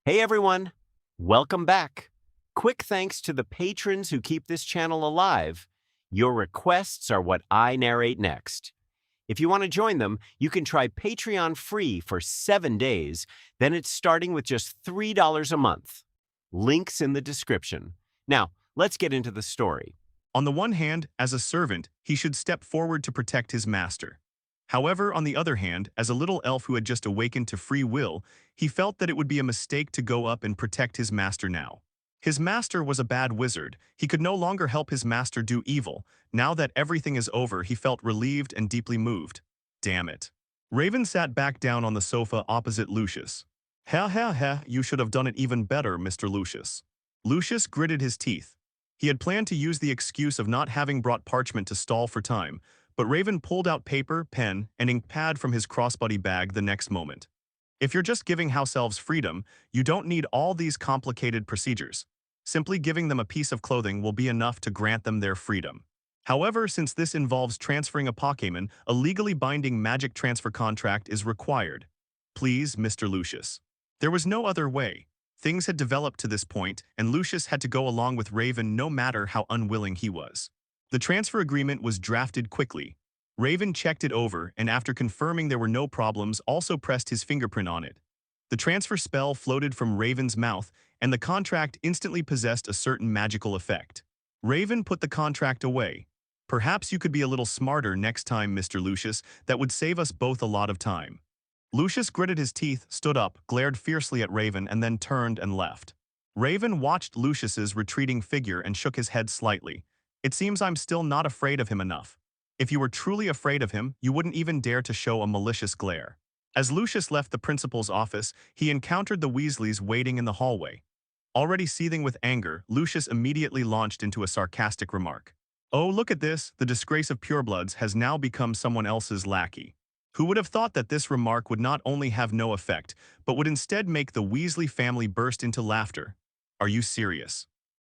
Hey everyone, welcome back. Quick thanks to the patrons who keep this channel alive. Your requests are what I narrate next. If you want to join them, you can try Patreon free for 7 days, then it's starting with just $3 a month. Links in the description. Now, let's get into the story. On the one hand, as a servant, he should step forward to protect his master. However, on the other hand, as a little elf who had just awakened to free will, he felt that it would be a mistake to go up and protect his master now. His master was a bad wizard. He could no longer help his master do evil. Now that everything is over, he felt relieved and deeply moved. Damn it. Raven sat back down on the sofa opposite Lucius. Ha ha ha, you should have done it even better, Mr. Lucius. Lucius gritted his teeth. He had planned to use the excuse of not having brought parchment to stall for time, but Raven pulled out paper, pen, and ink pad from his crossbody bag the next moment. If you're just giving house elves freedom, you don't need all these complicated procedures. Simply giving them a piece of clothing will be enough to grant them their freedom. However, since this involves transferring a Pokémon, a legally binding magic transfer contract is required. Please, Mr. Lucius. There was no other way. Things had developed to this point, and Lucius had to go along with Raven no matter how unwilling he was. The transfer agreement was drafted quickly. Raven checked it over, and after confirming there were no problems, also pressed his fingerprint on it. The transfer spell floated from Raven's mouth, and the contract instantly possessed a certain magical effect. Raven put the contract away. Perhaps you could be a little smarter next time, Mr. Lucius. That would save us both a lot of time. Lucius gritted his teeth, stood up, glared fiercely at Raven, and then turned and left. Raven watched Lucius's retreating figure and shook his head slightly. It seems I'm still not afraid of him enough. If you were truly afraid of him, you wouldn't even dare to show a malicious glare. As Lucius left the principal's office, he encountered the Weasleys waiting in the hallway. Already seething with anger, Lucius immediately launched into a sarcastic remark. Oh, look at this, the disgrace of purebloods has now become someone else's lackey. Who would have thought that this remark would not only have no effect, but would instead make the Weasley family burst into laughter? Are you serious?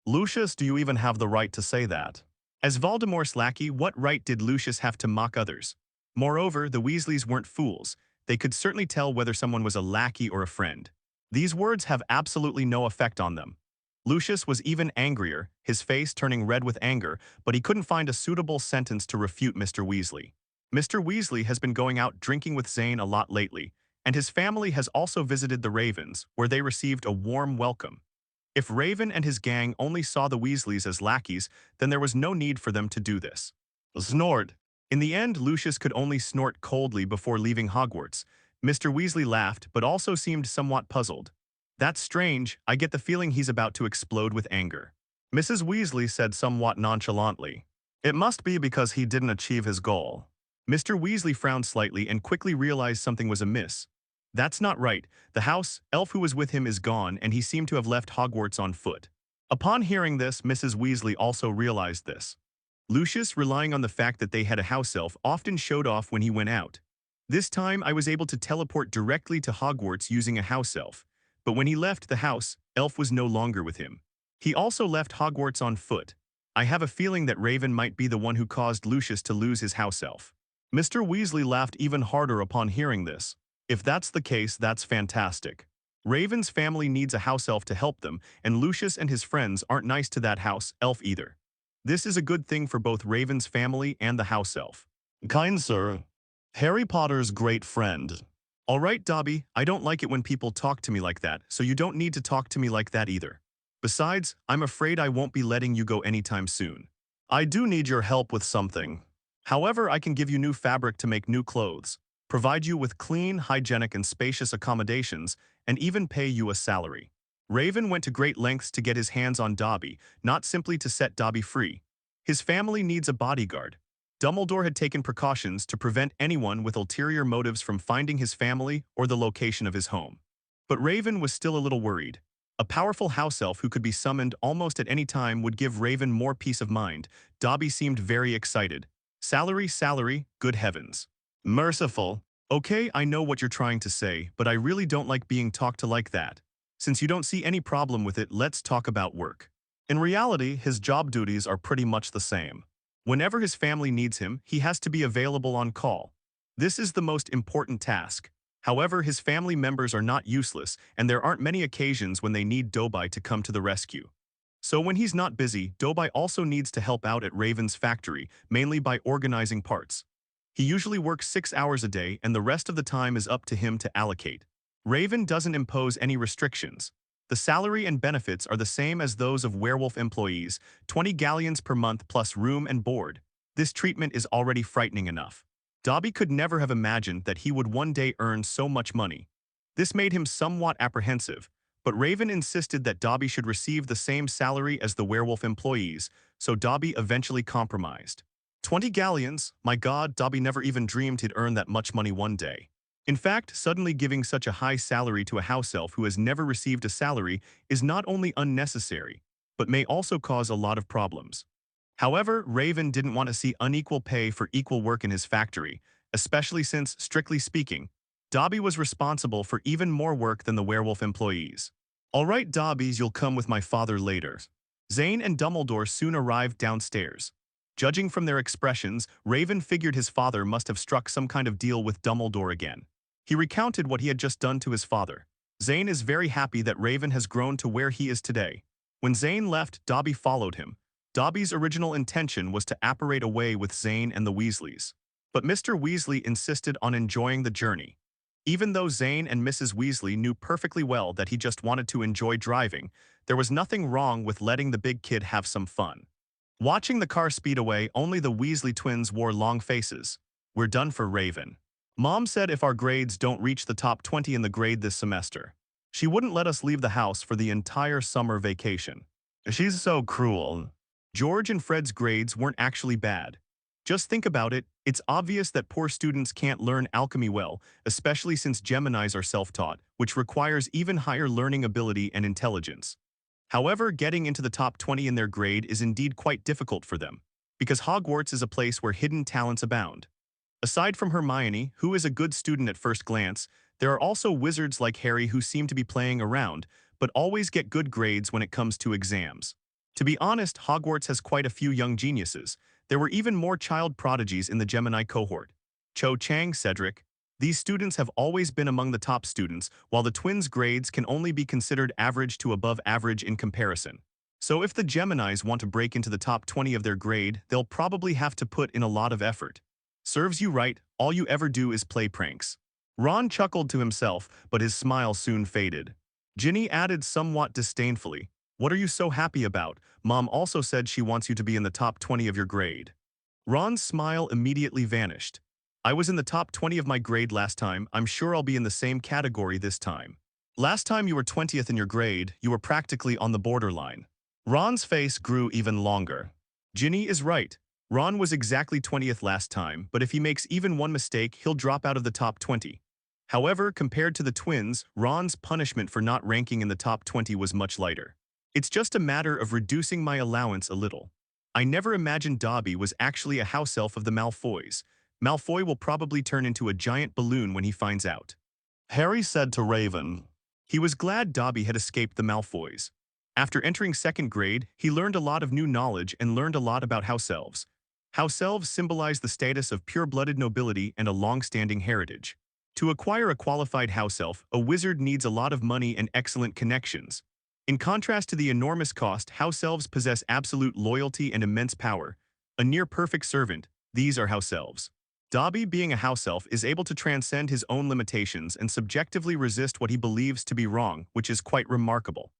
Lucius, do you even have the right to say that? As Voldemort's lackey, what right did Lucius have to mock others? Moreover, the Weasleys weren't fools. They could certainly tell whether someone was a lackey or a friend. These words have absolutely no effect on them. Lucius was even angrier, his face turning red with anger, but he couldn't find a suitable sentence to refute Mr. Weasley. Mr. Weasley has been going out drinking with Zane a lot lately, and his family has also visited the Ravens, where they received a warm welcome. If Raven and his gang only saw the Weasleys as lackeys, then there was no need for them to do this. Snort. In the end, Lucius could only snort coldly before leaving Hogwarts. Mr. Weasley laughed, but also seemed somewhat puzzled. That's strange, I get the feeling he's about to explode with anger. Mrs. Weasley said somewhat nonchalantly. It must be because he didn't achieve his goal. Mr. Weasley frowned slightly and quickly realized something was amiss. That's not right. The house elf who was with him is gone, and he seemed to have left Hogwarts on foot. Upon hearing this, Mrs. Weasley also realized this. Lucius, relying on the fact that they had a house elf, often showed off when he went out. This time, I was able to teleport directly to Hogwarts using a house elf. But when he left the house, elf was no longer with him. He also left Hogwarts on foot. I have a feeling that Raven might be the one who caused Lucius to lose his house elf. Mr. Weasley laughed even harder upon hearing this. If that's the case, that's fantastic. Raven's family needs a house elf to help them, and Lucius and his friends aren't nice to that house elf either. This is a good thing for both Raven's family and the house elf. Kind sir, Harry Potter's great friend. All right, Dobby, I don't like it when people talk to me like that, so you don't need to talk to me like that either. Besides, I'm afraid I won't be letting you go anytime soon. I do need your help with something. However, I can give you new fabric to make new clothes, provide you with clean, hygienic, and spacious accommodations, and even pay you a salary. Raven went to great lengths to get his hands on Dobby, not simply to set Dobby free. His family needs a bodyguard. Dumbledore had taken precautions to prevent anyone with ulterior motives from finding his family or the location of his home. But Raven was still a little worried. A powerful house elf who could be summoned almost at any time would give Raven more peace of mind. Dobby seemed very excited. Salary, good heavens. Merciful. Okay, I know what you're trying to say, but I really don't like being talked to like that. Since you don't see any problem with it, let's talk about work. In reality, his job duties are pretty much the same. Whenever his family needs him, he has to be available on call. This is the most important task. However, his family members are not useless, and there aren't many occasions when they need Dobby to come to the rescue. So when he's not busy, Dobby also needs to help out at Raven's factory, mainly by organizing parts. He usually works 6 hours a day, and the rest of the time is up to him to allocate. Raven doesn't impose any restrictions. The salary and benefits are the same as those of werewolf employees, 20 galleons per month plus room and board. This treatment is already frightening enough. Dobby could never have imagined that he would one day earn so much money. This made him somewhat apprehensive, but Raven insisted that Dobby should receive the same salary as the werewolf employees, so Dobby eventually compromised. 20 galleons? My God, Dobby never even dreamed he'd earn that much money one day. In fact, suddenly giving such a high salary to a house elf who has never received a salary is not only unnecessary, but may also cause a lot of problems. However, Raven didn't want to see unequal pay for equal work in his factory, especially since, strictly speaking, Dobby was responsible for even more work than the werewolf employees. All right, Dobbies, you'll come with my father later. Zane and Dumbledore soon arrived downstairs. Judging from their expressions, Raven figured his father must have struck some kind of deal with Dumbledore again. He recounted what he had just done to his father. Zane is very happy that Raven has grown to where he is today. When Zane left, Dobby followed him. Dobby's original intention was to apparate away with Zane and the Weasleys. But Mr. Weasley insisted on enjoying the journey. Even though Zane and Mrs. Weasley knew perfectly well that he just wanted to enjoy driving, there was nothing wrong with letting the big kid have some fun. Watching the car speed away, only the Weasley twins wore long faces. We're done for Raven. Mom said if our grades don't reach the top 20 in the grade this semester, she wouldn't let us leave the house for the entire summer vacation. She's so cruel. George and Fred's grades weren't actually bad. Just think about it, it's obvious that poor students can't learn alchemy well, especially since Geminis are self-taught, which requires even higher learning ability and intelligence. However, getting into the top 20 in their grade is indeed quite difficult for them, because Hogwarts is a place where hidden talents abound. Aside from Hermione, who is a good student at first glance, there are also wizards like Harry who seem to be playing around, but always get good grades when it comes to exams. To be honest, Hogwarts has quite a few young geniuses. There were even more child prodigies in the Gemini cohort. Cho Chang, Cedric. These students have always been among the top students, while the twins' grades can only be considered average to above average in comparison. So if the Geminis want to break into the top 20 of their grade, they'll probably have to put in a lot of effort. Serves you right, all you ever do is play pranks. Ron chuckled to himself, but his smile soon faded. Ginny added somewhat disdainfully, "What are you so happy about? Mom also said she wants you to be in the top 20 of your grade." Ron's smile immediately vanished. "I was in the top 20 of my grade last time. I'm sure I'll be in the same category this time." "Last time you were 20th in your grade, you were practically on the borderline." Ron's face grew even longer. Ginny is right. Ron was exactly 20th last time, but if he makes even one mistake, he'll drop out of the top 20. However, compared to the twins, Ron's punishment for not ranking in the top 20 was much lighter. "It's just a matter of reducing my allowance a little. I never imagined Dobby was actually a house elf of the Malfoys. Malfoy will probably turn into a giant balloon when he finds out." Harry said to Raven. He was glad Dobby had escaped the Malfoys. After entering second grade, he learned a lot of new knowledge and learned a lot about house elves. House elves symbolize the status of pure-blooded nobility and a long-standing heritage. To acquire a qualified house elf, a wizard needs a lot of money and excellent connections. In contrast to the enormous cost, house elves possess absolute loyalty and immense power. A near-perfect servant, these are house elves. Dobby, being a house elf, is able to transcend his own limitations and subjectively resist what he believes to be wrong, which is quite remarkable.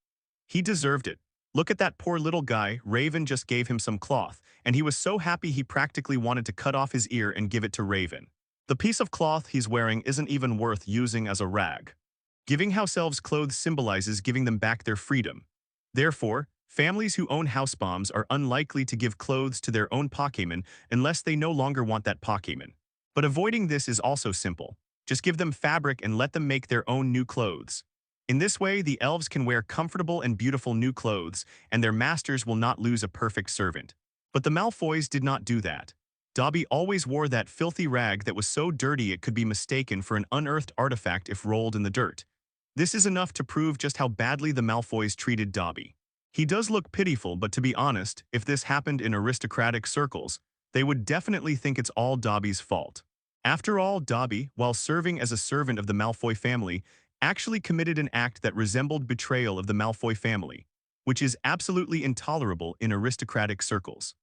He deserved it. Look at that poor little guy. Raven just gave him some cloth, and he was so happy he practically wanted to cut off his ear and give it to Raven. The piece of cloth he's wearing isn't even worth using as a rag. Giving house elves clothes symbolizes giving them back their freedom. Therefore, families who own house bombs are unlikely to give clothes to their own Pokémon unless they no longer want that Pokémon. But avoiding this is also simple. Just give them fabric and let them make their own new clothes. In this way, the elves can wear comfortable and beautiful new clothes, and their masters will not lose a perfect servant. But the Malfoys did not do that. Dobby always wore that filthy rag that was so dirty it could be mistaken for an unearthed artifact if rolled in the dirt. This is enough to prove just how badly the Malfoys treated Dobby. He does look pitiful, but to be honest, if this happened in aristocratic circles, they would definitely think it's all Dobby's fault. After all, Dobby, while serving as a servant of the Malfoy family, actually committed an act that resembled betrayal of the Malfoy family, which is absolutely intolerable in aristocratic circles.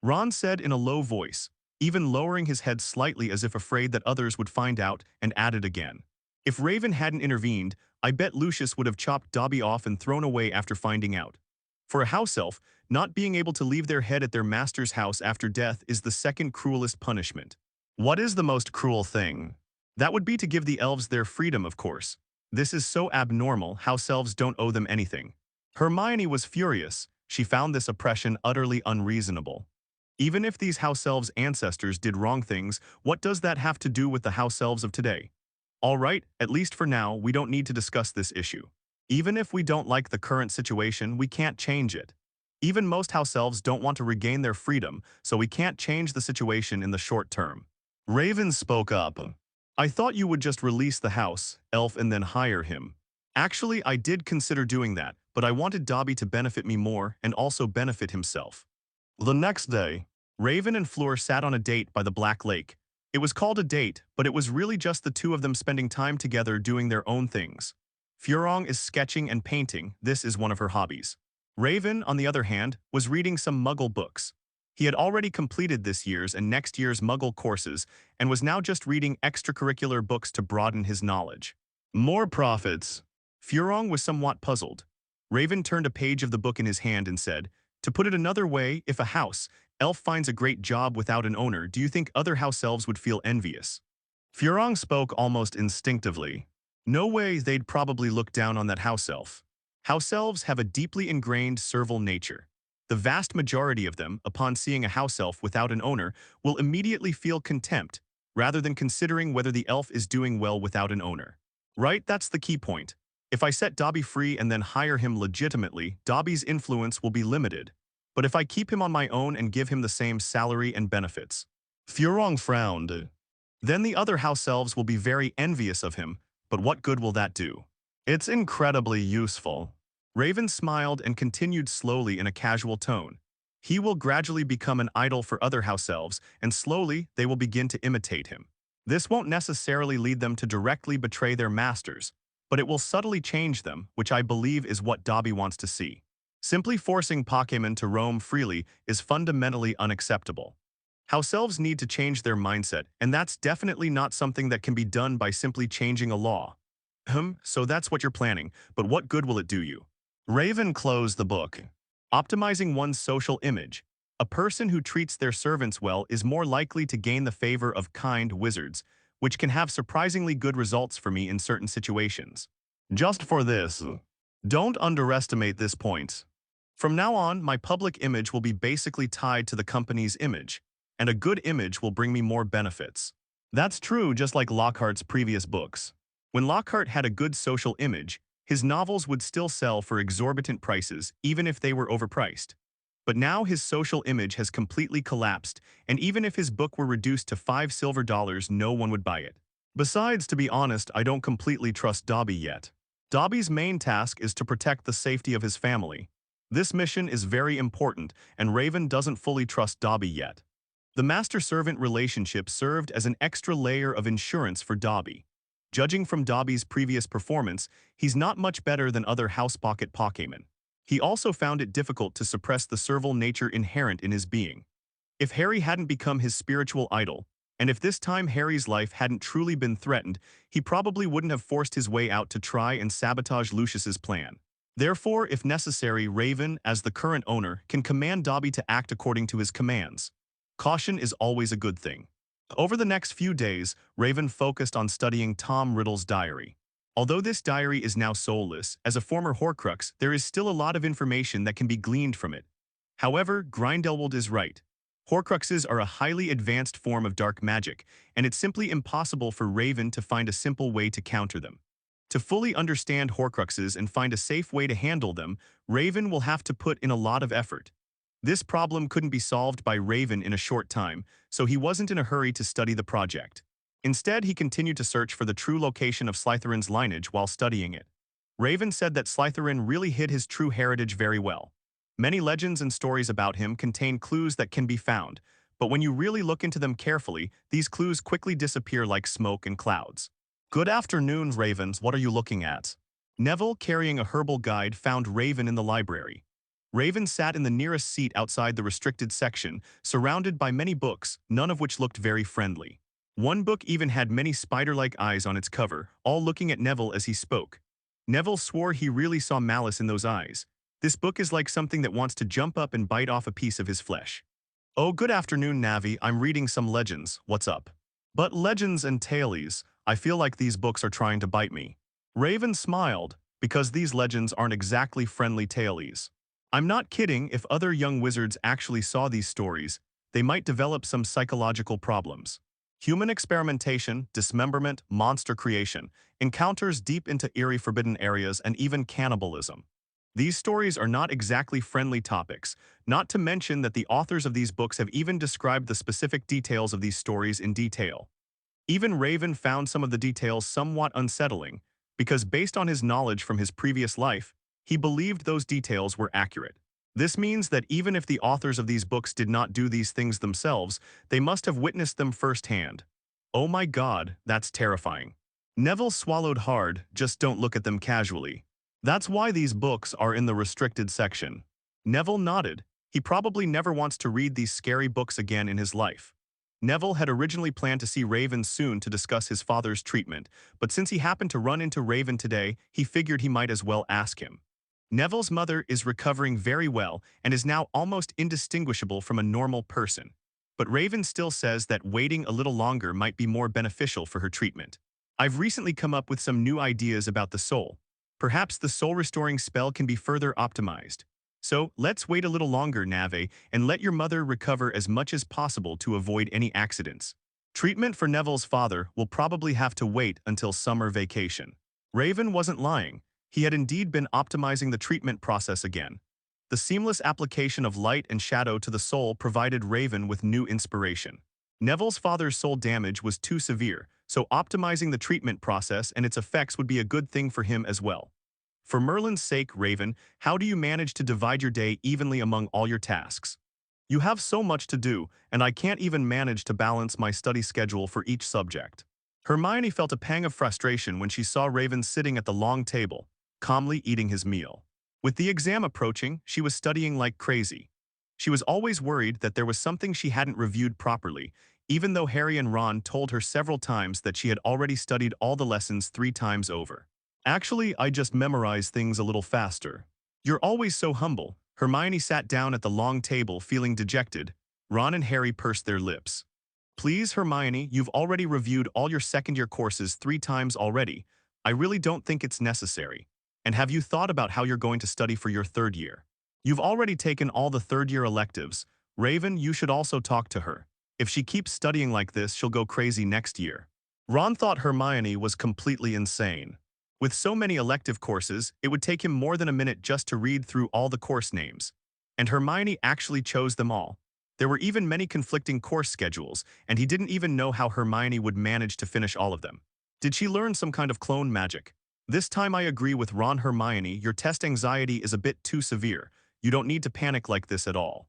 Ron said in a low voice, even lowering his head slightly as if afraid that others would find out, and added again. If Raven hadn't intervened, I bet Lucius would have chopped Dobby off and thrown away after finding out. For a house elf, not being able to leave their head at their master's house after death is the second cruelest punishment. What is the most cruel thing? That would be to give the elves their freedom, of course. This is so abnormal, house elves don't owe them anything. Hermione was furious. She found this oppression utterly unreasonable. Even if these house elves' ancestors did wrong things, what does that have to do with the house elves of today? All right, at least for now, we don't need to discuss this issue. Even if we don't like the current situation, we can't change it. Even most house elves don't want to regain their freedom, so we can't change the situation in the short term. Raven spoke up. I thought you would just release the house elf and then hire him. Actually, I did consider doing that, but I wanted Dobby to benefit me more and also benefit himself. The next day, Raven and Fleur sat on a date by the Black Lake. It was called a date, but it was really just the two of them spending time together doing their own things. Furong is sketching and painting. This is one of her hobbies. Raven, on the other hand, was reading some Muggle books. He had already completed this year's and next year's Muggle courses and was now just reading extracurricular books to broaden his knowledge. More profits. Furong was somewhat puzzled. Raven turned a page of the book in his hand and said, to put it another way, if a house elf finds a great job without an owner, do you think other house elves would feel envious? Furong spoke almost instinctively. No way, they'd probably look down on that house elf. House elves have a deeply ingrained servile nature. The vast majority of them, upon seeing a house elf without an owner, will immediately feel contempt, rather than considering whether the elf is doing well without an owner. Right, that's the key point. If I set Dobby free and then hire him legitimately, Dobby's influence will be limited. But if I keep him on my own and give him the same salary and benefits. Furong frowned. Then the other house elves will be very envious of him, but what good will that do? It's incredibly useful. Raven smiled and continued slowly in a casual tone. He will gradually become an idol for other house elves, and slowly they will begin to imitate him. This won't necessarily lead them to directly betray their masters, but it will subtly change them, which I believe is what Dobby wants to see. Simply forcing Pokémon to roam freely is fundamentally unacceptable. House elves need to change their mindset, and that's definitely not something that can be done by simply changing a law. So that's what you're planning, but what good will it do you? Raven closed the book. Optimizing one's social image. A person who treats their servants well is more likely to gain the favor of kind wizards, which can have surprisingly good results for me in certain situations. Just for this, don't underestimate this point. From now on, my public image will be basically tied to the company's image, and a good image will bring me more benefits. That's true just like Lockhart's previous books. When Lockhart had a good social image, his novels would still sell for exorbitant prices, even if they were overpriced. But now his social image has completely collapsed, and even if his book were reduced to $5 silver, no one would buy it. Besides, to be honest, I don't completely trust Dobby yet. Dobby's main task is to protect the safety of his family. This mission is very important, and Raven doesn't fully trust Dobby yet. The master-servant relationship served as an extra layer of insurance for Dobby. Judging from Dobby's previous performance, he's not much better than other House Pocket Pokémon. He also found it difficult to suppress the servile nature inherent in his being. If Harry hadn't become his spiritual idol, and if this time Harry's life hadn't truly been threatened, he probably wouldn't have forced his way out to try and sabotage Lucius's plan. Therefore, if necessary, Raven, as the current owner, can command Dobby to act according to his commands. Caution is always a good thing. Over the next few days, Raven focused on studying Tom Riddle's diary. Although this diary is now soulless, as a former Horcrux, there is still a lot of information that can be gleaned from it. However, Grindelwald is right. Horcruxes are a highly advanced form of dark magic, and it's simply impossible for Raven to find a simple way to counter them. To fully understand Horcruxes and find a safe way to handle them, Raven will have to put in a lot of effort. This problem couldn't be solved by Raven in a short time, so he wasn't in a hurry to study the project. Instead, he continued to search for the true location of Slytherin's lineage while studying it. Raven said that Slytherin really hid his true heritage very well. Many legends and stories about him contain clues that can be found, But when you really look into them carefully, these clues quickly disappear like smoke and clouds. Good afternoon, Ravens. What are you looking at? Neville, carrying a herbal guide, found Raven in the library. Raven sat in the nearest seat outside the restricted section, surrounded by many books, none of which looked very friendly. One book even had many spider-like eyes on its cover, all looking at Neville as he spoke. Neville swore he really saw malice in those eyes. This book is like something that wants to jump up and bite off a piece of his flesh. Oh, good afternoon, Navi. I'm reading some legends. What's up? But legends and tailies, I feel like these books are trying to bite me. Raven smiled, because these legends aren't exactly friendly tailies. I'm not kidding. If other young wizards actually saw these stories, they might develop some psychological problems. Human experimentation, dismemberment, monster creation, encounters deep into eerie forbidden areas, and even cannibalism. These stories are not exactly friendly topics, not to mention that the authors of these books have even described the specific details of these stories in detail. Even Raven found some of the details somewhat unsettling, because based on his knowledge from his previous life, he believed those details were accurate. This means that even if the authors of these books did not do these things themselves, they must have witnessed them firsthand. Oh my God, that's terrifying. Neville swallowed hard. Just don't look at them casually. That's why these books are in the restricted section. Neville nodded. He probably never wants to read these scary books again in his life. Neville had originally planned to see Raven soon to discuss his father's treatment, but since he happened to run into Raven today, he figured he might as well ask him. Neville's mother is recovering very well and is now almost indistinguishable from a normal person. But Raven still says that waiting a little longer might be more beneficial for her treatment. I've recently come up with some new ideas about the soul. Perhaps the soul-restoring spell can be further optimized. So, let's wait a little longer, Nave, and let your mother recover as much as possible to avoid any accidents. Treatment for Neville's father will probably have to wait until summer vacation. Raven wasn't lying. He had indeed been optimizing the treatment process again. The seamless application of light and shadow to the soul provided Raven with new inspiration. Neville's father's soul damage was too severe, so optimizing the treatment process and its effects would be a good thing for him as well. For Merlin's sake, Raven, how do you manage to divide your day evenly among all your tasks? You have so much to do, and I can't even manage to balance my study schedule for each subject. Hermione felt a pang of frustration when she saw Raven sitting at the long table, calmly eating his meal. With the exam approaching, she was studying like crazy. She was always worried that there was something she hadn't reviewed properly, even though Harry and Ron told her several times that she had already studied all the lessons 3 times over. Actually, I just memorize things a little faster. You're always so humble. Hermione sat down at the long table feeling dejected. Ron and Harry pursed their lips. Please, Hermione, you've already reviewed all your second-year courses 3 times already. I really don't think it's necessary. And have you thought about how you're going to study for your 3rd year? You've already taken all the 3rd-year electives. Raven, you should also talk to her. If she keeps studying like this, she'll go crazy next year. Ron thought Hermione was completely insane. With so many elective courses, it would take him more than a minute just to read through all the course names. And Hermione actually chose them all. There were even many conflicting course schedules, and he didn't even know how Hermione would manage to finish all of them. Did she learn some kind of clone magic? This time I agree with Ron. Hermione, your test anxiety is a bit too severe. You don't need to panic like this at all.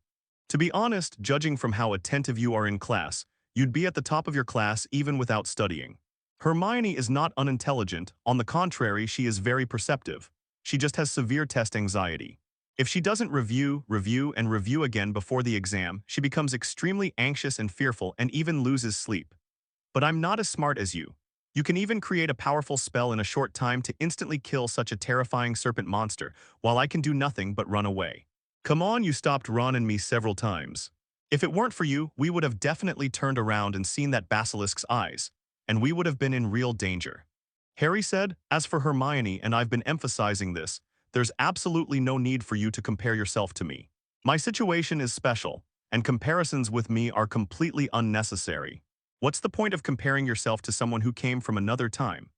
To be honest, judging from how attentive you are in class, you'd be at the top of your class even without studying. Hermione is not unintelligent. On the contrary, she is very perceptive. She just has severe test anxiety. If she doesn't review again before the exam, she becomes extremely anxious and fearful and even loses sleep. But I'm not as smart as you. You can even create a powerful spell in a short time to instantly kill such a terrifying serpent monster, while I can do nothing but run away. Come on, you stopped Ron and me several times. If it weren't for you, we would have definitely turned around and seen that basilisk's eyes, and we would have been in real danger. Harry said, as for Hermione, and I've been emphasizing this, there's absolutely no need for you to compare yourself to me. My situation is special, and comparisons with me are completely unnecessary. What's the point of comparing yourself to someone who came from another time?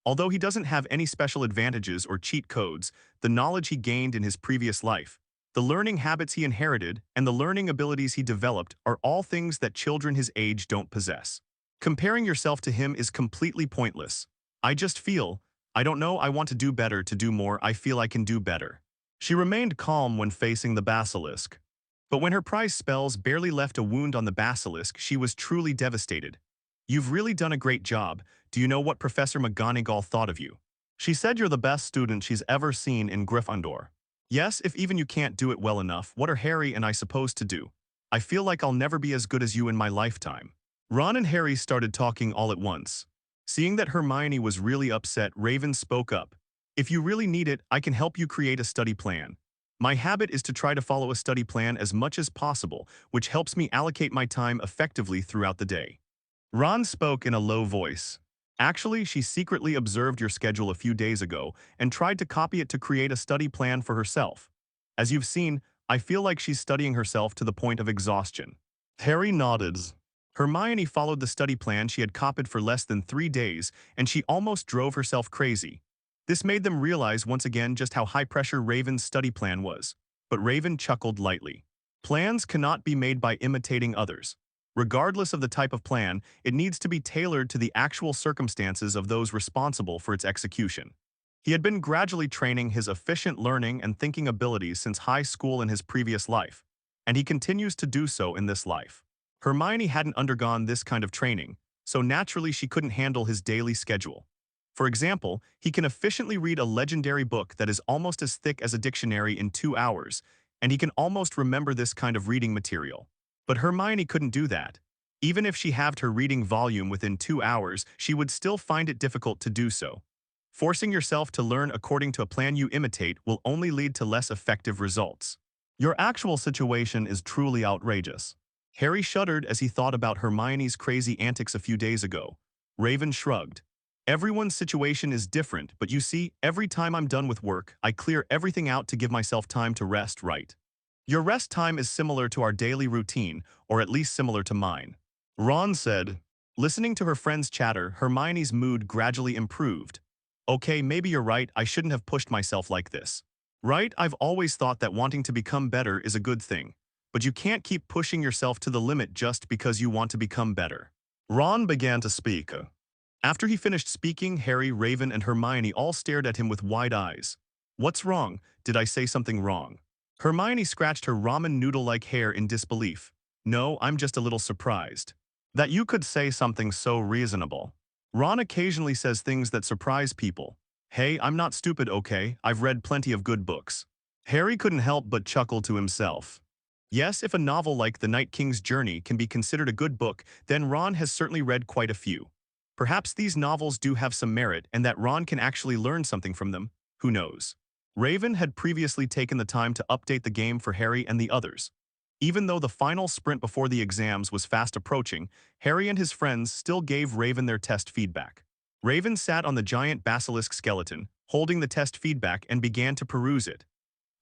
Although he doesn't have any special advantages or cheat codes, the knowledge he gained in his previous life, the learning habits he inherited, and the learning abilities he developed are all things that children his age don't possess. Comparing yourself to him is completely pointless. I don't know, I want to do better, to do more, I feel I can do better. She remained calm when facing the basilisk. But when her prize spells barely left a wound on the basilisk, she was truly devastated. "You've really done a great job. Do you know what Professor McGonagall thought of you? She said you're the best student she's ever seen in Gryffindor." "Yes, if even you can't do it well enough, what are Harry and I supposed to do? I feel like I'll never be as good as you in my lifetime." Ron and Harry started talking all at once. Seeing that Hermione was really upset, Raven spoke up. "If you really need it, I can help you create a study plan. My habit is to try to follow a study plan as much as possible, which helps me allocate my time effectively throughout the day." Ron spoke in a low voice. "Actually, she secretly observed your schedule a few days ago and tried to copy it to create a study plan for herself. As you've seen, I feel like she's studying herself to the point of exhaustion." Harry nodded. Hermione followed the study plan she had copied for less than 3 days, and she almost drove herself crazy. This made them realize once again just how high-pressure Raven's study plan was. But Raven chuckled lightly. "Plans cannot be made by imitating others. Regardless of the type of plan, it needs to be tailored to the actual circumstances of those responsible for its execution." He had been gradually training his efficient learning and thinking abilities since high school in his previous life, and he continues to do so in this life. Hermione hadn't undergone this kind of training, so naturally she couldn't handle his daily schedule. For example, he can efficiently read a legendary book that is almost as thick as a dictionary in 2 hours, and he can almost remember this kind of reading material. But Hermione couldn't do that. Even if she halved her reading volume within 2 hours, she would still find it difficult to do so. Forcing yourself to learn according to a plan you imitate will only lead to less effective results. "Your actual situation is truly outrageous." Harry shuddered as he thought about Hermione's crazy antics a few days ago. Raven shrugged. "Everyone's situation is different, but you see, every time I'm done with work, I clear everything out to give myself time to rest, right? Your rest time is similar to our daily routine, or at least similar to mine." Ron said. Listening to her friend's chatter, Hermione's mood gradually improved. "Okay, maybe you're right, I shouldn't have pushed myself like this. Right, I've always thought that wanting to become better is a good thing. But you can't keep pushing yourself to the limit just because you want to become better." Ron began to speak. After he finished speaking, Harry, Raven, and Hermione all stared at him with wide eyes. "What's wrong? Did I say something wrong?" Hermione scratched her ramen noodle-like hair in disbelief. "No, I'm just a little surprised that you could say something so reasonable. Ron occasionally says things that surprise people. Hey, I'm not stupid, okay? I've read plenty of good books." Harry couldn't help but chuckle to himself. Yes, if a novel like The Night King's Journey can be considered a good book, then Ron has certainly read quite a few. Perhaps these novels do have some merit and that Ron can actually learn something from them. Who knows? Raven had previously taken the time to update the game for Harry and the others. Even though the final sprint before the exams was fast approaching, Harry and his friends still gave Raven their test feedback. Raven sat on the giant basilisk skeleton, holding the test feedback, and began to peruse it.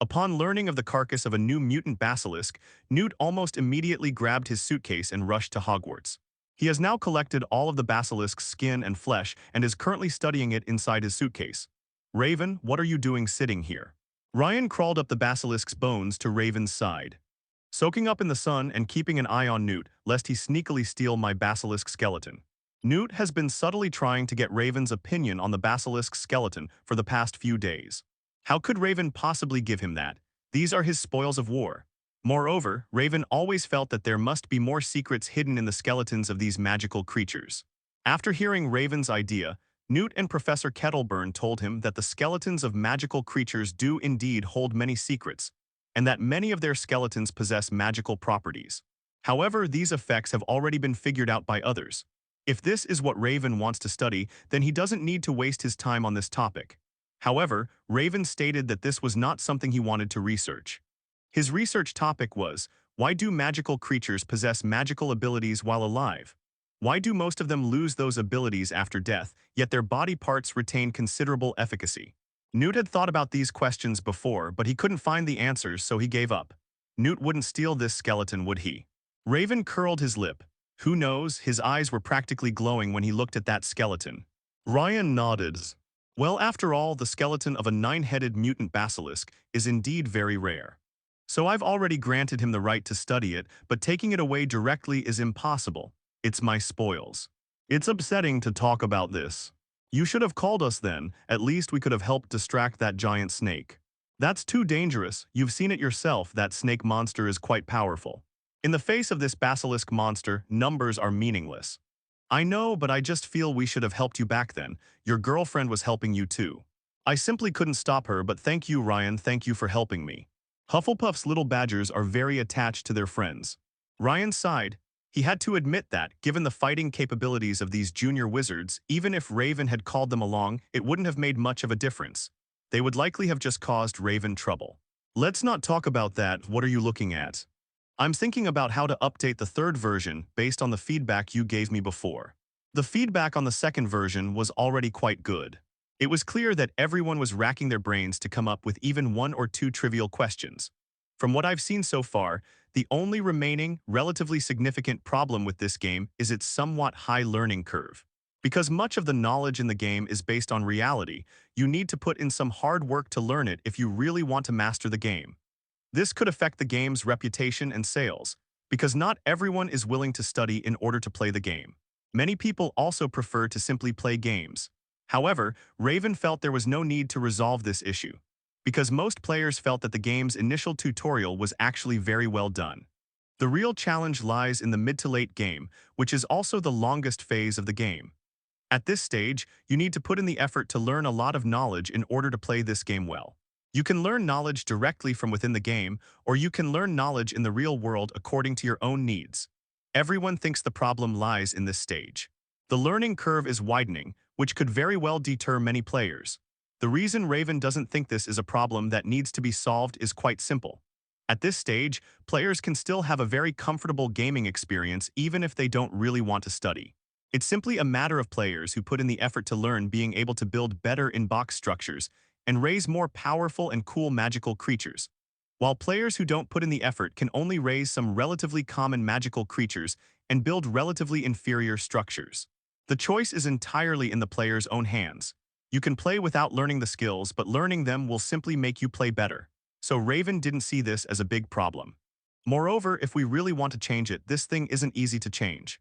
Upon learning of the carcass of a new mutant basilisk, Newt almost immediately grabbed his suitcase and rushed to Hogwarts. He has now collected all of the basilisk's skin and flesh and is currently studying it inside his suitcase. "Raven, what are you doing sitting here?" Ryan crawled up the basilisk's bones to Raven's side. "Soaking up in the sun and keeping an eye on Newt, lest he sneakily steal my basilisk skeleton." Newt has been subtly trying to get Raven's opinion on the basilisk skeleton for the past few days. How could Raven possibly give him that? These are his spoils of war. Moreover, Raven always felt that there must be more secrets hidden in the skeletons of these magical creatures. After hearing Raven's idea, Newt and Professor Kettleburn told him that the skeletons of magical creatures do indeed hold many secrets, and that many of their skeletons possess magical properties. However, these effects have already been figured out by others. If this is what Raven wants to study, then he doesn't need to waste his time on this topic. However, Raven stated that this was not something he wanted to research. His research topic was, why do magical creatures possess magical abilities while alive? Why do most of them lose those abilities after death, yet their body parts retain considerable efficacy? Newt had thought about these questions before, but he couldn't find the answers, so he gave up. Newt wouldn't steal this skeleton, would he? Raven curled his lip. Who knows, his eyes were practically glowing when he looked at that skeleton. Ryan nodded. Well, after all, the skeleton of a 9-headed mutant basilisk is indeed very rare. So I've already granted him the right to study it, but taking it away directly is impossible. It's my spoils. It's upsetting to talk about this. You should have called us then, at least we could have helped distract that giant snake. That's too dangerous. You've seen it yourself, that snake monster is quite powerful. In the face of this basilisk monster, numbers are meaningless. I know, but I just feel we should have helped you back then. Your girlfriend was helping you too. I simply couldn't stop her, but thank you, Ryan, thank you for helping me. Hufflepuff's little badgers are very attached to their friends. Ryan sighed. He had to admit that, given the fighting capabilities of these junior wizards, even if Raven had called them along, it wouldn't have made much of a difference. They would likely have just caused Raven trouble. Let's not talk about that. What are you looking at? I'm thinking about how to update the third version based on the feedback you gave me before. The feedback on the second version was already quite good. It was clear that everyone was racking their brains to come up with even one or two trivial questions. From what I've seen so far, the only remaining, relatively significant problem with this game is its somewhat high learning curve. Because much of the knowledge in the game is based on reality, you need to put in some hard work to learn it if you really want to master the game. This could affect the game's reputation and sales, because not everyone is willing to study in order to play the game. Many people also prefer to simply play games. However, Raven felt there was no need to resolve this issue, because most players felt that the game's initial tutorial was actually very well done. The real challenge lies in the mid to late game, which is also the longest phase of the game. At this stage, you need to put in the effort to learn a lot of knowledge in order to play this game well. You can learn knowledge directly from within the game, or you can learn knowledge in the real world according to your own needs. Everyone thinks the problem lies in this stage. The learning curve is widening, which could very well deter many players. The reason Raven doesn't think this is a problem that needs to be solved is quite simple. At this stage, players can still have a very comfortable gaming experience even if they don't really want to study. It's simply a matter of players who put in the effort to learn being able to build better in-box structures and raise more powerful and cool magical creatures, while players who don't put in the effort can only raise some relatively common magical creatures and build relatively inferior structures. The choice is entirely in the player's own hands. You can play without learning the skills, but learning them will simply make you play better. So Raven didn't see this as a big problem. Moreover, if we really want to change it, this thing isn't easy to change.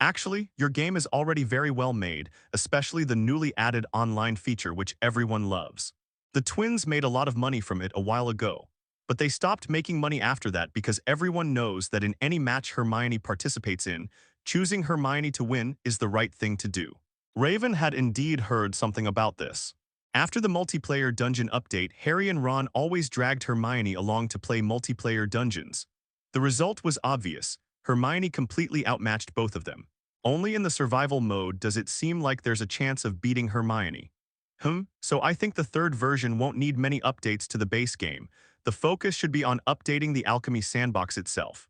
Actually, your game is already very well made, especially the newly added online feature which everyone loves. The twins made a lot of money from it a while ago, but they stopped making money after that because everyone knows that in any match Hermione participates in, choosing Hermione to win is the right thing to do. Raven had indeed heard something about this. After the multiplayer dungeon update, Harry and Ron always dragged Hermione along to play multiplayer dungeons. The result was obvious. Hermione completely outmatched both of them. Only in the survival mode does it seem like there's a chance of beating Hermione. So I think the third version won't need many updates to the base game. The focus should be on updating the alchemy sandbox itself.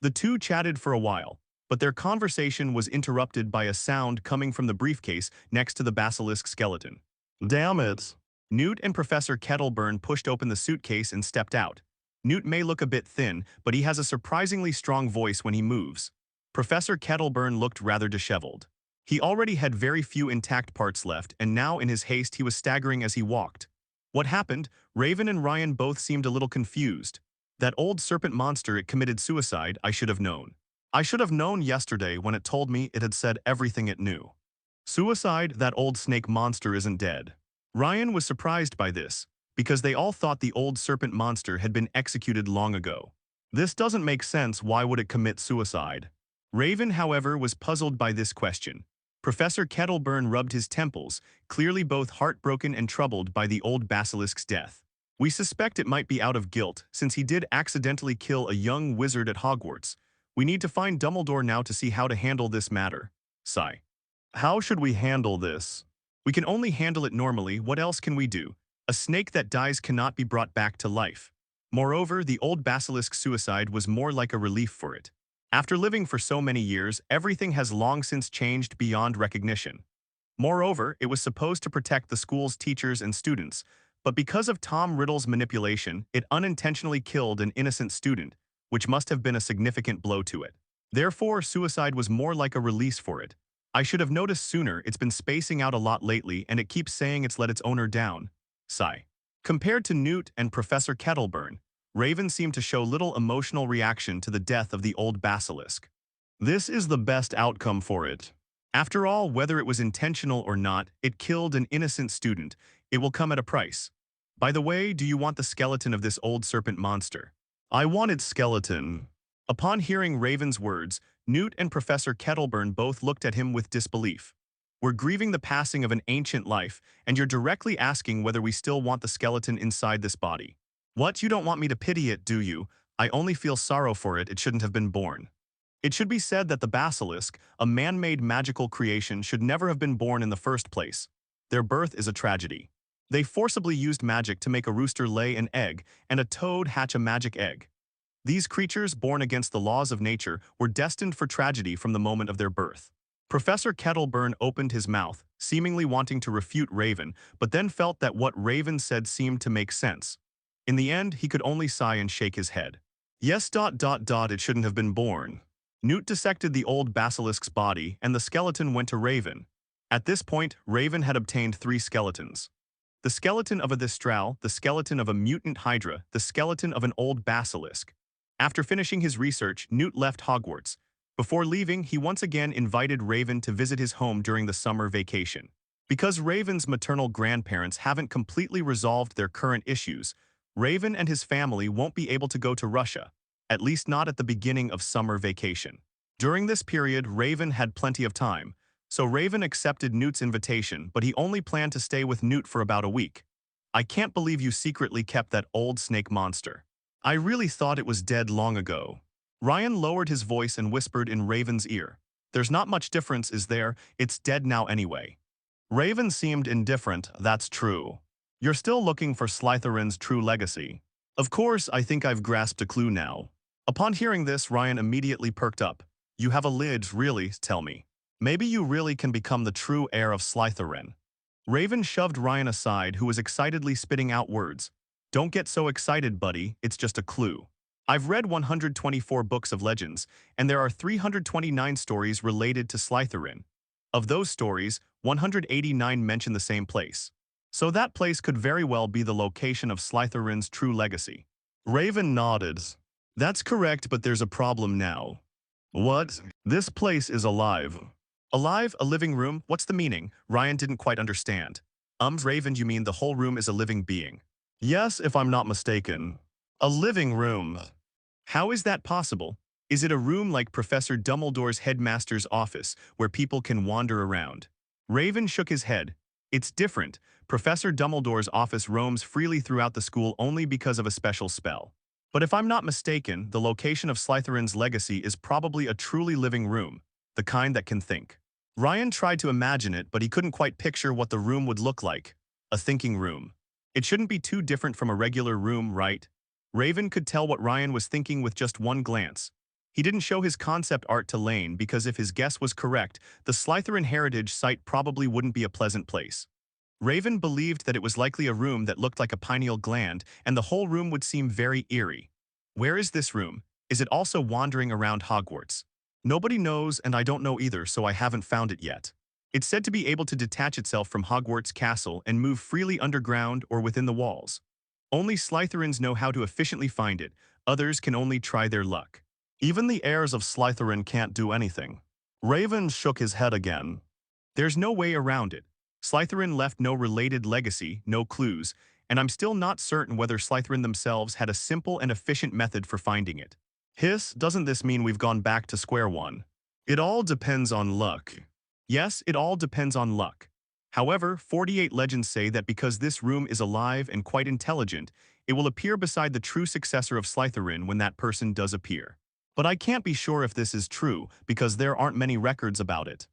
The two chatted for a while, but their conversation was interrupted by a sound coming from the briefcase next to the basilisk skeleton. Damn it! Newt and Professor Kettleburn pushed open the suitcase and stepped out. Newt may look a bit thin, but he has a surprisingly strong voice when he moves. Professor Kettleburn looked rather disheveled. He already had very few intact parts left, and now in his haste he was staggering as he walked. What happened? Raven and Ryan both seemed a little confused. That old serpent monster, it committed suicide, I should have known. I should have known yesterday when it told me it had said everything it knew. Suicide? That old snake monster isn't dead. Ryan was surprised by this, because they all thought the old serpent monster had been executed long ago. This doesn't make sense. Why would it commit suicide? Raven, however, was puzzled by this question. Professor Kettleburn rubbed his temples, clearly both heartbroken and troubled by the old basilisk's death. We suspect it might be out of guilt, since he did accidentally kill a young wizard at Hogwarts. We need to find Dumbledore now to see how to handle this matter. Sigh. How should we handle this? We can only handle it normally. What else can we do? A snake that dies cannot be brought back to life. Moreover, the old basilisk's suicide was more like a relief for it. After living for so many years, everything has long since changed beyond recognition. Moreover, it was supposed to protect the school's teachers and students, but because of Tom Riddle's manipulation, it unintentionally killed an innocent student, which must have been a significant blow to it. Therefore, suicide was more like a release for it. I should have noticed sooner. It's been spacing out a lot lately, and it keeps saying it's let its owner down. Sigh. Compared to Newt and Professor Kettleburn, Raven seemed to show little emotional reaction to the death of the old basilisk. This is the best outcome for it. After all, whether it was intentional or not, it killed an innocent student. It will come at a price. By the way, do you want the skeleton of this old serpent monster? I wanted skeleton. Upon hearing Raven's words, Newt and Professor Kettleburn both looked at him with disbelief. We're grieving the passing of an ancient life, and you're directly asking whether we still want the skeleton inside this body. What, you don't want me to pity it, do you? I only feel sorrow for it shouldn't have been born. It should be said that the basilisk, a man-made magical creation, should never have been born in the first place. Their birth is a tragedy. They forcibly used magic to make a rooster lay an egg and a toad hatch a magic egg. These creatures, born against the laws of nature, were destined for tragedy from the moment of their birth. Professor Kettleburn opened his mouth, seemingly wanting to refute Raven, but then felt that what Raven said seemed to make sense. In the end, he could only sigh and shake his head. Yes, it shouldn't have been born. Newt dissected the old basilisk's body, and the skeleton went to Raven. At this point, Raven had obtained 3 skeletons. The skeleton of a Thistral, the skeleton of a mutant hydra, the skeleton of an old basilisk. After finishing his research, Newt left Hogwarts. Before leaving, he once again invited Raven to visit his home during the summer vacation. Because Raven's maternal grandparents haven't completely resolved their current issues, Raven and his family won't be able to go to Russia, at least not at the beginning of summer vacation. During this period, Raven had plenty of time, so Raven accepted Newt's invitation, but he only planned to stay with Newt for about a week. I can't believe you secretly kept that old snake monster. I really thought it was dead long ago. Ryan lowered his voice and whispered in Raven's ear. There's not much difference, is there? It's dead now anyway. Raven seemed indifferent, that's true. You're still looking for Slytherin's true legacy. Of course, I think I've grasped a clue now. Upon hearing this, Ryan immediately perked up. You have a lid, really, tell me. Maybe you really can become the true heir of Slytherin. Raven shoved Ryan aside, who was excitedly spitting out words. Don't get so excited, buddy, it's just a clue. I've read 124 books of legends, and there are 329 stories related to Slytherin. Of those stories, 189 mention the same place. So that place could very well be the location of Slytherin's true legacy. Raven nodded. That's correct, but there's a problem now. What? This place is alive. Alive? A living room? What's the meaning? Ryan didn't quite understand. Raven, you mean the whole room is a living being? Yes, if I'm not mistaken. A living room. How is that possible? Is it a room like Professor Dumbledore's headmaster's office, where people can wander around? Raven shook his head. It's different. Professor Dumbledore's office roams freely throughout the school only because of a special spell. But if I'm not mistaken, the location of Slytherin's legacy is probably a truly living room, the kind that can think. Ryan tried to imagine it, but he couldn't quite picture what the room would look like. A thinking room. It shouldn't be too different from a regular room, right? Raven could tell what Ryan was thinking with just one glance. He didn't show his concept art to Lane because if his guess was correct, the Slytherin heritage site probably wouldn't be a pleasant place. Raven believed that it was likely a room that looked like a pineal gland, and the whole room would seem very eerie. Where is this room? Is it also wandering around Hogwarts? Nobody knows, and I don't know either, so I haven't found it yet. It's said to be able to detach itself from Hogwarts Castle and move freely underground or within the walls. Only Slytherins know how to efficiently find it, others can only try their luck. Even the heirs of Slytherin can't do anything. Raven shook his head again. There's no way around it. Slytherin left no related legacy, no clues, and I'm still not certain whether Slytherin themselves had a simple and efficient method for finding it. Doesn't this mean we've gone back to square one? It all depends on luck. Yes, it all depends on luck. However, 48 legends say that because this room is alive and quite intelligent, it will appear beside the true successor of Slytherin when that person does appear. But I can't be sure if this is true because there aren't many records about it.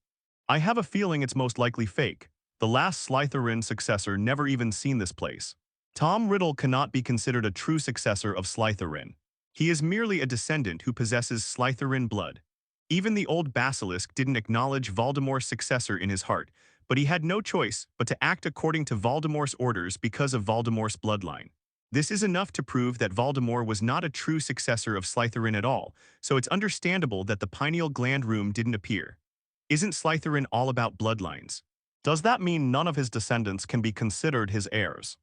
I have a feeling it's most likely fake. The last Slytherin successor never even seen this place. Tom Riddle cannot be considered a true successor of Slytherin. He is merely a descendant who possesses Slytherin blood. Even the old basilisk didn't acknowledge Voldemort's successor in his heart, but he had no choice but to act according to Voldemort's orders because of Voldemort's bloodline. This is enough to prove that Voldemort was not a true successor of Slytherin at all, so it's understandable that the pineal gland room didn't appear. Isn't Slytherin all about bloodlines? Does that mean none of his descendants can be considered his heirs?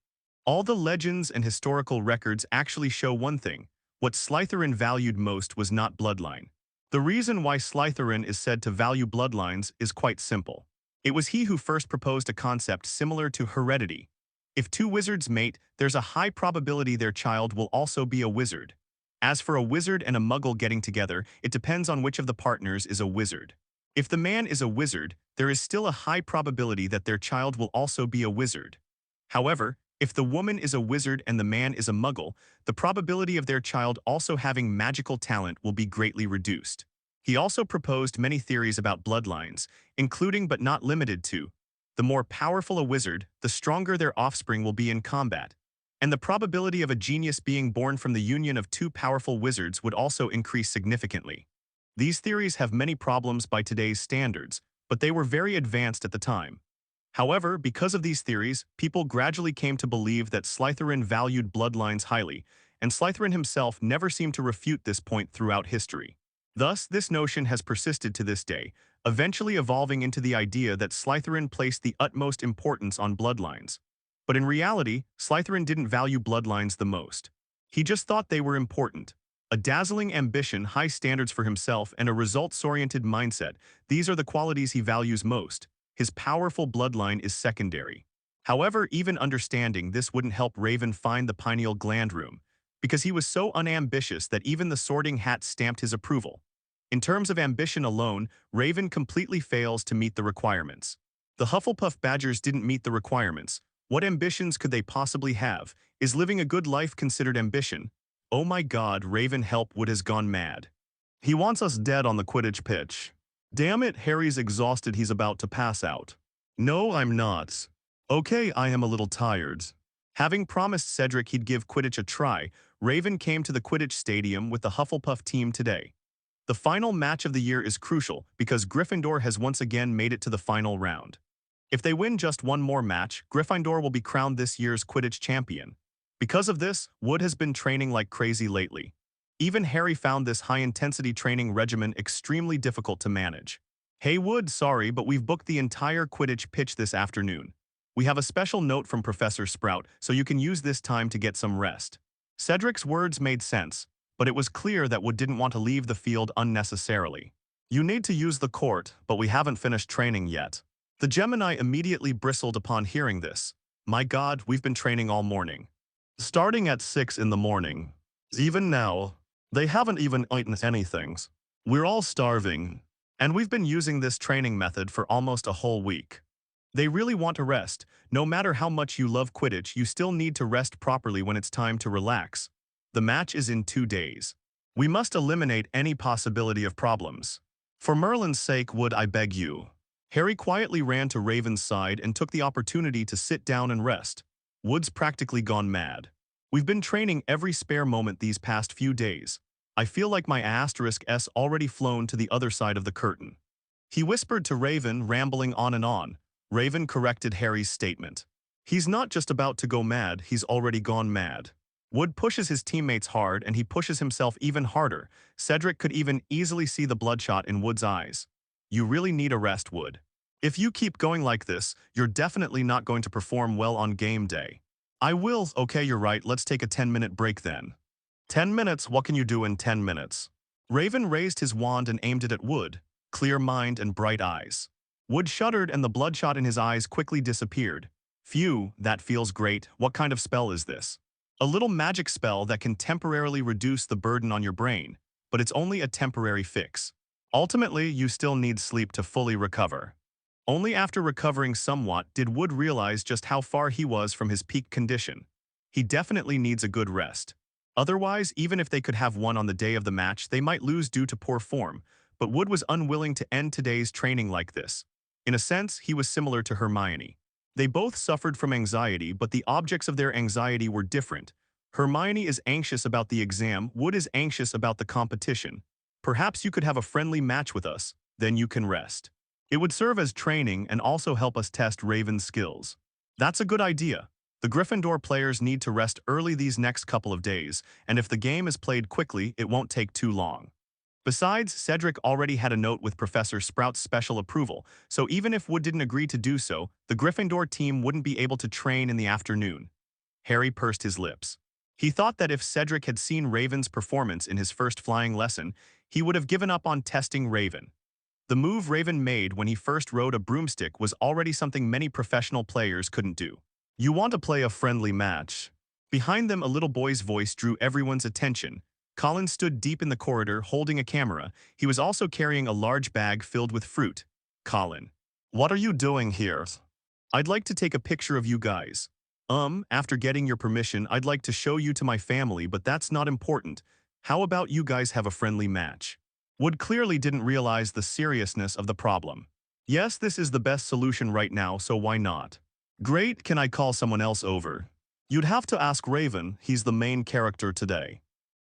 All the legends and historical records actually show one thing. What Slytherin valued most was not bloodline. The reason why Slytherin is said to value bloodlines is quite simple. It was he who first proposed a concept similar to heredity. If two wizards mate, there's a high probability their child will also be a wizard. As for a wizard and a muggle getting together, it depends on which of the partners is a wizard. If the man is a wizard, there is still a high probability that their child will also be a wizard. However, if the woman is a wizard and the man is a muggle, the probability of their child also having magical talent will be greatly reduced. He also proposed many theories about bloodlines, including but not limited to, the more powerful a wizard, the stronger their offspring will be in combat, and the probability of a genius being born from the union of two powerful wizards would also increase significantly. These theories have many problems by today's standards, but they were very advanced at the time. However, because of these theories, people gradually came to believe that Slytherin valued bloodlines highly, and Slytherin himself never seemed to refute this point throughout history. Thus, this notion has persisted to this day, eventually evolving into the idea that Slytherin placed the utmost importance on bloodlines. But in reality, Slytherin didn't value bloodlines the most. He just thought they were important. A dazzling ambition, high standards for himself, and a results-oriented mindset, these are the qualities he values most. His powerful bloodline is secondary. However, even understanding this wouldn't help Raven find the pineal gland room, because he was so unambitious that even the Sorting Hat stamped his approval. In terms of ambition alone, Raven completely fails to meet the requirements. The Hufflepuff Badgers didn't meet the requirements. What ambitions could they possibly have? Is living a good life considered ambition? Oh my God, Raven Helpwood has gone mad. He wants us dead on the Quidditch pitch. Damn it, Harry's exhausted, he's about to pass out. No, I'm not. Okay, I am a little tired. Having promised Cedric he'd give Quidditch a try, Raven came to the Quidditch stadium with the Hufflepuff team today. The final match of the year is crucial because Gryffindor has once again made it to the final round. If they win just one more match, Gryffindor will be crowned this year's Quidditch champion. Because of this, Wood has been training like crazy lately. Even Harry found this high-intensity training regimen extremely difficult to manage. Hey Wood, sorry, but we've booked the entire Quidditch pitch this afternoon. We have a special note from Professor Sprout, so you can use this time to get some rest. Cedric's words made sense, but it was clear that Wood didn't want to leave the field unnecessarily. You need to use the court, but we haven't finished training yet. The Gemini immediately bristled upon hearing this. My God, we've been training all morning. Starting at 6 in the morning. Even now, they haven't even eaten anything. We're all starving. And we've been using this training method for almost a whole week. They really want to rest. No matter how much you love Quidditch, you still need to rest properly when it's time to relax. The match is in 2 days. We must eliminate any possibility of problems. For Merlin's sake, Would I beg you? Harry quietly ran to Raven's side and took the opportunity to sit down and rest. Wood's practically gone mad. We've been training every spare moment these past few days. I feel like my *S already flown to the other side of the curtain. He whispered to Raven, rambling on and on. Raven corrected Harry's statement. He's not just about to go mad, he's already gone mad. Wood pushes his teammates hard and he pushes himself even harder. Cedric could even easily see the bloodshot in Wood's eyes. You really need a rest, Wood. If you keep going like this, you're definitely not going to perform well on game day. I will. Okay, you're right, let's take a 10-minute break then. 10 minutes, what can you do in 10 minutes? Raven raised his wand and aimed it at Wood, clear mind and bright eyes. Wood shuddered and the bloodshot in his eyes quickly disappeared. Phew, that feels great. What kind of spell is this? A little magic spell that can temporarily reduce the burden on your brain, but it's only a temporary fix. Ultimately, you still need sleep to fully recover. Only after recovering somewhat did Wood realize just how far he was from his peak condition. He definitely needs a good rest. Otherwise, even if they could have won on the day of the match, they might lose due to poor form, but Wood was unwilling to end today's training like this. In a sense, he was similar to Hermione. They both suffered from anxiety, but the objects of their anxiety were different. Hermione is anxious about the exam, Wood is anxious about the competition. Perhaps you could have a friendly match with us, then you can rest. It would serve as training and also help us test Raven's skills. That's a good idea. The Gryffindor players need to rest early these next couple of days, and if the game is played quickly, it won't take too long. Besides, Cedric already had a note with Professor Sprout's special approval, so even if Wood didn't agree to do so, the Gryffindor team wouldn't be able to train in the afternoon. Harry pursed his lips. He thought that if Cedric had seen Raven's performance in his first flying lesson, he would have given up on testing Raven. The move Raven made when he first rode a broomstick was already something many professional players couldn't do. You want to play a friendly match. Behind them, a little boy's voice drew everyone's attention. Colin stood deep in the corridor holding a camera. He was also carrying a large bag filled with fruit. Colin. What are you doing here? I'd like to take a picture of you guys. After getting your permission, I'd like to show you to my family, but that's not important. How about you guys have a friendly match? Wood clearly didn't realize the seriousness of the problem. Yes, this is the best solution right now, so why not? Great, can I call someone else over? You'd have to ask Raven, he's the main character today.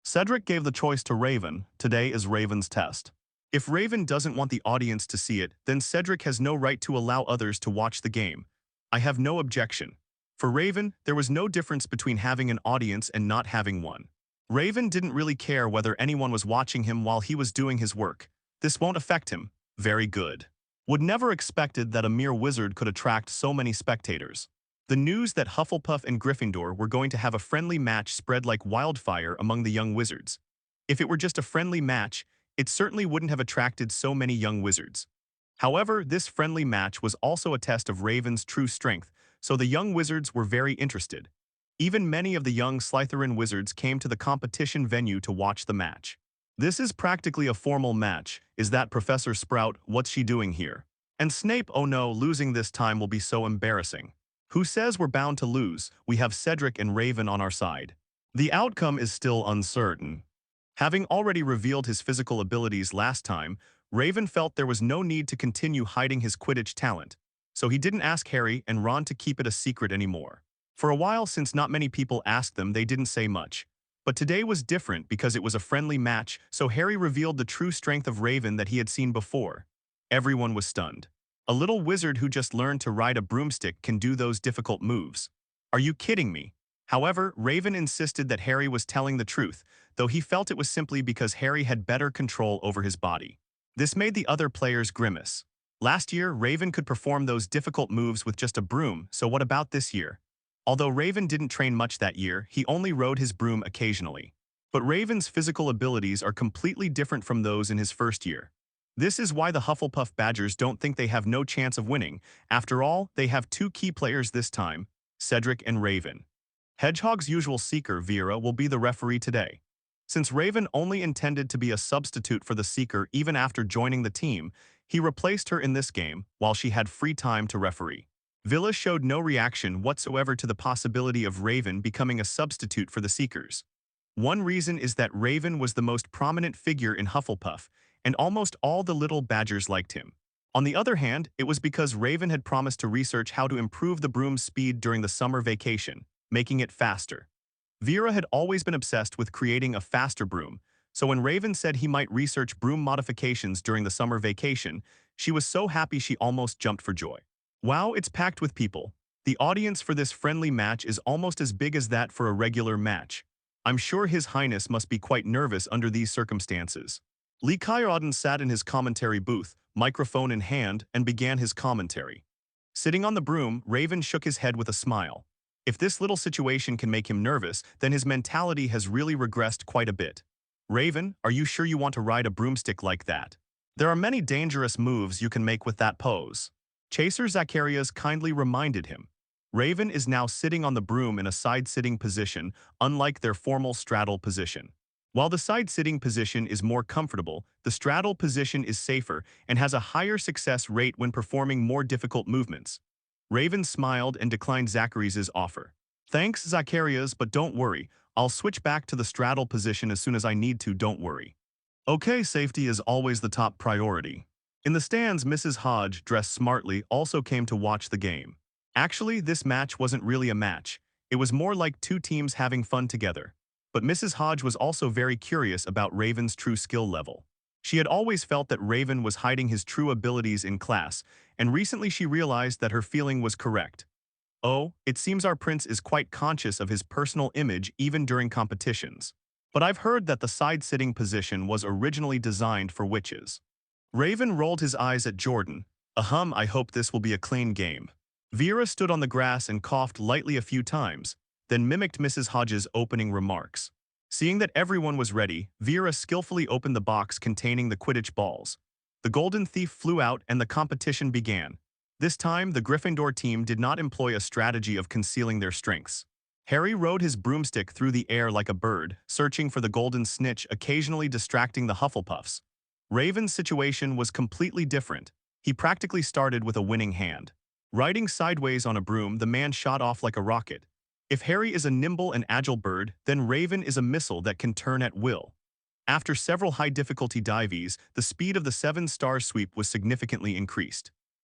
Cedric gave the choice to Raven. Today is Raven's test. If Raven doesn't want the audience to see it, then Cedric has no right to allow others to watch the game. I have no objection. For Raven, there was no difference between having an audience and not having one. Raven didn't really care whether anyone was watching him while he was doing his work. This won't affect him. Very good. Would never expected that a mere wizard could attract so many spectators. The news that Hufflepuff and Gryffindor were going to have a friendly match spread like wildfire among the young wizards. If it were just a friendly match, it certainly wouldn't have attracted so many young wizards. However, this friendly match was also a test of Raven's true strength, so the young wizards were very interested. Even many of the young Slytherin wizards came to the competition venue to watch the match. This is practically a formal match. Is that Professor Sprout? What's she doing here? And Snape, oh no, losing this time will be so embarrassing. Who says we're bound to lose? We have Cedric and Raven on our side. The outcome is still uncertain. Having already revealed his physical abilities last time, Raven felt there was no need to continue hiding his Quidditch talent, so he didn't ask Harry and Ron to keep it a secret anymore. For a while, since not many people asked them, they didn't say much. But today was different because it was a friendly match, so Harry revealed the true strength of Raven that he had seen before. Everyone was stunned. A little wizard who just learned to ride a broomstick can do those difficult moves. Are you kidding me? However, Raven insisted that Harry was telling the truth, though he felt it was simply because Harry had better control over his body. This made the other players grimace. Last year, Raven could perform those difficult moves with just a broom, so what about this year? Although Raven didn't train much that year, he only rode his broom occasionally. But Raven's physical abilities are completely different from those in his first year. This is why the Hufflepuff Badgers don't think they have no chance of winning. After all, they have two key players this time, Cedric and Raven. Hedgehog's usual seeker, Vera, will be the referee today. Since Raven only intended to be a substitute for the seeker even after joining the team, he replaced her in this game while she had free time to referee. Villa showed no reaction whatsoever to the possibility of Raven becoming a substitute for the Seekers. One reason is that Raven was the most prominent figure in Hufflepuff, and almost all the little badgers liked him. On the other hand, it was because Raven had promised to research how to improve the broom's speed during the summer vacation, making it faster. Vera had always been obsessed with creating a faster broom, so when Raven said he might research broom modifications during the summer vacation, she was so happy she almost jumped for joy. Wow, it's packed with people. The audience for this friendly match is almost as big as that for a regular match. I'm sure His Highness must be quite nervous under these circumstances. Lee Kyrodden sat in his commentary booth, microphone in hand, and began his commentary. Sitting on the broom, Raven shook his head with a smile. If this little situation can make him nervous, then his mentality has really regressed quite a bit. Raven, are you sure you want to ride a broomstick like that? There are many dangerous moves you can make with that pose. Chaser Zacharias kindly reminded him. Raven is now sitting on the broom in a side-sitting position, unlike their formal straddle position. While the side-sitting position is more comfortable, the straddle position is safer and has a higher success rate when performing more difficult movements. Raven smiled and declined Zacharias' offer. Thanks, Zacharias, but don't worry. I'll switch back to the straddle position as soon as I need to, don't worry. Okay, safety is always the top priority. In the stands, Mrs. Hodge, dressed smartly, also came to watch the game. Actually, this match wasn't really a match. It was more like two teams having fun together. But Mrs. Hodge was also very curious about Raven's true skill level. She had always felt that Raven was hiding his true abilities in class, and recently she realized that her feeling was correct. Oh, it seems our prince is quite conscious of his personal image even during competitions. But I've heard that the side-sitting position was originally designed for witches. Raven rolled his eyes at Jordan. I hope this will be a clean game. Vera stood on the grass and coughed lightly a few times, then mimicked Mrs. Hodge's opening remarks. Seeing that everyone was ready, Vera skillfully opened the box containing the Quidditch balls. The golden thief flew out and the competition began. This time, the Gryffindor team did not employ a strategy of concealing their strengths. Harry rode his broomstick through the air like a bird, searching for the golden snitch, occasionally distracting the Hufflepuffs. Raven's situation was completely different. He practically started with a winning hand. Riding sideways on a broom, the man shot off like a rocket. If Harry is a nimble and agile bird, then Raven is a missile that can turn at will. After several high-difficulty dives, the speed of the 7-star sweep was significantly increased.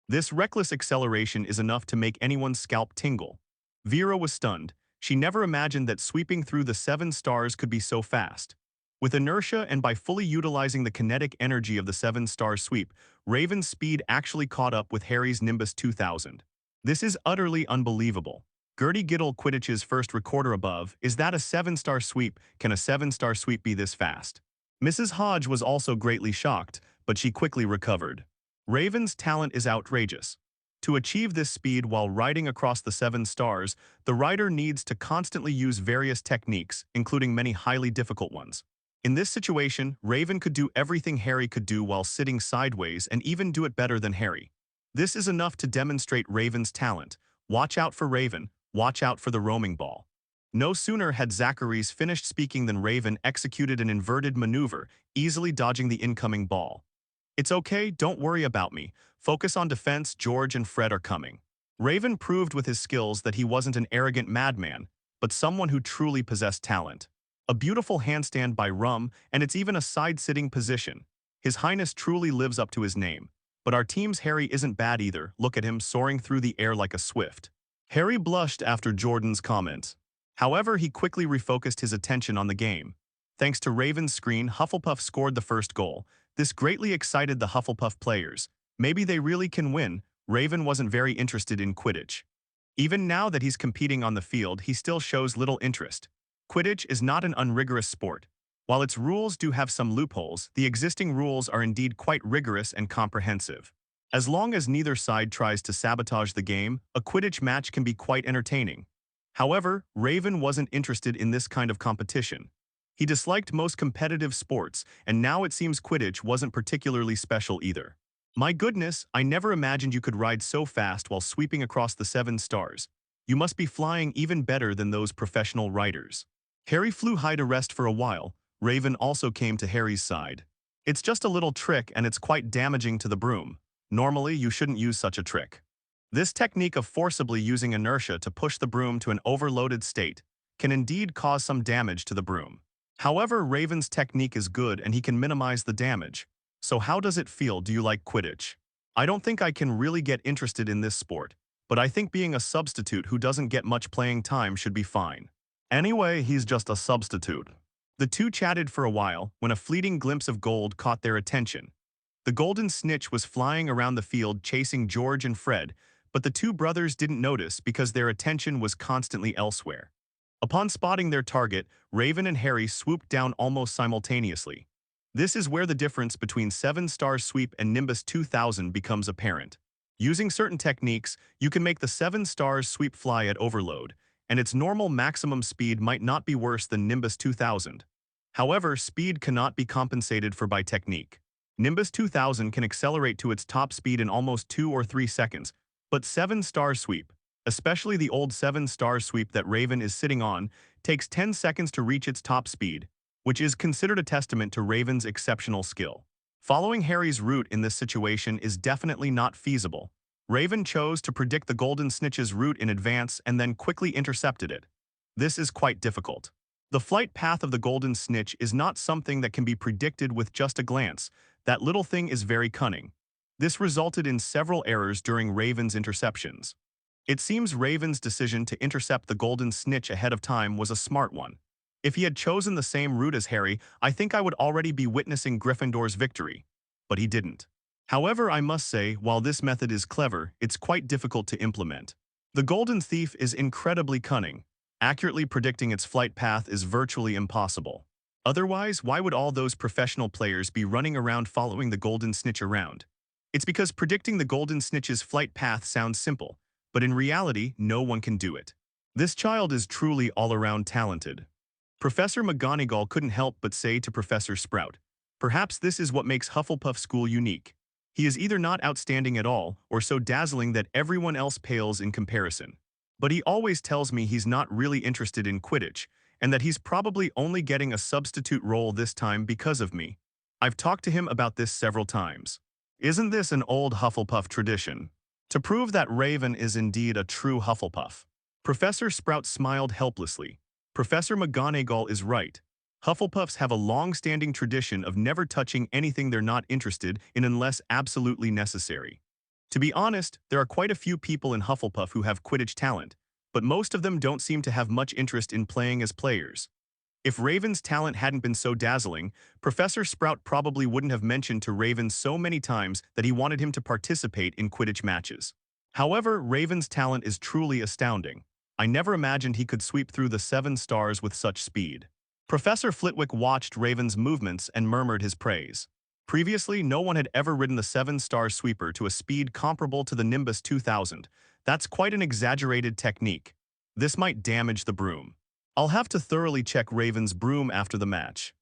This reckless acceleration is enough to make anyone's scalp tingle. Vera was stunned. She never imagined that sweeping through the 7 stars could be so fast. With inertia and by fully utilizing the kinetic energy of the 7-star sweep, Raven's speed actually caught up with Harry's Nimbus 2000. This is utterly unbelievable. Gertie Giddle Quidditch's first recorder above, is that a 7-star sweep? Can a 7-star sweep be this fast? Mrs. Hodge was also greatly shocked, but she quickly recovered. Raven's talent is outrageous. To achieve this speed while riding across the 7 stars, the rider needs to constantly use various techniques, including many highly difficult ones. In this situation, Raven could do everything Harry could do while sitting sideways and even do it better than Harry. This is enough to demonstrate Raven's talent. Watch out for Raven, watch out for the roaming ball. No sooner had Zachary's finished speaking than Raven executed an inverted maneuver, easily dodging the incoming ball. It's okay, don't worry about me. Focus on defense, George and Fred are coming. Raven proved with his skills that he wasn't an arrogant madman, but someone who truly possessed talent. A beautiful handstand by Rum, and it's even a side-sitting position. His Highness truly lives up to his name. But our team's Harry isn't bad either. Look at him soaring through the air like a swift. Harry blushed after Jordan's comment. However, he quickly refocused his attention on the game. Thanks to Raven's screen, Hufflepuff scored the first goal. This greatly excited the Hufflepuff players. Maybe they really can win. Raven wasn't very interested in Quidditch. Even now that he's competing on the field, he still shows little interest. Quidditch is not an unrigorous sport. While its rules do have some loopholes, the existing rules are indeed quite rigorous and comprehensive. As long as neither side tries to sabotage the game, a Quidditch match can be quite entertaining. However, Raven wasn't interested in this kind of competition. He disliked most competitive sports, and now it seems Quidditch wasn't particularly special either. My goodness, I never imagined you could ride so fast while sweeping across the 7 stars. You must be flying even better than those professional riders. Harry flew high to rest for a while. Raven also came to Harry's side. It's just a little trick and it's quite damaging to the broom. Normally, you shouldn't use such a trick. This technique of forcibly using inertia to push the broom to an overloaded state can indeed cause some damage to the broom. However, Raven's technique is good and he can minimize the damage. So how does it feel? Do you like Quidditch? I don't think I can really get interested in this sport, but I think being a substitute who doesn't get much playing time should be fine. Anyway, he's just a substitute. The two chatted for a while when a fleeting glimpse of gold caught their attention. The golden snitch was flying around the field chasing George and Fred, but the two brothers didn't notice because their attention was constantly elsewhere. Upon spotting their target, Raven and Harry swooped down almost simultaneously. This is where the difference between 7-star sweep and Nimbus 2000 becomes apparent. Using certain techniques, you can make the 7 stars sweep fly at overload, and its normal maximum speed might not be worse than Nimbus 2000. However, speed cannot be compensated for by technique. Nimbus 2000 can accelerate to its top speed in almost 2 or 3 seconds, but 7-star sweep, especially the old 7-star sweep that Raven is sitting on, takes 10 seconds to reach its top speed, which is considered a testament to Raven's exceptional skill. Following Harry's route in this situation is definitely not feasible. Raven chose to predict the Golden Snitch's route in advance and then quickly intercepted it. This is quite difficult. The flight path of the Golden Snitch is not something that can be predicted with just a glance. That little thing is very cunning. This resulted in several errors during Raven's interceptions. It seems Raven's decision to intercept the Golden Snitch ahead of time was a smart one. If he had chosen the same route as Harry, I think I would already be witnessing Gryffindor's victory. But he didn't. However, I must say, while this method is clever, it's quite difficult to implement. The Golden Thief is incredibly cunning. Accurately predicting its flight path is virtually impossible. Otherwise, why would all those professional players be running around following the Golden Snitch around? It's because predicting the Golden Snitch's flight path sounds simple, but in reality, no one can do it. This child is truly all-around talented. Professor McGonagall couldn't help but say to Professor Sprout, "Perhaps this is what makes Hufflepuff School unique. He is either not outstanding at all or so dazzling that everyone else pales in comparison. But he always tells me he's not really interested in Quidditch, and that he's probably only getting a substitute role this time because of me. I've talked to him about this several times. Isn't this an old Hufflepuff tradition? To prove that Raven is indeed a true Hufflepuff. Professor Sprout smiled helplessly. Professor McGonagall is right. Hufflepuffs have a long-standing tradition of never touching anything they're not interested in unless absolutely necessary. To be honest, there are quite a few people in Hufflepuff who have Quidditch talent, but most of them don't seem to have much interest in playing as players. If Raven's talent hadn't been so dazzling, Professor Sprout probably wouldn't have mentioned to Raven so many times that he wanted him to participate in Quidditch matches. However, Raven's talent is truly astounding. I never imagined he could sweep through the 7 stars with such speed. Professor Flitwick watched Raven's movements and murmured his praise. Previously, no one had ever ridden the 7-star sweeper to a speed comparable to the Nimbus 2000. That's quite an exaggerated technique. This might damage the broom. I'll have to thoroughly check Raven's broom after the match.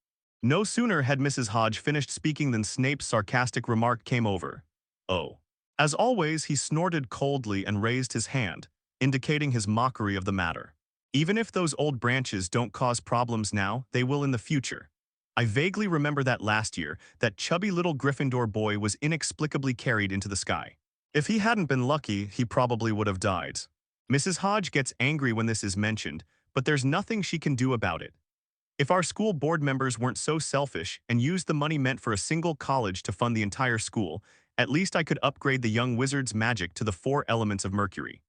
No sooner had Mrs. Hodge finished speaking than Snape's sarcastic remark came over. Oh. As always, he snorted coldly and raised his hand, indicating his mockery of the matter. Even if those old branches don't cause problems now, they will in the future. I vaguely remember that last year, that chubby little Gryffindor boy was inexplicably carried into the sky. If he hadn't been lucky, he probably would have died. Mrs. Hodge gets angry when this is mentioned, but there's nothing she can do about it. If our school board members weren't so selfish and used the money meant for a single college to fund the entire school, at least I could upgrade the young wizard's magic to the 4 elements of Mercury.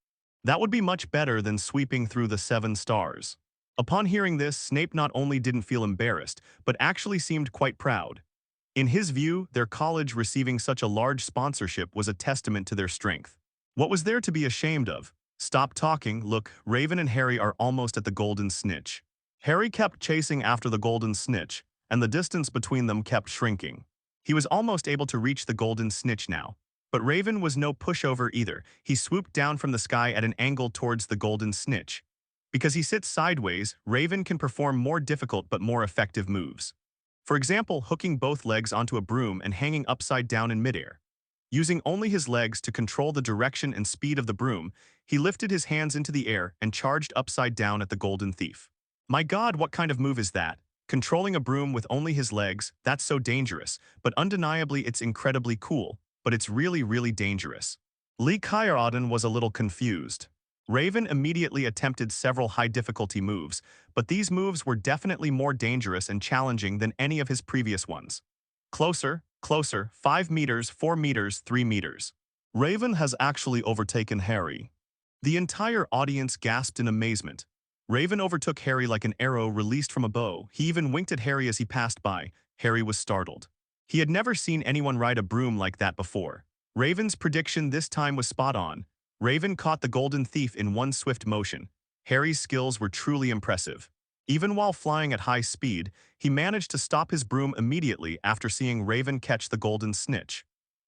That would be much better than sweeping through the 7 stars. Upon hearing this, Snape not only didn't feel embarrassed, but actually seemed quite proud. In his view, their college receiving such a large sponsorship was a testament to their strength. What was there to be ashamed of? Stop talking, look, Raven and Harry are almost at the golden snitch. Harry kept chasing after the golden snitch, and the distance between them kept shrinking. He was almost able to reach the golden snitch now. But Raven was no pushover either. He swooped down from the sky at an angle towards the golden snitch. Because he sits sideways, Raven can perform more difficult but more effective moves. For example, hooking both legs onto a broom and hanging upside down in midair. Using only his legs to control the direction and speed of the broom, he lifted his hands into the air and charged upside down at the golden thief. My God, what kind of move is that? Controlling a broom with only his legs, that's so dangerous, but undeniably it's incredibly cool, but it's really, really dangerous. Lee Kyaraden was a little confused. Raven immediately attempted several high-difficulty moves, but these moves were definitely more dangerous and challenging than any of his previous ones. Closer, closer, 5 meters, 4 meters, 3 meters. Raven has actually overtaken Harry. The entire audience gasped in amazement. Raven overtook Harry like an arrow released from a bow. He even winked at Harry as he passed by. Harry was startled. He had never seen anyone ride a broom like that before. Raven's prediction this time was spot on. Raven caught the golden thief in one swift motion. Harry's skills were truly impressive. Even while flying at high speed, he managed to stop his broom immediately after seeing Raven catch the golden snitch.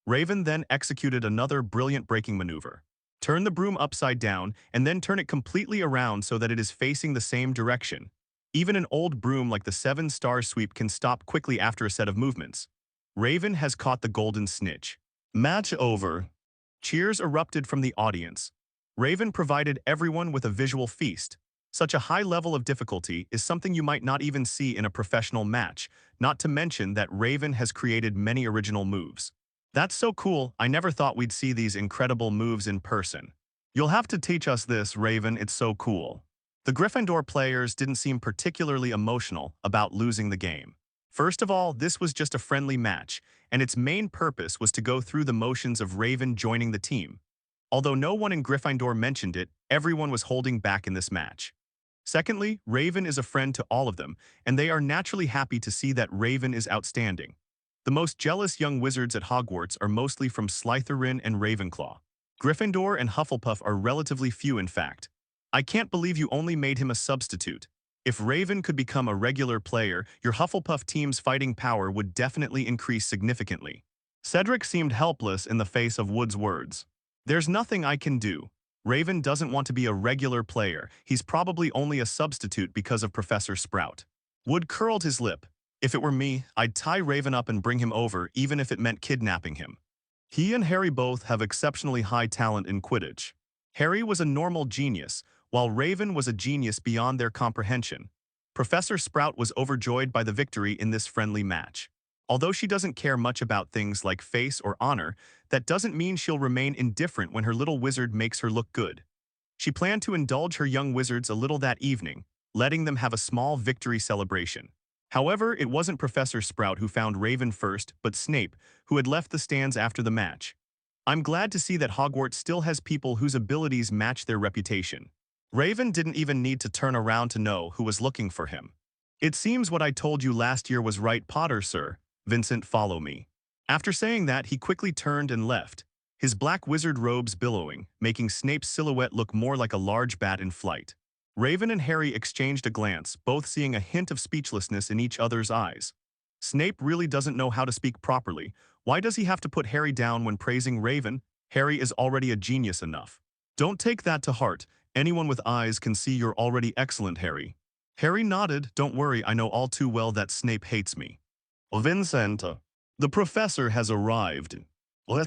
Raven then executed another brilliant braking maneuver. Turn the broom upside down and then turn it completely around so that it is facing the same direction. Even an old broom like the 7-star sweep can stop quickly after a set of movements. Raven has caught the golden snitch. Match over. Cheers erupted from the audience. Raven provided everyone with a visual feast. Such a high level of difficulty is something you might not even see in a professional match, not to mention that Raven has created many original moves. That's so cool, I never thought we'd see these incredible moves in person. You'll have to teach us this, Raven, it's so cool. The Gryffindor players didn't seem particularly emotional about losing the game. First of all, this was just a friendly match, and its main purpose was to go through the motions of Raven joining the team. Although no one in Gryffindor mentioned it, everyone was holding back in this match. Secondly, Raven is a friend to all of them, and they are naturally happy to see that Raven is outstanding. The most jealous young wizards at Hogwarts are mostly from Slytherin and Ravenclaw. Gryffindor and Hufflepuff are relatively few in fact. I can't believe you only made him a substitute. If Raven could become a regular player, your Hufflepuff team's fighting power would definitely increase significantly. Cedric seemed helpless in the face of Wood's words. There's nothing I can do. Raven doesn't want to be a regular player. He's probably only a substitute because of Professor Sprout. Wood curled his lip. If it were me, I'd tie Raven up and bring him over, even if it meant kidnapping him. He and Harry both have exceptionally high talent in Quidditch. Harry was a normal genius, while Raven was a genius beyond their comprehension. Professor Sprout was overjoyed by the victory in this friendly match. Although she doesn't care much about things like face or honor, that doesn't mean she'll remain indifferent when her little wizard makes her look good. She planned to indulge her young wizards a little that evening, letting them have a small victory celebration. However, it wasn't Professor Sprout who found Raven first, but Snape, who had left the stands after the match. I'm glad to see that Hogwarts still has people whose abilities match their reputation. Raven didn't even need to turn around to know who was looking for him. It seems what I told you last year was right, Potter, sir. Vincent, follow me. After saying that, he quickly turned and left, his black wizard robes billowing, making Snape's silhouette look more like a large bat in flight. Raven and Harry exchanged a glance, both seeing a hint of speechlessness in each other's eyes. Snape really doesn't know how to speak properly. Why does he have to put Harry down when praising Raven? Harry is already a genius enough. Don't take that to heart. Anyone with eyes can see you're already excellent, Harry. Harry nodded. Don't worry, I know all too well that Snape hates me. Vincent, the professor has arrived.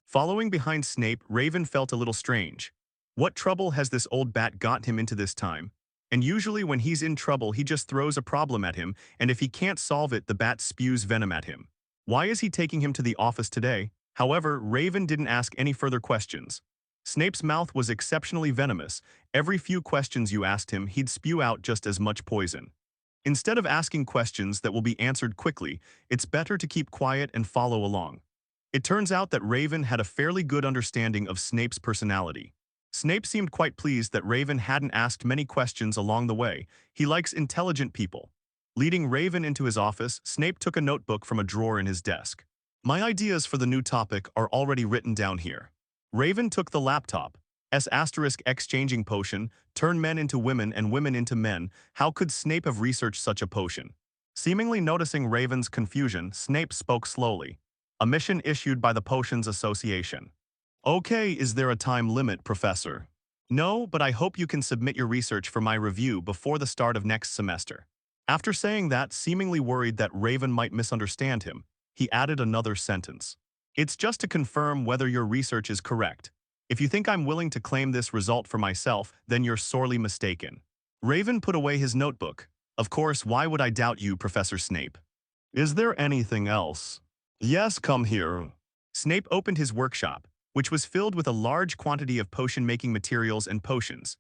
Following behind Snape, Raven felt a little strange. What trouble has this old bat got him into this time? And usually when he's in trouble, he just throws a problem at him, and if he can't solve it, the bat spews venom at him. Why is he taking him to the office today? However, Raven didn't ask any further questions. Snape's mouth was exceptionally venomous. Every few questions you asked him, he'd spew out just as much poison. Instead of asking questions that will be answered quickly, it's better to keep quiet and follow along. It turns out that Raven had a fairly good understanding of Snape's personality. Snape seemed quite pleased that Raven hadn't asked many questions along the way. He likes intelligent people. Leading Raven into his office, Snape took a notebook from a drawer in his desk. My ideas for the new topic are already written down here. Raven took the laptop. *exchanging potion, turn men into women and women into men. How could Snape have researched such a potion? Seemingly noticing Raven's confusion, Snape spoke slowly. A mission issued by the Potions Association. Okay, is there a time limit, Professor? No, but I hope you can submit your research for my review before the start of next semester. After saying that, seemingly worried that Raven might misunderstand him, he added another sentence. It's just to confirm whether your research is correct. If you think I'm willing to claim this result for myself, then you're sorely mistaken. Raven put away his notebook. Of course, why would I doubt you, Professor Snape? Is there anything else? Yes, come here. Snape opened his workshop, which was filled with a large quantity of potion-making materials and potions.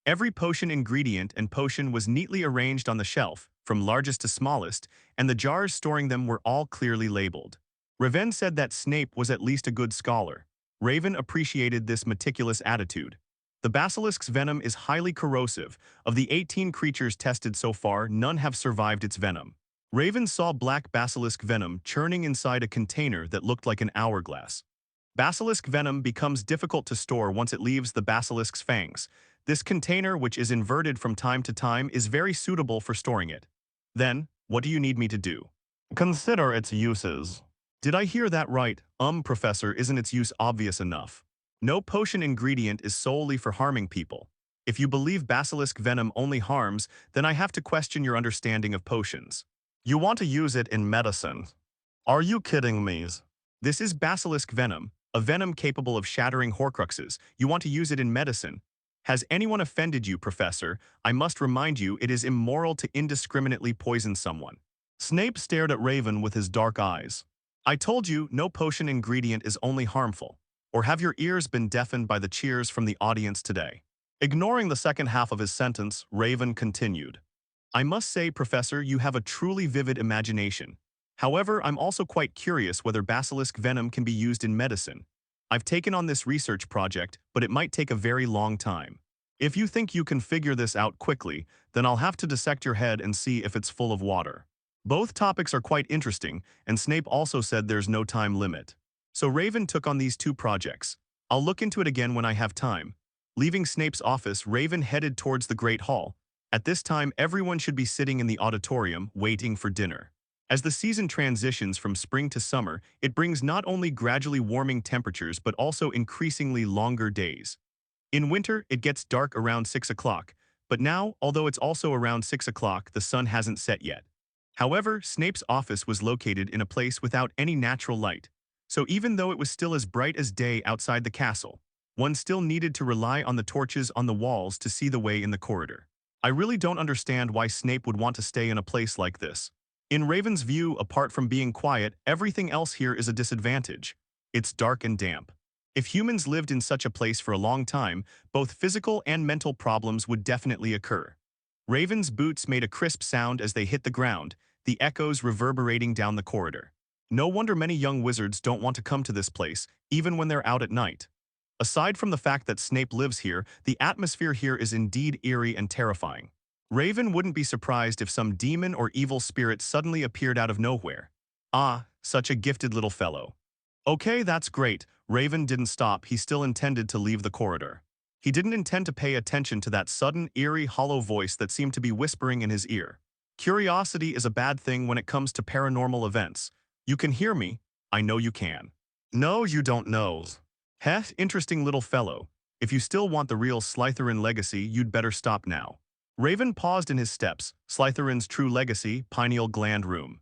Every potion ingredient and potion was neatly arranged on the shelf, from largest to smallest, and the jars storing them were all clearly labeled. Raven said that Snape was at least a good scholar. Raven appreciated this meticulous attitude. The basilisk's venom is highly corrosive. Of the 18 creatures tested so far, none have survived its venom. Raven saw black basilisk venom churning inside a container that looked like an hourglass. Basilisk venom becomes difficult to store once it leaves the basilisk's fangs. This container, which is inverted from time to time, is very suitable for storing it. Then, what do you need me to do? Consider its uses. Did I hear that right? Professor, isn't its use obvious enough? No potion ingredient is solely for harming people. If you believe basilisk venom only harms, then I have to question your understanding of potions. You want to use it in medicine? Are you kidding me? This is basilisk venom, a venom capable of shattering horcruxes. You want to use it in medicine? Has anyone offended you, Professor? I must remind you, it is immoral to indiscriminately poison someone. Snape stared at Raven with his dark eyes. I told you, no potion ingredient is only harmful. Or have your ears been deafened by the cheers from the audience today? Ignoring the second half of his sentence, Raven continued. I must say, Professor, you have a truly vivid imagination. However, I'm also quite curious whether basilisk venom can be used in medicine. I've taken on this research project, but it might take a very long time. If you think you can figure this out quickly, then I'll have to dissect your head and see if it's full of water. Both topics are quite interesting, and Snape also said there's no time limit. So Raven took on these two projects. I'll look into it again when I have time. Leaving Snape's office, Raven headed towards the Great Hall. At this time, everyone should be sitting in the auditorium, waiting for dinner. As the season transitions from spring to summer, it brings not only gradually warming temperatures but also increasingly longer days. In winter, it gets dark around 6 o'clock, but now, although it's also around 6 o'clock, the sun hasn't set yet. However, Snape's office was located in a place without any natural light, So even though it was still as bright as day outside the castle, one still needed to rely on the torches on the walls to see the way in the corridor. I really don't understand why Snape would want to stay in a place like this. In Raven's view, apart from being quiet, everything else here is a disadvantage. It's dark and damp. If humans lived in such a place for a long time, both physical and mental problems would definitely occur. Raven's boots made a crisp sound as they hit the ground, the echoes reverberating down the corridor. No wonder many young wizards don't want to come to this place, even when they're out at night. Aside from the fact that Snape lives here, the atmosphere here is indeed eerie and terrifying. Raven wouldn't be surprised if some demon or evil spirit suddenly appeared out of nowhere. Ah, such a gifted little fellow. Okay, that's great. Raven didn't stop, he still intended to leave the corridor. He didn't intend to pay attention to that sudden, eerie, hollow voice that seemed to be whispering in his ear. Curiosity is a bad thing when it comes to paranormal events. You can hear me. I know you can. No, you don't know. Heh, interesting little fellow. If you still want the real Slytherin legacy, you'd better stop now. Raven paused in his steps, Slytherin's true legacy, pineal gland room.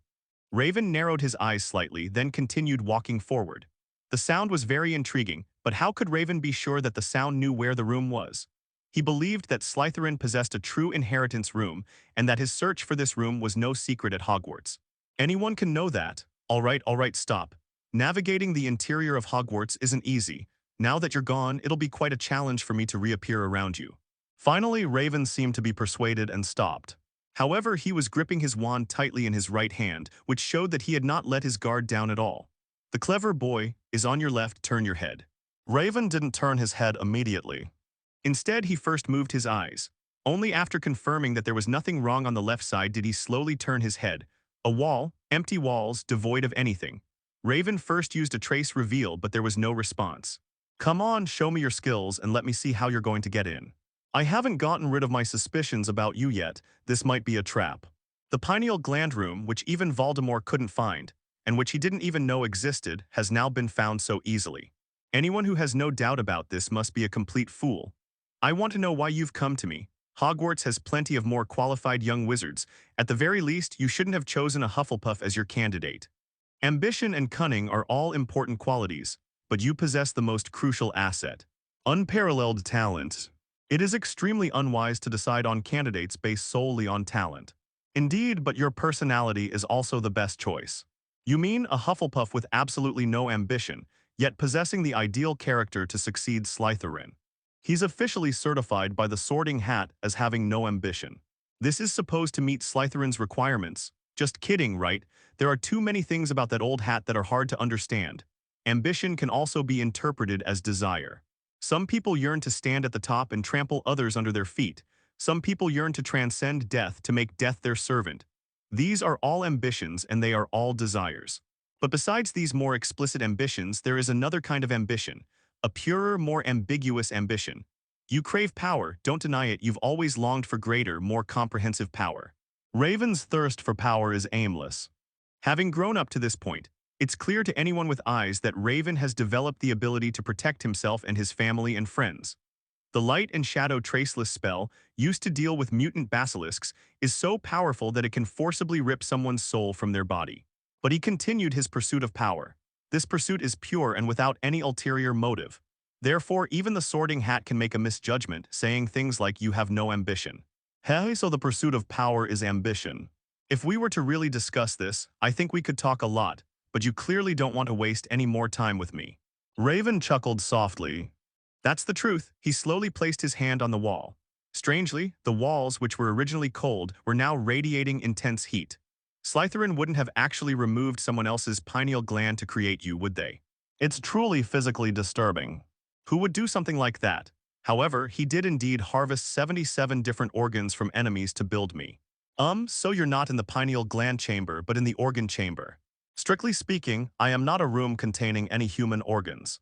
Raven narrowed his eyes slightly, then continued walking forward. The sound was very intriguing, but how could Raven be sure that the sound knew where the room was? He believed that Slytherin possessed a true inheritance room, and that his search for this room was no secret at Hogwarts. Anyone can know that. All right, stop. Navigating the interior of Hogwarts isn't easy. Now that you're gone, it'll be quite a challenge for me to reappear around you. Finally, Raven seemed to be persuaded and stopped. However, he was gripping his wand tightly in his right hand, which showed that he had not let his guard down at all. The clever boy is on your left, turn your head. Raven didn't turn his head immediately. Instead, he first moved his eyes. Only after confirming that there was nothing wrong on the left side did he slowly turn his head. A wall, empty walls, devoid of anything. Raven first used a trace reveal, but there was no response. Come on, show me your skills and let me see how you're going to get in. I haven't gotten rid of my suspicions about you yet. This might be a trap. The pineal gland room, which even Voldemort couldn't find, and which he didn't even know existed, has now been found so easily. Anyone who has no doubt about this must be a complete fool. I want to know why you've come to me. Hogwarts has plenty of more qualified young wizards. At the very least, you shouldn't have chosen a Hufflepuff as your candidate. Ambition and cunning are all important qualities, but you possess the most crucial asset: unparalleled talent. It is extremely unwise to decide on candidates based solely on talent. Indeed, but your personality is also the best choice. You mean a Hufflepuff with absolutely no ambition, yet possessing the ideal character to succeed Slytherin. He's officially certified by the Sorting Hat as having no ambition. This is supposed to meet Slytherin's requirements. Just kidding, right? There are too many things about that old hat that are hard to understand. Ambition can also be interpreted as desire. Some people yearn to stand at the top and trample others under their feet. Some people yearn to transcend death, to make death their servant. These are all ambitions and they are all desires. But besides these more explicit ambitions, there is another kind of ambition, a purer, more ambiguous ambition. You crave power, don't deny it, you've always longed for greater, more comprehensive power. Raven's thirst for power is aimless. Having grown up to this point, it's clear to anyone with eyes that Raven has developed the ability to protect himself and his family and friends. The Light and Shadow Traceless spell, used to deal with mutant basilisks, is so powerful that it can forcibly rip someone's soul from their body. But he continued his pursuit of power. This pursuit is pure and without any ulterior motive. Therefore, even the Sorting Hat can make a misjudgment, saying things like, you have no ambition. Hey, so the pursuit of power is ambition. If we were to really discuss this, I think we could talk a lot, but you clearly don't want to waste any more time with me. Raven chuckled softly. That's the truth. He slowly placed his hand on the wall. Strangely, the walls, which were originally cold, were now radiating intense heat. Slytherin wouldn't have actually removed someone else's pineal gland to create you, would they? It's truly physically disturbing. Who would do something like that? However, he did indeed harvest 77 different organs from enemies to build me. So you're not in the pineal gland chamber, but in the organ chamber. Strictly speaking, I am not a room containing any human organs.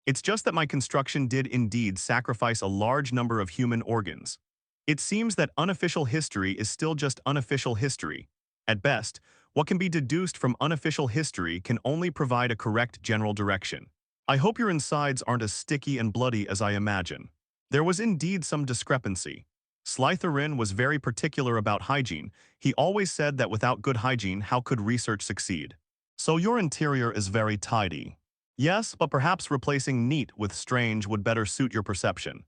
It's just that my construction did indeed sacrifice a large number of human organs. It seems that unofficial history is still just unofficial history. At best, what can be deduced from unofficial history can only provide a correct general direction. I hope your insides aren't as sticky and bloody as I imagine. There was indeed some discrepancy. Slytherin was very particular about hygiene. He always said that without good hygiene, how could research succeed? So your interior is very tidy. Yes, but perhaps replacing neat with strange would better suit your perception.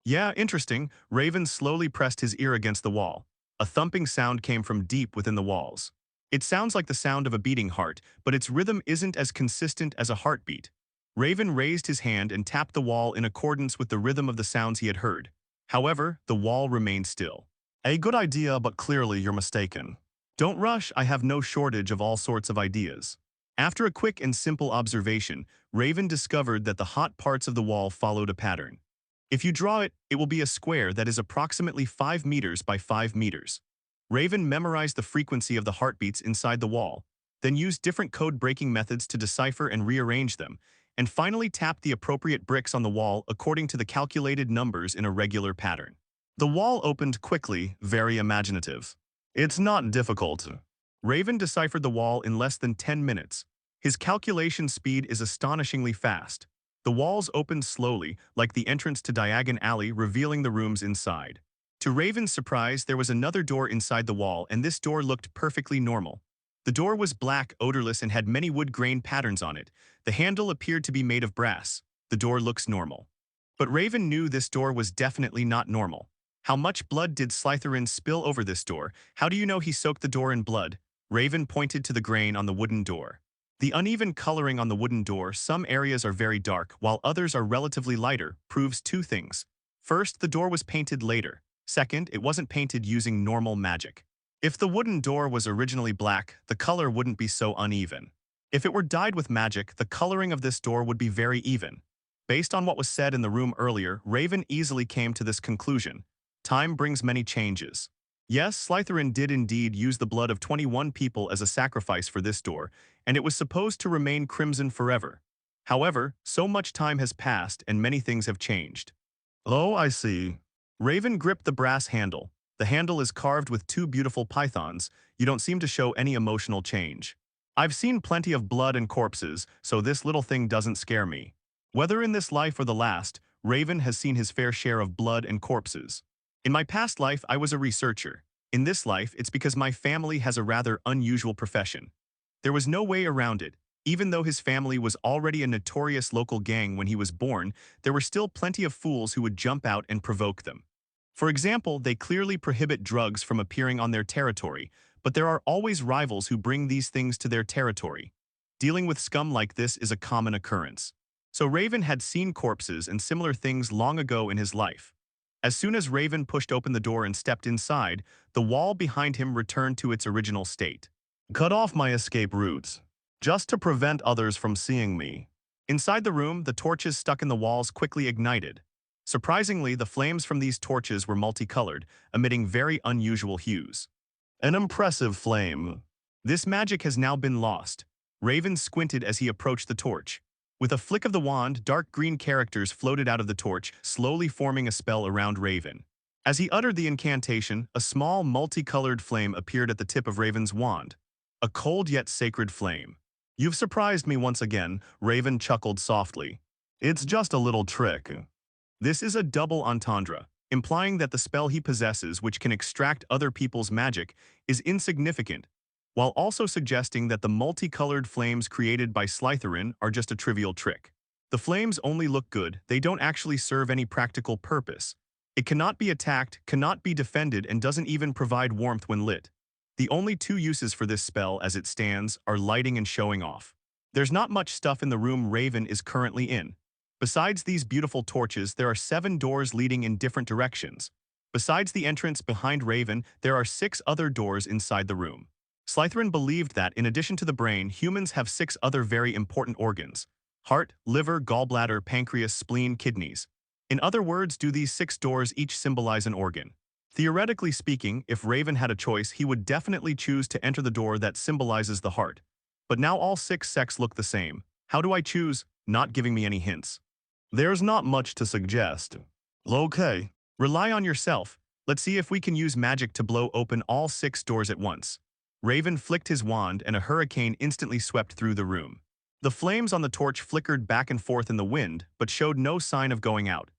Yeah, interesting. Raven slowly pressed his ear against the wall. A thumping sound came from deep within the walls. It sounds like the sound of a beating heart, but its rhythm isn't as consistent as a heartbeat. Raven raised his hand and tapped the wall in accordance with the rhythm of the sounds he had heard. However, the wall remained still. A good idea, but clearly you're mistaken. Don't rush, I have no shortage of all sorts of ideas. After a quick and simple observation, Raven discovered that the hot parts of the wall followed a pattern. If you draw it, it will be a square that is approximately 5 meters by 5 meters. Raven memorized the frequency of the heartbeats inside the wall, then used different code-breaking methods to decipher and rearrange them, and finally tapped the appropriate bricks on the wall according to the calculated numbers in a regular pattern. The wall opened quickly, very imaginative. It's not difficult. Raven deciphered the wall in less than 10 minutes. His calculation speed is astonishingly fast. The walls opened slowly, like the entrance to Diagon Alley, revealing the rooms inside. To Raven's surprise, there was another door inside the wall, and this door looked perfectly normal. The door was black, odorless, and had many wood-grain patterns on it. The handle appeared to be made of brass. The door looks normal. But Raven knew this door was definitely not normal. How much blood did Slytherin spill over this door? How do you know he soaked the door in blood? Raven pointed to the grain on the wooden door. The uneven coloring on the wooden door, some areas are very dark, while others are relatively lighter, proves two things. First, the door was painted later. Second, it wasn't painted using normal magic. If the wooden door was originally black, the color wouldn't be so uneven. If it were dyed with magic, the coloring of this door would be very even. Based on what was said in the room earlier, Raven easily came to this conclusion. Time brings many changes. Yes, Slytherin did indeed use the blood of 21 people as a sacrifice for this door, and it was supposed to remain crimson forever. However, so much time has passed and many things have changed. Oh, I see. Raven gripped the brass handle. The handle is carved with two beautiful pythons. You don't seem to show any emotional change. I've seen plenty of blood and corpses, so this little thing doesn't scare me. Whether in this life or the last, Raven has seen his fair share of blood and corpses. In my past life, I was a researcher. In this life, it's because my family has a rather unusual profession. There was no way around it. Even though his family was already a notorious local gang when he was born, there were still plenty of fools who would jump out and provoke them. For example, they clearly prohibit drugs from appearing on their territory, but there are always rivals who bring these things to their territory. Dealing with scum like this is a common occurrence. So Raven had seen corpses and similar things long ago in his life. As soon as Raven pushed open the door and stepped inside, the wall behind him returned to its original state. Cut off my escape routes, just to prevent others from seeing me. Inside the room, the torches stuck in the walls quickly ignited. Surprisingly, the flames from these torches were multicolored, emitting very unusual hues. An impressive flame. This magic has now been lost. Raven squinted as he approached the torch. With a flick of the wand, dark green characters floated out of the torch, slowly forming a spell around Raven. As he uttered the incantation, a small, multicolored flame appeared at the tip of Raven's wand. A cold yet sacred flame. You've surprised me once again, Raven chuckled softly. It's just a little trick. This is a double entendre, implying that the spell he possesses, which can extract other people's magic, is insignificant, while also suggesting that the multicolored flames created by Slytherin are just a trivial trick. The flames only look good, they don't actually serve any practical purpose. It cannot be attacked, cannot be defended, and doesn't even provide warmth when lit. The only two uses for this spell as it stands are lighting and showing off. There's not much stuff in the room Raven is currently in. Besides these beautiful torches, there are 7 doors leading in different directions. Besides the entrance behind Raven, there are 6 other doors inside the room. Slytherin believed that, in addition to the brain, humans have 6 other very important organs: heart, liver, gallbladder, pancreas, spleen, kidneys. In other words, do these 6 doors each symbolize an organ? Theoretically speaking, if Raven had a choice, he would definitely choose to enter the door that symbolizes the heart. But now all 6 sects look the same. How do I choose? Not giving me any hints. There's not much to suggest. Okay. Rely on yourself. Let's see if we can use magic to blow open all 6 doors at once. Raven flicked his wand and a hurricane instantly swept through the room. The flames on the torch flickered back and forth in the wind, but showed no sign of going out.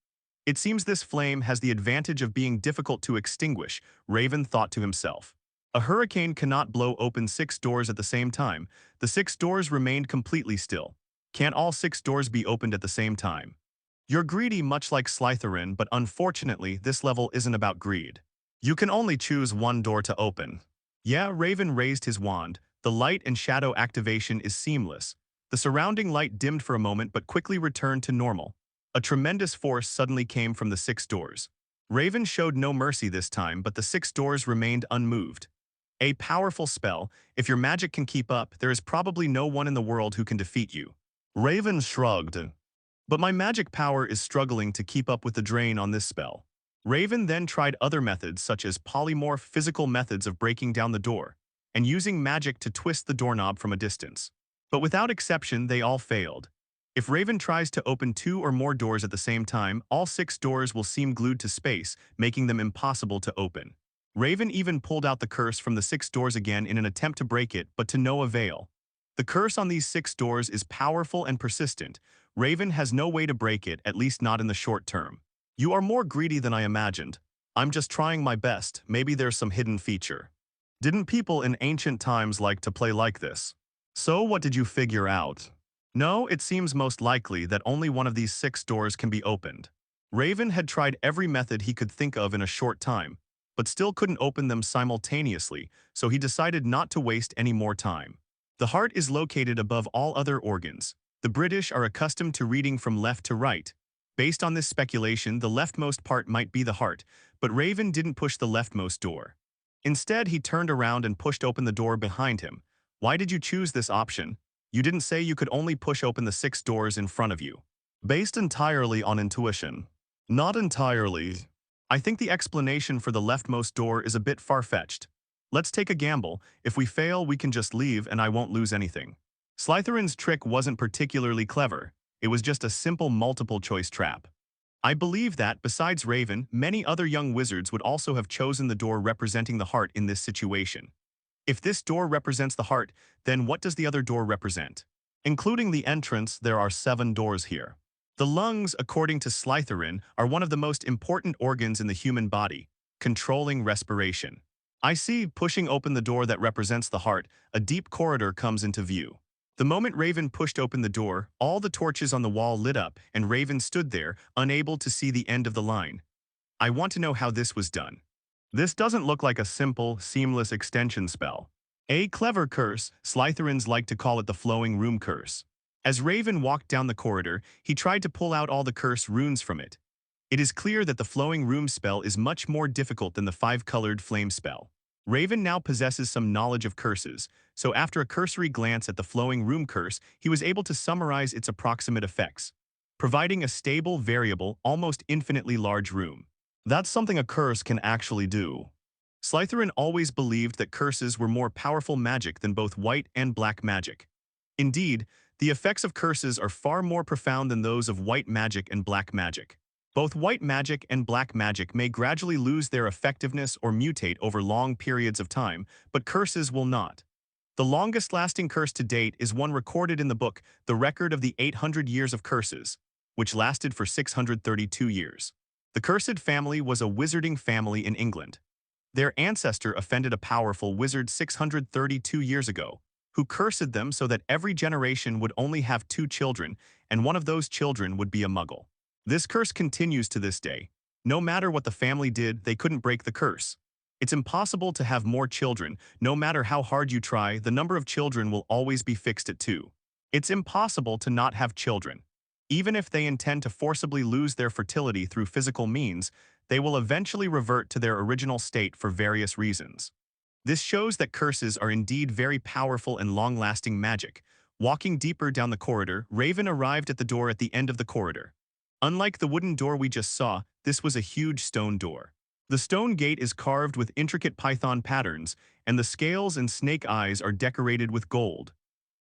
It seems this flame has the advantage of being difficult to extinguish, Raven thought to himself. A hurricane cannot blow open 6 doors at the same time. The 6 doors remained completely still. Can't all 6 doors be opened at the same time? You're greedy much like Slytherin, but unfortunately, this level isn't about greed. You can only choose one door to open. Yeah, Raven raised his wand. The light and shadow activation is seamless. The surrounding light dimmed for a moment but quickly returned to normal. A tremendous force suddenly came from the 6 doors. Raven showed no mercy this time, but the 6 doors remained unmoved. A powerful spell. If your magic can keep up, there is probably no one in the world who can defeat you. Raven shrugged. But my magic power is struggling to keep up with the drain on this spell. Raven then tried other methods such as polymorph physical methods of breaking down the door, and using magic to twist the doorknob from a distance. But without exception, they all failed. If Raven tries to open 2 or more doors at the same time, all 6 doors will seem glued to space, making them impossible to open. Raven even pulled out the curse from the 6 doors again in an attempt to break it, but to no avail. The curse on these 6 doors is powerful and persistent. Raven has no way to break it, at least not in the short term. You are more greedy than I imagined. I'm just trying my best, maybe there's some hidden feature. Didn't people in ancient times like to play like this? So what did you figure out? No, it seems most likely that only one of these 6 doors can be opened. Raven had tried every method he could think of in a short time, but still couldn't open them simultaneously, so he decided not to waste any more time. The heart is located above all other organs. The British are accustomed to reading from left to right. Based on this speculation, the leftmost part might be the heart, but Raven didn't push the leftmost door. Instead, he turned around and pushed open the door behind him. Why did you choose this option? You didn't say you could only push open the 6 doors in front of you. Based entirely on intuition. Not entirely. I think the explanation for the leftmost door is a bit far-fetched. Let's take a gamble. If we fail, we can just leave and I won't lose anything. Slytherin's trick wasn't particularly clever. It was just a simple multiple-choice trap. I believe that, besides Raven, many other young wizards would also have chosen the door representing the heart in this situation. If this door represents the heart, then what does the other door represent? Including the entrance, there are 7 doors here. The lungs, according to Slytherin, are one of the most important organs in the human body, controlling respiration. I see, pushing open the door that represents the heart, a deep corridor comes into view. The moment Raven pushed open the door, all the torches on the wall lit up, and Raven stood there, unable to see the end of the line. I want to know how this was done. This doesn't look like a simple, seamless extension spell. A clever curse, Slytherins like to call it the flowing room curse. As Raven walked down the corridor, he tried to pull out all the curse runes from it. It is clear that the flowing room spell is much more difficult than the 5-colored flame spell. Raven now possesses some knowledge of curses, so after a cursory glance at the flowing room curse, he was able to summarize its approximate effects, providing a stable, variable, almost infinitely large room. That's something a curse can actually do. Slytherin always believed that curses were more powerful magic than both white and black magic. Indeed, the effects of curses are far more profound than those of white magic and black magic. Both white magic and black magic may gradually lose their effectiveness or mutate over long periods of time, but curses will not. The longest-lasting curse to date is one recorded in the book, The Record of the 800 Years of Curses, which lasted for 632 years. The Cursed family was a wizarding family in England. Their ancestor offended a powerful wizard 632 years ago, who cursed them so that every generation would only have 2 children, and one of those children would be a muggle. This curse continues to this day. No matter what the family did, they couldn't break the curse. It's impossible to have more children. No matter how hard you try, the number of children will always be fixed at 2. It's impossible to not have children. Even if they intend to forcibly lose their fertility through physical means, they will eventually revert to their original state for various reasons. This shows that curses are indeed very powerful and long-lasting magic. Walking deeper down the corridor, Raven arrived at the door at the end of the corridor. Unlike the wooden door we just saw, this was a huge stone door. The stone gate is carved with intricate python patterns, and the scales and snake eyes are decorated with gold.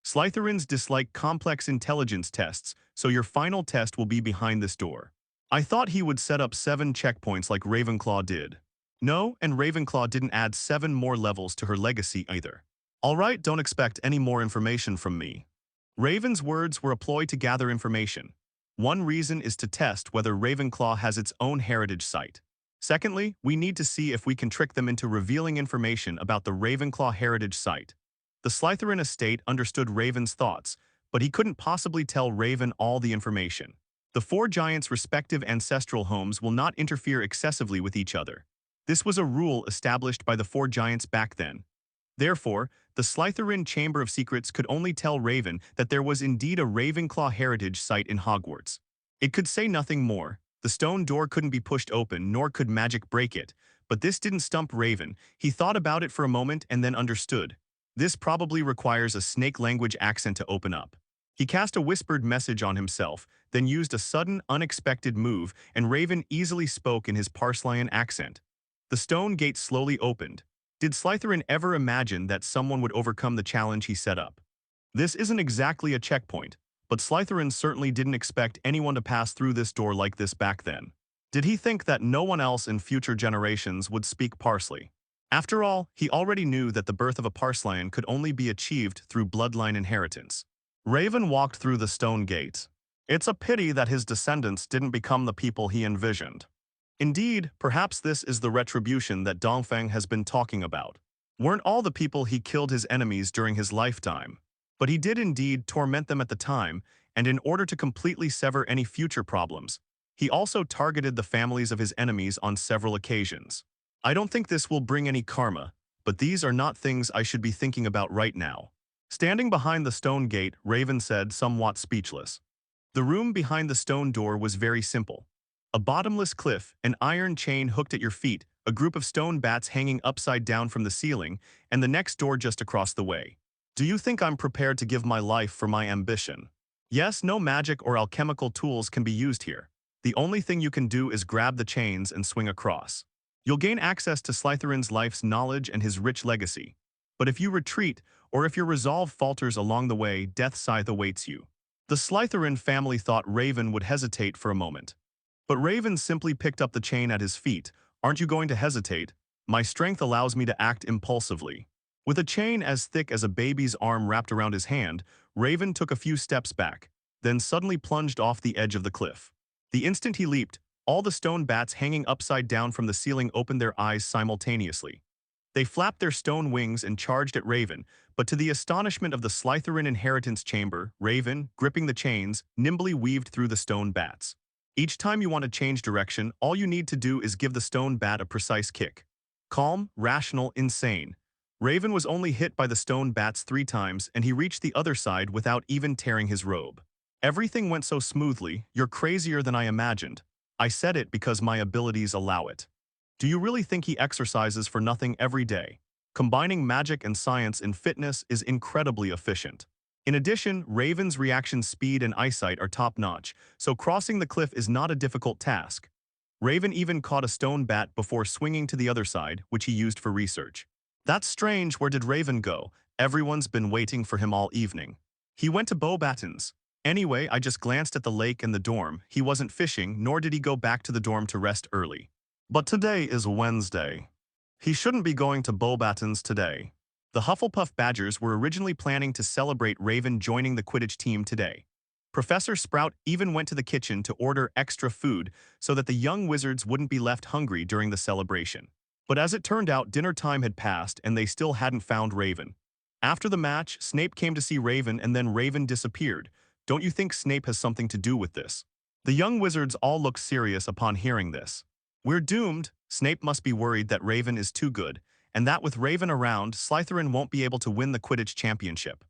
Slytherins dislike complex intelligence tests, so your final test will be behind this door. I thought he would set up 7 checkpoints like Ravenclaw did. No, and Ravenclaw didn't add 7 more levels to her legacy either. Alright, don't expect any more information from me. Raven's words were a ploy to gather information. One reason is to test whether Ravenclaw has its own heritage site. Secondly, we need to see if we can trick them into revealing information about the Ravenclaw heritage site. The Slytherin estate understood Raven's thoughts, but he couldn't possibly tell Raven all the information. The four giants' respective ancestral homes will not interfere excessively with each other. This was a rule established by the four giants back then. Therefore, the Slytherin Chamber of Secrets could only tell Raven that there was indeed a Ravenclaw heritage site in Hogwarts. It could say nothing more. The stone door couldn't be pushed open, nor could magic break it. But this didn't stump Raven. He thought about it for a moment and then understood. This probably requires a snake language accent to open up. He cast a whispered message on himself, then used a sudden, unexpected move, and Raven easily spoke in his Parslian accent. The stone gate slowly opened. Did Slytherin ever imagine that someone would overcome the challenge he set up? This isn't exactly a checkpoint, but Slytherin certainly didn't expect anyone to pass through this door like this back then. Did he think that no one else in future generations would speak Parsley? After all, he already knew that the birth of a Parslian could only be achieved through bloodline inheritance. Raven walked through the stone gate. It's a pity that his descendants didn't become the people he envisioned. Indeed, perhaps this is the retribution that Dongfeng has been talking about. Weren't all the people he killed his enemies during his lifetime? But he did indeed torment them at the time, and in order to completely sever any future problems, he also targeted the families of his enemies on several occasions. I don't think this will bring any karma, but these are not things I should be thinking about right now. Standing behind the stone gate, Raven said, somewhat speechless. The room behind the stone door was very simple. A bottomless cliff, an iron chain hooked at your feet, a group of stone bats hanging upside down from the ceiling, and the next door just across the way. Do you think I'm prepared to give my life for my ambition? Yes, no magic or alchemical tools can be used here. The only thing you can do is grab the chains and swing across. You'll gain access to Slytherin's life's knowledge and his rich legacy. But if you retreat, or if your resolve falters along the way, death's scythe awaits you. The Slytherin family thought Raven would hesitate for a moment. But Raven simply picked up the chain at his feet. Aren't you going to hesitate? My strength allows me to act impulsively. With a chain as thick as a baby's arm wrapped around his hand, Raven took a few steps back, then suddenly plunged off the edge of the cliff. The instant he leaped, all the stone bats hanging upside down from the ceiling opened their eyes simultaneously. They flapped their stone wings and charged at Raven, but to the astonishment of the Slytherin inheritance chamber, Raven, gripping the chains, nimbly weaved through the stone bats. Each time you want to change direction, all you need to do is give the stone bat a precise kick. Calm, rational, insane. Raven was only hit by the stone bats 3 times, and he reached the other side without even tearing his robe. Everything went so smoothly. You're crazier than I imagined. I said it because my abilities allow it. Do you really think he exercises for nothing every day? Combining magic and science in fitness is incredibly efficient. In addition, Raven's reaction speed and eyesight are top-notch, so crossing the cliff is not a difficult task. Raven even caught a stone bat before swinging to the other side, which he used for research. That's strange. Where did Raven go? Everyone's been waiting for him all evening. He went to Beauxbatons. Anyway, I just glanced at the lake and the dorm. He wasn't fishing, nor did he go back to the dorm to rest early. But today is Wednesday. He shouldn't be going to Beauxbatons today. The Hufflepuff Badgers were originally planning to celebrate Raven joining the Quidditch team today. Professor Sprout even went to the kitchen to order extra food so that the young wizards wouldn't be left hungry during the celebration. But as it turned out, dinner time had passed and they still hadn't found Raven. After the match, Snape came to see Raven and then Raven disappeared. Don't you think Snape has something to do with this? The young wizards all looked serious upon hearing this. We're doomed. Snape must be worried that Raven is too good, and that with Raven around, Slytherin won't be able to win the Quidditch championship.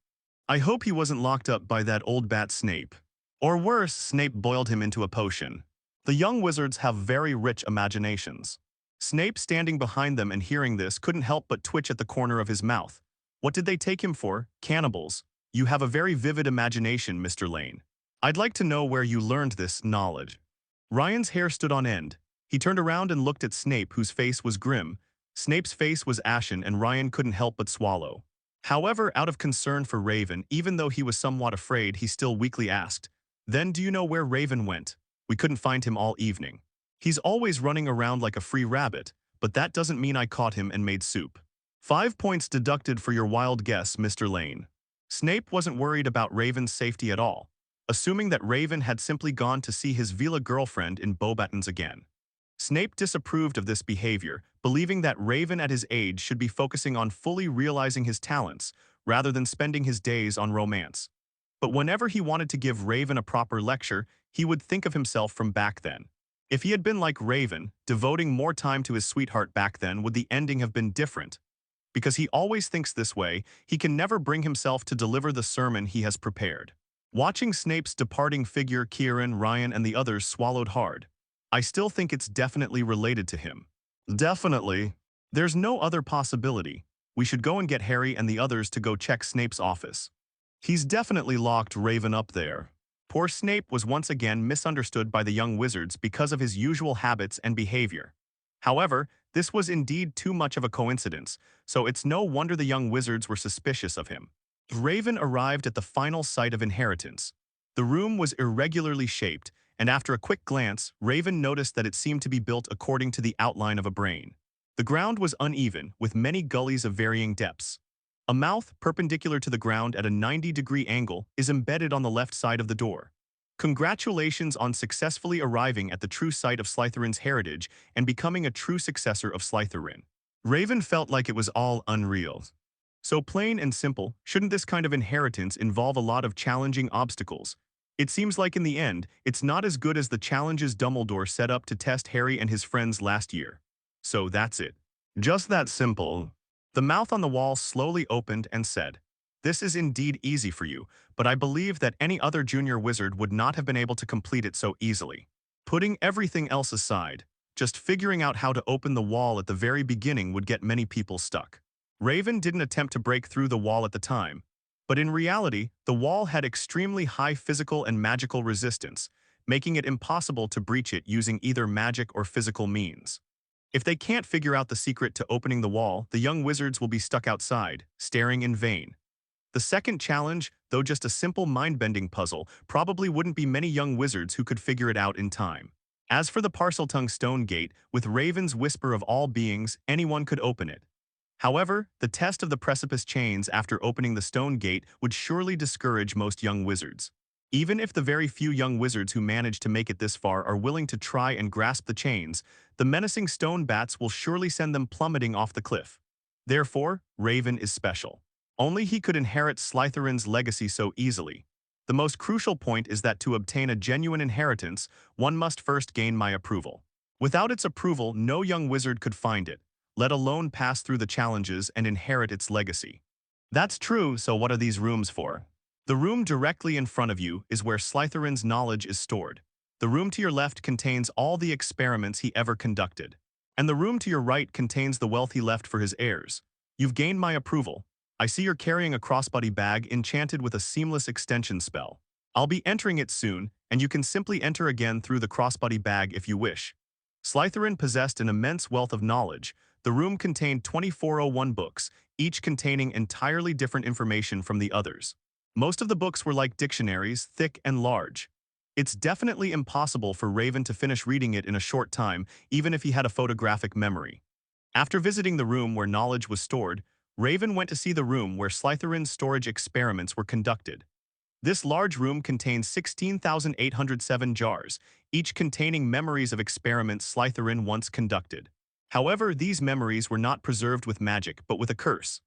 I hope he wasn't locked up by that old bat Snape. Or worse, Snape boiled him into a potion. The young wizards have very rich imaginations. Snape, standing behind them and hearing this, couldn't help but twitch at the corner of his mouth. What did they take him for? Cannibals. You have a very vivid imagination, Mr. Lane. I'd like to know where you learned this knowledge. Ryan's hair stood on end. He turned around and looked at Snape, whose face was grim. Snape's face was ashen, and Ryan couldn't help but swallow. However, out of concern for Raven, even though he was somewhat afraid, he still weakly asked, "Then do you know where Raven went? We couldn't find him all evening. He's always running around like a free rabbit, but that doesn't mean I caught him and made soup." 5 points deducted for your wild guess, Mr. Lane. Snape wasn't worried about Raven's safety at all, assuming that Raven had simply gone to see his Vila girlfriend in Beauxbatons again. Snape disapproved of this behavior, believing that Raven at his age should be focusing on fully realizing his talents, rather than spending his days on romance. But whenever he wanted to give Raven a proper lecture, he would think of himself from back then. If he had been like Raven, devoting more time to his sweetheart back then, would the ending have been different? Because he always thinks this way, he can never bring himself to deliver the sermon he has prepared. Watching Snape's departing figure, Kieran, Ryan, and the others swallowed hard. I still think it's definitely related to him. Definitely. There's no other possibility. We should go and get Harry and the others to go check Snape's office. He's definitely locked Raven up there. Poor Snape was once again misunderstood by the young wizards because of his usual habits and behavior. However, this was indeed too much of a coincidence, so it's no wonder the young wizards were suspicious of him. Raven arrived at the final site of inheritance. The room was irregularly shaped, and after a quick glance, Raven noticed that it seemed to be built according to the outline of a brain. The ground was uneven, with many gullies of varying depths. A mouth, perpendicular to the ground at a 90-degree angle, is embedded on the left side of the door. Congratulations on successfully arriving at the true site of Slytherin's heritage and becoming a true successor of Slytherin. Raven felt like it was all unreal. So plain and simple, shouldn't this kind of inheritance involve a lot of challenging obstacles? It seems like in the end, it's not as good as the challenges Dumbledore set up to test Harry and his friends last year. So that's it. Just that simple. The mouth on the wall slowly opened and said, "This is indeed easy for you, but I believe that any other junior wizard would not have been able to complete it so easily. Putting everything else aside, just figuring out how to open the wall at the very beginning would get many people stuck." Raven didn't attempt to break through the wall at the time, but in reality, the wall had extremely high physical and magical resistance, making it impossible to breach it using either magic or physical means. If they can't figure out the secret to opening the wall, the young wizards will be stuck outside, staring in vain. The second challenge, though just a simple mind-bending puzzle, probably wouldn't be many young wizards who could figure it out in time. As for the Parseltongue stone gate, with Raven's whisper of all beings, anyone could open it. However, the test of the precipice chains after opening the stone gate would surely discourage most young wizards. Even if the very few young wizards who manage to make it this far are willing to try and grasp the chains, the menacing stone bats will surely send them plummeting off the cliff. Therefore, Raven is special. Only he could inherit Slytherin's legacy so easily. The most crucial point is that to obtain a genuine inheritance, one must first gain my approval. Without its approval, no young wizard could find it, let alone pass through the challenges and inherit its legacy. That's true, so what are these rooms for? The room directly in front of you is where Slytherin's knowledge is stored. The room to your left contains all the experiments he ever conducted. And the room to your right contains the wealth he left for his heirs. You've gained my approval. I see you're carrying a crossbody bag enchanted with a seamless extension spell. I'll be entering it soon, and you can simply enter again through the crossbody bag if you wish. Slytherin possessed an immense wealth of knowledge. The room contained 2401 books, each containing entirely different information from the others. Most of the books were like dictionaries, thick and large. It's definitely impossible for Raven to finish reading it in a short time, even if he had a photographic memory. After visiting the room where knowledge was stored, Raven went to see the room where Slytherin's storage experiments were conducted. This large room contains 16,807 jars, each containing memories of experiments Slytherin once conducted. However, these memories were not preserved with magic, but with a curse.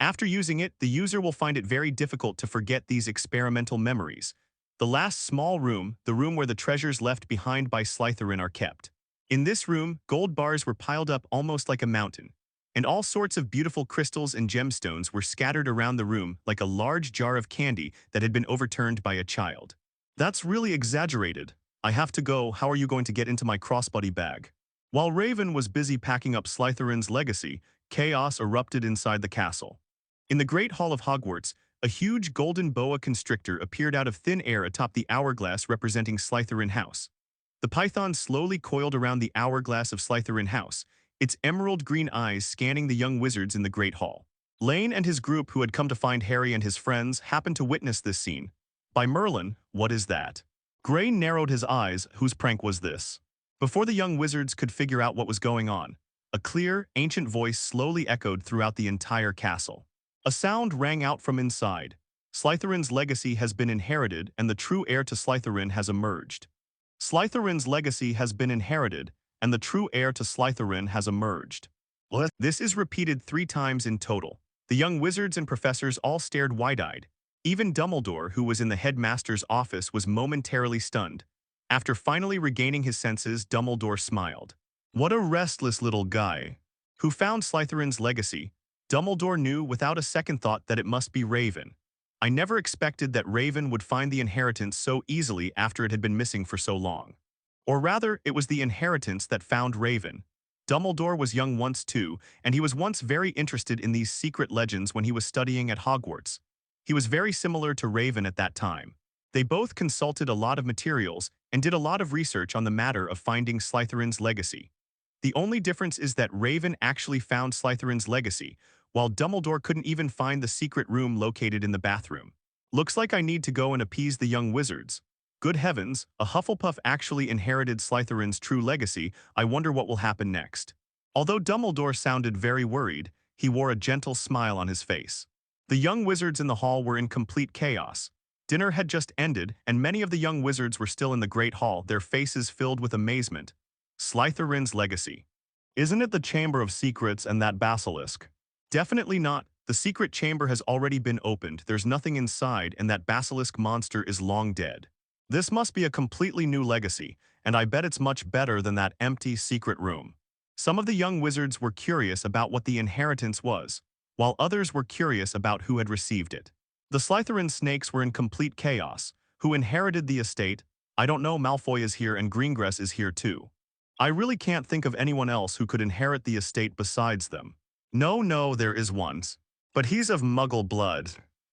After using it, the user will find it very difficult to forget these experimental memories. The last small room, the room where the treasures left behind by Slytherin are kept. In this room, gold bars were piled up almost like a mountain, and all sorts of beautiful crystals and gemstones were scattered around the room like a large jar of candy that had been overturned by a child. That's really exaggerated. I have to go. How are you going to get into my crossbody bag? While Raven was busy packing up Slytherin's legacy, chaos erupted inside the castle. In the Great Hall of Hogwarts, a huge golden boa constrictor appeared out of thin air atop the hourglass representing Slytherin House. The python slowly coiled around the hourglass of Slytherin House, its emerald green eyes scanning the young wizards in the Great Hall. Lane and his group who had come to find Harry and his friends happened to witness this scene. By Merlin, what is that? Gray narrowed his eyes. Whose prank was this? Before the young wizards could figure out what was going on, a clear, ancient voice slowly echoed throughout the entire castle. A sound rang out from inside. Slytherin's legacy has been inherited and the true heir to Slytherin has emerged. Slytherin's legacy has been inherited and the true heir to Slytherin has emerged. This is repeated 3 times in total. The young wizards and professors all stared wide-eyed. Even Dumbledore, who was in the headmaster's office, was momentarily stunned. After finally regaining his senses, Dumbledore smiled. What a restless little guy. Who found Slytherin's legacy? Dumbledore knew without a second thought that it must be Raven. I never expected that Raven would find the inheritance so easily after it had been missing for so long. Or rather, it was the inheritance that found Raven. Dumbledore was young once too, and he was once very interested in these secret legends when he was studying at Hogwarts. He was very similar to Raven at that time. They both consulted a lot of materials and did a lot of research on the matter of finding Slytherin's legacy. The only difference is that Raven actually found Slytherin's legacy, while Dumbledore couldn't even find the secret room located in the bathroom. Looks like I need to go and appease the young wizards. Good heavens, a Hufflepuff actually inherited Slytherin's true legacy. I wonder what will happen next. Although Dumbledore sounded very worried, he wore a gentle smile on his face. The young wizards in the hall were in complete chaos. Dinner had just ended, and many of the young wizards were still in the Great Hall, their faces filled with amazement. Slytherin's legacy. Isn't it the Chamber of Secrets and that basilisk? Definitely not. The secret chamber has already been opened, there's nothing inside, and that basilisk monster is long dead. This must be a completely new legacy, and I bet it's much better than that empty secret room. Some of the young wizards were curious about what the inheritance was, while others were curious about who had received it. The Slytherin snakes were in complete chaos. Who inherited the estate? I don't know. Malfoy is here and Greengrass is here too. I really can't think of anyone else who could inherit the estate besides them. No, there is one. But he's of Muggle blood.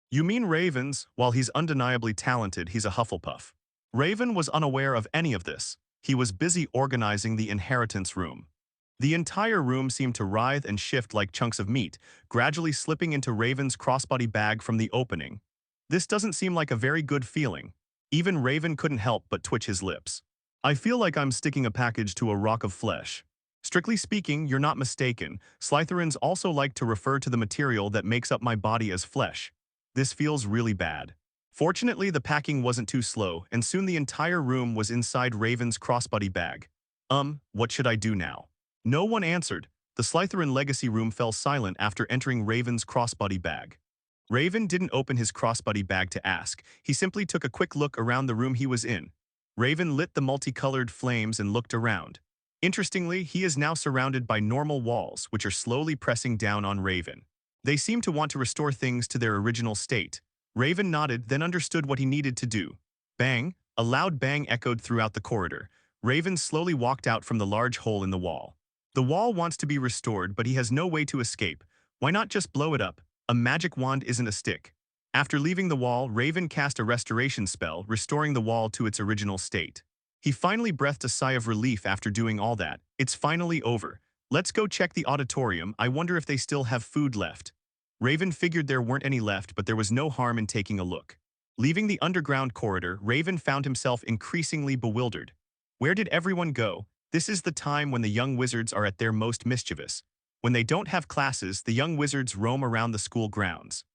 You mean Raven's? While he's undeniably talented, he's a Hufflepuff. Raven was unaware of any of this. He was busy organizing the inheritance room. The entire room seemed to writhe and shift like chunks of meat, gradually slipping into Raven's crossbody bag from the opening. This doesn't seem like a very good feeling. Even Raven couldn't help but twitch his lips. I feel like I'm sticking a package to a rock of flesh. Strictly speaking, you're not mistaken. Slytherins also like to refer to the material that makes up my body as flesh. This feels really bad. Fortunately, the packing wasn't too slow, and soon the entire room was inside Raven's crossbody bag. What should I do now? No one answered. The Slytherin legacy room fell silent after entering Raven's crossbody bag. Raven didn't open his crossbody bag to ask. He simply took a quick look around the room he was in. Raven lit the multicolored flames and looked around. Interestingly, he is now surrounded by normal walls, which are slowly pressing down on Raven. They seem to want to restore things to their original state. Raven nodded, then understood what he needed to do. Bang! A loud bang echoed throughout the corridor. Raven slowly walked out from the large hole in the wall. The wall wants to be restored, but he has no way to escape. Why not just blow it up? A magic wand isn't a stick. After leaving the wall, Raven cast a restoration spell, restoring the wall to its original state. He finally breathed a sigh of relief after doing all that. It's finally over. Let's go check the auditorium. I wonder if they still have food left. Raven figured there weren't any left, but there was no harm in taking a look. Leaving the underground corridor, Raven found himself increasingly bewildered. Where did everyone go? This is the time when the young wizards are at their most mischievous. When they don't have classes, the young wizards roam around the school grounds.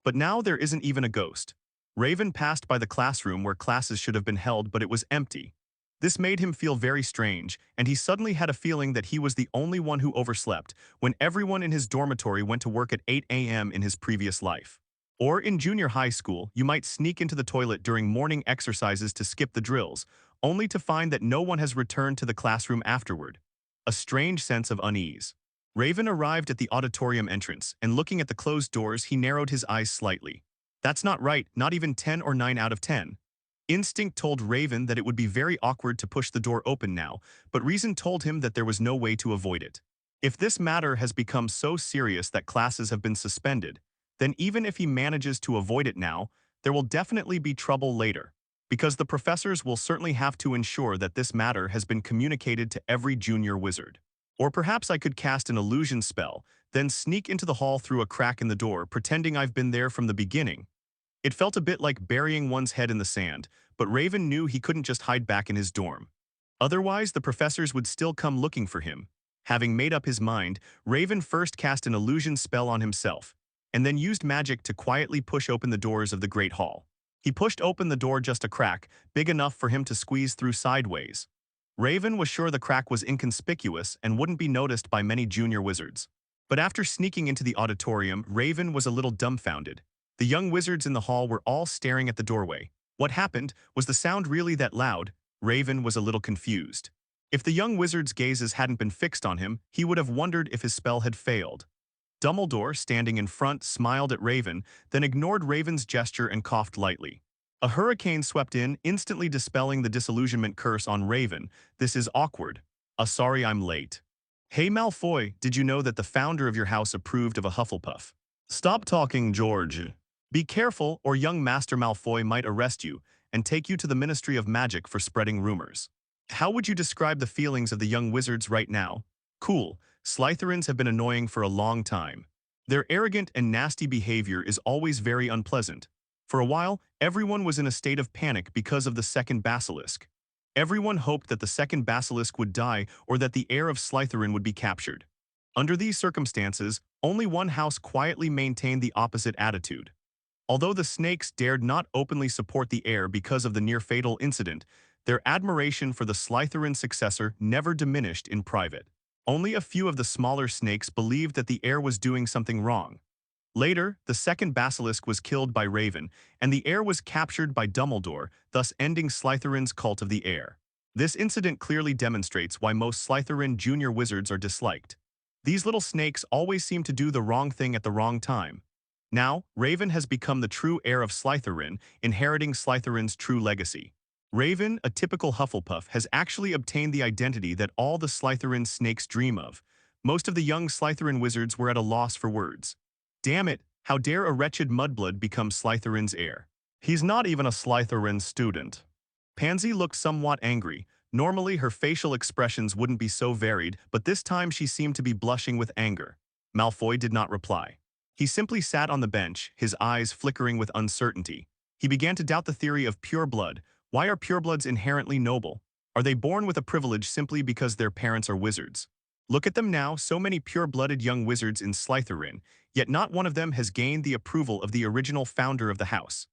But now there isn't even a ghost. Raven passed by the classroom where classes should have been held, but it was empty. This made him feel very strange, and he suddenly had a feeling that he was the only one who overslept when everyone in his dormitory went to work at 8 a.m. in his previous life. Or in junior high school, you might sneak into the toilet during morning exercises to skip the drills, only to find that no one has returned to the classroom afterward. A strange sense of unease. Raven arrived at the auditorium entrance, and looking at the closed doors, he narrowed his eyes slightly. That's not right, not even 10 or 9 out of 10. Instinct told Raven that it would be very awkward to push the door open now, but reason told him that there was no way to avoid it. If this matter has become so serious that classes have been suspended, then even if he manages to avoid it now, there will definitely be trouble later, because the professors will certainly have to ensure that this matter has been communicated to every junior wizard. Or perhaps I could cast an illusion spell, then sneak into the hall through a crack in the door, pretending I've been there from the beginning. It felt a bit like burying one's head in the sand, but Raven knew he couldn't just hide back in his dorm. Otherwise, the professors would still come looking for him. Having made up his mind, Raven first cast an illusion spell on himself, and then used magic to quietly push open the doors of the Great Hall. He pushed open the door just a crack, big enough for him to squeeze through sideways. Raven was sure the crack was inconspicuous and wouldn't be noticed by many junior wizards. But after sneaking into the auditorium, Raven was a little dumbfounded. The young wizards in the hall were all staring at the doorway. What happened? Was the sound really that loud? Raven was a little confused. If the young wizard's gazes hadn't been fixed on him, he would have wondered if his spell had failed. Dumbledore, standing in front, smiled at Raven, then ignored Raven's gesture and coughed lightly. A hurricane swept in, instantly dispelling the disillusionment curse on Raven. This is awkward. Sorry I'm late. Hey Malfoy, did you know that the founder of your house approved of a Hufflepuff? Stop talking, George. Be careful, or young Master Malfoy might arrest you and take you to the Ministry of Magic for spreading rumors. How would you describe the feelings of the young wizards right now? Cool. Slytherins have been annoying for a long time. Their arrogant and nasty behavior is always very unpleasant. For a while, everyone was in a state of panic because of the second basilisk. Everyone hoped that the second basilisk would die or that the heir of Slytherin would be captured. Under these circumstances, only one house quietly maintained the opposite attitude. Although the snakes dared not openly support the heir because of the near-fatal incident, their admiration for the Slytherin successor never diminished in private. Only a few of the smaller snakes believed that the heir was doing something wrong. Later, the second basilisk was killed by Raven, and the heir was captured by Dumbledore, thus ending Slytherin's cult of the heir. This incident clearly demonstrates why most Slytherin junior wizards are disliked. These little snakes always seem to do the wrong thing at the wrong time. Now, Raven has become the true heir of Slytherin, inheriting Slytherin's true legacy. Raven, a typical Hufflepuff, has actually obtained the identity that all the Slytherin snakes dream of. Most of the young Slytherin wizards were at a loss for words. Damn it, how dare a wretched mudblood become Slytherin's heir? He's not even a Slytherin student. Pansy looked somewhat angry. Normally, her facial expressions wouldn't be so varied, but this time she seemed to be blushing with anger. Malfoy did not reply. He simply sat on the bench, his eyes flickering with uncertainty. He began to doubt the theory of pure blood. Why are purebloods inherently noble? Are they born with a privilege simply because their parents are wizards? Look at them now, so many pure-blooded young wizards in Slytherin, yet not one of them has gained the approval of the original founder of the house.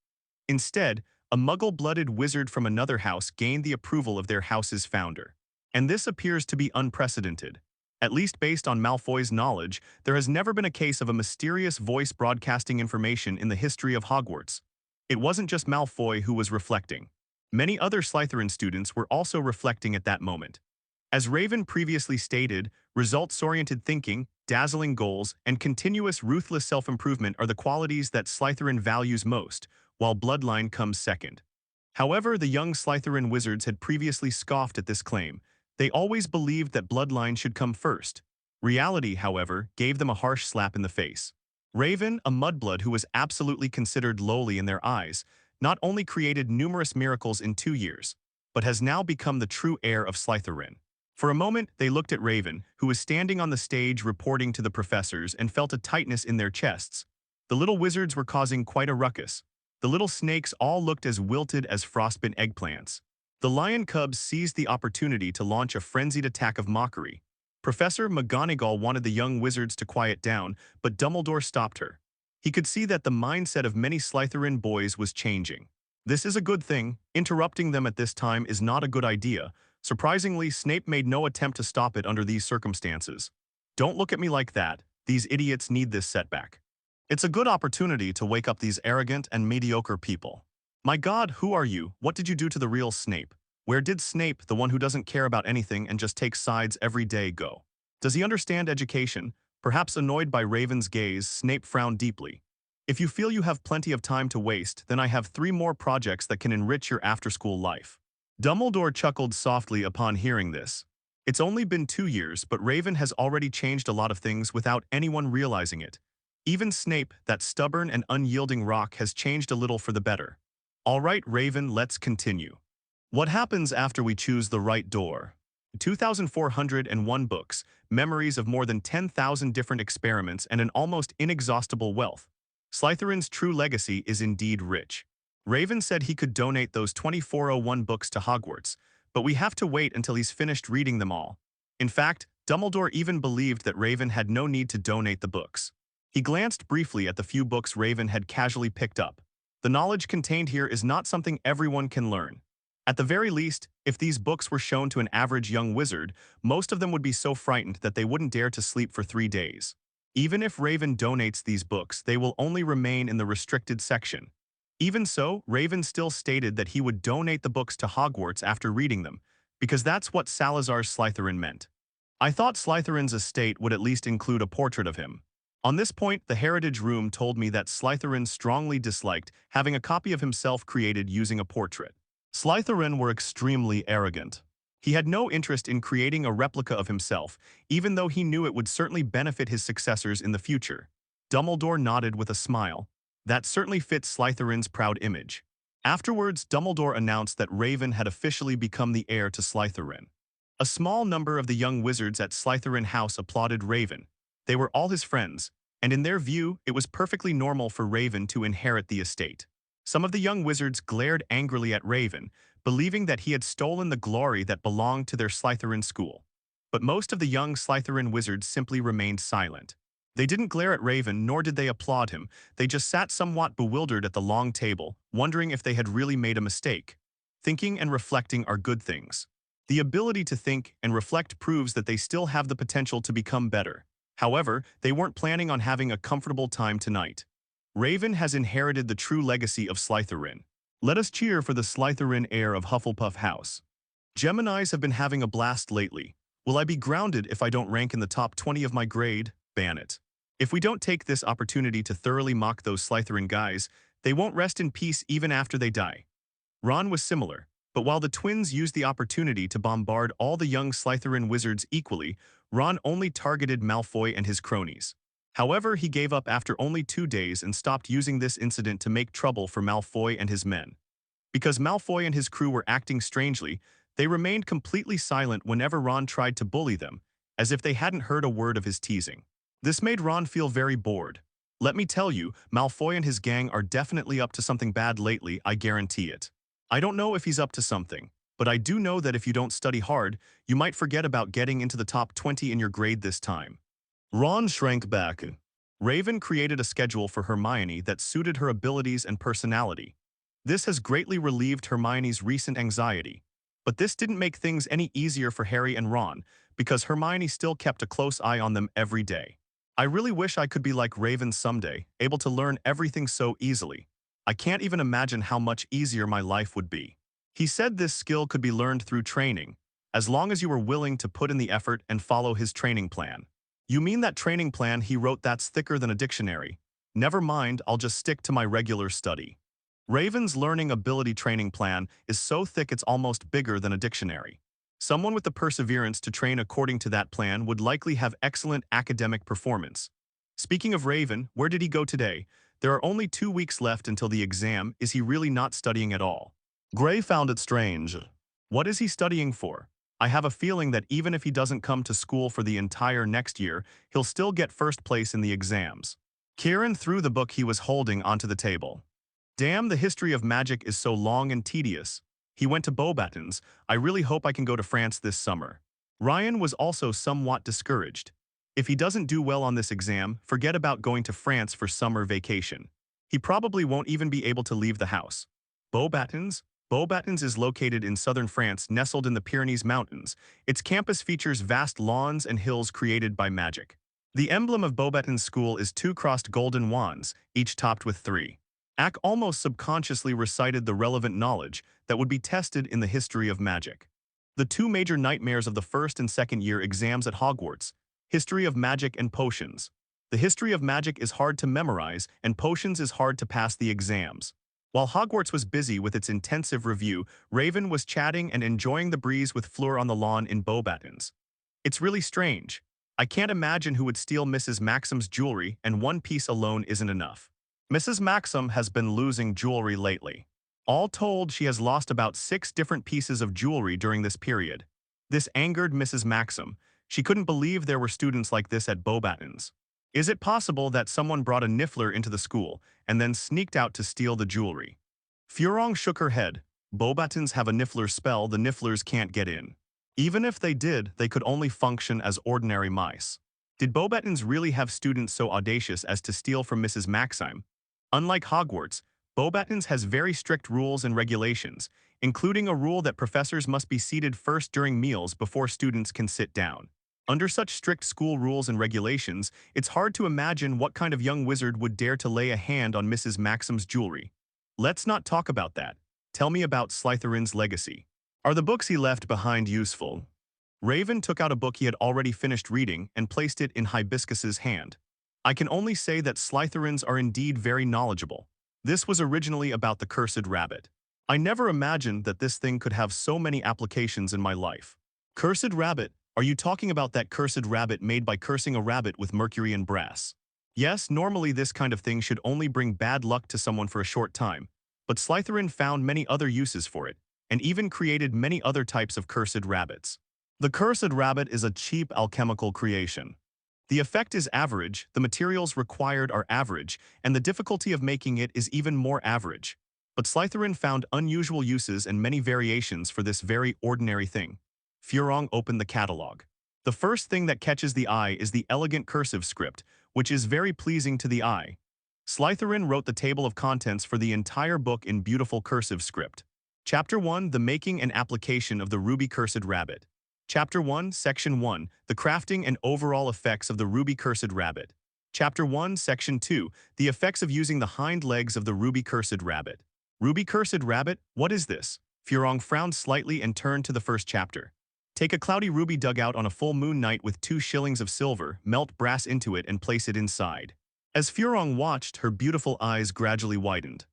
Instead, a muggle-blooded wizard from another house gained the approval of their house's founder. And this appears to be unprecedented. At least based on Malfoy's knowledge, there has never been a case of a mysterious voice broadcasting information in the history of Hogwarts. It wasn't just Malfoy who was reflecting. Many other Slytherin students were also reflecting at that moment. As Raven previously stated, results-oriented thinking, dazzling goals, and continuous ruthless self-improvement are the qualities that Slytherin values most, while bloodline comes second. However, the young Slytherin wizards had previously scoffed at this claim. They always believed that bloodline should come first. Reality, however, gave them a harsh slap in the face. Raven, a mudblood who was absolutely considered lowly in their eyes, not only created numerous miracles in 2 years, but has now become the true heir of Slytherin. For a moment, they looked at Raven, who was standing on the stage reporting to the professors, and felt a tightness in their chests. The little wizards were causing quite a ruckus. The little snakes all looked as wilted as frostbitten eggplants. The lion cubs seized the opportunity to launch a frenzied attack of mockery. Professor McGonagall wanted the young wizards to quiet down, but Dumbledore stopped her. He could see that the mindset of many Slytherin boys was changing. This is a good thing. Interrupting them at this time is not a good idea. Surprisingly, Snape made no attempt to stop it under these circumstances. Don't look at me like that. These idiots need this setback. It's a good opportunity to wake up these arrogant and mediocre people. My God, who are you? What did you do to the real Snape? Where did Snape, the one who doesn't care about anything and just takes sides every day, go? Does he understand education? Perhaps annoyed by Raven's gaze, Snape frowned deeply. If you feel you have plenty of time to waste, then I have 3 more projects that can enrich your after-school life. Dumbledore chuckled softly upon hearing this. It's only been 2 years, but Raven has already changed a lot of things without anyone realizing it. Even Snape, that stubborn and unyielding rock, has changed a little for the better. All right, Raven, let's continue. What happens after we choose the right door? 2,401 books, memories of more than 10,000 different experiments, and an almost inexhaustible wealth. Slytherin's true legacy is indeed rich. Raven said he could donate those 2,401 books to Hogwarts, but we have to wait until he's finished reading them all. In fact, Dumbledore even believed that Raven had no need to donate the books. He glanced briefly at the few books Raven had casually picked up. The knowledge contained here is not something everyone can learn. At the very least, if these books were shown to an average young wizard, most of them would be so frightened that they wouldn't dare to sleep for 3 days. Even if Raven donates these books, they will only remain in the restricted section. Even so, Raven still stated that he would donate the books to Hogwarts after reading them, because that's what Salazar's Slytherin meant. I thought Slytherin's estate would at least include a portrait of him. On this point, the Heritage Room told me that Slytherin strongly disliked having a copy of himself created using a portrait. Slytherin were extremely arrogant. He had no interest in creating a replica of himself, even though he knew it would certainly benefit his successors in the future. Dumbledore nodded with a smile. That certainly fits Slytherin's proud image. Afterwards, Dumbledore announced that Raven had officially become the heir to Slytherin. A small number of the young wizards at Slytherin House applauded Raven. They were all his friends, and in their view, it was perfectly normal for Raven to inherit the estate. Some of the young wizards glared angrily at Raven, believing that he had stolen the glory that belonged to their Slytherin school. But most of the young Slytherin wizards simply remained silent. They didn't glare at Raven, nor did they applaud him. They just sat somewhat bewildered at the long table, wondering if they had really made a mistake. Thinking and reflecting are good things. The ability to think and reflect proves that they still have the potential to become better. However, they weren't planning on having a comfortable time tonight. Raven has inherited the true legacy of Slytherin. Let us cheer for the Slytherin heir of Hufflepuff House. Geminis have been having a blast lately. Will I be grounded if I don't rank in the top 20 of my grade? Ban it. If we don't take this opportunity to thoroughly mock those Slytherin guys, they won't rest in peace even after they die. Ron was similar, but while the twins used the opportunity to bombard all the young Slytherin wizards equally, Ron only targeted Malfoy and his cronies. However, he gave up after only 2 days and stopped using this incident to make trouble for Malfoy and his men. Because Malfoy and his crew were acting strangely, they remained completely silent whenever Ron tried to bully them, as if they hadn't heard a word of his teasing. This made Ron feel very bored. Let me tell you, Malfoy and his gang are definitely up to something bad lately, I guarantee it. I don't know if he's up to something, but I do know that if you don't study hard, you might forget about getting into the top 20 in your grade this time. Ron shrank back. Raven created a schedule for Hermione that suited her abilities and personality. This has greatly relieved Hermione's recent anxiety. But this didn't make things any easier for Harry and Ron, because Hermione still kept a close eye on them every day. I really wish I could be like Raven someday, able to learn everything so easily. I can't even imagine how much easier my life would be. He said this skill could be learned through training, as long as you were willing to put in the effort and follow his training plan. You mean that training plan he wrote that's thicker than a dictionary? Never mind, I'll just stick to my regular study. Raven's learning ability training plan is so thick it's almost bigger than a dictionary. Someone with the perseverance to train according to that plan would likely have excellent academic performance. Speaking of Raven, where did he go today? There are only 2 weeks left until the exam. Is he really not studying at all? Gray found it strange. What is he studying for? I have a feeling that even if he doesn't come to school for the entire next year, he'll still get first place in the exams. Kieran threw the book he was holding onto the table. Damn, the history of magic is so long and tedious. He went to Beauxbatons. I really hope I can go to France this summer. Ryan was also somewhat discouraged. If he doesn't do well on this exam, forget about going to France for summer vacation. He probably won't even be able to leave the house. Beauxbatons? Beauxbatons is located in southern France, nestled in the Pyrenees Mountains. Its campus features vast lawns and hills created by magic. The emblem of Beauxbatons School is 2 crossed golden wands, each topped with 3. Ack almost subconsciously recited the relevant knowledge that would be tested in the history of magic. The 2 major nightmares of the first and second year exams at Hogwarts: history of magic and potions. The history of magic is hard to memorize, and potions is hard to pass the exams. While Hogwarts was busy with its intensive review, Raven was chatting and enjoying the breeze with Fleur on the lawn in Beauxbatons. It's really strange. I can't imagine who would steal Mrs. Maxim's jewelry, and 1 piece alone isn't enough. Mrs. Maxim has been losing jewelry lately. All told, she has lost about 6 different pieces of jewelry during this period. This angered Mrs. Maxim. She couldn't believe there were students like this at Beauxbatons. Is it possible that someone brought a niffler into the school and then sneaked out to steal the jewelry? Furong shook her head. Beauxbatons have a niffler spell. The nifflers can't get in. Even if they did, they could only function as ordinary mice. Did Beauxbatons really have students so audacious as to steal from Mrs. Maxim? Unlike Hogwarts, Beauxbatons has very strict rules and regulations, including a rule that professors must be seated first during meals before students can sit down. Under such strict school rules and regulations, it's hard to imagine what kind of young wizard would dare to lay a hand on Mrs. Maxim's jewelry. Let's not talk about that. Tell me about Slytherin's legacy. Are the books he left behind useful? Raven took out a book he had already finished reading and placed it in Hibiscus's hand. I can only say that Slytherins are indeed very knowledgeable. This was originally about the cursed rabbit. I never imagined that this thing could have so many applications in my life. Cursed rabbit? Are you talking about that cursed rabbit made by cursing a rabbit with mercury and brass? Yes, normally this kind of thing should only bring bad luck to someone for a short time, but Slytherin found many other uses for it, and even created many other types of cursed rabbits. The cursed rabbit is a cheap alchemical creation. The effect is average, the materials required are average, and the difficulty of making it is even more average. But Slytherin found unusual uses and many variations for this very ordinary thing. Fleur opened the catalog. The first thing that catches the eye is the elegant cursive script, which is very pleasing to the eye. Slytherin wrote the table of contents for the entire book in beautiful cursive script. Chapter 1, The Making and Application of the Ruby Cursed Rabbit. Chapter 1, Section 1, The Crafting and Overall Effects of the Ruby Cursed Rabbit. Chapter 1, Section 2, The Effects of Using the Hind Legs of the Ruby Cursed Rabbit. Ruby Cursed Rabbit? What is this? Fleur frowned slightly and turned to the first chapter. Take a cloudy ruby dug out on a full moon night with 2 shillings of silver, melt brass into it and place it inside. As Fleur watched, her beautiful eyes gradually widened.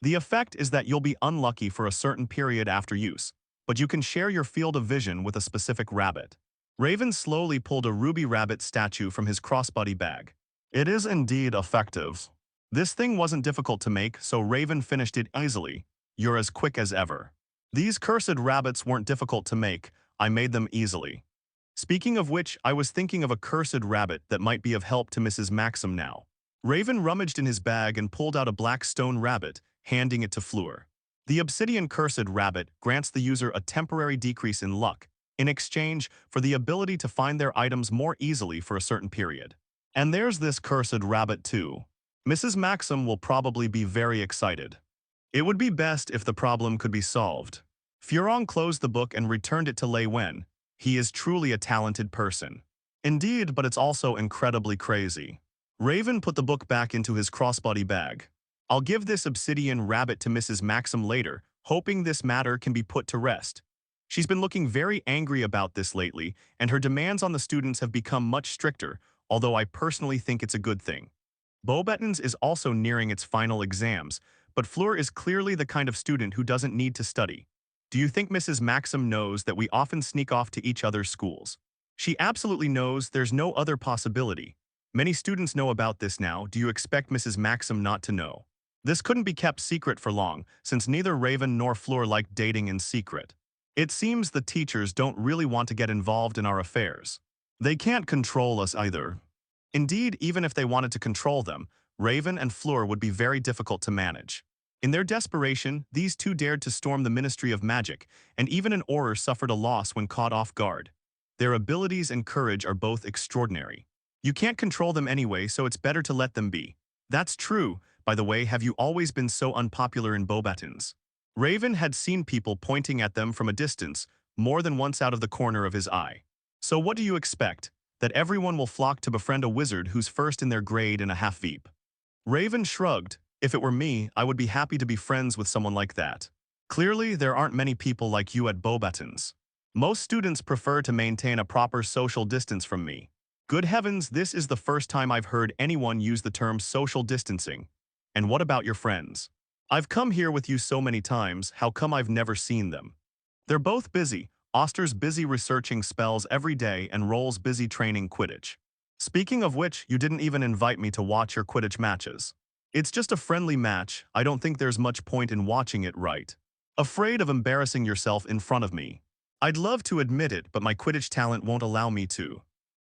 The effect is that you'll be unlucky for a certain period after use, but you can share your field of vision with a specific rabbit. Raven slowly pulled a ruby rabbit statue from his crossbody bag. It is indeed effective. This thing wasn't difficult to make, so Raven finished it easily. You're as quick as ever. These cursed rabbits weren't difficult to make. I made them easily. Speaking of which, I was thinking of a cursed rabbit that might be of help to Mrs. Maxim now. Raven rummaged in his bag and pulled out a black stone rabbit, handing it to Fleur. The obsidian cursed rabbit grants the user a temporary decrease in luck, in exchange for the ability to find their items more easily for a certain period. And there's this cursed rabbit too. Mrs. Maxim will probably be very excited. It would be best if the problem could be solved. Fleur closed the book and returned it to Lei Wen. He is truly a talented person. Indeed, but it's also incredibly crazy. Raven put the book back into his crossbody bag. I'll give this obsidian rabbit to Mrs. Maxim later, hoping this matter can be put to rest. She's been looking very angry about this lately, and her demands on the students have become much stricter, although I personally think it's a good thing. Beauxbatons is also nearing its final exams, but Fleur is clearly the kind of student who doesn't need to study. Do you think Mrs. Maxim knows that we often sneak off to each other's schools? She absolutely knows there's no other possibility. Many students know about this now. Do you expect Mrs. Maxim not to know? This couldn't be kept secret for long, since neither Raven nor Fleur like dating in secret. It seems the teachers don't really want to get involved in our affairs. They can't control us either. Indeed, even if they wanted to control them, Raven and Fleur would be very difficult to manage. In their desperation, these two dared to storm the Ministry of Magic, and even an Auror suffered a loss when caught off guard. Their abilities and courage are both extraordinary. You can't control them anyway, so it's better to let them be. That's true. By the way, have you always been so unpopular in Beauxbatons? Raven had seen people pointing at them from a distance, more than once out of the corner of his eye. So what do you expect? That everyone will flock to befriend a wizard who's first in their grade in a half-veep? Raven shrugged. If it were me, I would be happy to be friends with someone like that. Clearly, there aren't many people like you at Beauxbatons. Most students prefer to maintain a proper social distance from me. Good heavens, this is the first time I've heard anyone use the term social distancing. And what about your friends? I've come here with you so many times, how come I've never seen them? They're both busy. Oster's busy researching spells every day and Roll's busy training Quidditch. Speaking of which, you didn't even invite me to watch your Quidditch matches. It's just a friendly match. I don't think there's much point in watching it, right? Afraid of embarrassing yourself in front of me. I'd love to admit it, but my Quidditch talent won't allow me to.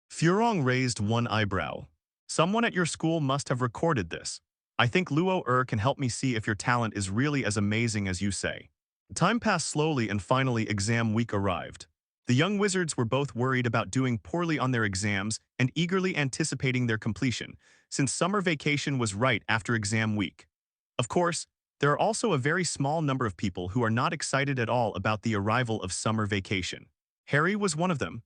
Fleur raised one eyebrow. Someone at your school must have recorded this. I think Luo can help me see if your talent is really as amazing as you say. Time passed slowly and finally exam week arrived. The young wizards were both worried about doing poorly on their exams and eagerly anticipating their completion, since summer vacation was right after exam week. Of course, there are also a very small number of people who are not excited at all about the arrival of summer vacation. Harry was one of them.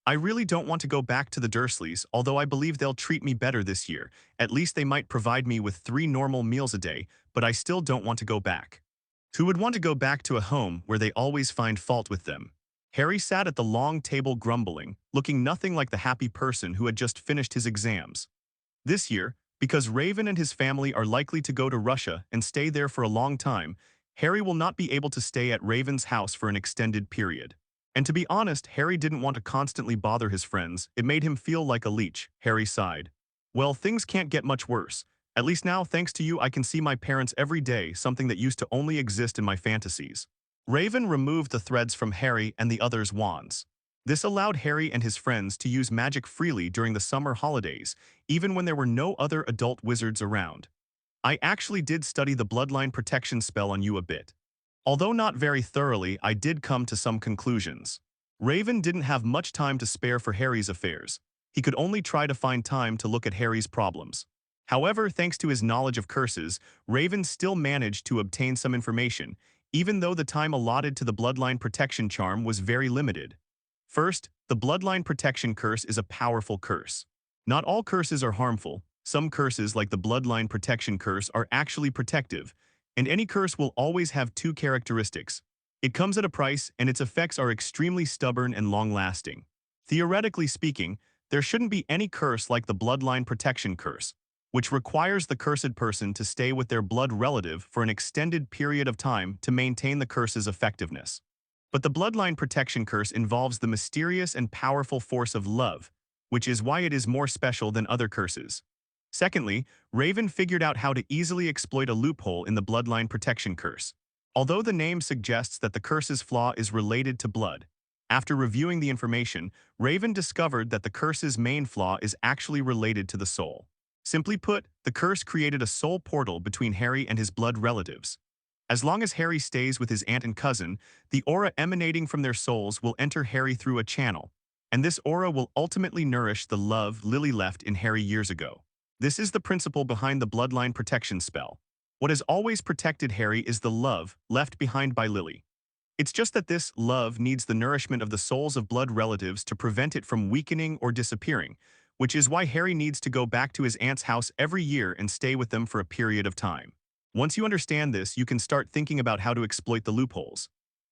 I really don't want to go back to the Dursleys, although I believe they'll treat me better this year. At least they might provide me with 3 normal meals a day, but I still don't want to go back. Who would want to go back to a home where they always find fault with them? Harry sat at the long table grumbling, looking nothing like the happy person who had just finished his exams. This year, because Raven and his family are likely to go to Russia and stay there for a long time, Harry will not be able to stay at Raven's house for an extended period. And to be honest, Harry didn't want to constantly bother his friends. It made him feel like a leech. Harry sighed. Well, things can't get much worse. At least now, thanks to you, I can see my parents every day, something that used to only exist in my fantasies. Raven removed the threads from Harry and the others' wands. This allowed Harry and his friends to use magic freely during the summer holidays, even when there were no other adult wizards around. I actually did study the bloodline protection spell on you a bit. Although not very thoroughly, I did come to some conclusions. Raven didn't have much time to spare for Harry's affairs. He could only try to find time to look at Harry's problems. However, thanks to his knowledge of curses, Raven still managed to obtain some information, even though the time allotted to the bloodline protection charm was very limited. First, the bloodline protection curse is a powerful curse. Not all curses are harmful. Some curses, like the bloodline protection curse, are actually protective, and any curse will always have 2 characteristics. It comes at a price, and its effects are extremely stubborn and long-lasting. Theoretically speaking, there shouldn't be any curse like the bloodline protection curse, which requires the cursed person to stay with their blood relative for an extended period of time to maintain the curse's effectiveness. But the bloodline protection curse involves the mysterious and powerful force of love, which is why it is more special than other curses. Secondly, Raven figured out how to easily exploit a loophole in the bloodline protection curse. Although the name suggests that the curse's flaw is related to blood, after reviewing the information, Raven discovered that the curse's main flaw is actually related to the soul. Simply put, the curse created a soul portal between Harry and his blood relatives. As long as Harry stays with his aunt and cousin, the aura emanating from their souls will enter Harry through a channel, and this aura will ultimately nourish the love Lily left in Harry years ago. This is the principle behind the bloodline protection spell. What has always protected Harry is the love left behind by Lily. It's just that this love needs the nourishment of the souls of blood relatives to prevent it from weakening or disappearing, which is why Harry needs to go back to his aunt's house every year and stay with them for a period of time. Once you understand this, you can start thinking about how to exploit the loopholes.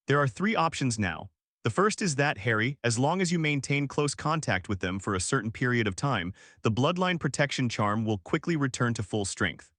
There are 3 options now. The first is that, Harry, as long as you maintain close contact with them for a certain period of time, the bloodline protection charm will quickly return to full strength.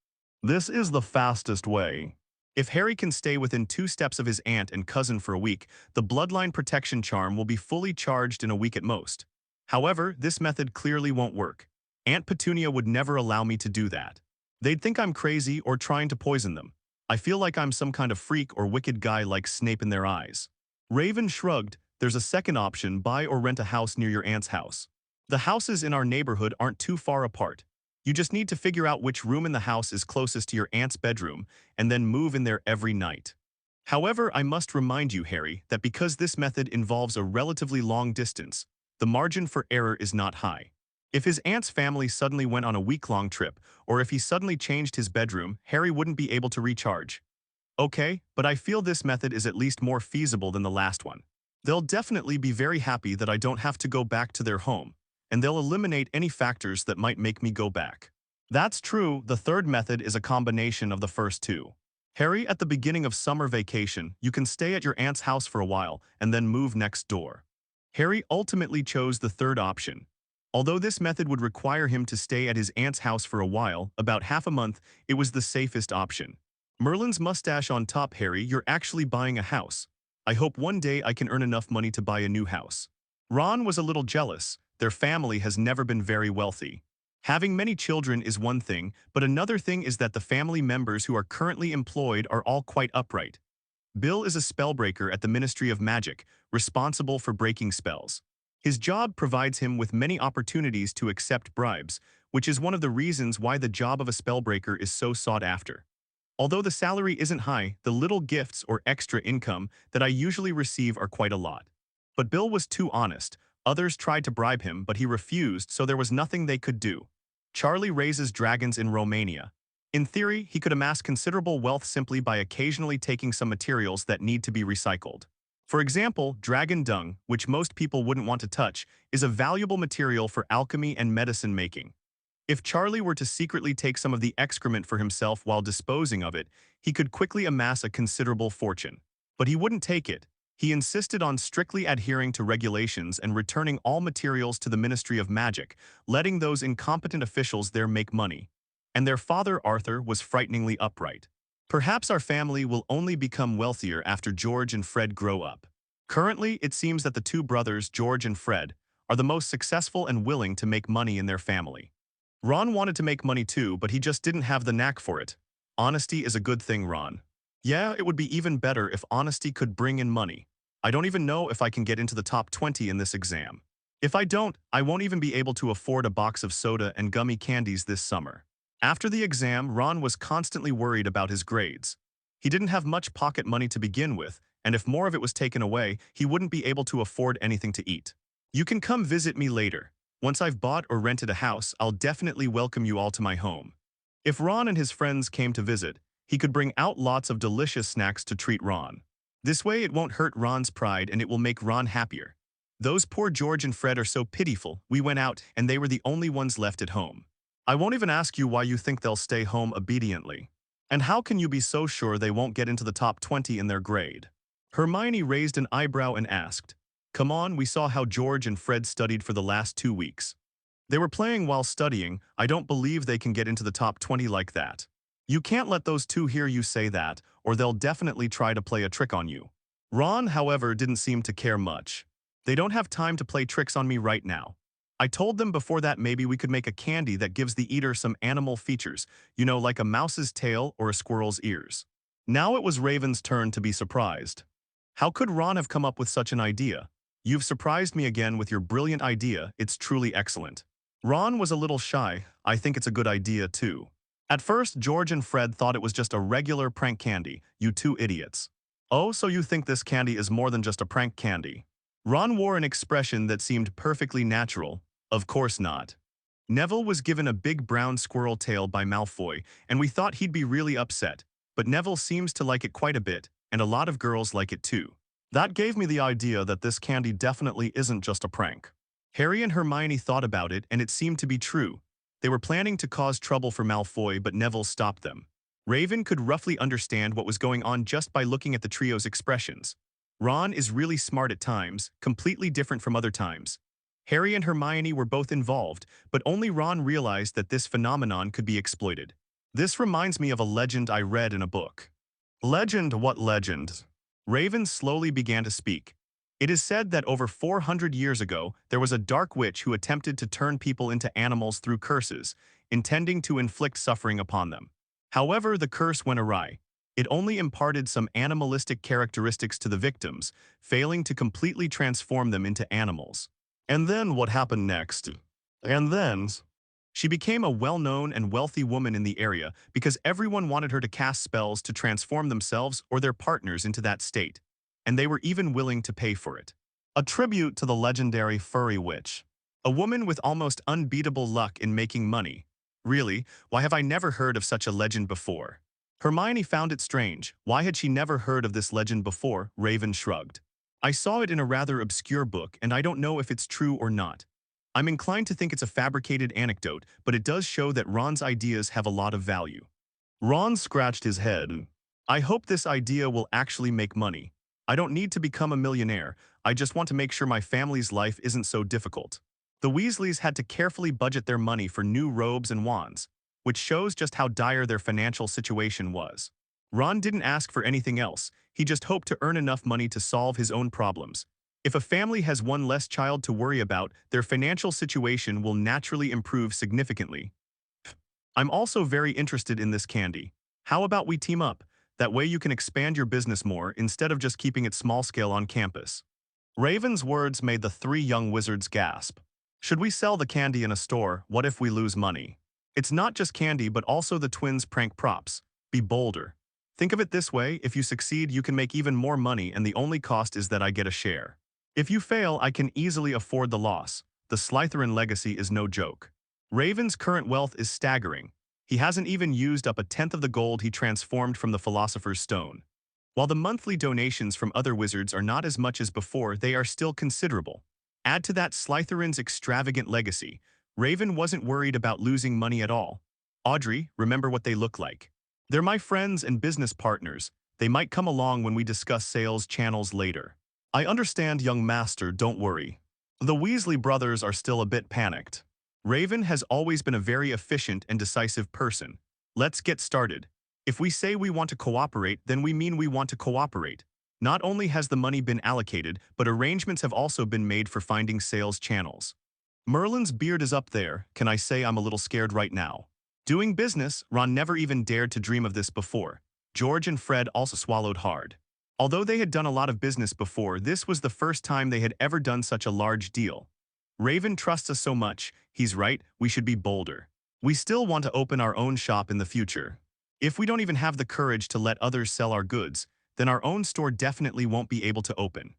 This is the fastest way. If Harry can stay within 2 steps of his aunt and cousin for a week, the bloodline protection charm will be fully charged in a week at most. However, this method clearly won't work. Aunt Petunia would never allow me to do that. They'd think I'm crazy or trying to poison them. I feel like I'm some kind of freak or wicked guy like Snape in their eyes. Raven shrugged. There's a second option: buy or rent a house near your aunt's house. The houses in our neighborhood aren't too far apart. You just need to figure out which room in the house is closest to your aunt's bedroom and then move in there every night. However, I must remind you, Harry, that because this method involves a relatively long distance, the margin for error is not high. If his aunt's family suddenly went on a week-long trip, or if he suddenly changed his bedroom, Harry wouldn't be able to recharge. Okay, but I feel this method is at least more feasible than the last one. They'll definitely be very happy that I don't have to go back to their home, and they'll eliminate any factors that might make me go back. That's true. The third method is a combination of the first 2. Harry, at the beginning of summer vacation, you can stay at your aunt's house for a while and then move next door. Harry ultimately chose the third option. Although this method would require him to stay at his aunt's house for a while, about half a month, it was the safest option. Merlin's mustache on top. Harry, you're actually buying a house. I hope one day I can earn enough money to buy a new house. Ron was a little jealous. Their family has never been very wealthy. Having many children is one thing, but another thing is that the family members who are currently employed are all quite upright. Bill is a spellbreaker at the Ministry of Magic, responsible for breaking spells. His job provides him with many opportunities to accept bribes, which is one of the reasons why the job of a spellbreaker is so sought after. Although the salary isn't high, the little gifts or extra income that I usually receive are quite a lot. But Bill was too honest. Others tried to bribe him, but he refused, so there was nothing they could do. Charlie raises dragons in Romania. In theory, he could amass considerable wealth simply by occasionally taking some materials that need to be recycled. For example, dragon dung, which most people wouldn't want to touch, is a valuable material for alchemy and medicine making. If Charlie were to secretly take some of the excrement for himself while disposing of it, he could quickly amass a considerable fortune. But he wouldn't take it. He insisted on strictly adhering to regulations and returning all materials to the Ministry of Magic, letting those incompetent officials there make money. And their father, Arthur, was frighteningly upright. Perhaps our family will only become wealthier after George and Fred grow up. Currently, it seems that the two brothers, George and Fred, are the most successful and willing to make money in their family. Ron wanted to make money too, but he just didn't have the knack for it. Honesty is a good thing, Ron. Yeah, it would be even better if honesty could bring in money. I don't even know if I can get into the top 20 in this exam. If I don't, I won't even be able to afford a box of soda and gummy candies this summer. After the exam, Ron was constantly worried about his grades. He didn't have much pocket money to begin with, and if more of it was taken away, he wouldn't be able to afford anything to eat. You can come visit me later. Once I've bought or rented a house, I'll definitely welcome you all to my home. If Ron and his friends came to visit, he could bring out lots of delicious snacks to treat Ron. This way it won't hurt Ron's pride and it will make Ron happier. Those poor George and Fred are so pitiful. We went out and they were the only ones left at home. I won't even ask you why you think they'll stay home obediently. And how can you be so sure they won't get into the top 20 in their grade? Hermione raised an eyebrow and asked, "Come on, we saw how George and Fred studied for the last 2 weeks. They were playing while studying. I don't believe they can get into the top 20 like that. You can't let those two hear you say that, or they'll definitely try to play a trick on you." Ron, however, didn't seem to care much. "They don't have time to play tricks on me right now. I told them before that maybe we could make a candy that gives the eater some animal features, you know, like a mouse's tail or a squirrel's ears." Now it was Raven's turn to be surprised. How could Ron have come up with such an idea? "You've surprised me again with your brilliant idea. It's truly excellent." Ron was a little shy. "I think it's a good idea too." At first, George and Fred thought it was just a regular prank candy. "You two idiots." "Oh, so you think this candy is more than just a prank candy?" Ron wore an expression that seemed perfectly natural. "Of course not." Neville was given a big brown squirrel tail by Malfoy, and we thought he'd be really upset, but Neville seems to like it quite a bit, and a lot of girls like it too. That gave me the idea that this candy definitely isn't just a prank. Harry and Hermione thought about it, and it seemed to be true. They were planning to cause trouble for Malfoy, but Neville stopped them. Raven could roughly understand what was going on just by looking at the trio's expressions. Ron is really smart at times, completely different from other times. Harry and Hermione were both involved, but only Ron realized that this phenomenon could be exploited. This reminds me of a legend I read in a book. Legend? What legend? Raven slowly began to speak. It is said that over 400 years ago, there was a dark witch who attempted to turn people into animals through curses, intending to inflict suffering upon them. However, the curse went awry. It only imparted some animalistic characteristics to the victims, failing to completely transform them into animals. And then what happened next? And then she became a well-known and wealthy woman in the area because everyone wanted her to cast spells to transform themselves or their partners into that state, and they were even willing to pay for it. A tribute to the legendary furry witch. A woman with almost unbeatable luck in making money. Really, why have I never heard of such a legend before? Hermione found it strange. Why had she never heard of this legend before? Raven shrugged. "I saw it in a rather obscure book, and I don't know if it's true or not. I'm inclined to think it's a fabricated anecdote, but it does show that Ron's ideas have a lot of value." Ron scratched his head. "I hope this idea will actually make money. I don't need to become a millionaire. I just want to make sure my family's life isn't so difficult." The Weasleys had to carefully budget their money for new robes and wands, which shows just how dire their financial situation was. Ron didn't ask for anything else. He just hoped to earn enough money to solve his own problems. If a family has one less child to worry about, their financial situation will naturally improve significantly. "I'm also very interested in this candy. How about we team up? That way you can expand your business more instead of just keeping it small scale on campus." Raven's words made the three young wizards gasp. "Should we sell the candy in a store? What if we lose money?" "It's not just candy but also the twins' prank props. Be bolder. Think of it this way, if you succeed you can make even more money and the only cost is that I get a share. If you fail I can easily afford the loss. The Slytherin legacy is no joke." Raven's current wealth is staggering. He hasn't even used up a tenth of the gold he transformed from the Philosopher's Stone. While the monthly donations from other wizards are not as much as before, they are still considerable. Add to that Slytherin's extravagant legacy. Raven wasn't worried about losing money at all. Audrey, remember what they look like. They're my friends and business partners. They might come along when we discuss sales channels later. I understand, young master, don't worry. The Weasley brothers are still a bit panicked. Raven has always been a very efficient and decisive person. Let's get started. If we say we want to cooperate, then we mean we want to cooperate. Not only has the money been allocated, but arrangements have also been made for finding sales channels. Merlin's beard is up there. Can I say I'm a little scared right now? Doing business, Ron never even dared to dream of this before. George and Fred also swallowed hard. Although they had done a lot of business before, this was the first time they had ever done such a large deal. Raven trusts us so much. He's right, we should be bolder. We still want to open our own shop in the future. If we don't even have the courage to let others sell our goods, then our own store definitely won't be able to open.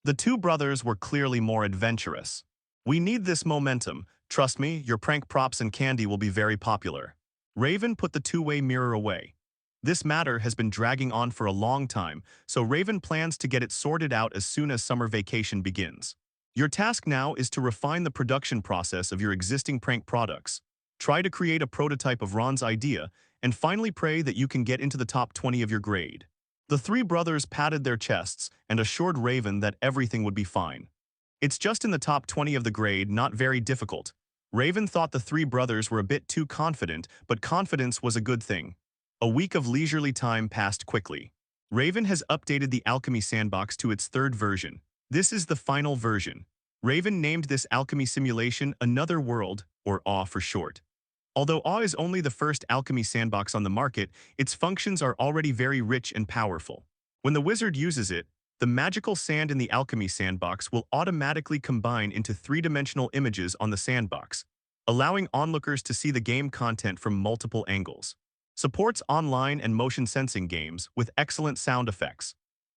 The two brothers were clearly more adventurous. We need this momentum. Trust me, your prank props and candy will be very popular. Raven put the two-way mirror away. This matter has been dragging on for a long time, so Raven plans to get it sorted out as soon as summer vacation begins. Your task now is to refine the production process of your existing prank products. Try to create a prototype of Ron's idea, and finally pray that you can get into the top 20 of your grade. The three brothers patted their chests and assured Raven that everything would be fine. It's just in the top 20 of the grade, not very difficult. Raven thought the three brothers were a bit too confident, but confidence was a good thing. A week of leisurely time passed quickly. Raven has updated the alchemy sandbox to its third version. This is the final version. Raven named this alchemy simulation Another World, or AW for short. Although AW is only the first alchemy sandbox on the market, its functions are already very rich and powerful. When the wizard uses it, the magical sand in the alchemy sandbox will automatically combine into three-dimensional images on the sandbox, allowing onlookers to see the game content from multiple angles. Supports online and motion sensing games with excellent sound effects.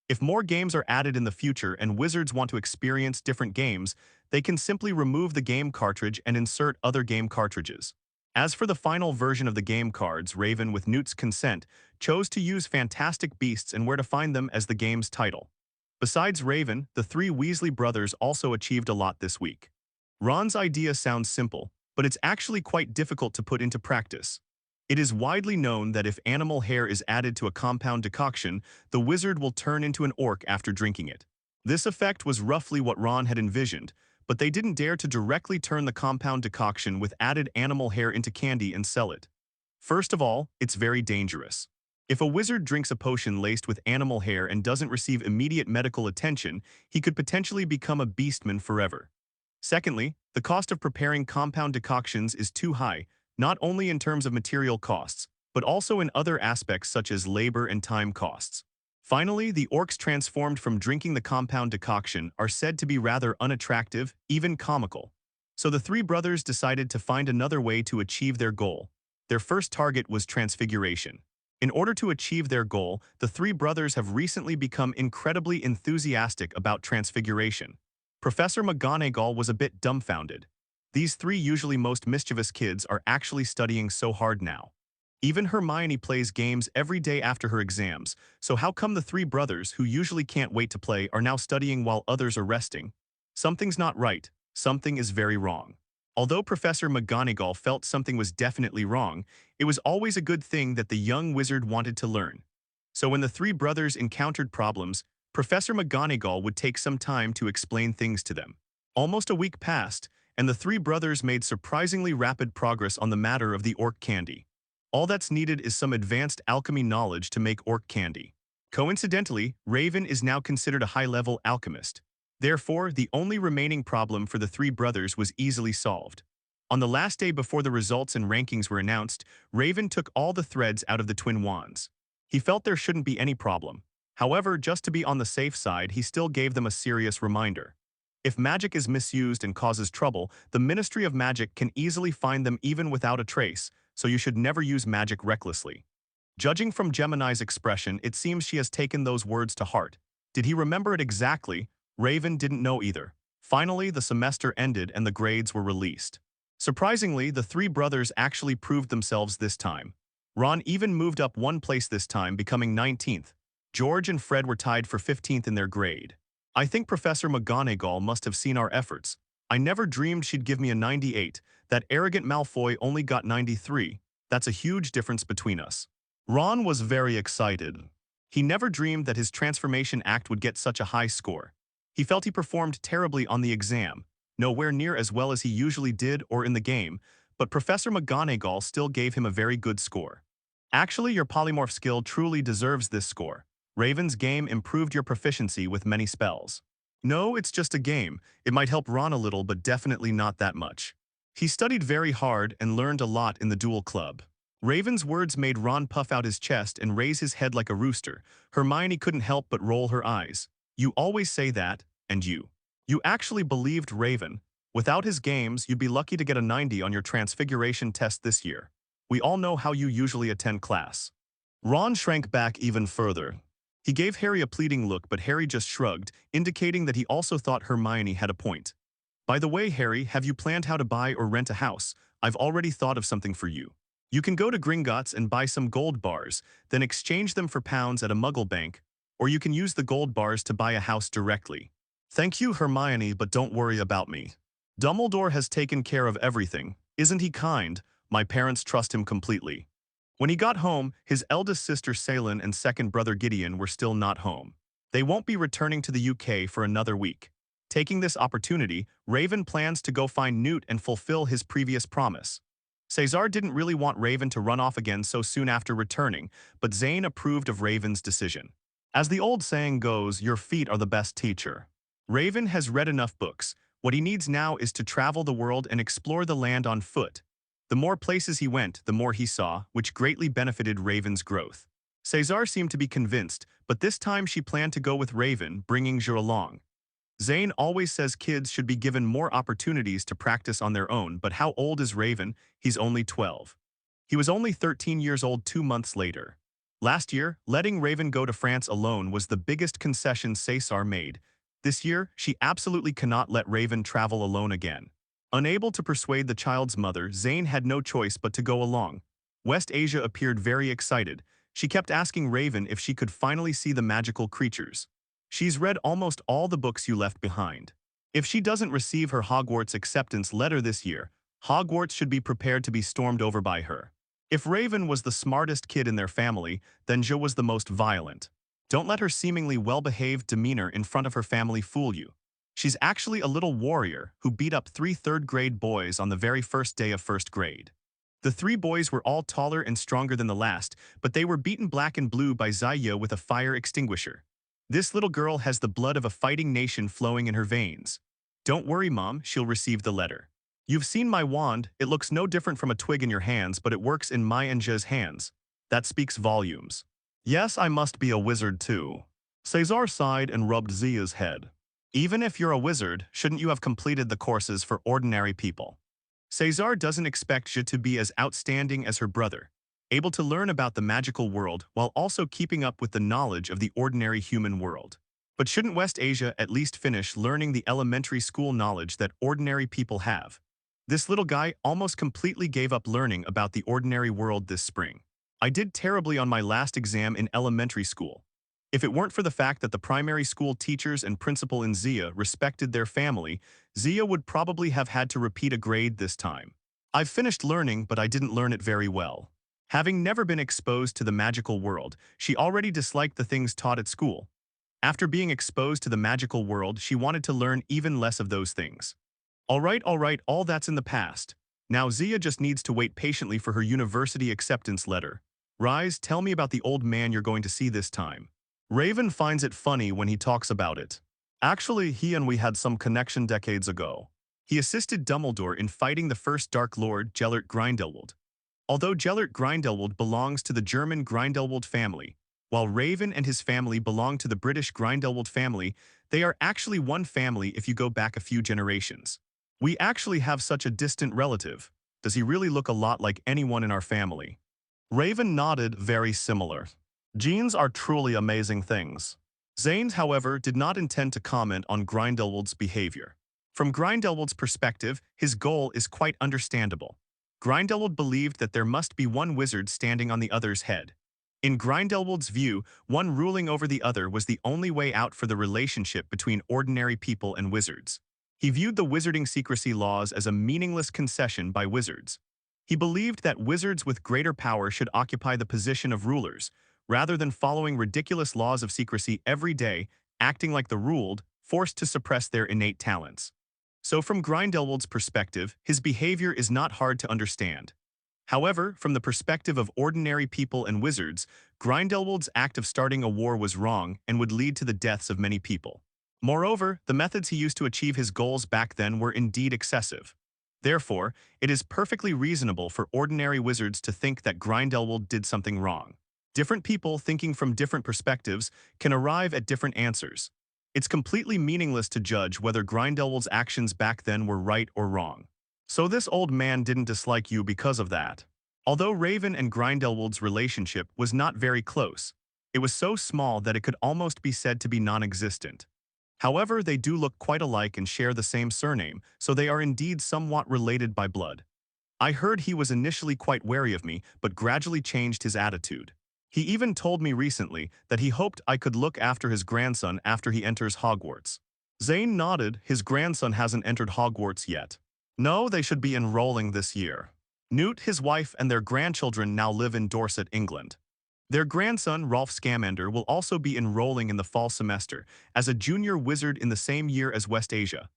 If more games are added in the future and wizards want to experience different games, they can simply remove the game cartridge and insert other game cartridges. As for the final version of the game cards, Raven, with Newt's consent, chose to use Fantastic Beasts and Where to Find Them as the game's title. Besides Raven, the three Weasley brothers also achieved a lot this week. Ron's idea sounds simple, but it's actually quite difficult to put into practice. It is widely known that if animal hair is added to a compound decoction, the wizard will turn into an orc after drinking it. This effect was roughly what Ron had envisioned, but they didn't dare to directly turn the compound decoction with added animal hair into candy and sell it. First of all, it's very dangerous. If a wizard drinks a potion laced with animal hair and doesn't receive immediate medical attention, he could potentially become a beastman forever. Secondly, the cost of preparing compound decoctions is too high, not only in terms of material costs, but also in other aspects such as labor and time costs. Finally, the orcs transformed from drinking the compound decoction are said to be rather unattractive, even comical. So the three brothers decided to find another way to achieve their goal. Their first target was transfiguration. In order to achieve their goal, the three brothers have recently become incredibly enthusiastic about transfiguration. Professor McGonagall was a bit dumbfounded. These three usually most mischievous kids are actually studying so hard now. Even Hermione plays games every day after her exams, so how come the three brothers who usually can't wait to play are now studying while others are resting? Something's not right. Something is very wrong. Although Professor McGonagall felt something was definitely wrong, it was always a good thing that the young wizard wanted to learn. So when the three brothers encountered problems, Professor McGonagall would take some time to explain things to them. Almost a week passed, and the three brothers made surprisingly rapid progress on the matter of the orc candy. All that's needed is some advanced alchemy knowledge to make orc candy. Coincidentally, Raven is now considered a high-level alchemist. Therefore, the only remaining problem for the three brothers was easily solved. On the last day before the results and rankings were announced, Raven took all the threads out of the twin wands. He felt there shouldn't be any problem. However, just to be on the safe side, he still gave them a serious reminder. If magic is misused and causes trouble, the Ministry of Magic can easily find them even without a trace, so you should never use magic recklessly. Judging from Gemini's expression, it seems she has taken those words to heart. Did he remember it exactly? Raven didn't know either. Finally, the semester ended and the grades were released. Surprisingly, the three brothers actually proved themselves this time. Ron even moved up one place this time, becoming 19th. George and Fred were tied for 15th in their grade. I think Professor McGonagall must have seen our efforts. I never dreamed she'd give me a 98. That arrogant Malfoy only got 93. That's a huge difference between us. Ron was very excited. He never dreamed that his transformation act would get such a high score. He felt he performed terribly on the exam, nowhere near as well as he usually did or in the game, but Professor McGonagall still gave him a very good score. Actually, your polymorph skill truly deserves this score. Raven's game improved your proficiency with many spells. No, it's just a game. It might help Ron a little, but definitely not that much. He studied very hard and learned a lot in the duel club. Raven's words made Ron puff out his chest and raise his head like a rooster. Hermione couldn't help but roll her eyes. You always say that, and you. You actually believed Raven. Without his games, you'd be lucky to get a 90 on your transfiguration test this year. We all know how you usually attend class. Ron shrank back even further. He gave Harry a pleading look, but Harry just shrugged, indicating that he also thought Hermione had a point. By the way, Harry, have you planned how to buy or rent a house? I've already thought of something for you. You can go to Gringotts and buy some gold bars, then exchange them for pounds at a muggle bank, or you can use the gold bars to buy a house directly. Thank you, Hermione, but don't worry about me. Dumbledore has taken care of everything. Isn't he kind? My parents trust him completely. When he got home, his eldest sister Salin and second brother Gideon were still not home. They won't be returning to the UK for another week. Taking this opportunity, Raven plans to go find Newt and fulfill his previous promise. Cesar didn't really want Raven to run off again so soon after returning, but Zane approved of Raven's decision. As the old saying goes, your feet are the best teacher. Raven has read enough books. What he needs now is to travel the world and explore the land on foot. The more places he went, the more he saw, which greatly benefited Raven's growth. Cesar seemed to be convinced, but this time she planned to go with Raven, bringing Jo along. Zane always says kids should be given more opportunities to practice on their own, but how old is Raven? He's only 12. He was only 13 years old 2 months later. Last year, letting Raven go to France alone was the biggest concession Cesar made. This year, she absolutely cannot let Raven travel alone again. Unable to persuade the child's mother, Zane had no choice but to go along. West Asia appeared very excited. She kept asking Raven if she could finally see the magical creatures. She's read almost all the books you left behind. If she doesn't receive her Hogwarts acceptance letter this year, Hogwarts should be prepared to be stormed over by her. If Raven was the smartest kid in their family, then Jo was the most violent. Don't let her seemingly well-behaved demeanor in front of her family fool you. She's actually a little warrior who beat up 3 third-grade boys on the very first day of first grade. The 3 boys were all taller and stronger than the last, but they were beaten black and blue by Ziyo with a fire extinguisher. This little girl has the blood of a fighting nation flowing in her veins. Don't worry, Mom, she'll receive the letter. You've seen my wand. It looks no different from a twig in your hands, but it works in my and Ja's hands. That speaks volumes. Yes, I must be a wizard too. Cesar sighed and rubbed Ziya's head. Even if you're a wizard, shouldn't you have completed the courses for ordinary people? Cesar doesn't expect Ja to be as outstanding as her brother, able to learn about the magical world while also keeping up with the knowledge of the ordinary human world. But shouldn't West Asia at least finish learning the elementary school knowledge that ordinary people have? This little guy almost completely gave up learning about the ordinary world this spring. I did terribly on my last exam in elementary school. If it weren't for the fact that the primary school teachers and principal in Ziya respected their family, Ziya would probably have had to repeat a grade this time. I've finished learning, but I didn't learn it very well. Having never been exposed to the magical world, she already disliked the things taught at school. After being exposed to the magical world, she wanted to learn even less of those things. All right, all that's in the past. Now Ziya just needs to wait patiently for her university acceptance letter. Rise, tell me about the old man you're going to see this time. Raven finds it funny when he talks about it. Actually, he and we had some connection decades ago. He assisted Dumbledore in fighting the first Dark Lord, Gellert Grindelwald. Although Gellert Grindelwald belongs to the German Grindelwald family, while Raven and his family belong to the British Grindelwald family, they are actually one family if you go back a few generations. We actually have such a distant relative. Does he really look a lot like anyone in our family? Raven nodded, very similar. Genes are truly amazing things. Zanes, however, did not intend to comment on Grindelwald's behavior. From Grindelwald's perspective, his goal is quite understandable. Grindelwald believed that there must be one wizard standing on the other's head. In Grindelwald's view, one ruling over the other was the only way out for the relationship between ordinary people and wizards. He viewed the wizarding secrecy laws as a meaningless concession by wizards. He believed that wizards with greater power should occupy the position of rulers, rather than following ridiculous laws of secrecy every day, acting like the ruled, forced to suppress their innate talents. So from Grindelwald's perspective, his behavior is not hard to understand. However, from the perspective of ordinary people and wizards, Grindelwald's act of starting a war was wrong and would lead to the deaths of many people. Moreover, the methods he used to achieve his goals back then were indeed excessive. Therefore, it is perfectly reasonable for ordinary wizards to think that Grindelwald did something wrong. Different people thinking from different perspectives can arrive at different answers. It's completely meaningless to judge whether Grindelwald's actions back then were right or wrong. So this old man didn't dislike you because of that. Although Raven and Grindelwald's relationship was not very close, it was so small that it could almost be said to be non-existent. However, they do look quite alike and share the same surname, so they are indeed somewhat related by blood. I heard he was initially quite wary of me, but gradually changed his attitude. He even told me recently that he hoped I could look after his grandson after he enters Hogwarts. Zane nodded. His grandson hasn't entered Hogwarts yet. No, they should be enrolling this year. Newt, his wife, and their grandchildren now live in Dorset, England. Their grandson, Rolf Scamander, will also be enrolling in the fall semester as a junior wizard in the same year as West Asia.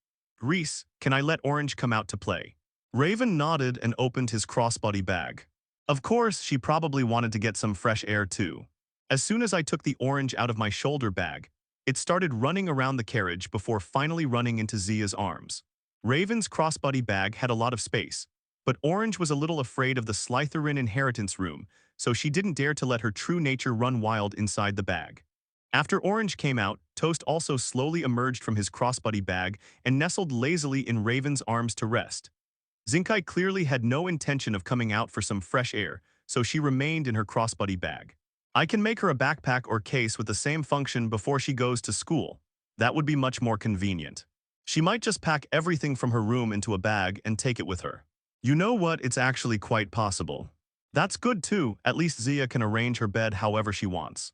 Reese, can I let Orange come out to play? Raven nodded and opened his crossbody bag. Of course, she probably wanted to get some fresh air too. As soon as I took the orange out of my shoulder bag, it started running around the carriage before finally running into Zia's arms. Raven's crossbody bag had a lot of space, but Orange was a little afraid of the Slytherin inheritance room, so she didn't dare to let her true nature run wild inside the bag. After Orange came out, Toast also slowly emerged from his crossbody bag and nestled lazily in Raven's arms to rest. Zinkai clearly had no intention of coming out for some fresh air, so she remained in her crossbody bag. I can make her a backpack or case with the same function before she goes to school. That would be much more convenient. She might just pack everything from her room into a bag and take it with her. You know what, it's actually quite possible. That's good too, at least Zia can arrange her bed however she wants.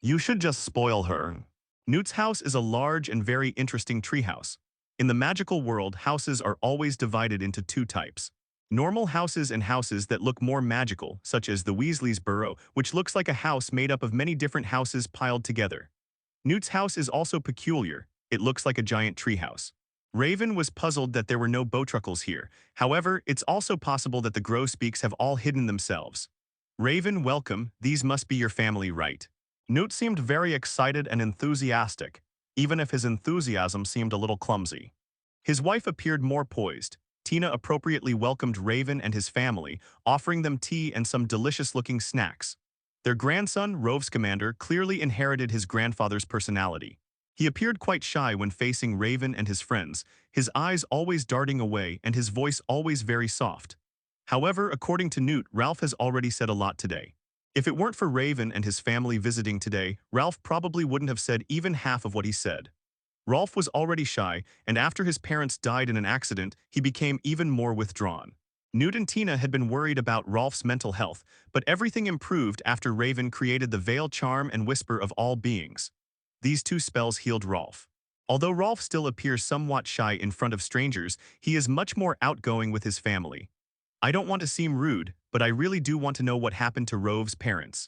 You should just spoil her. Newt's house is a large and very interesting treehouse. In the magical world, houses are always divided into two types. Normal houses and houses that look more magical, such as the Weasley's burrow, which looks like a house made up of many different houses piled together. Newt's house is also peculiar. It looks like a giant treehouse. Raven was puzzled that there were no bowtruckles here. However, it's also possible that the grosbeaks have all hidden themselves. Raven, welcome. These must be your family, right? Newt seemed very excited and enthusiastic, even if his enthusiasm seemed a little clumsy. His wife appeared more poised. Tina appropriately welcomed Raven and his family, offering them tea and some delicious-looking snacks. Their grandson, Rove Scamander, clearly inherited his grandfather's personality. He appeared quite shy when facing Raven and his friends, his eyes always darting away and his voice always very soft. However, according to Newt, Ralph has already said a lot today. If it weren't for Raven and his family visiting today, Ralph probably wouldn't have said even half of what he said. Rolf was already shy, and after his parents died in an accident, he became even more withdrawn. Newt and Tina had been worried about Rolf's mental health, but everything improved after Raven created the Veil Charm and Whisper of All Beings. These two spells healed Rolf. Although Rolf still appears somewhat shy in front of strangers, he is much more outgoing with his family. I don't want to seem rude, but I really do want to know what happened to Rove's parents.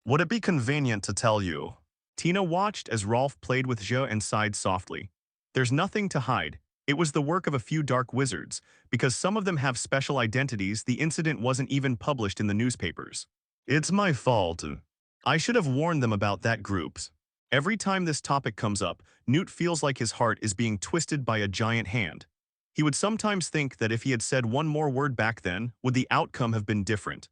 Would it be convenient to tell you? Tina watched as Rolf played with Je and sighed softly. There's nothing to hide. It was the work of a few dark wizards. Because some of them have special identities, the incident wasn't even published in the newspapers. It's my fault. I should have warned them about that group. Every time this topic comes up, Newt feels like his heart is being twisted by a giant hand. He would sometimes think that if he had said one more word back then, would the outcome have been different.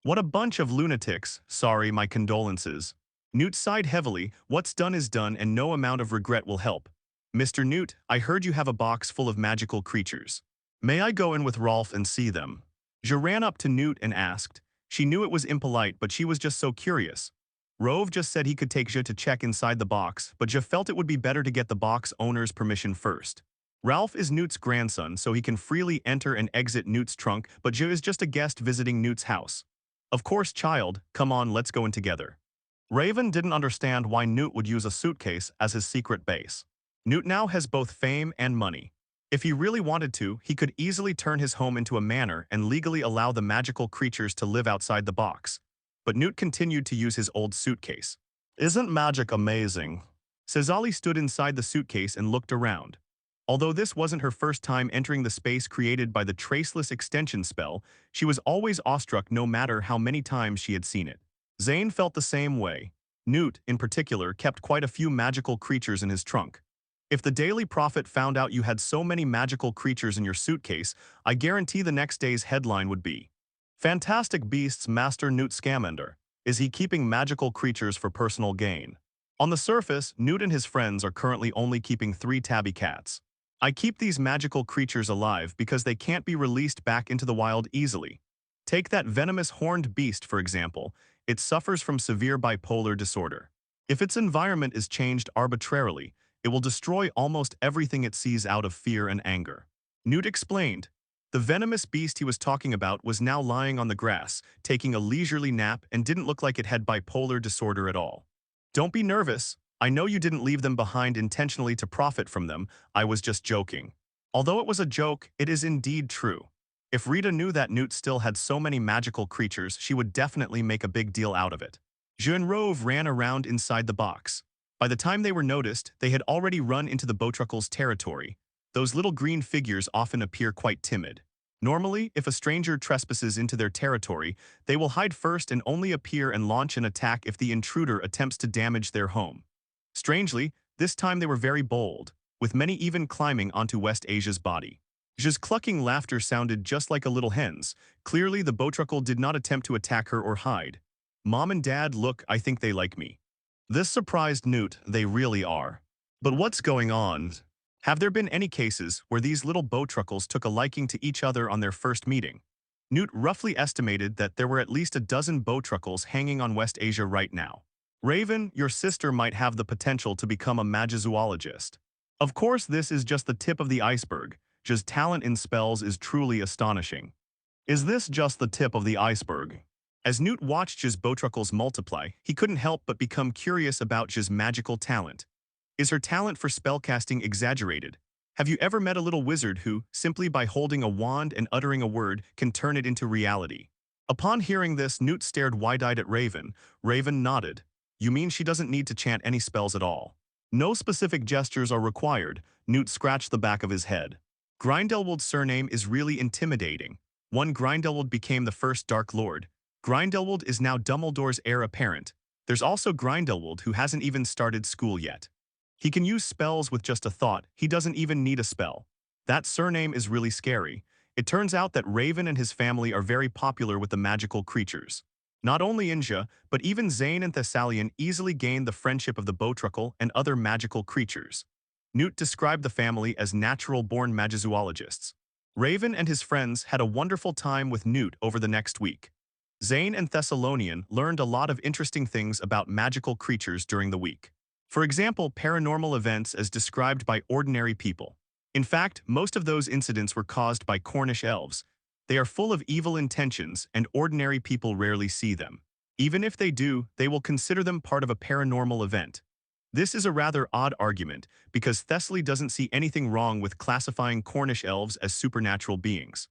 What a bunch of lunatics. Sorry, my condolences. Newt sighed heavily. What's done is done and no amount of regret will help. Mr. Newt, I heard you have a box full of magical creatures. May I go in with Rolf and see them? Je ran up to Newt and asked. She knew it was impolite, but she was just so curious. Rove just said he could take Je to check inside the box, but Je felt it would be better to get the box owner's permission first. Ralph is Newt's grandson, so he can freely enter and exit Newt's trunk, but Je is just a guest visiting Newt's house. Of course, child, come on, let's go in together. Raven didn't understand why Newt would use a suitcase as his secret base. Newt now has both fame and money. If he really wanted to, he could easily turn his home into a manor and legally allow the magical creatures to live outside the box. But Newt continued to use his old suitcase. Isn't magic amazing? Cezali stood inside the suitcase and looked around. Although this wasn't her first time entering the space created by the Traceless Extension spell, she was always awestruck no matter how many times she had seen it. Zane felt the same way. Newt, in particular, kept quite a few magical creatures in his trunk. If the Daily Prophet found out you had so many magical creatures in your suitcase, I guarantee the next day's headline would be, "Fantastic Beasts Master Newt Scamander. Is he keeping magical creatures for personal gain?" On the surface, Newt and his friends are currently only keeping 3 tabby cats. I keep these magical creatures alive because they can't be released back into the wild easily. Take that venomous horned beast, for example. It suffers from severe bipolar disorder. If its environment is changed arbitrarily, it will destroy almost everything it sees out of fear and anger. Newt explained. The venomous beast he was talking about was now lying on the grass, taking a leisurely nap, and didn't look like it had bipolar disorder at all. Don't be nervous. I know you didn't leave them behind intentionally to profit from them. I was just joking. Although it was a joke, it is indeed true. If Rita knew that Newt still had so many magical creatures, she would definitely make a big deal out of it. Jean Rove ran around inside the box. By the time they were noticed, they had already run into the Botruckle's territory. Those little green figures often appear quite timid. Normally, if a stranger trespasses into their territory, they will hide first and only appear and launch an attack if the intruder attempts to damage their home. Strangely, this time they were very bold, with many even climbing onto West Asia's body. Zha's clucking laughter sounded just like a little hen's. Clearly, the Botruckle did not attempt to attack her or hide. Mom and Dad, look, I think they like me. This surprised Newt. They really are. But what's going on? Have there been any cases where these little Botruckles took a liking to each other on their first meeting? Newt roughly estimated that there were at least a dozen Botruckles hanging on West Asia right now. Raven, your sister might have the potential to become a magizoologist. Of course, this is just the tip of the iceberg. Zha's talent in spells is truly astonishing. Is this just the tip of the iceberg? As Newt watched Zha's Botruckles multiply, he couldn't help but become curious about Zha's magical talent. Is her talent for spellcasting exaggerated? Have you ever met a little wizard who, simply by holding a wand and uttering a word, can turn it into reality? Upon hearing this, Newt stared wide-eyed at Raven. Raven nodded. You mean she doesn't need to chant any spells at all? No specific gestures are required. Newt scratched the back of his head. Grindelwald's surname is really intimidating. One Grindelwald became the first Dark Lord. Grindelwald is now Dumbledore's heir apparent. There's also Grindelwald who hasn't even started school yet. He can use spells with just a thought. He doesn't even need a spell. That surname is really scary. It turns out that Raven and his family are very popular with the magical creatures. Not only Inja, but even Zane and Thessalian easily gained the friendship of the Botruckle and other magical creatures. Newt described the family as natural-born magizoologists. Raven and his friends had a wonderful time with Newt over the next week. Zane and Thessalonian learned a lot of interesting things about magical creatures during the week. For example, paranormal events as described by ordinary people. In fact, most of those incidents were caused by Cornish elves. They are full of evil intentions, and ordinary people rarely see them. Even if they do, they will consider them part of a paranormal event. This is a rather odd argument, because Thessaly doesn't see anything wrong with classifying Cornish elves as supernatural beings.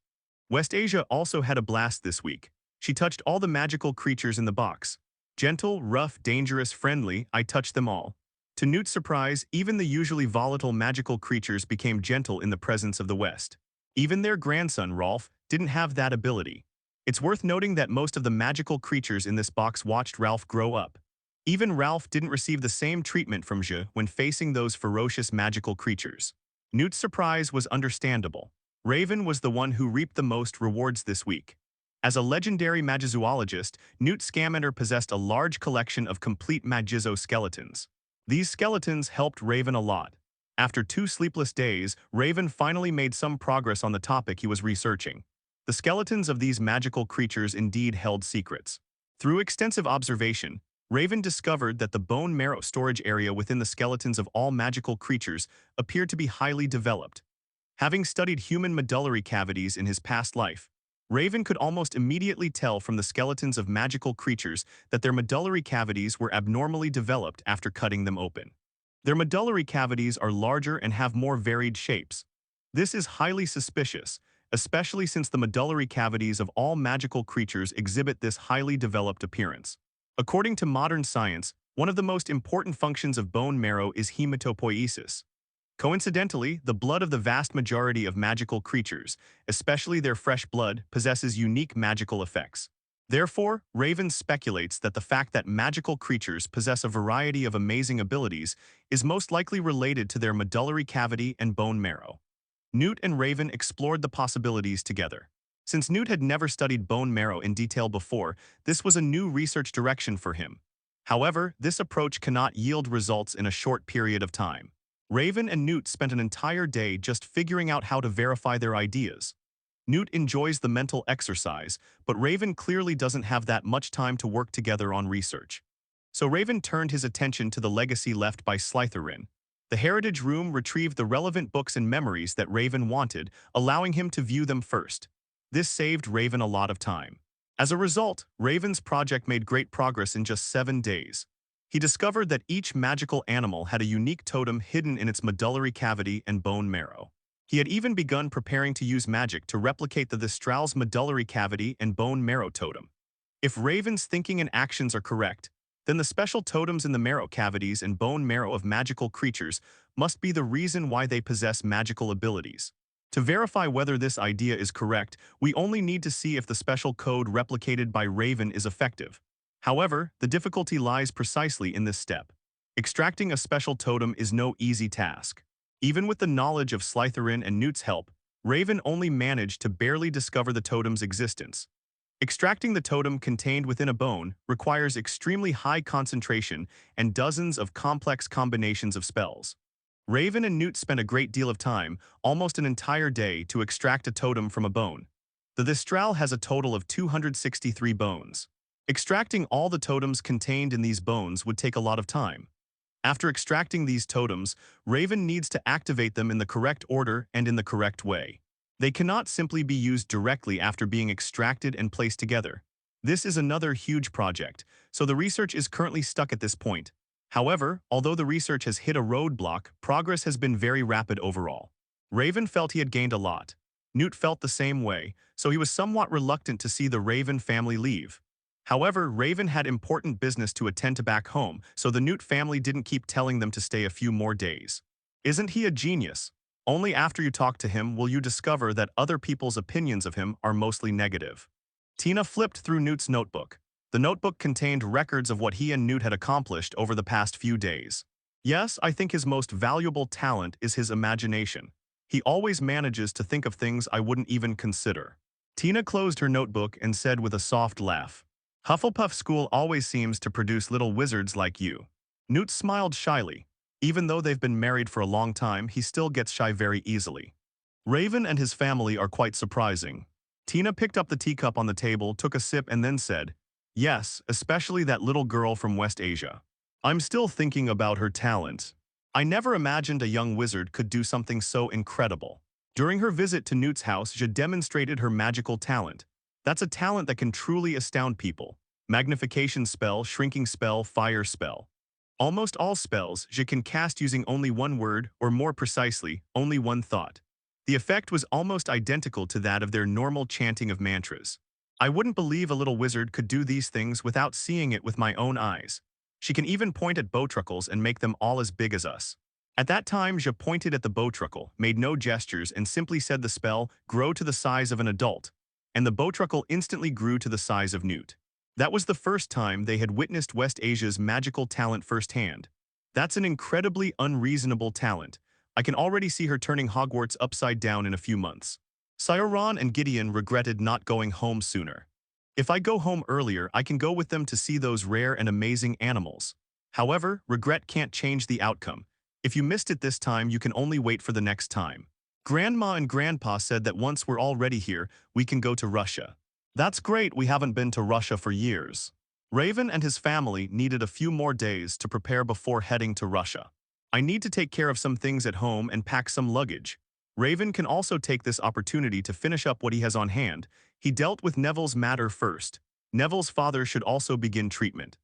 West Asia also had a blast this week. She touched all the magical creatures in the box. Gentle, rough, dangerous, friendly, I touched them all. To Newt's surprise, even the usually volatile magical creatures became gentle in the presence of the West. Even their grandson, Rolf, didn't have that ability. It's worth noting that most of the magical creatures in this box watched Ralph grow up. Even Ralph didn't receive the same treatment from Zha when facing those ferocious magical creatures. Newt's surprise was understandable. Raven was the one who reaped the most rewards this week. As a legendary magizoologist, Newt Scamander possessed a large collection of complete magizo skeletons. These skeletons helped Raven a lot. After 2 sleepless days, Raven finally made some progress on the topic he was researching. The skeletons of these magical creatures indeed held secrets. Through extensive observation, Raven discovered that the bone marrow storage area within the skeletons of all magical creatures appeared to be highly developed. Having studied human medullary cavities in his past life, Raven could almost immediately tell from the skeletons of magical creatures that their medullary cavities were abnormally developed after cutting them open. Their medullary cavities are larger and have more varied shapes. This is highly suspicious, especially since the medullary cavities of all magical creatures exhibit this highly developed appearance. According to modern science, one of the most important functions of bone marrow is hematopoiesis. Coincidentally, the blood of the vast majority of magical creatures, especially their fresh blood, possesses unique magical effects. Therefore, Raven speculates that the fact that magical creatures possess a variety of amazing abilities is most likely related to their medullary cavity and bone marrow. Newt and Raven explored the possibilities together. Since Newt had never studied bone marrow in detail before, this was a new research direction for him. However, this approach cannot yield results in a short period of time. Raven and Newt spent an entire day just figuring out how to verify their ideas. Newt enjoys the mental exercise, but Raven clearly doesn't have that much time to work together on research. So Raven turned his attention to the legacy left by Slytherin. The Heritage Room retrieved the relevant books and memories that Raven wanted, allowing him to view them first. This saved Raven a lot of time. As a result, Raven's project made great progress in just 7 days. He discovered that each magical animal had a unique totem hidden in its medullary cavity and bone marrow. He had even begun preparing to use magic to replicate the Thestral's medullary cavity and bone marrow totem. If Raven's thinking and actions are correct, then the special totems in the marrow cavities and bone marrow of magical creatures must be the reason why they possess magical abilities. To verify whether this idea is correct, we only need to see if the special code replicated by Raven is effective. However, the difficulty lies precisely in this step. Extracting a special totem is no easy task. Even with the knowledge of Slytherin and Newt's help, Raven only managed to barely discover the totem's existence. Extracting the totem contained within a bone requires extremely high concentration and dozens of complex combinations of spells. Raven and Newt spent a great deal of time, almost an entire day, to extract a totem from a bone. The Thestral has a total of 263 bones. Extracting all the totems contained in these bones would take a lot of time. After extracting these totems, Raven needs to activate them in the correct order and in the correct way. They cannot simply be used directly after being extracted and placed together. This is another huge project, so the research is currently stuck at this point. However, although the research has hit a roadblock, progress has been very rapid overall. Raven felt he had gained a lot. Newt felt the same way, so he was somewhat reluctant to see the Raven family leave. However, Raven had important business to attend to back home, so the Newt family didn't keep telling them to stay a few more days. Isn't he a genius? Only after you talk to him will you discover that other people's opinions of him are mostly negative. Tina flipped through Newt's notebook. The notebook contained records of what he and Newt had accomplished over the past few days. Yes, I think his most valuable talent is his imagination. He always manages to think of things I wouldn't even consider. Tina closed her notebook and said with a soft laugh, "Hufflepuff School always seems to produce little wizards like you." Newt smiled shyly. Even though they've been married for a long time, he still gets shy very easily. Raven and his family are quite surprising. Tina picked up the teacup on the table, took a sip, and then said, "Yes, especially that little girl from West Asia. I'm still thinking about her talent. I never imagined a young wizard could do something so incredible." During her visit to Newt's house, she demonstrated her magical talent. That's a talent that can truly astound people. Magnification spell, shrinking spell, fire spell. Almost all spells she can cast using only one word, or more precisely, only one thought. The effect was almost identical to that of their normal chanting of mantras. I wouldn't believe a little wizard could do these things without seeing it with my own eyes. She can even point at bowtruckles and make them all as big as us. At that time, Je pointed at the bowtruckle, made no gestures, and simply said the spell, "Grow to the size of an adult," and the bowtruckle instantly grew to the size of Newt. That was the first time they had witnessed West Asia's magical talent firsthand. That's an incredibly unreasonable talent. I can already see her turning Hogwarts upside down in a few months. Ron and Gideon regretted not going home sooner. If I go home earlier, I can go with them to see those rare and amazing animals. However, regret can't change the outcome. If you missed it this time, you can only wait for the next time. Grandma and Grandpa said that once we're already here, we can go to Russia. That's great, we haven't been to Russia for years. Raven and his family needed a few more days to prepare before heading to Russia. I need to take care of some things at home and pack some luggage. Raven can also take this opportunity to finish up what he has on hand. He dealt with Neville's matter first. Neville's father should also begin treatment.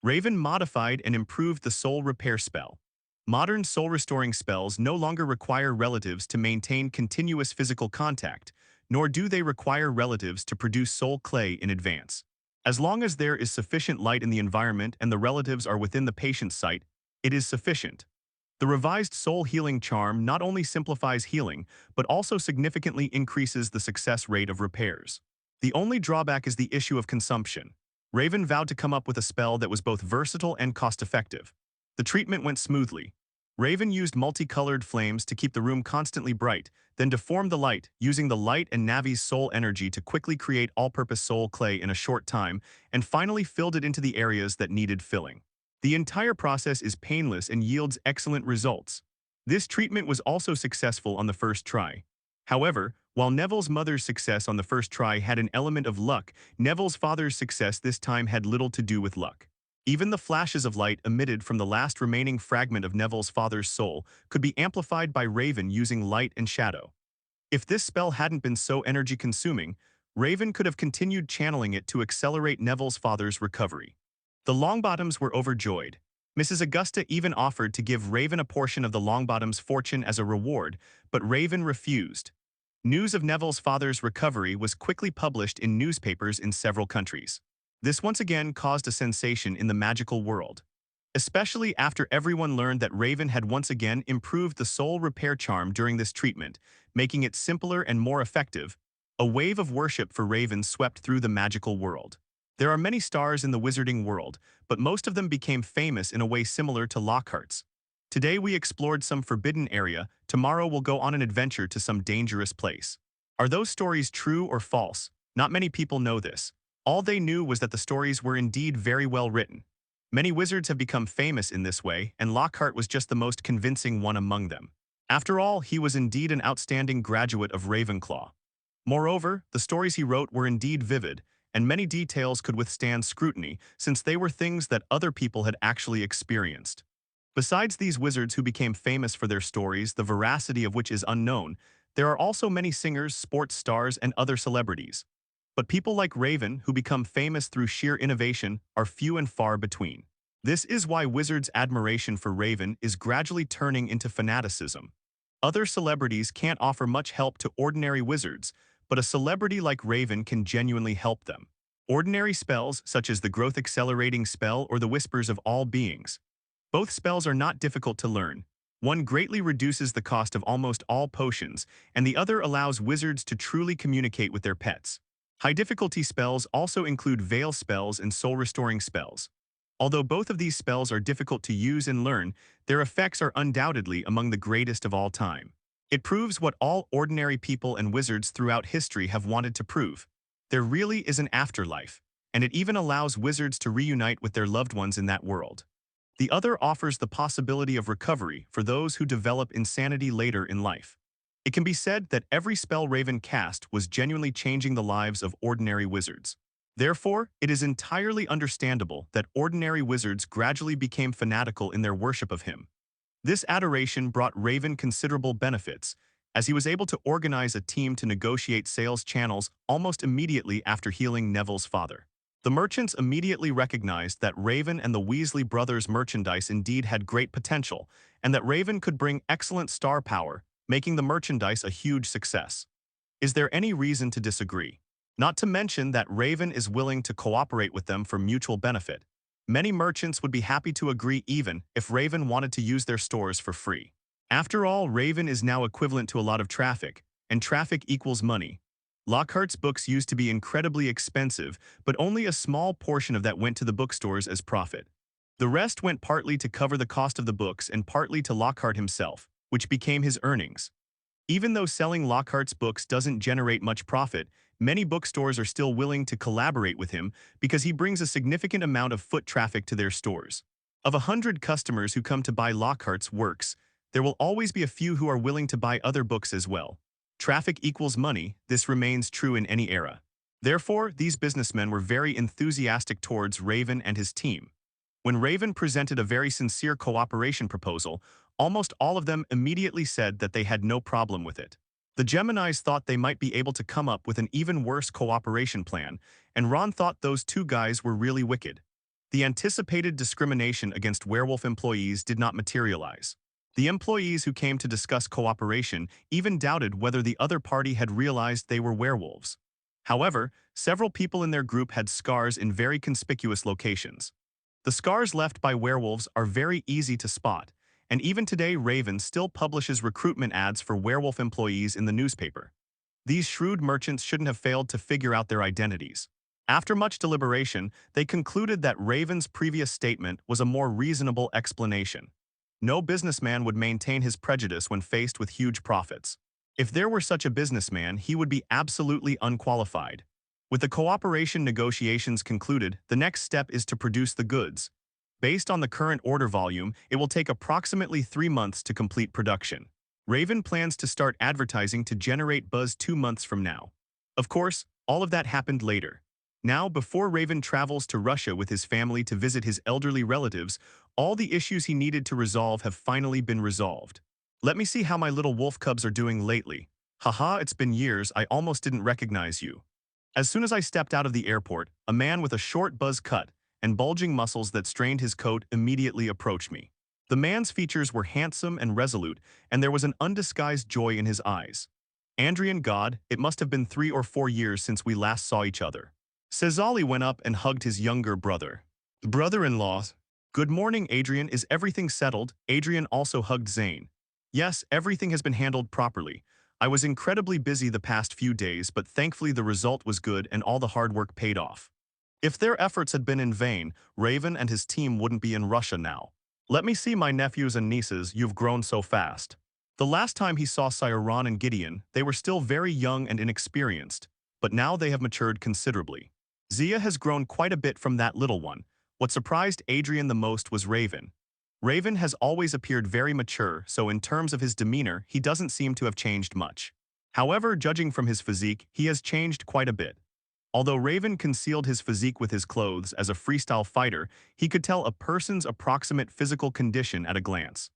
Raven modified and improved the soul repair spell. Modern soul-restoring spells no longer require relatives to maintain continuous physical contact, nor do they require relatives to produce soul clay in advance. As long as there is sufficient light in the environment and the relatives are within the patient's sight, it is sufficient. The revised soul healing charm not only simplifies healing, but also significantly increases the success rate of repairs. The only drawback is the issue of consumption. Raven vowed to come up with a spell that was both versatile and cost-effective. The treatment went smoothly. Raven used multicolored flames to keep the room constantly bright, then deformed the light, using the light and Navi's soul energy to quickly create all-purpose soul clay in a short time, and finally filled it into the areas that needed filling. The entire process is painless and yields excellent results. This treatment was also successful on the first try. However, while Neville's mother's success on the first try had an element of luck, Neville's father's success this time had little to do with luck. Even the flashes of light emitted from the last remaining fragment of Neville's father's soul could be amplified by Raven using light and shadow. If this spell hadn't been so energy-consuming, Raven could have continued channeling it to accelerate Neville's father's recovery. The Longbottoms were overjoyed. Mrs. Augusta even offered to give Raven a portion of the Longbottoms' fortune as a reward, but Raven refused. News of Neville's father's recovery was quickly published in newspapers in several countries. This once again caused a sensation in the magical world, especially after everyone learned that Raven had once again improved the soul repair charm during this treatment, making it simpler and more effective. A wave of worship for Raven swept through the magical world. There are many stars in the wizarding world, but most of them became famous in a way similar to Lockhart's. Today we explored some forbidden area, tomorrow we'll go on an adventure to some dangerous place. Are those stories true or false? Not many people know this. All they knew was that the stories were indeed very well written. Many wizards have become famous in this way, and Lockhart was just the most convincing one among them. After all, he was indeed an outstanding graduate of Ravenclaw. Moreover, the stories he wrote were indeed vivid, and many details could withstand scrutiny since they were things that other people had actually experienced. Besides these wizards who became famous for their stories, the veracity of which is unknown, there are also many singers, sports stars, and other celebrities. But people like Raven, who become famous through sheer innovation, are few and far between. This is why wizards' admiration for Raven is gradually turning into fanaticism. Other celebrities can't offer much help to ordinary wizards, but a celebrity like Raven can genuinely help them. Ordinary spells, such as the Growth Accelerating spell or the Whispers of All Beings. Both spells are not difficult to learn. One greatly reduces the cost of almost all potions, and the other allows wizards to truly communicate with their pets. High-difficulty spells also include Veil spells and soul-restoring spells. Although both of these spells are difficult to use and learn, their effects are undoubtedly among the greatest of all time. It proves what all ordinary people and wizards throughout history have wanted to prove. There really is an afterlife, and it even allows wizards to reunite with their loved ones in that world. The other offers the possibility of recovery for those who develop insanity later in life. It can be said that every spell Raven cast was genuinely changing the lives of ordinary wizards. Therefore, it is entirely understandable that ordinary wizards gradually became fanatical in their worship of him. This adoration brought Raven considerable benefits, as he was able to organize a team to negotiate sales channels almost immediately after healing Neville's father. The merchants immediately recognized that Raven and the Weasley brothers' merchandise indeed had great potential, and that Raven could bring excellent star power, making the merchandise a huge success. Is there any reason to disagree? Not to mention that Raven is willing to cooperate with them for mutual benefit. Many merchants would be happy to agree even if Raven wanted to use their stores for free. After all, Raven is now equivalent to a lot of traffic, and traffic equals money. Lockhart's books used to be incredibly expensive, but only a small portion of that went to the bookstores as profit. The rest went partly to cover the cost of the books and partly to Lockhart himself, which became his earnings. Even though selling Lockhart's books doesn't generate much profit, many bookstores are still willing to collaborate with him because he brings a significant amount of foot traffic to their stores. Of 100 customers who come to buy Lockhart's works, there will always be a few who are willing to buy other books as well. Traffic equals money, this remains true in any era. Therefore, these businessmen were very enthusiastic towards Raven and his team. When Raven presented a very sincere cooperation proposal, almost all of them immediately said that they had no problem with it. The Geminis thought they might be able to come up with an even worse cooperation plan, and Ron thought those two guys were really wicked. The anticipated discrimination against werewolf employees did not materialize. The employees who came to discuss cooperation even doubted whether the other party had realized they were werewolves. However, several people in their group had scars in very conspicuous locations. The scars left by werewolves are very easy to spot, and even today Raven still publishes recruitment ads for werewolf employees in the newspaper. These shrewd merchants shouldn't have failed to figure out their identities. After much deliberation, they concluded that Raven's previous statement was a more reasonable explanation. No businessman would maintain his prejudice when faced with huge profits. If there were such a businessman, he would be absolutely unqualified. With the cooperation negotiations concluded, the next step is to produce the goods. Based on the current order volume, it will take approximately 3 months to complete production. Raven plans to start advertising to generate buzz 2 months from now. Of course, all of that happened later. Now, before Raven travels to Russia with his family to visit his elderly relatives, all the issues he needed to resolve have finally been resolved. Let me see how my little wolf cubs are doing lately. Haha, it's been years, I almost didn't recognize you. As soon as I stepped out of the airport, a man with a short buzz cut and bulging muscles that strained his coat immediately approached me. The man's features were handsome and resolute, and there was an undisguised joy in his eyes. Andrian, God, it must have been 3 or 4 years since we last saw each other. Cesali went up and hugged his younger brother. Brother-in-law. Good morning, Adrian. Is everything settled? Adrian also hugged Zane. Yes, everything has been handled properly. I was incredibly busy the past few days, but thankfully the result was good and all the hard work paid off. If their efforts had been in vain, Raven and his team wouldn't be in Russia now. Let me see my nephews and nieces, you've grown so fast. The last time he saw Sire Ron and Gideon, they were still very young and inexperienced, but now they have matured considerably. Zia has grown quite a bit from that little one. What surprised Adrian the most was Raven. Raven has always appeared very mature, so in terms of his demeanor, he doesn't seem to have changed much. However, judging from his physique, he has changed quite a bit. Although Raven concealed his physique with his clothes as a freestyle fighter, he could tell a person's approximate physical condition at a glance.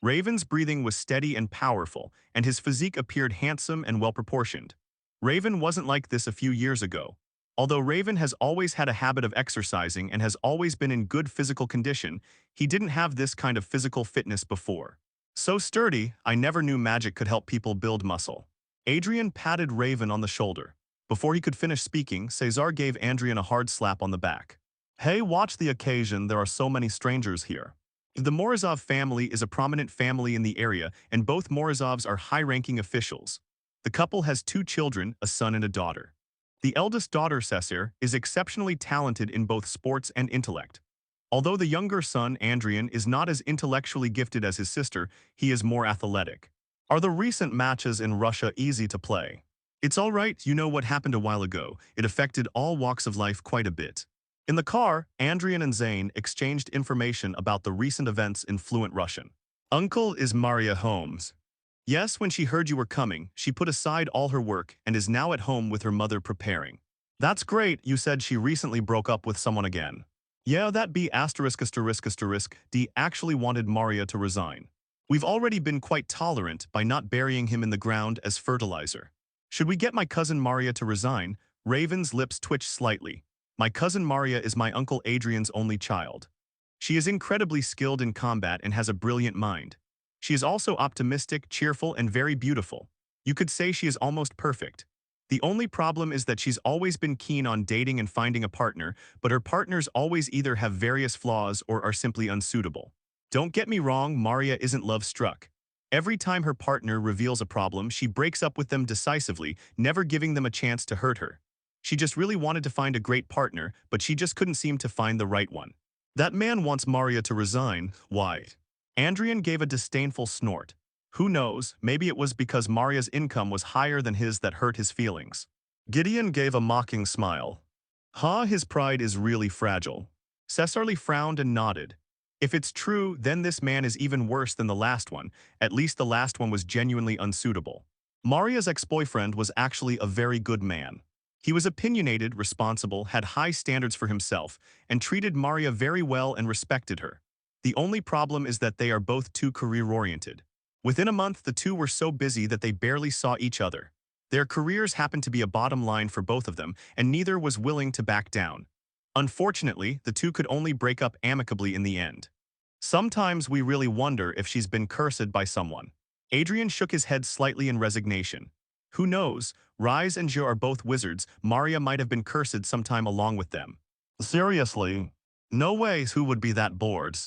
Raven's breathing was steady and powerful, and his physique appeared handsome and well-proportioned. Raven wasn't like this a few years ago. Although Raven has always had a habit of exercising and has always been in good physical condition, he didn't have this kind of physical fitness before. So sturdy, I never knew magic could help people build muscle. Adrian patted Raven on the shoulder. Before he could finish speaking, Cesar gave Adrian a hard slap on the back. Hey, watch the occasion, there are so many strangers here. The Morozov family is a prominent family in the area, and both Morozovs are high-ranking officials. The couple has 2 children, a son and a daughter. The eldest daughter, Cesar, is exceptionally talented in both sports and intellect. Although the younger son, Andrian, is not as intellectually gifted as his sister, he is more athletic. Are the recent matches in Russia easy to play? It's all right, you know what happened a while ago. It affected all walks of life quite a bit. In the car, Andrian and Zane exchanged information about the recent events in fluent Russian. Uncle, is Maria Holmes? Yes, when she heard you were coming, she put aside all her work and is now at home with her mother preparing. That's great, you said she recently broke up with someone again. Yeah, that B*** D actually wanted Maria to resign. We've already been quite tolerant by not burying him in the ground as fertilizer. Should we get my cousin Maria to resign? Raven's lips twitched slightly. My cousin Maria is my uncle Adrian's only child. She is incredibly skilled in combat and has a brilliant mind. She is also optimistic, cheerful, and very beautiful. You could say she is almost perfect. The only problem is that she's always been keen on dating and finding a partner, but her partners always either have various flaws or are simply unsuitable. Don't get me wrong, Maria isn't love-struck. Every time her partner reveals a problem, she breaks up with them decisively, never giving them a chance to hurt her. She just really wanted to find a great partner, but she just couldn't seem to find the right one. That man wants Maria to resign. Why? Andrian gave a disdainful snort. Who knows, maybe it was because Maria's income was higher than his that hurt his feelings. Gideon gave a mocking smile. His pride is really fragile. Cesarly frowned and nodded. If it's true, then this man is even worse than the last one. At least the last one was genuinely unsuitable. Maria's ex-boyfriend was actually a very good man. He was opinionated, responsible, had high standards for himself, and treated Maria very well and respected her. The only problem is that they are both too career-oriented. Within a month, the two were so busy that they barely saw each other. Their careers happened to be a bottom line for both of them, and neither was willing to back down. Unfortunately, the two could only break up amicably in the end. Sometimes we really wonder if she's been cursed by someone. Adrian shook his head slightly in resignation. Who knows? Rise and Jo are both wizards. Maria might have been cursed sometime along with them. Seriously? No ways who would be that bored.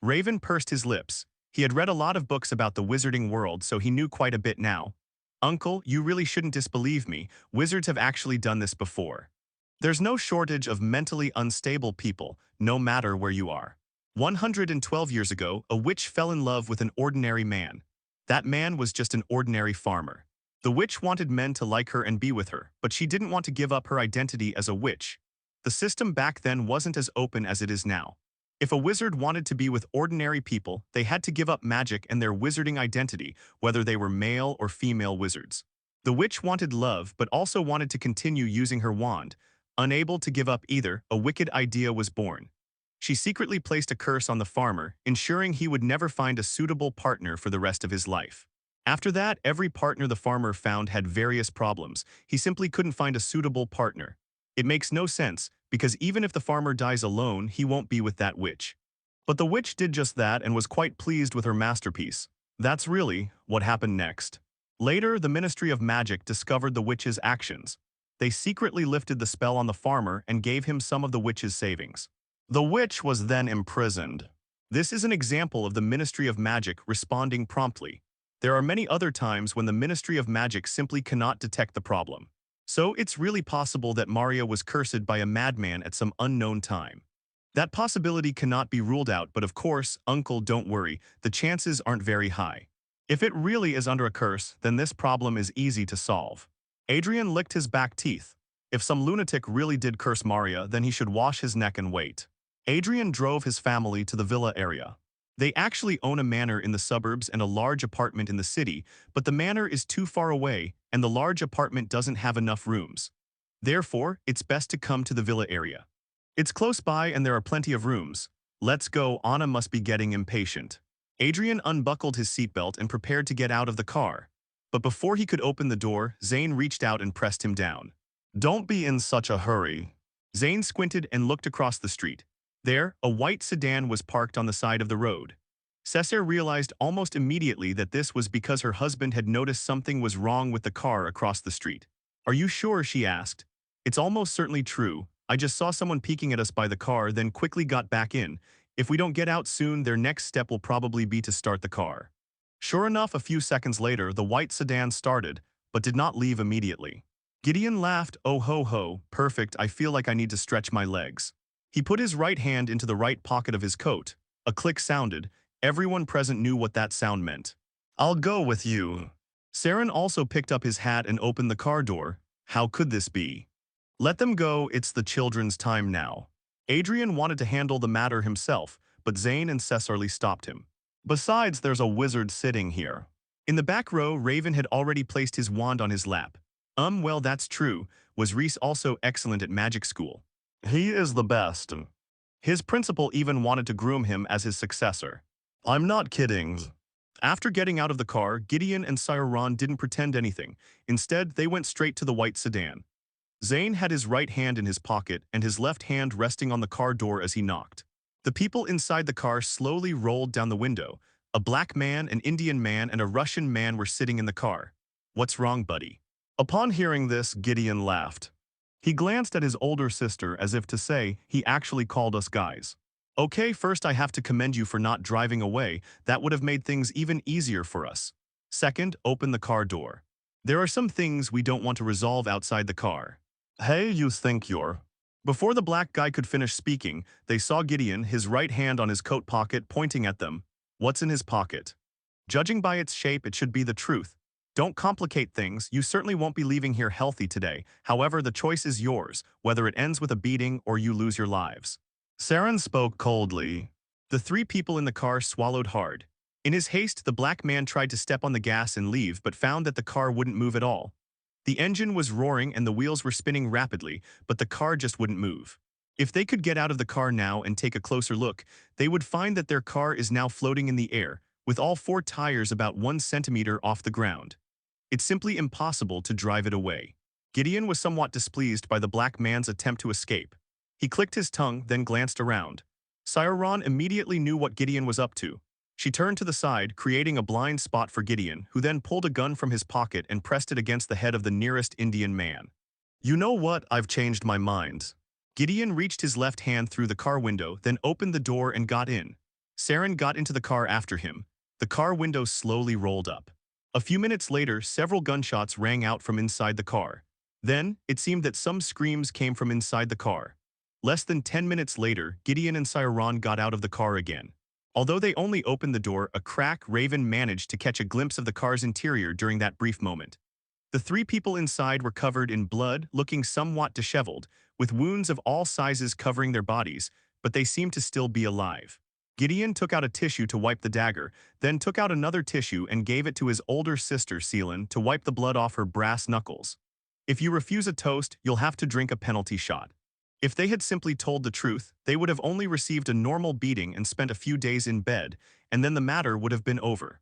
Raven pursed his lips. He had read a lot of books about the wizarding world, so he knew quite a bit now. Uncle, you really shouldn't disbelieve me. Wizards have actually done this before. There's no shortage of mentally unstable people, no matter where you are. 112 years ago, a witch fell in love with an ordinary man. That man was just an ordinary farmer. The witch wanted men to like her and be with her, but she didn't want to give up her identity as a witch. The system back then wasn't as open as it is now. If a wizard wanted to be with ordinary people, they had to give up magic and their wizarding identity, whether they were male or female wizards. The witch wanted love, but also wanted to continue using her wand. Unable to give up either, a wicked idea was born. She secretly placed a curse on the farmer, ensuring he would never find a suitable partner for the rest of his life. After that, every partner the farmer found had various problems. He simply couldn't find a suitable partner. It makes no sense, because even if the farmer dies alone, he won't be with that witch. But the witch did just that and was quite pleased with her masterpiece. That's really what happened next. Later, the Ministry of Magic discovered the witch's actions. They secretly lifted the spell on the farmer and gave him some of the witch's savings. The witch was then imprisoned. This is an example of the Ministry of Magic responding promptly. There are many other times when the Ministry of Magic simply cannot detect the problem. So it's really possible that Maria was cursed by a madman at some unknown time. That possibility cannot be ruled out, but of course, Uncle, don't worry, the chances aren't very high. If it really is under a curse, then this problem is easy to solve. Adrian licked his back teeth. If some lunatic really did curse Maria, then he should wash his neck and wait. Adrian drove his family to the villa area. They actually own a manor in the suburbs and a large apartment in the city, but the manor is too far away and the large apartment doesn't have enough rooms. Therefore, it's best to come to the villa area. It's close by and there are plenty of rooms. Let's go, Anna must be getting impatient. Adrian unbuckled his seatbelt and prepared to get out of the car. But before he could open the door, Zane reached out and pressed him down. Don't be in such a hurry. Zane squinted and looked across the street. There, a white sedan was parked on the side of the road. Cesare realized almost immediately that this was because her husband had noticed something was wrong with the car across the street. Are you sure? She asked. It's almost certainly true. I just saw someone peeking at us by the car, then quickly got back in. If we don't get out soon, their next step will probably be to start the car. Sure enough, a few seconds later, the white sedan started, but did not leave immediately. Gideon laughed. Oh ho ho, perfect, I feel like I need to stretch my legs. He put his right hand into the right pocket of his coat. A click sounded. Everyone present knew what that sound meant. I'll go with you. Saren also picked up his hat and opened the car door. How could this be? Let them go, it's the children's time now. Adrian wanted to handle the matter himself, but Zane and Cesarly stopped him. Besides, there's a wizard sitting here. In the back row, Raven had already placed his wand on his lap. Well, that's true. Was Reese also excellent at magic school? He is the best. His principal even wanted to groom him as his successor. I'm not kidding. After getting out of the car, Gideon and Sire Ron didn't pretend anything. Instead, they went straight to the white sedan. Zane had his right hand in his pocket and his left hand resting on the car door as he knocked. The people inside the car slowly rolled down the window. A black man, an Indian man, and a Russian man were sitting in the car. What's wrong, buddy? Upon hearing this, Gideon laughed. He glanced at his older sister as if to say, he actually called us guys. Okay, first I have to commend you for not driving away. That would have made things even easier for us. Second, open the car door. There are some things we don't want to resolve outside the car. Hey, you think you're... Before the black guy could finish speaking, they saw Gideon, his right hand on his coat pocket, pointing at them. What's in his pocket? Judging by its shape, it should be the truth. Don't complicate things, you certainly won't be leaving here healthy today. However, the choice is yours, whether it ends with a beating or you lose your lives. Saren spoke coldly. The three people in the car swallowed hard. In his haste, the black man tried to step on the gas and leave, but found that the car wouldn't move at all. The engine was roaring and the wheels were spinning rapidly, but the car just wouldn't move. If they could get out of the car now and take a closer look, they would find that their car is now floating in the air, with all four tires about 1 centimeter off the ground. It's simply impossible to drive it away. Gideon was somewhat displeased by the black man's attempt to escape. He clicked his tongue, then glanced around. Sauron immediately knew what Gideon was up to. She turned to the side, creating a blind spot for Gideon, who then pulled a gun from his pocket and pressed it against the head of the nearest Indian man. You know what? I've changed my mind. Gideon reached his left hand through the car window, then opened the door and got in. Saren got into the car after him. The car window slowly rolled up. A few minutes later, several gunshots rang out from inside the car. Then, it seemed that some screams came from inside the car. Less than 10 minutes later, Gideon and Sauron got out of the car again. Although they only opened the door, a crack Raven managed to catch a glimpse of the car's interior during that brief moment. The three people inside were covered in blood, looking somewhat disheveled, with wounds of all sizes covering their bodies, but they seemed to still be alive. Gideon took out a tissue to wipe the dagger, then took out another tissue and gave it to his older sister, Seelan, to wipe the blood off her brass knuckles. If you refuse a toast, you'll have to drink a penalty shot. If they had simply told the truth, they would have only received a normal beating and spent a few days in bed, and then the matter would have been over.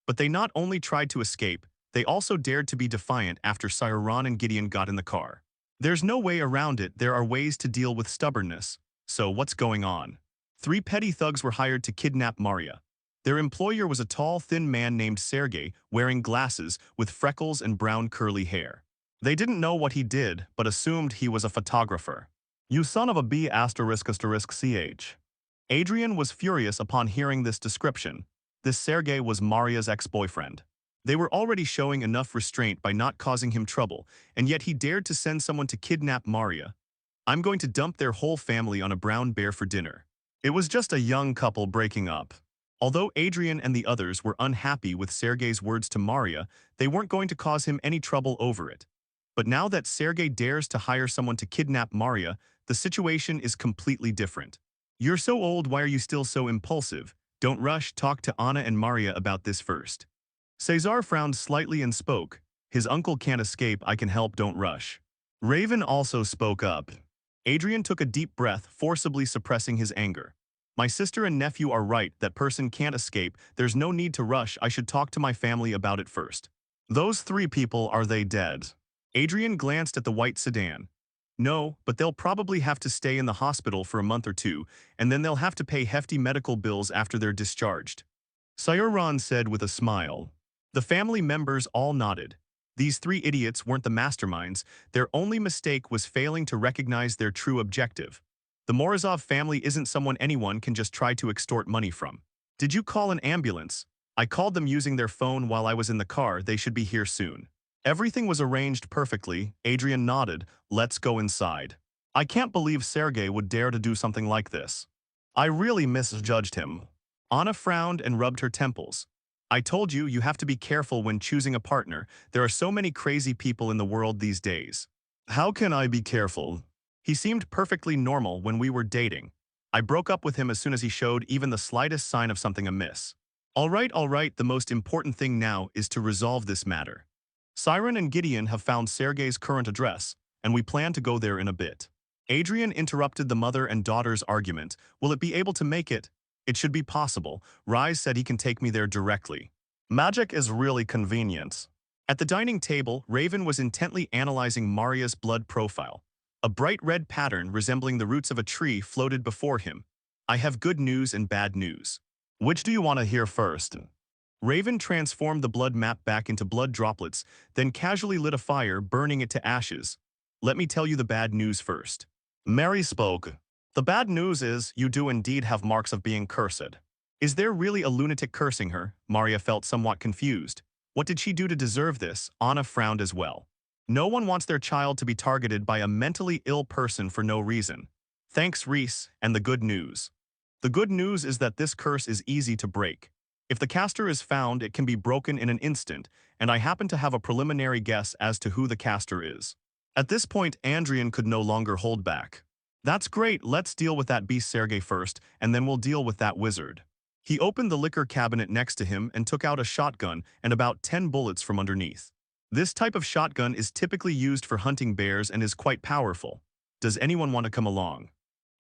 But they not only tried to escape, they also dared to be defiant after Sauron and Gideon got in the car. There's no way around it. There are ways to deal with stubbornness. So what's going on? 3 petty thugs were hired to kidnap Maria. Their employer was a tall, thin man named Sergei, wearing glasses, with freckles and brown curly hair. They didn't know what he did, but assumed he was a photographer. You son of a B*****ch. Adrian was furious upon hearing this description. This Sergei was Maria's ex-boyfriend. They were already showing enough restraint by not causing him trouble, and yet he dared to send someone to kidnap Maria. I'm going to dump their whole family on a brown bear for dinner. It was just a young couple breaking up. Although Adrian and the others were unhappy with Sergei's words to Maria, they weren't going to cause him any trouble over it. But now that Sergei dares to hire someone to kidnap Maria, the situation is completely different. You're so old, why are you still so impulsive? Don't rush, talk to Anna and Maria about this first. Caesar frowned slightly and spoke. His uncle can't escape, I can help, don't rush. Raven also spoke up. Adrian took a deep breath, forcibly suppressing his anger. My sister and nephew are right, that person can't escape, there's no need to rush, I should talk to my family about it first. Those 3 people, are they dead? Adrian glanced at the white sedan. No, but they'll probably have to stay in the hospital for a month or 2, and then they'll have to pay hefty medical bills after they're discharged. Sauron said with a smile. The family members all nodded. These 3 idiots weren't the masterminds, their only mistake was failing to recognize their true objective. The Morozov family isn't someone anyone can just try to extort money from. Did you call an ambulance? I called them using their phone while I was in the car, they should be here soon. Everything was arranged perfectly. Adrian nodded. Let's go inside. I can't believe Sergei would dare to do something like this. I really misjudged him. Anna frowned and rubbed her temples. I told you, you have to be careful when choosing a partner. There are so many crazy people in the world these days. How can I be careful? He seemed perfectly normal when we were dating. I broke up with him as soon as he showed even the slightest sign of something amiss. All right, the most important thing now is to resolve this matter. Siren and Gideon have found Sergei's current address, and we plan to go there in a bit. Adrian interrupted the mother and daughter's argument. Will it be able to make it? It should be possible. Rise said he can take me there directly. Magic is really convenient. At the dining table, Raven was intently analyzing Maria's blood profile. A bright red pattern resembling the roots of a tree floated before him. I have good news and bad news. Which do you want to hear first? Raven transformed the blood map back into blood droplets, then casually lit a fire, burning it to ashes. Let me tell you the bad news first. Mary spoke. The bad news is, you do indeed have marks of being cursed. Is there really a lunatic cursing her? Maria felt somewhat confused. What did she do to deserve this? Anna frowned as well. No one wants their child to be targeted by a mentally ill person for no reason. Thanks, Reese, and the good news. The good news is that this curse is easy to break. If the caster is found, it can be broken in an instant, and I happen to have a preliminary guess as to who the caster is. At this point, Andrian could no longer hold back. That's great, let's deal with that beast Sergei first, and then we'll deal with that wizard. He opened the liquor cabinet next to him and took out a shotgun and about 10 bullets from underneath. This type of shotgun is typically used for hunting bears and is quite powerful. Does anyone want to come along?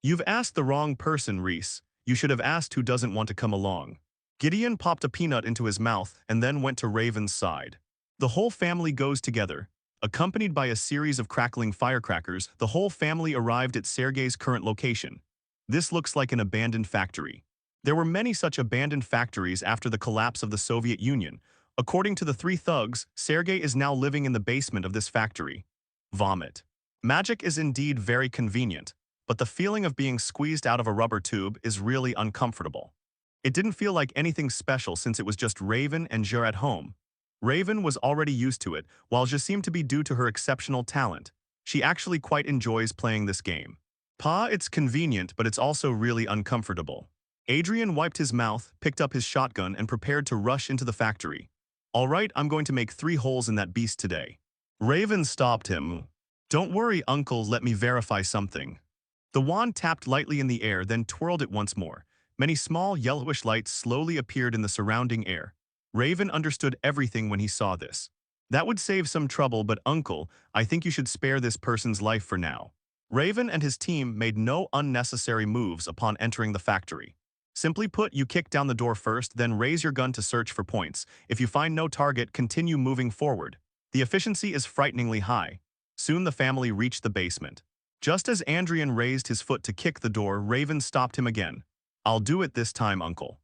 You've asked the wrong person, Reese. You should have asked who doesn't want to come along. Gideon popped a peanut into his mouth and then went to Raven's side. The whole family goes together. Accompanied by a series of crackling firecrackers, the whole family arrived at Sergei's current location. This looks like an abandoned factory. There were many such abandoned factories after the collapse of the Soviet Union. According to the three thugs, Sergei is now living in the basement of this factory. Vomit. Magic is indeed very convenient, but the feeling of being squeezed out of a rubber tube is really uncomfortable. It didn't feel like anything special since it was just Raven and Jer at home. Raven was already used to it, while Jer seemed to be due to her exceptional talent. She actually quite enjoys playing this game. It's convenient, but it's also really uncomfortable. Adrian wiped his mouth, picked up his shotgun, and prepared to rush into the factory. All right, I'm going to make 3 holes in that beast today. Raven stopped him. Don't worry, uncle, let me verify something. The wand tapped lightly in the air, then twirled it once more. Many small yellowish lights slowly appeared in the surrounding air. Raven understood everything when he saw this. That would save some trouble, but uncle, I think you should spare this person's life for now. Raven and his team made no unnecessary moves upon entering the factory. Simply put, you kick down the door first, then raise your gun to search for points. If you find no target, continue moving forward. The efficiency is frighteningly high. Soon the family reached the basement. Just as Adrian raised his foot to kick the door, Raven stopped him again. I'll do it this time, uncle.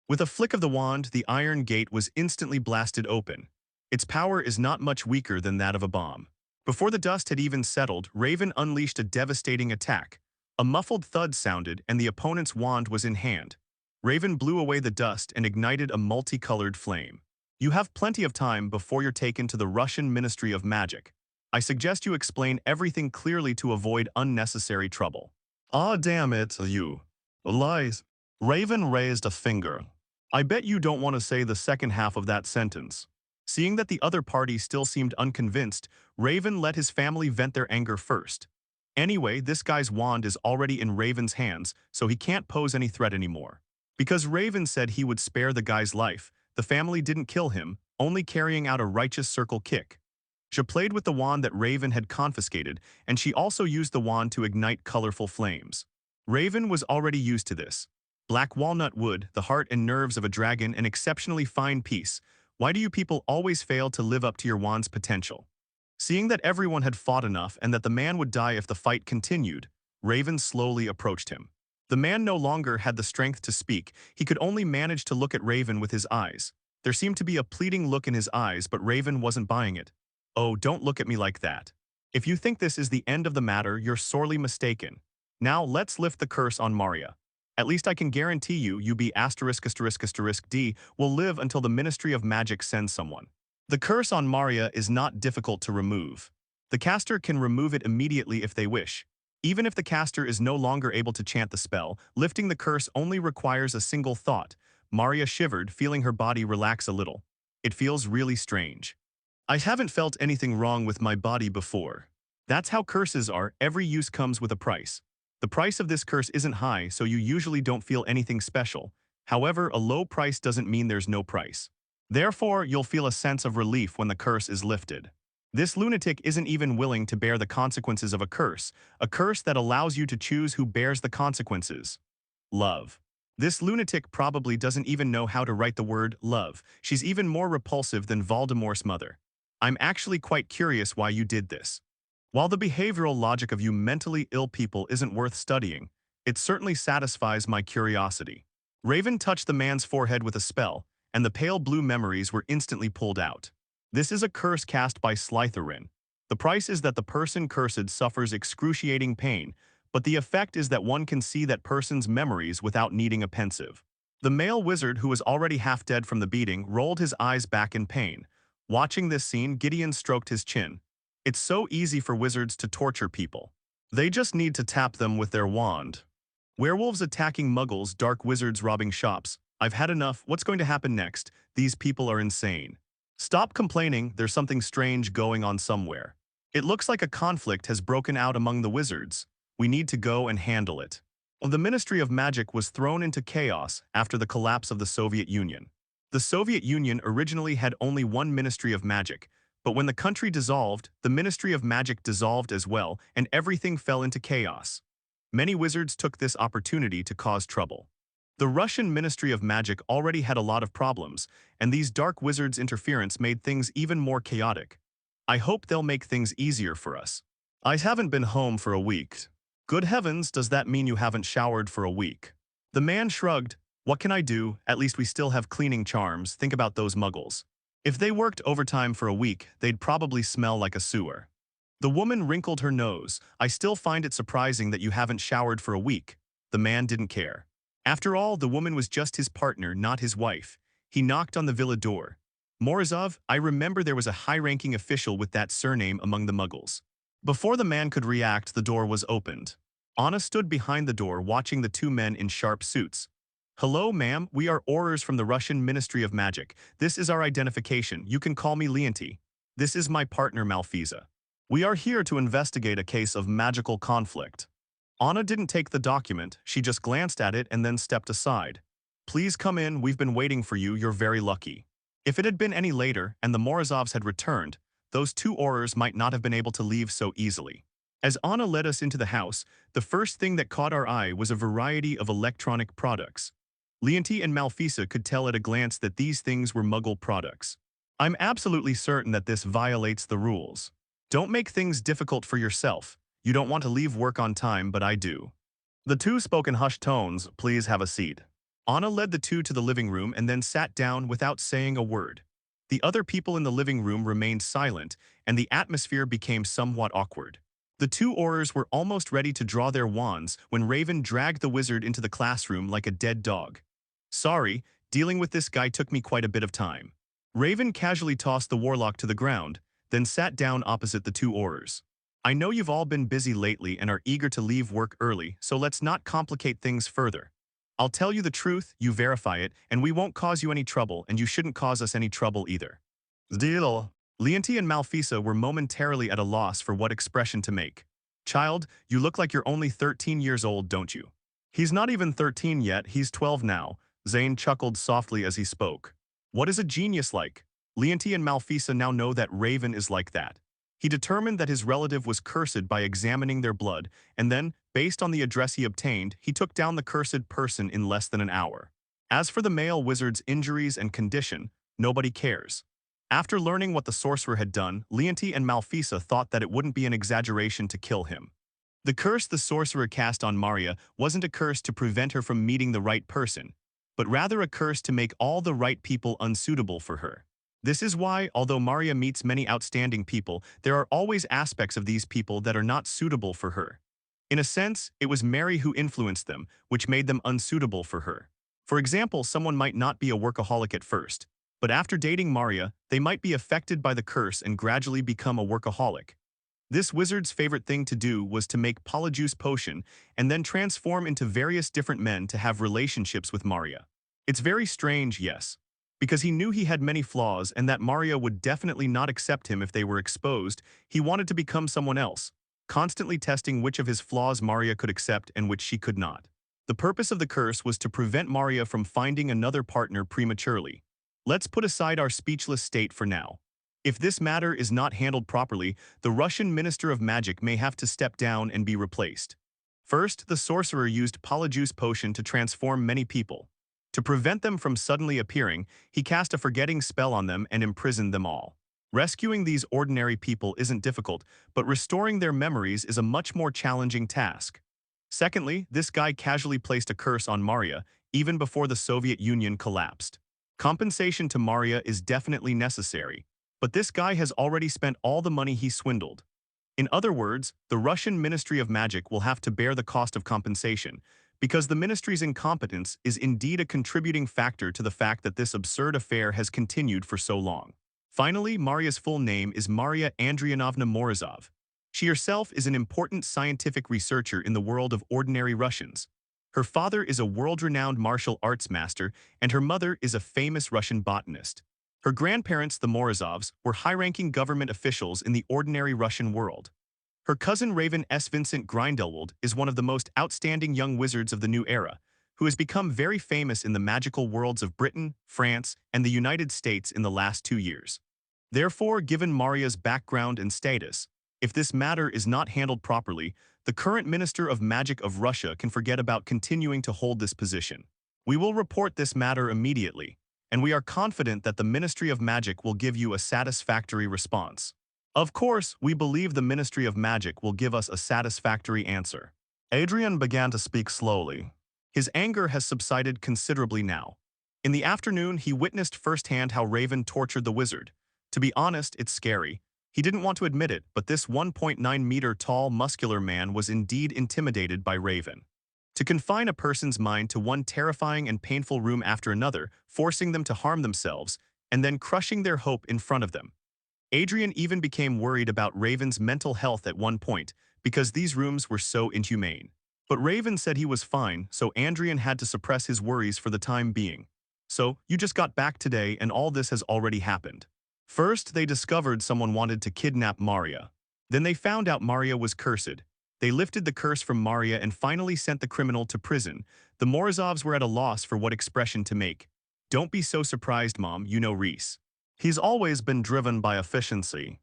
With a flick of the wand, the iron gate was instantly blasted open. Its power is not much weaker than that of a bomb. Before the dust had even settled, Raven unleashed a devastating attack. A muffled thud sounded, and the opponent's wand was in hand. Raven blew away the dust and ignited a multicolored flame. You have plenty of time before you're taken to the Russian Ministry of Magic. I suggest you explain everything clearly to avoid unnecessary trouble. Ah, damn it, you. Lies. Raven raised a finger. I bet you don't want to say the second half of that sentence. Seeing that the other party still seemed unconvinced, Raven let his family vent their anger first. Anyway, this guy's wand is already in Raven's hands, so he can't pose any threat anymore. Because Raven said he would spare the guy's life, the family didn't kill him, only carrying out a righteous circle kick. She played with the wand that Raven had confiscated, and she also used the wand to ignite colorful flames. Raven was already used to this. Black walnut wood, the heart and nerves of a dragon, an exceptionally fine piece. Why do you people always fail to live up to your wand's potential? Seeing that everyone had fought enough and that the man would die if the fight continued, Raven slowly approached him. The man no longer had the strength to speak. He could only manage to look at Raven with his eyes. There seemed to be a pleading look in his eyes, but Raven wasn't buying it. Oh, don't look at me like that. If you think this is the end of the matter, you're sorely mistaken. Now let's lift the curse on Maria. At least I can guarantee you be ****D will live until the Ministry of Magic sends someone. The curse on Maria is not difficult to remove. The caster can remove it immediately if they wish. Even if the caster is no longer able to chant the spell, lifting the curse only requires a single thought. Maria shivered, feeling her body relax a little. It feels really strange. I haven't felt anything wrong with my body before. That's how curses are, every use comes with a price. The price of this curse isn't high, so you usually don't feel anything special. However, a low price doesn't mean there's no price. Therefore, you'll feel a sense of relief when the curse is lifted. This lunatic isn't even willing to bear the consequences of a curse that allows you to choose who bears the consequences. Love. This lunatic probably doesn't even know how to write the word love. She's even more repulsive than Voldemort's mother. I'm actually quite curious why you did this. While the behavioral logic of you mentally ill people isn't worth studying, it certainly satisfies my curiosity. Raven touched the man's forehead with a spell, and the pale blue memories were instantly pulled out. This is a curse cast by Slytherin. The price is that the person cursed suffers excruciating pain, but the effect is that one can see that person's memories without needing a pensive. The male wizard, who was already half dead from the beating, rolled his eyes back in pain. Watching this scene, Gideon stroked his chin. It's so easy for wizards to torture people. They just need to tap them with their wand. Werewolves attacking muggles, dark wizards robbing shops. I've had enough. What's going to happen next? These people are insane. Stop complaining, there's something strange going on somewhere. It looks like a conflict has broken out among the wizards. We need to go and handle it. The Ministry of Magic was thrown into chaos after the collapse of the Soviet Union. The Soviet Union originally had only one Ministry of Magic, but when the country dissolved, the Ministry of Magic dissolved as well, and everything fell into chaos. Many wizards took this opportunity to cause trouble. The Russian Ministry of Magic already had a lot of problems, and these dark wizards' interference made things even more chaotic. I hope they'll make things easier for us. I haven't been home for a week. Good heavens, does that mean you haven't showered for a week? The man shrugged. What can I do? At least we still have cleaning charms. Think about those muggles. If they worked overtime for a week, they'd probably smell like a sewer. The woman wrinkled her nose. I still find it surprising that you haven't showered for a week. The man didn't care. After all, the woman was just his partner, not his wife. He knocked on the villa door. Morozov, I remember there was a high-ranking official with that surname among the muggles. Before the man could react, the door was opened. Anna stood behind the door watching the two men in sharp suits. Hello, ma'am, we are Aurors from the Russian Ministry of Magic. This is our identification. You can call me Leonti. This is my partner, Malfisa. We are here to investigate a case of magical conflict. Anna didn't take the document, she just glanced at it and then stepped aside. Please come in, we've been waiting for you, you're very lucky. If it had been any later and the Morozovs had returned, those two Aurors might not have been able to leave so easily. As Anna led us into the house, the first thing that caught our eye was a variety of electronic products. Leonti and Malfisa could tell at a glance that these things were Muggle products. I'm absolutely certain that this violates the rules. Don't make things difficult for yourself. You don't want to leave work on time, but I do. The two spoke in hushed tones. Please have a seat. Anna led the two to the living room and then sat down without saying a word. The other people in the living room remained silent, and the atmosphere became somewhat awkward. The two Aurors were almost ready to draw their wands when Raven dragged the wizard into the classroom like a dead dog. Sorry, dealing with this guy took me quite a bit of time. Raven casually tossed the warlock to the ground, then sat down opposite the two Aurors. I know you've all been busy lately and are eager to leave work early, so let's not complicate things further. I'll tell you the truth, you verify it, and we won't cause you any trouble, and you shouldn't cause us any trouble either. Deal. Leonti and Malfisa were momentarily at a loss for what expression to make. Child, you look like you're only 13 years old, don't you? He's not even 13 yet, he's 12 now. Zane chuckled softly as he spoke. What is a genius like? Leonti and Malfisa now know that Raven is like that. He determined that his relative was cursed by examining their blood, and then, based on the address he obtained, he took down the cursed person in less than an hour. As for the male wizard's injuries and condition, nobody cares. After learning what the sorcerer had done, Leonti and Malfisa thought that it wouldn't be an exaggeration to kill him. The curse the sorcerer cast on Maria wasn't a curse to prevent her from meeting the right person, but rather a curse to make all the right people unsuitable for her. This is why, although Maria meets many outstanding people, there are always aspects of these people that are not suitable for her. In a sense, it was Mary who influenced them, which made them unsuitable for her. For example, someone might not be a workaholic at first, but after dating Maria, they might be affected by the curse and gradually become a workaholic. This wizard's favorite thing to do was to make polyjuice potion and then transform into various different men to have relationships with Maria. It's very strange, yes, because he knew he had many flaws and that Maria would definitely not accept him if they were exposed. He wanted to become someone else, constantly testing which of his flaws Maria could accept and which she could not. The purpose of the curse was to prevent Maria from finding another partner prematurely. Let's put aside our speechless state for now. If this matter is not handled properly, the Russian Minister of Magic may have to step down and be replaced. First, the sorcerer used polyjuice potion to transform many people. To prevent them from suddenly appearing, he cast a forgetting spell on them and imprisoned them all. Rescuing these ordinary people isn't difficult, but restoring their memories is a much more challenging task. Secondly, this guy casually placed a curse on Maria, even before the Soviet Union collapsed. Compensation to Maria is definitely necessary, but this guy has already spent all the money he swindled. In other words, the Russian Ministry of Magic will have to bear the cost of compensation, because the ministry's incompetence is indeed a contributing factor to the fact that this absurd affair has continued for so long. Finally, Maria's full name is Maria Andrianovna Morozov. She herself is an important scientific researcher in the world of ordinary Russians. Her father is a world-renowned martial arts master, and her mother is a famous Russian botanist. Her grandparents, the Morozovs, were high-ranking government officials in the ordinary Russian world. Her cousin Raven S. Vincent Grindelwald is one of the most outstanding young wizards of the new era, who has become very famous in the magical worlds of Britain, France, and the United States in the last 2 years. Therefore, given Maria's background and status, if this matter is not handled properly, the current Minister of Magic of Russia can forget about continuing to hold this position. We will report this matter immediately, and we are confident that the Ministry of Magic will give you a satisfactory response. Of course, we believe the Ministry of Magic will give us a satisfactory answer. Adrian began to speak slowly. His anger has subsided considerably now. In the afternoon, he witnessed firsthand how Raven tortured the wizard. To be honest, it's scary. He didn't want to admit it, but this 1.9-meter tall, muscular man was indeed intimidated by Raven. To confine a person's mind to one terrifying and painful room after another, forcing them to harm themselves, and then crushing their hope in front of them. Adrian even became worried about Raven's mental health at one point, because these rooms were so inhumane. But Raven said he was fine, so Adrian had to suppress his worries for the time being. So, you just got back today and all this has already happened. First, they discovered someone wanted to kidnap Maria. Then they found out Maria was cursed. They lifted the curse from Maria and finally sent the criminal to prison. The Morozovs were at a loss for what expression to make. Don't be so surprised, Mom, you know Reese. He's always been driven by efficiency.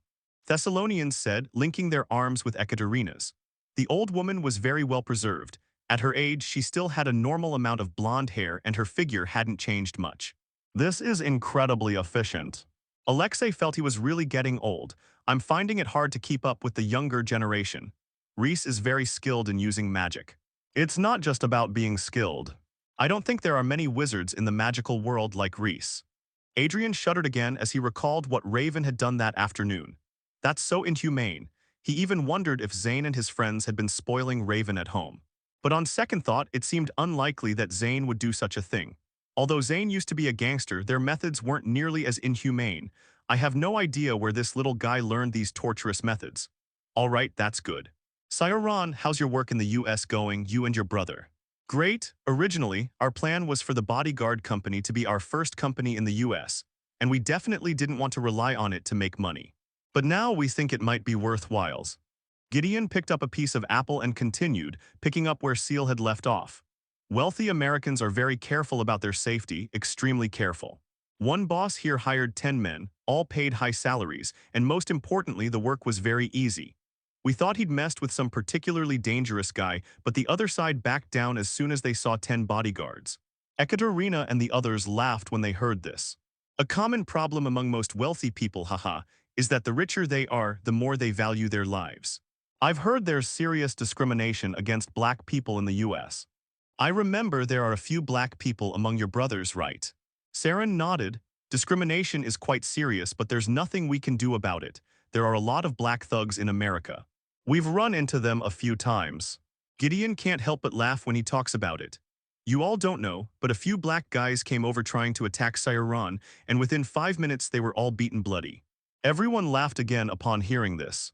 Thessalonians said, linking their arms with Ekaterina's. The old woman was very well preserved. At her age, she still had a normal amount of blonde hair and her figure hadn't changed much. This is incredibly efficient. Alexei felt he was really getting old. I'm finding it hard to keep up with the younger generation. Reese is very skilled in using magic. It's not just about being skilled. I don't think there are many wizards in the magical world like Reese. Adrian shuddered again as he recalled what Raven had done that afternoon. That's so inhumane. He even wondered if Zane and his friends had been spoiling Raven at home. But on second thought, it seemed unlikely that Zane would do such a thing. Although Zane used to be a gangster, their methods weren't nearly as inhumane. I have no idea where this little guy learned these torturous methods. All right, that's good. Sayuran, how's your work in the US going, you and your brother? Great. Originally, our plan was for the bodyguard company to be our first company in the US, and we definitely didn't want to rely on it to make money. But now we think it might be worthwhile. Gideon picked up a piece of apple and continued, picking up where Seal had left off. Wealthy Americans are very careful about their safety, extremely careful. One boss here hired 10 men, all paid high salaries, and most importantly, the work was very easy. We thought he'd messed with some particularly dangerous guy, but the other side backed down as soon as they saw 10 bodyguards. Ekaterina and the others laughed when they heard this. A common problem among most wealthy people, haha, is that the richer they are, the more they value their lives. I've heard there's serious discrimination against black people in the US. I remember there are a few black people among your brothers, right? Saren nodded. Discrimination is quite serious, but there's nothing we can do about it. There are a lot of black thugs in America. We've run into them a few times. Gideon can't help but laugh when he talks about it. You all don't know, but a few black guys came over trying to attack Sayuran, and within 5 minutes they were all beaten bloody. Everyone laughed again upon hearing this.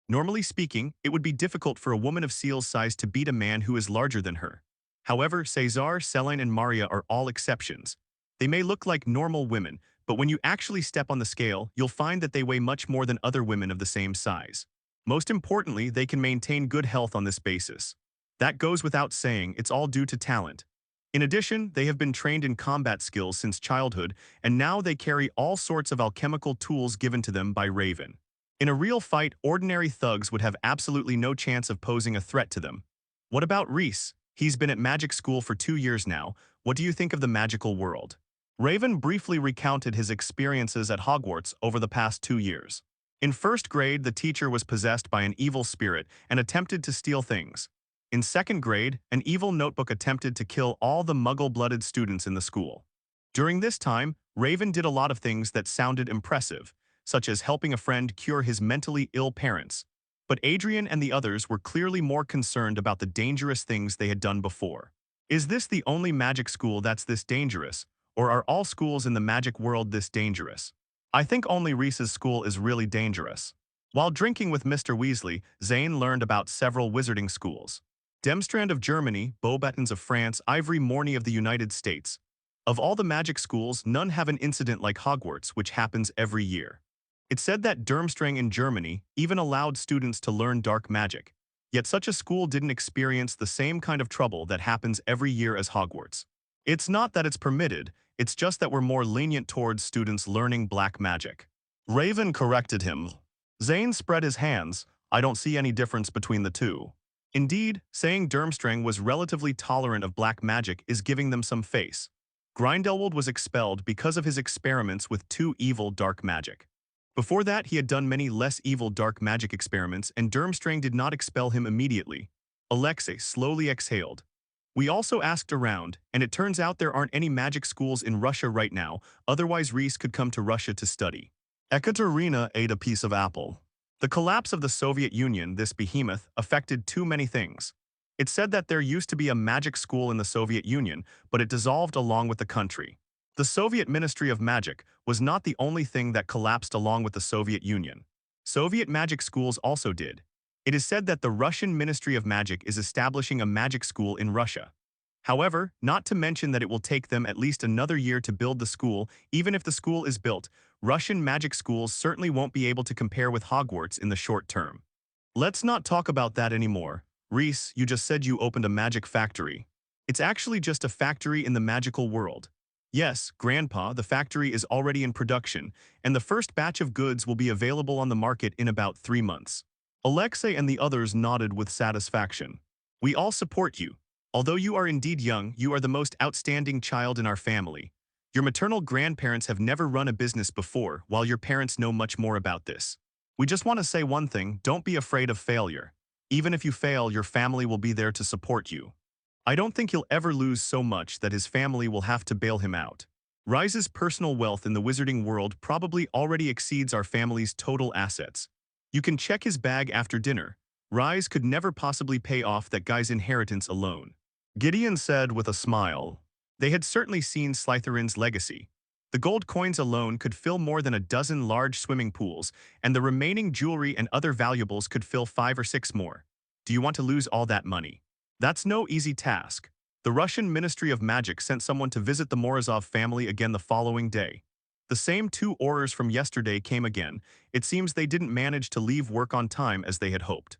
Normally speaking, it would be difficult for a woman of Seal's size to beat a man who is larger than her. However, Cesar, Celine, and Maria are all exceptions. They may look like normal women, but when you actually step on the scale, you'll find that they weigh much more than other women of the same size. Most importantly, they can maintain good health on this basis. That goes without saying, it's all due to talent. In addition, they have been trained in combat skills since childhood, and now they carry all sorts of alchemical tools given to them by Raven. In a real fight, ordinary thugs would have absolutely no chance of posing a threat to them. What about Reese? He's been at magic school for 2 years now. What do you think of the magical world? Raven briefly recounted his experiences at Hogwarts over the past 2 years. In first grade, the teacher was possessed by an evil spirit and attempted to steal things. In second grade, an evil notebook attempted to kill all the muggle-blooded students in the school. During this time, Raven did a lot of things that sounded impressive, such as helping a friend cure his mentally ill parents. But Adrian and the others were clearly more concerned about the dangerous things they had done before. Is this the only magic school that's this dangerous, or are all schools in the magic world this dangerous? I think only Reese's school is really dangerous. While drinking with Mr. Weasley, Zane learned about several wizarding schools. Demstrand of Germany, Beauxbatons of France, Ivory Morny of the United States. Of all the magic schools, none have an incident like Hogwarts, which happens every year. It said that Durmstrang in Germany even allowed students to learn dark magic. Yet such a school didn't experience the same kind of trouble that happens every year as Hogwarts. It's not that it's permitted, it's just that we're more lenient towards students learning black magic. Raven corrected him. Zane spread his hands. I don't see any difference between the two. Indeed, saying Durmstrang was relatively tolerant of black magic is giving them some face. Grindelwald was expelled because of his experiments with too evil dark magic. Before that, he had done many less evil dark magic experiments, and Durmstrang did not expel him immediately. Alexei slowly exhaled. We also asked around, and it turns out there aren't any magic schools in Russia right now, otherwise Reese could come to Russia to study. Ekaterina ate a piece of apple. The collapse of the Soviet Union, this behemoth, affected too many things. It said that there used to be a magic school in the Soviet Union, but it dissolved along with the country. The Soviet Ministry of Magic was not the only thing that collapsed along with the Soviet Union. Soviet magic schools also did. It is said that the Russian Ministry of Magic is establishing a magic school in Russia. However, not to mention that it will take them at least another year to build the school. Even if the school is built, Russian magic schools certainly won't be able to compare with Hogwarts in the short term. Let's not talk about that anymore. Reese, you just said you opened a magic factory. It's actually just a factory in the magical world. Yes, Grandpa, the factory is already in production, and the first batch of goods will be available on the market in about 3 months. Alexei and the others nodded with satisfaction. We all support you. Although you are indeed young, you are the most outstanding child in our family. Your maternal grandparents have never run a business before, while your parents know much more about this. We just want to say one thing, don't be afraid of failure. Even if you fail, your family will be there to support you. I don't think he'll ever lose so much that his family will have to bail him out. Rise's personal wealth in the wizarding world probably already exceeds our family's total assets. You can check his bag after dinner. Rise could never possibly pay off that guy's inheritance alone. Gideon said with a smile. They had certainly seen Slytherin's legacy. The gold coins alone could fill more than a dozen large swimming pools, and the remaining jewelry and other valuables could fill 5 or 6 more. Do you want to lose all that money? That's no easy task. The Russian Ministry of Magic sent someone to visit the Morozov family again the following day. The same 2 Aurors from yesterday came again. It seems they didn't manage to leave work on time as they had hoped.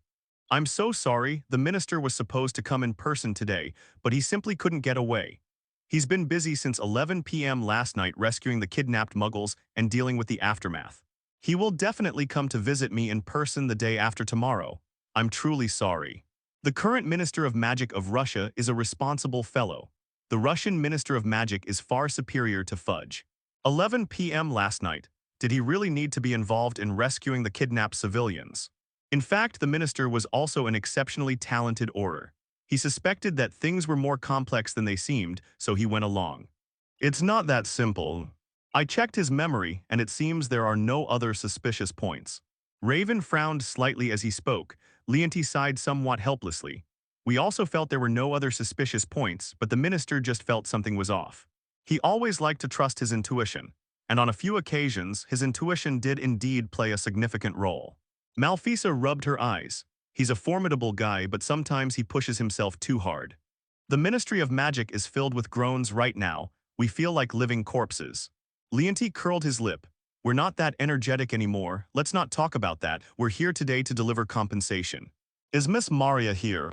I'm so sorry, the minister was supposed to come in person today, but he simply couldn't get away. He's been busy since 11 p.m. last night rescuing the kidnapped muggles and dealing with the aftermath. He will definitely come to visit me in person the day after tomorrow. I'm truly sorry. The current Minister of Magic of Russia is a responsible fellow. The Russian Minister of Magic is far superior to Fudge. 11 p.m. last night. Did he really need to be involved in rescuing the kidnapped civilians? In fact, the minister was also an exceptionally talented Auror. He suspected that things were more complex than they seemed, so he went along. It's not that simple. I checked his memory, and it seems there are no other suspicious points. Raven frowned slightly as he spoke. Leonti sighed somewhat helplessly. We also felt there were no other suspicious points, but the minister just felt something was off. He always liked to trust his intuition, and on a few occasions, his intuition did indeed play a significant role. Malfisa rubbed her eyes. He's a formidable guy, but sometimes he pushes himself too hard. The Ministry of Magic is filled with groans right now. We feel like living corpses. Leonti curled his lip. We're not that energetic anymore. Let's not talk about that. We're here today to deliver compensation. Is Miss Maria here?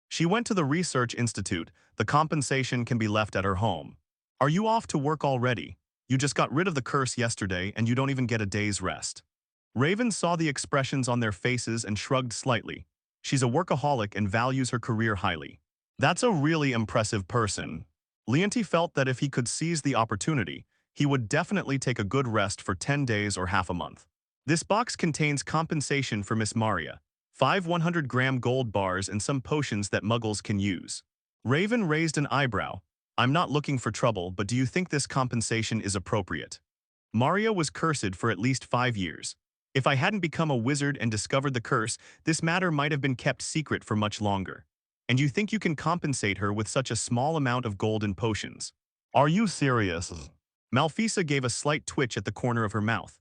She went to the Research Institute. The compensation can be left at her home. Are you off to work already? You just got rid of the curse yesterday and you don't even get a day's rest. Raven saw the expressions on their faces and shrugged slightly. She's a workaholic and values her career highly. That's a really impressive person. Leonti felt that if he could seize the opportunity, he would definitely take a good rest for 10 days or half a month. This box contains compensation for Miss Maria, 5 100-gram gold bars and some potions that muggles can use. Raven raised an eyebrow. I'm not looking for trouble, but do you think this compensation is appropriate? Maria was cursed for at least 5 years. If I hadn't become a wizard and discovered the curse, this matter might have been kept secret for much longer. And you think you can compensate her with such a small amount of gold and potions? Are you serious? Malfisa gave a slight twitch at the corner of her mouth.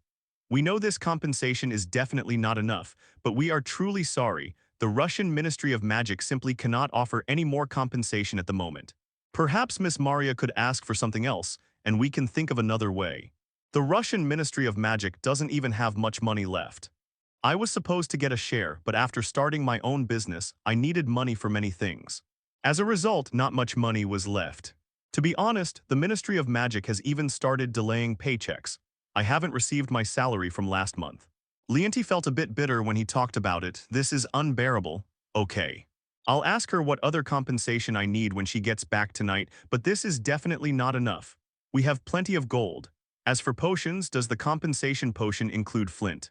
We know this compensation is definitely not enough, but we are truly sorry. The Russian Ministry of Magic simply cannot offer any more compensation at the moment. Perhaps Miss Maria could ask for something else, and we can think of another way. The Russian Ministry of Magic doesn't even have much money left. I was supposed to get a share, but after starting my own business, I needed money for many things. As a result, not much money was left. To be honest, the Ministry of Magic has even started delaying paychecks. I haven't received my salary from last month. Leonti felt a bit bitter when he talked about it. This is unbearable. Okay. I'll ask her what other compensation I need when she gets back tonight, but this is definitely not enough. We have plenty of gold. As for potions, does the compensation potion include flint?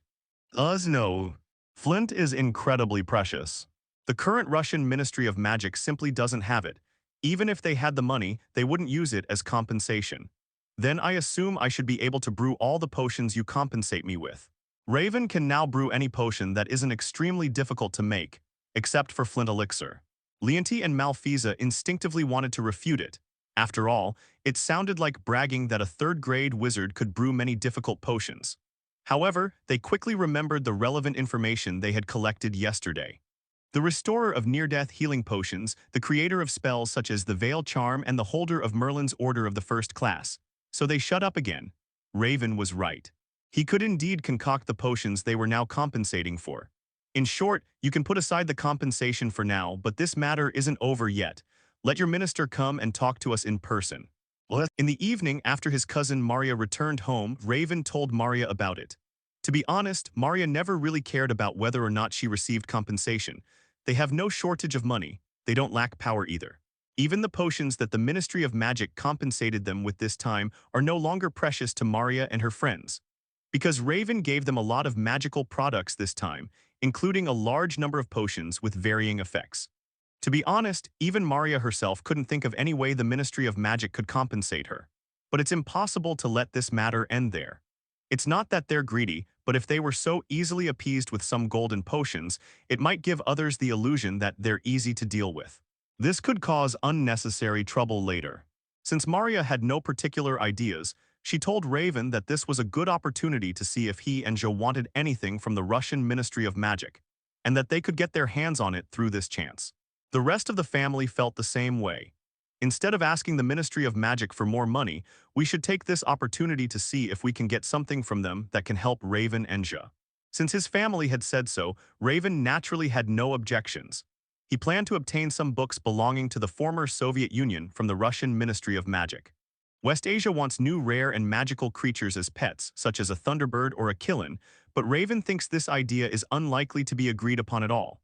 No. Flint is incredibly precious. The current Russian Ministry of Magic simply doesn't have it. Even if they had the money, they wouldn't use it as compensation. Then I assume I should be able to brew all the potions you compensate me with. Raven can now brew any potion that isn't extremely difficult to make, except for flint elixir. Leonti and Malfisa instinctively wanted to refute it. After all, it sounded like bragging that a third-grade wizard could brew many difficult potions. However, they quickly remembered the relevant information they had collected yesterday. The restorer of near-death healing potions, the creator of spells such as the Veil Charm and the holder of Merlin's Order of the First Class. So they shut up again. Raven was right. He could indeed concoct the potions they were now compensating for. In short, you can put aside the compensation for now, but this matter isn't over yet. Let your minister come and talk to us in person. In the evening, after his cousin Maria returned home, Raven told Maria about it. To be honest, Maria never really cared about whether or not she received compensation. They have no shortage of money. They don't lack power either. Even the potions that the Ministry of Magic compensated them with this time are no longer precious to Maria and her friends. Because Raven gave them a lot of magical products this time, including a large number of potions with varying effects. To be honest, even Maria herself couldn't think of any way the Ministry of Magic could compensate her. But it's impossible to let this matter end there. It's not that they're greedy, but if they were so easily appeased with some golden potions, it might give others the illusion that they're easy to deal with. This could cause unnecessary trouble later. Since Maria had no particular ideas, she told Raven that this was a good opportunity to see if he and Jo wanted anything from the Russian Ministry of Magic, and that they could get their hands on it through this chance. The rest of the family felt the same way. Instead of asking the Ministry of Magic for more money, we should take this opportunity to see if we can get something from them that can help Raven and Jo. Since his family had said so, Raven naturally had no objections. He planned to obtain some books belonging to the former Soviet Union from the Russian Ministry of Magic. West Asia wants new rare and magical creatures as pets, such as a thunderbird or a killin, but Raven thinks this idea is unlikely to be agreed upon at all.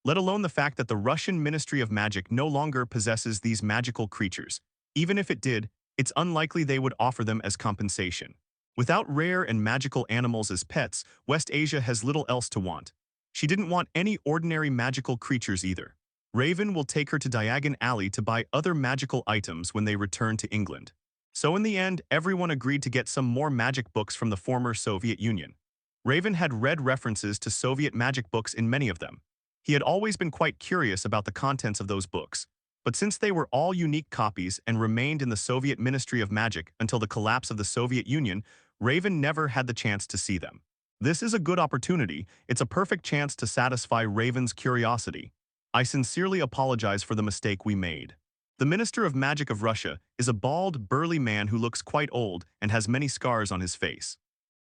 Let alone the fact that the Russian Ministry of Magic no longer possesses these magical creatures. Even if it did, it's unlikely they would offer them as compensation. Without rare and magical animals as pets, West Asia has little else to want. She didn't want any ordinary magical creatures either. Raven will take her to Diagon Alley to buy other magical items when they return to England. So in the end, everyone agreed to get some more magic books from the former Soviet Union. Raven had read references to Soviet magic books in many of them. He had always been quite curious about the contents of those books, but since they were all unique copies and remained in the Soviet Ministry of Magic until the collapse of the Soviet Union, Raven never had the chance to see them. This is a good opportunity. It's a perfect chance to satisfy Raven's curiosity. I sincerely apologize for the mistake we made. The Minister of Magic of Russia is a bald, burly man who looks quite old and has many scars on his face.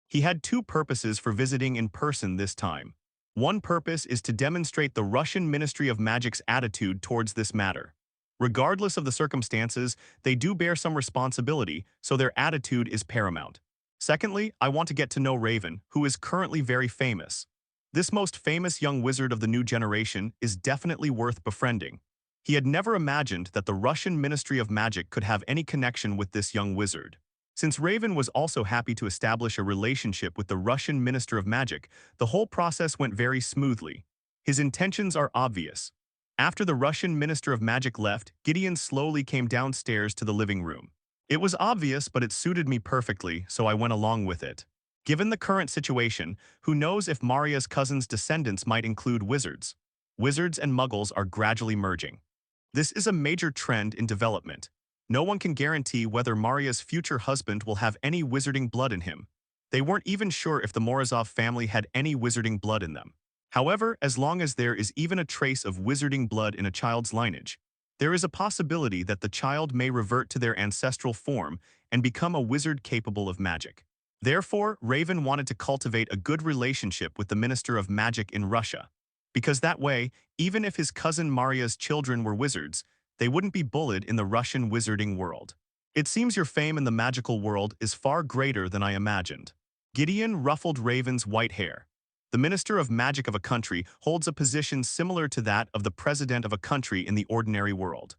He had two purposes for visiting in person this time. One purpose is to demonstrate the Russian Ministry of Magic's attitude towards this matter. Regardless of the circumstances, they do bear some responsibility, so their attitude is paramount. Secondly, I want to get to know Raven, who is currently very famous. This most famous young wizard of the new generation is definitely worth befriending. He had never imagined that the Russian Ministry of Magic could have any connection with this young wizard. Since Raven was also happy to establish a relationship with the Russian Minister of Magic, the whole process went very smoothly. His intentions are obvious. After the Russian Minister of Magic left, Gideon slowly came downstairs to the living room. It was obvious, but it suited me perfectly, so I went along with it. Given the current situation, who knows if Maria's cousin's descendants might include wizards? Wizards and muggles are gradually merging. This is a major trend in development. No one can guarantee whether Maria's future husband will have any wizarding blood in him. They weren't even sure if the Morozov family had any wizarding blood in them. However, as long as there is even a trace of wizarding blood in a child's lineage, there is a possibility that the child may revert to their ancestral form and become a wizard capable of magic. Therefore, Raven wanted to cultivate a good relationship with the Minister of Magic in Russia. Because that way, even if his cousin Maria's children were wizards, they wouldn't be bullied in the Russian wizarding world. It seems your fame in the magical world is far greater than I imagined. Gideon ruffled Raven's white hair. The Minister of Magic of a country holds a position similar to that of the President of a country in the ordinary world.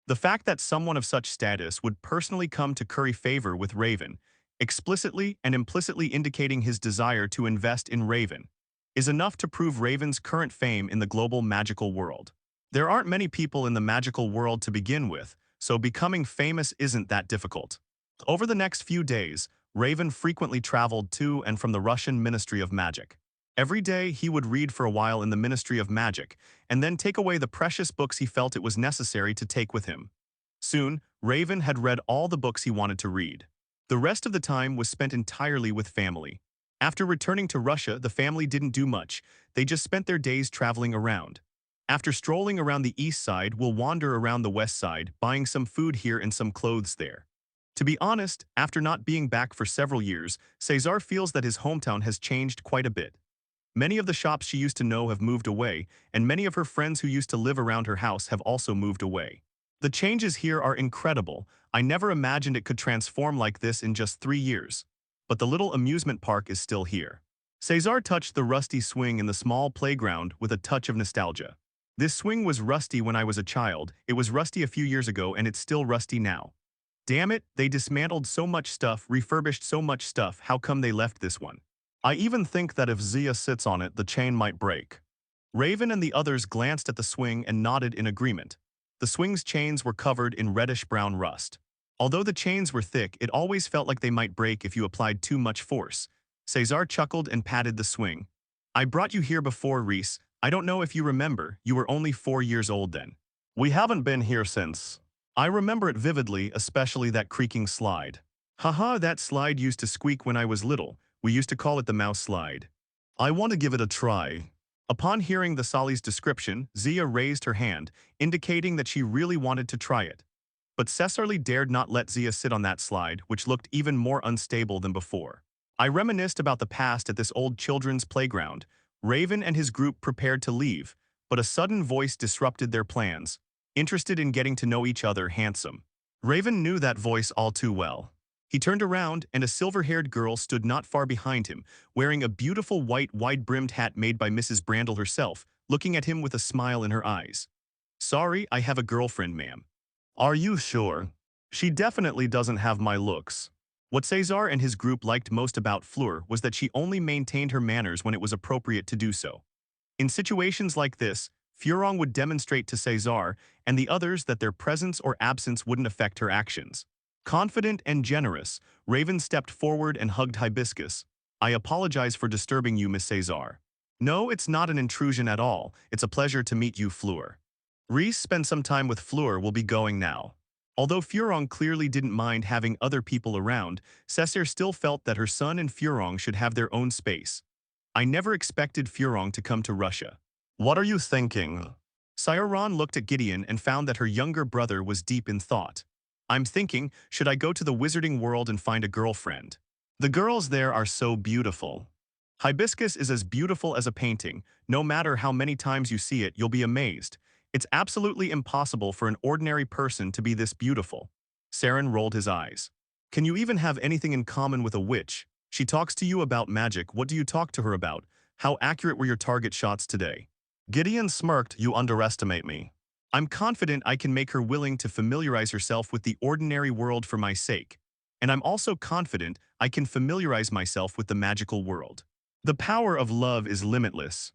The fact that someone of such status would personally come to curry favor with Raven, explicitly and implicitly indicating his desire to invest in Raven, is enough to prove Raven's current fame in the global magical world. There aren't many people in the magical world to begin with, so becoming famous isn't that difficult. Over the next few days, Raven frequently traveled to and from the Russian Ministry of Magic. Every day he would read for a while in the Ministry of Magic, and then take away the precious books he felt it was necessary to take with him. Soon, Raven had read all the books he wanted to read. The rest of the time was spent entirely with family. After returning to Russia, the family didn't do much. They just spent their days traveling around. After strolling around the east side, we'll wander around the west side, buying some food here and some clothes there. To be honest, after not being back for several years, Cesar feels that his hometown has changed quite a bit. Many of the shops she used to know have moved away, and many of her friends who used to live around her house have also moved away. The changes here are incredible. I never imagined it could transform like this in just 3 years. But the little amusement park is still here. Cesar touched the rusty swing in the small playground with a touch of nostalgia. This swing was rusty when I was a child, it was rusty a few years ago, and it's still rusty now. Damn it, they dismantled so much stuff, refurbished so much stuff, how come they left this one? I even think that if Zia sits on it, the chain might break. Raven and the others glanced at the swing and nodded in agreement. The swing's chains were covered in reddish-brown rust. Although the chains were thick, it always felt like they might break if you applied too much force. Cesar chuckled and patted the swing. I brought you here before, Reese. I don't know if you remember, you were only 4 years old then. We haven't been here since. I remember it vividly, especially that creaking slide. Haha, that slide used to squeak when I was little. We used to call it the mouse slide. I want to give it a try. Upon hearing the Solly's description, Zia raised her hand, indicating that she really wanted to try it. But Cesarly dared not let Zia sit on that slide, which looked even more unstable than before. I reminisced about the past at this old children's playground. Raven and his group prepared to leave, but a sudden voice disrupted their plans. Interested in getting to know each other, handsome. Raven knew that voice all too well. He turned around, and a silver-haired girl stood not far behind him, wearing a beautiful white wide-brimmed hat made by Mrs. Brandel herself, looking at him with a smile in her eyes. Sorry, I have a girlfriend, ma'am. Are you sure? She definitely doesn't have my looks. What Cesar and his group liked most about Fleur was that she only maintained her manners when it was appropriate to do so. In situations like this, Furong would demonstrate to Cesar and the others that their presence or absence wouldn't affect her actions. Confident and generous, Raven stepped forward and hugged Hibiscus. I apologize for disturbing you, Miss Cesar. No, it's not an intrusion at all. It's a pleasure to meet you, Fleur. Reese spent some time with Fleur will be going now. Although Furong clearly didn't mind having other people around, Cesar still felt that her son and Furong should have their own space. I never expected Furong to come to Russia. What are you thinking? Sion looked at Gideon and found that her younger brother was deep in thought. I'm thinking, should I go to the wizarding world and find a girlfriend? The girls there are so beautiful. Hibiscus is as beautiful as a painting. No matter how many times you see it, you'll be amazed. It's absolutely impossible for an ordinary person to be this beautiful. Saren rolled his eyes. Can you even have anything in common with a witch? She talks to you about magic. What do you talk to her about? How accurate were your target shots today? Gideon smirked. You underestimate me. I'm confident I can make her willing to familiarize herself with the ordinary world for my sake. And I'm also confident I can familiarize myself with the magical world. The power of love is limitless.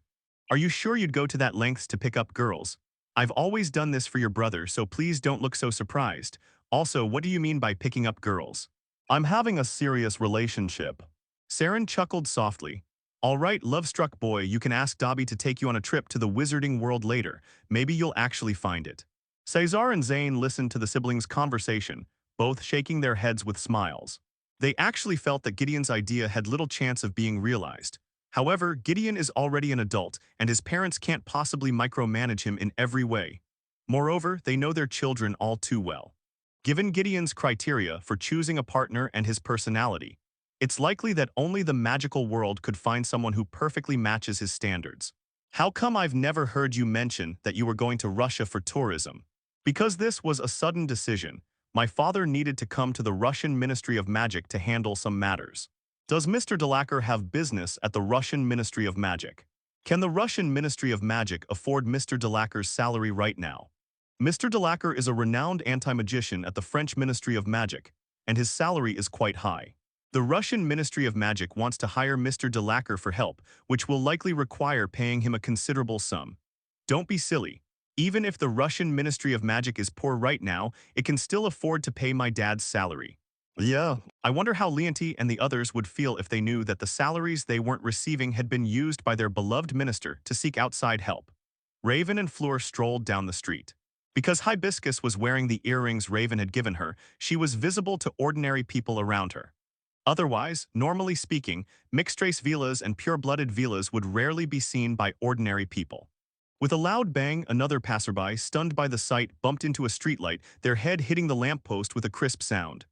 Are you sure you'd go to that lengths to pick up girls? I've always done this for your brother, so please don't look so surprised. Also, what do you mean by picking up girls? I'm having a serious relationship. Saren chuckled softly. All right, love-struck boy, you can ask Dobby to take you on a trip to the wizarding world later. Maybe you'll actually find it. Cesar and Zane listened to the siblings' conversation, both shaking their heads with smiles. They actually felt that Gideon's idea had little chance of being realized. However, Gideon is already an adult, and his parents can't possibly micromanage him in every way. Moreover, they know their children all too well. Given Gideon's criteria for choosing a partner and his personality, it's likely that only the magical world could find someone who perfectly matches his standards. How come I've never heard you mention that you were going to Russia for tourism? Because this was a sudden decision. My father needed to come to the Russian Ministry of Magic to handle some matters. Does Mr. Delacour have business at the Russian Ministry of Magic? Can the Russian Ministry of Magic afford Mr. Delacour's salary right now? Mr. Delacour is a renowned anti-magician at the French Ministry of Magic, and his salary is quite high. The Russian Ministry of Magic wants to hire Mr. Delacour for help, which will likely require paying him a considerable sum. Don't be silly. Even if the Russian Ministry of Magic is poor right now, it can still afford to pay my dad's salary. Yeah, I wonder how Leonti and the others would feel if they knew that the salaries they weren't receiving had been used by their beloved minister to seek outside help. Raven and Fleur strolled down the street. Because Hibiscus was wearing the earrings Raven had given her, she was visible to ordinary people around her. Otherwise, normally speaking, mixed-race villas and pure-blooded villas would rarely be seen by ordinary people. With a loud bang, another passerby, stunned by the sight, bumped into a streetlight, their head hitting the lamppost with a crisp sound.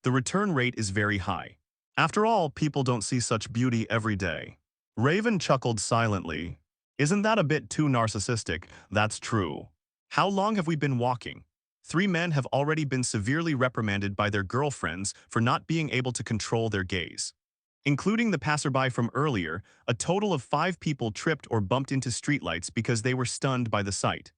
The return rate is very high. After all, people don't see such beauty every day. Raven chuckled silently. Isn't that a bit too narcissistic? That's true. How long have we been walking? 3 men have already been severely reprimanded by their girlfriends for not being able to control their gaze. Including the passerby from earlier, a total of 5 people tripped or bumped into streetlights because they were stunned by the sight.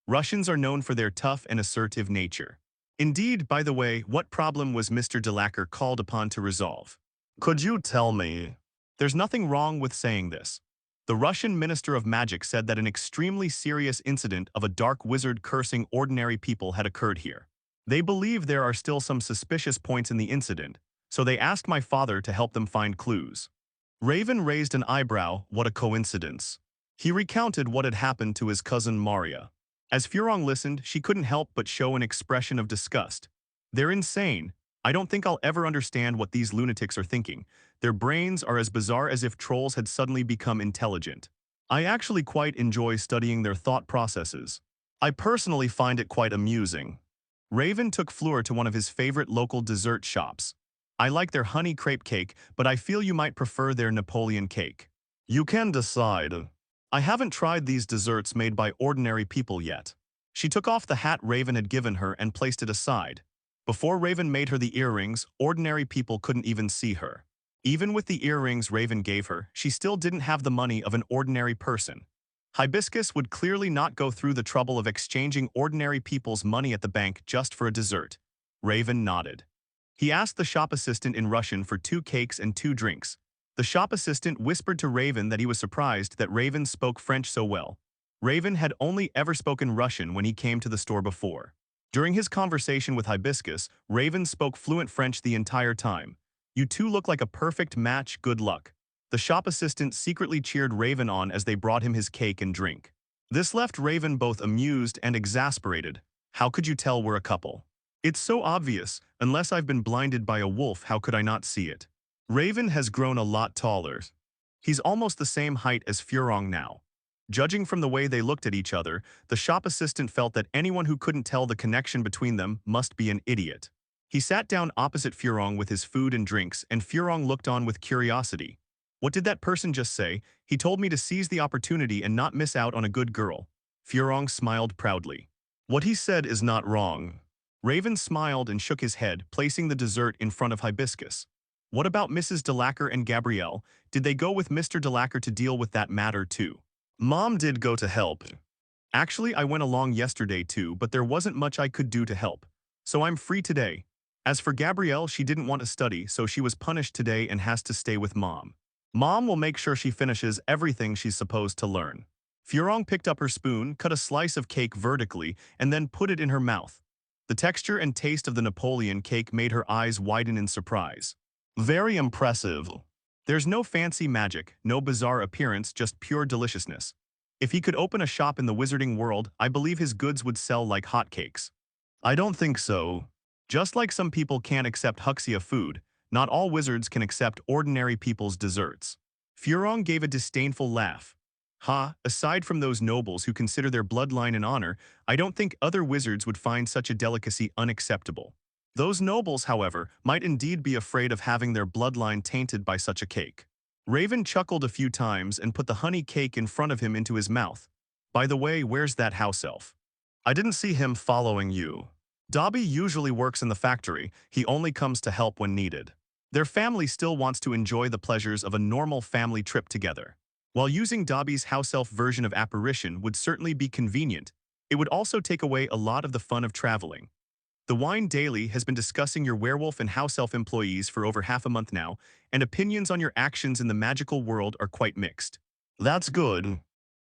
Russians are known for their tough and assertive nature. Indeed, by the way, what problem was Mr. Delacour called upon to resolve? Could you tell me? There's nothing wrong with saying this. The Russian Minister of Magic said that an extremely serious incident of a dark wizard cursing ordinary people had occurred here. They believe there are still some suspicious points in the incident, so they asked my father to help them find clues. Raven raised an eyebrow. What a coincidence. He recounted what had happened to his cousin Maria. As Furong listened, she couldn't help but show an expression of disgust. They're insane. I don't think I'll ever understand what these lunatics are thinking. Their brains are as bizarre as if trolls had suddenly become intelligent. I actually quite enjoy studying their thought processes. I personally find it quite amusing. Raven took Fleur to one of his favorite local dessert shops. I like their honey crepe cake, but I feel you might prefer their Napoleon cake. You can decide. I haven't tried these desserts made by ordinary people yet. She took off the hat Raven had given her and placed it aside. Before Raven made her the earrings, ordinary people couldn't even see her. Even with the earrings Raven gave her, she still didn't have the money of an ordinary person. Hibiscus would clearly not go through the trouble of exchanging ordinary people's money at the bank just for a dessert. Raven nodded. He asked the shop assistant in Russian for 2 cakes and 2 drinks. The shop assistant whispered to Raven that he was surprised that Raven spoke French so well. Raven had only ever spoken Russian when he came to the store before. During his conversation with Hibiscus, Raven spoke fluent French the entire time. You two look like a perfect match, good luck. The shop assistant secretly cheered Raven on as they brought him his cake and drink. This left Raven both amused and exasperated. How could you tell we're a couple? It's so obvious. Unless I've been blinded by a wolf, how could I not see it? Raven has grown a lot taller. He's almost the same height as Furong now. Judging from the way they looked at each other, the shop assistant felt that anyone who couldn't tell the connection between them must be an idiot. He sat down opposite Furong with his food and drinks, and Furong looked on with curiosity. What did that person just say? He told me to seize the opportunity and not miss out on a good girl. Furong smiled proudly. What he said is not wrong. Raven smiled and shook his head, placing the dessert in front of Hibiscus. What about Mrs. Delacour and Gabrielle? Did they go with Mr. Delacour to deal with that matter too? Mom did go to help. Actually, I went along yesterday too, but there wasn't much I could do to help. So I'm free today. As for Gabrielle, she didn't want to study, so she was punished today and has to stay with Mom. Mom will make sure she finishes everything she's supposed to learn. Furong picked up her spoon, cut a slice of cake vertically, and then put it in her mouth. The texture and taste of the Napoleon cake made her eyes widen in surprise. Very impressive. There's no fancy magic, no bizarre appearance, just pure deliciousness. If he could open a shop in the wizarding world, I believe his goods would sell like hotcakes. I don't think so. Just like some people can't accept Huxia food, not all wizards can accept ordinary people's desserts. Furong gave a disdainful laugh. Aside from those nobles who consider their bloodline an honor, I don't think other wizards would find such a delicacy unacceptable. Those nobles, however, might indeed be afraid of having their bloodline tainted by such a cake. Raven chuckled a few times and put the honey cake in front of him into his mouth. By the way, where's that house elf? I didn't see him following you. Dobby usually works in the factory. He only comes to help when needed. Their family still wants to enjoy the pleasures of a normal family trip together. While using Dobby's house elf version of apparition would certainly be convenient, it would also take away a lot of the fun of traveling. The Wine Daily has been discussing your werewolf and house elf employees for over half a month now, and opinions on your actions in the magical world are quite mixed. That's good.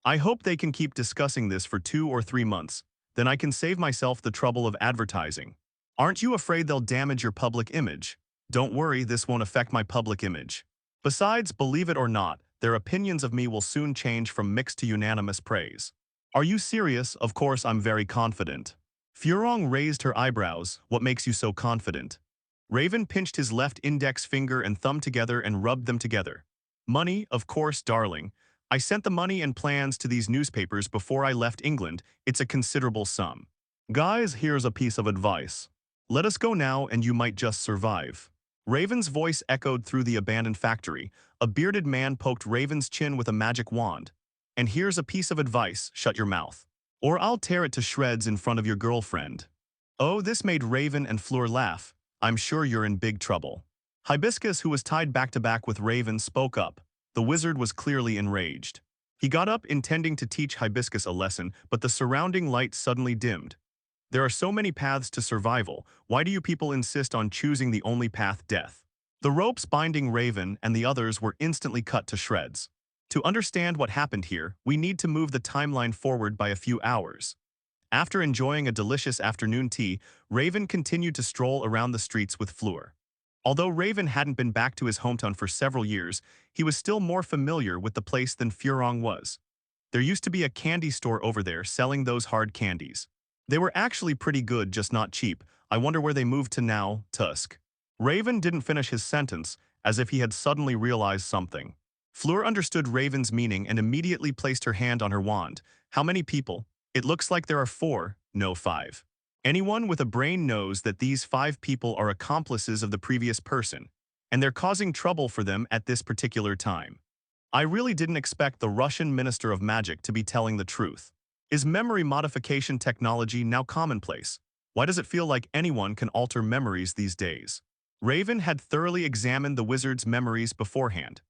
I hope they can keep discussing this for 2 or 3 months, then I can save myself the trouble of advertising. Aren't you afraid they'll damage your public image? Don't worry, this won't affect my public image. Besides, believe it or not, their opinions of me will soon change from mixed to unanimous praise. Are you serious? Of course I'm very confident. Furong raised her eyebrows. What makes you so confident? Raven pinched his left index finger and thumb together and rubbed them together. Money, of course, darling. I sent the money and plans to these newspapers before I left England. It's a considerable sum. Guys, here's a piece of advice. Let us go now and you might just survive. Raven's voice echoed through the abandoned factory. A bearded man poked Raven's chin with a magic wand. And here's a piece of advice, shut your mouth. Or I'll tear it to shreds in front of your girlfriend. Oh, this made Raven and Fleur laugh. I'm sure you're in big trouble. Hibiscus, who was tied back to back with Raven, spoke up. The wizard was clearly enraged. He got up intending to teach Hibiscus a lesson, but the surrounding light suddenly dimmed. There are so many paths to survival. Why do you people insist on choosing the only path, death? The ropes binding Raven and the others were instantly cut to shreds. To understand what happened here, we need to move the timeline forward by a few hours. After enjoying a delicious afternoon tea, Raven continued to stroll around the streets with Fleur. Although Raven hadn't been back to his hometown for several years, he was still more familiar with the place than Furong was. There used to be a candy store over there selling those hard candies. They were actually pretty good, just not cheap. I wonder where they moved to now, Tusk. Raven didn't finish his sentence, as if he had suddenly realized something. Fleur understood Raven's meaning and immediately placed her hand on her wand. How many people? It looks like there are 4, no 5. Anyone with a brain knows that these 5 people are accomplices of the previous person, and they're causing trouble for them at this particular time. I really didn't expect the Russian Minister of Magic to be telling the truth. Is memory modification technology now commonplace? Why does it feel like anyone can alter memories these days? Raven had thoroughly examined the wizard's memories beforehand.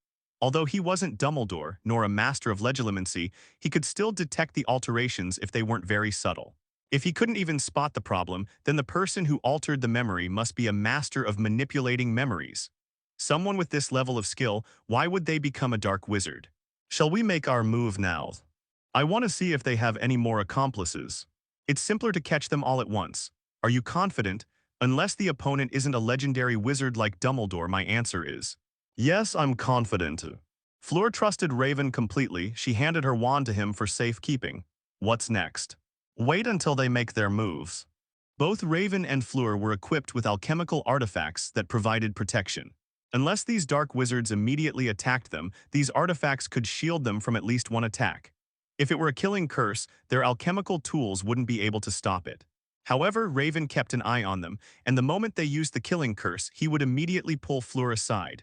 Although he wasn't Dumbledore, nor a master of legilimency, he could still detect the alterations if they weren't very subtle. If he couldn't even spot the problem, then the person who altered the memory must be a master of manipulating memories. Someone with this level of skill, why would they become a dark wizard? Shall we make our move now? I want to see if they have any more accomplices. It's simpler to catch them all at once. Are you confident? Unless the opponent isn't a legendary wizard like Dumbledore, my answer is yes, I'm confident. Fleur trusted Raven completely. She handed her wand to him for safekeeping. What's next? Wait until they make their moves. Both Raven and Fleur were equipped with alchemical artifacts that provided protection. Unless these dark wizards immediately attacked them, these artifacts could shield them from at least one attack. If it were a killing curse, their alchemical tools wouldn't be able to stop it. However, Raven kept an eye on them, and the moment they used the killing curse, he would immediately pull Fleur aside.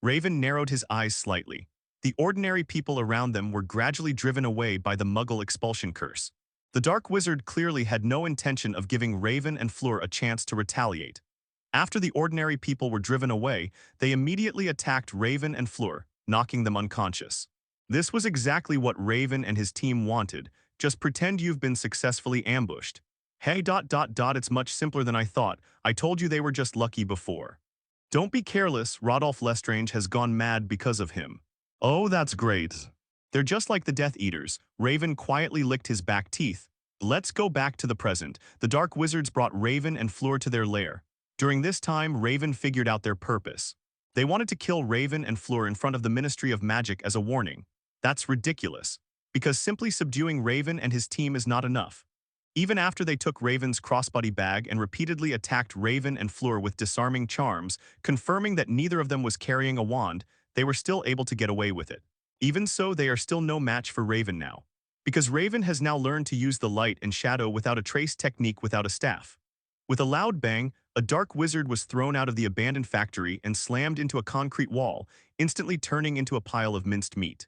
Raven narrowed his eyes slightly. The ordinary people around them were gradually driven away by the Muggle expulsion curse. The Dark Wizard clearly had no intention of giving Raven and Fleur a chance to retaliate. After the ordinary people were driven away, they immediately attacked Raven and Fleur, knocking them unconscious. This was exactly what Raven and his team wanted. Just pretend you've been successfully ambushed. Hey, it's much simpler than I thought. I told you they were just lucky before. Don't be careless, Rodolphe Lestrange has gone mad because of him. Oh, that's great. They're just like the Death Eaters. Raven quietly licked his back teeth. Let's go back to the present. The Dark Wizards brought Raven and Fleur to their lair. During this time, Raven figured out their purpose. They wanted to kill Raven and Fleur in front of the Ministry of Magic as a warning. That's ridiculous, because simply subduing Raven and his team is not enough. Even after they took Raven's crossbody bag and repeatedly attacked Raven and Fleur with disarming charms, confirming that neither of them was carrying a wand, they were still able to get away with it. Even so, they are still no match for Raven now, because Raven has now learned to use the light and shadow without a trace technique without a staff. With a loud bang, a dark wizard was thrown out of the abandoned factory and slammed into a concrete wall, instantly turning into a pile of minced meat.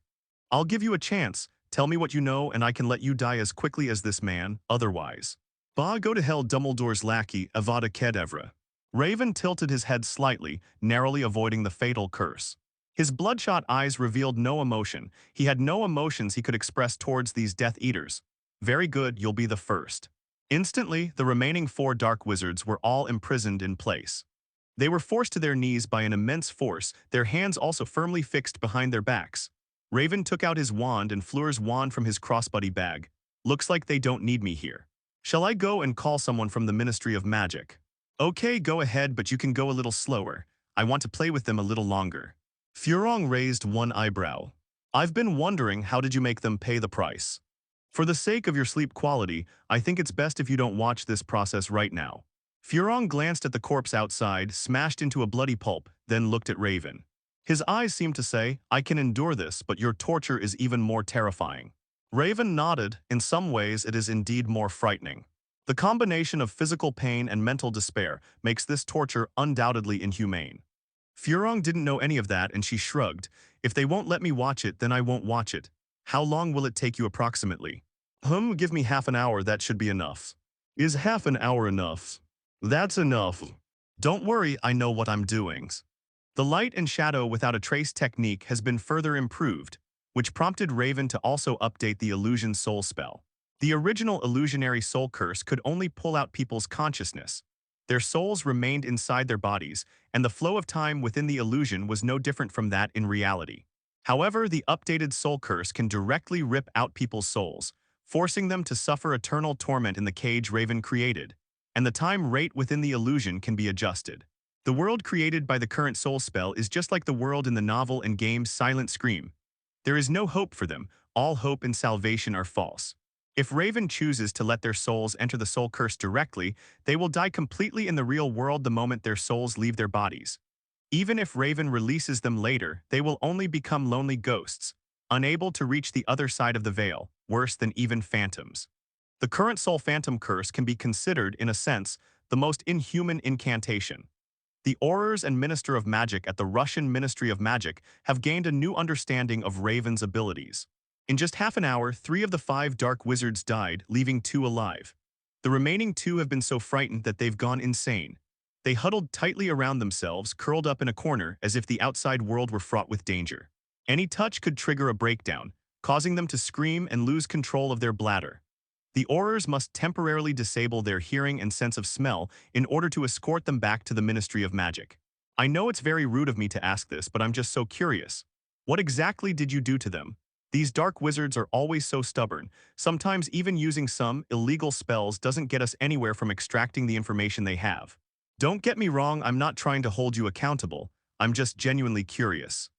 I'll give you a chance. Tell me what you know and I can let you die as quickly as this man, otherwise. Bah, go to hell, Dumbledore's lackey, Avada Kedavra. Raven tilted his head slightly, narrowly avoiding the fatal curse. His bloodshot eyes revealed no emotion. He had no emotions he could express towards these Death Eaters. Very good, you'll be the first. Instantly, the remaining 4 dark wizards were all imprisoned in place. They were forced to their knees by an immense force, their hands also firmly fixed behind their backs. Raven took out his wand and Fleur's wand from his crossbody bag. Looks like they don't need me here. Shall I go and call someone from the Ministry of Magic? Okay, go ahead, but you can go a little slower. I want to play with them a little longer. Furong raised one eyebrow. I've been wondering, how did you make them pay the price? For the sake of your sleep quality, I think it's best if you don't watch this process right now. Furong glanced at the corpse outside, smashed into a bloody pulp, then looked at Raven. His eyes seemed to say, I can endure this, but your torture is even more terrifying. Raven nodded. In some ways, it is indeed more frightening. The combination of physical pain and mental despair makes this torture undoubtedly inhumane. Furong didn't know any of that and she shrugged. If they won't let me watch it, then I won't watch it. How long will it take you approximately? Give me half an hour, that should be enough. Is half an hour enough? That's enough. Don't worry, I know what I'm doing. The light and shadow without a trace technique has been further improved, which prompted Raven to also update the illusion soul spell. The original illusionary soul curse could only pull out people's consciousness. Their souls remained inside their bodies, and the flow of time within the illusion was no different from that in reality. However, the updated soul curse can directly rip out people's souls, forcing them to suffer eternal torment in the cage Raven created, and the time rate within the illusion can be adjusted. The world created by the current soul spell is just like the world in the novel and game Silent Scream. There is no hope for them, all hope and salvation are false. If Raven chooses to let their souls enter the soul curse directly, they will die completely in the real world the moment their souls leave their bodies. Even if Raven releases them later, they will only become lonely ghosts, unable to reach the other side of the veil, worse than even phantoms. The current soul phantom curse can be considered, in a sense, the most inhuman incantation. The Aurors and Minister of Magic at the Russian Ministry of Magic have gained a new understanding of Raven's abilities. In just half an hour, 3 of the 5 dark wizards died, leaving 2 alive. The remaining 2 have been so frightened that they've gone insane. They huddled tightly around themselves, curled up in a corner, as if the outside world were fraught with danger. Any touch could trigger a breakdown, causing them to scream and lose control of their bladder. The Aurors must temporarily disable their hearing and sense of smell in order to escort them back to the Ministry of Magic. I know it's very rude of me to ask this, but I'm just so curious. What exactly did you do to them? These dark wizards are always so stubborn. Sometimes even using some illegal spells doesn't get us anywhere from extracting the information they have. Don't get me wrong, I'm not trying to hold you accountable. I'm just genuinely curious.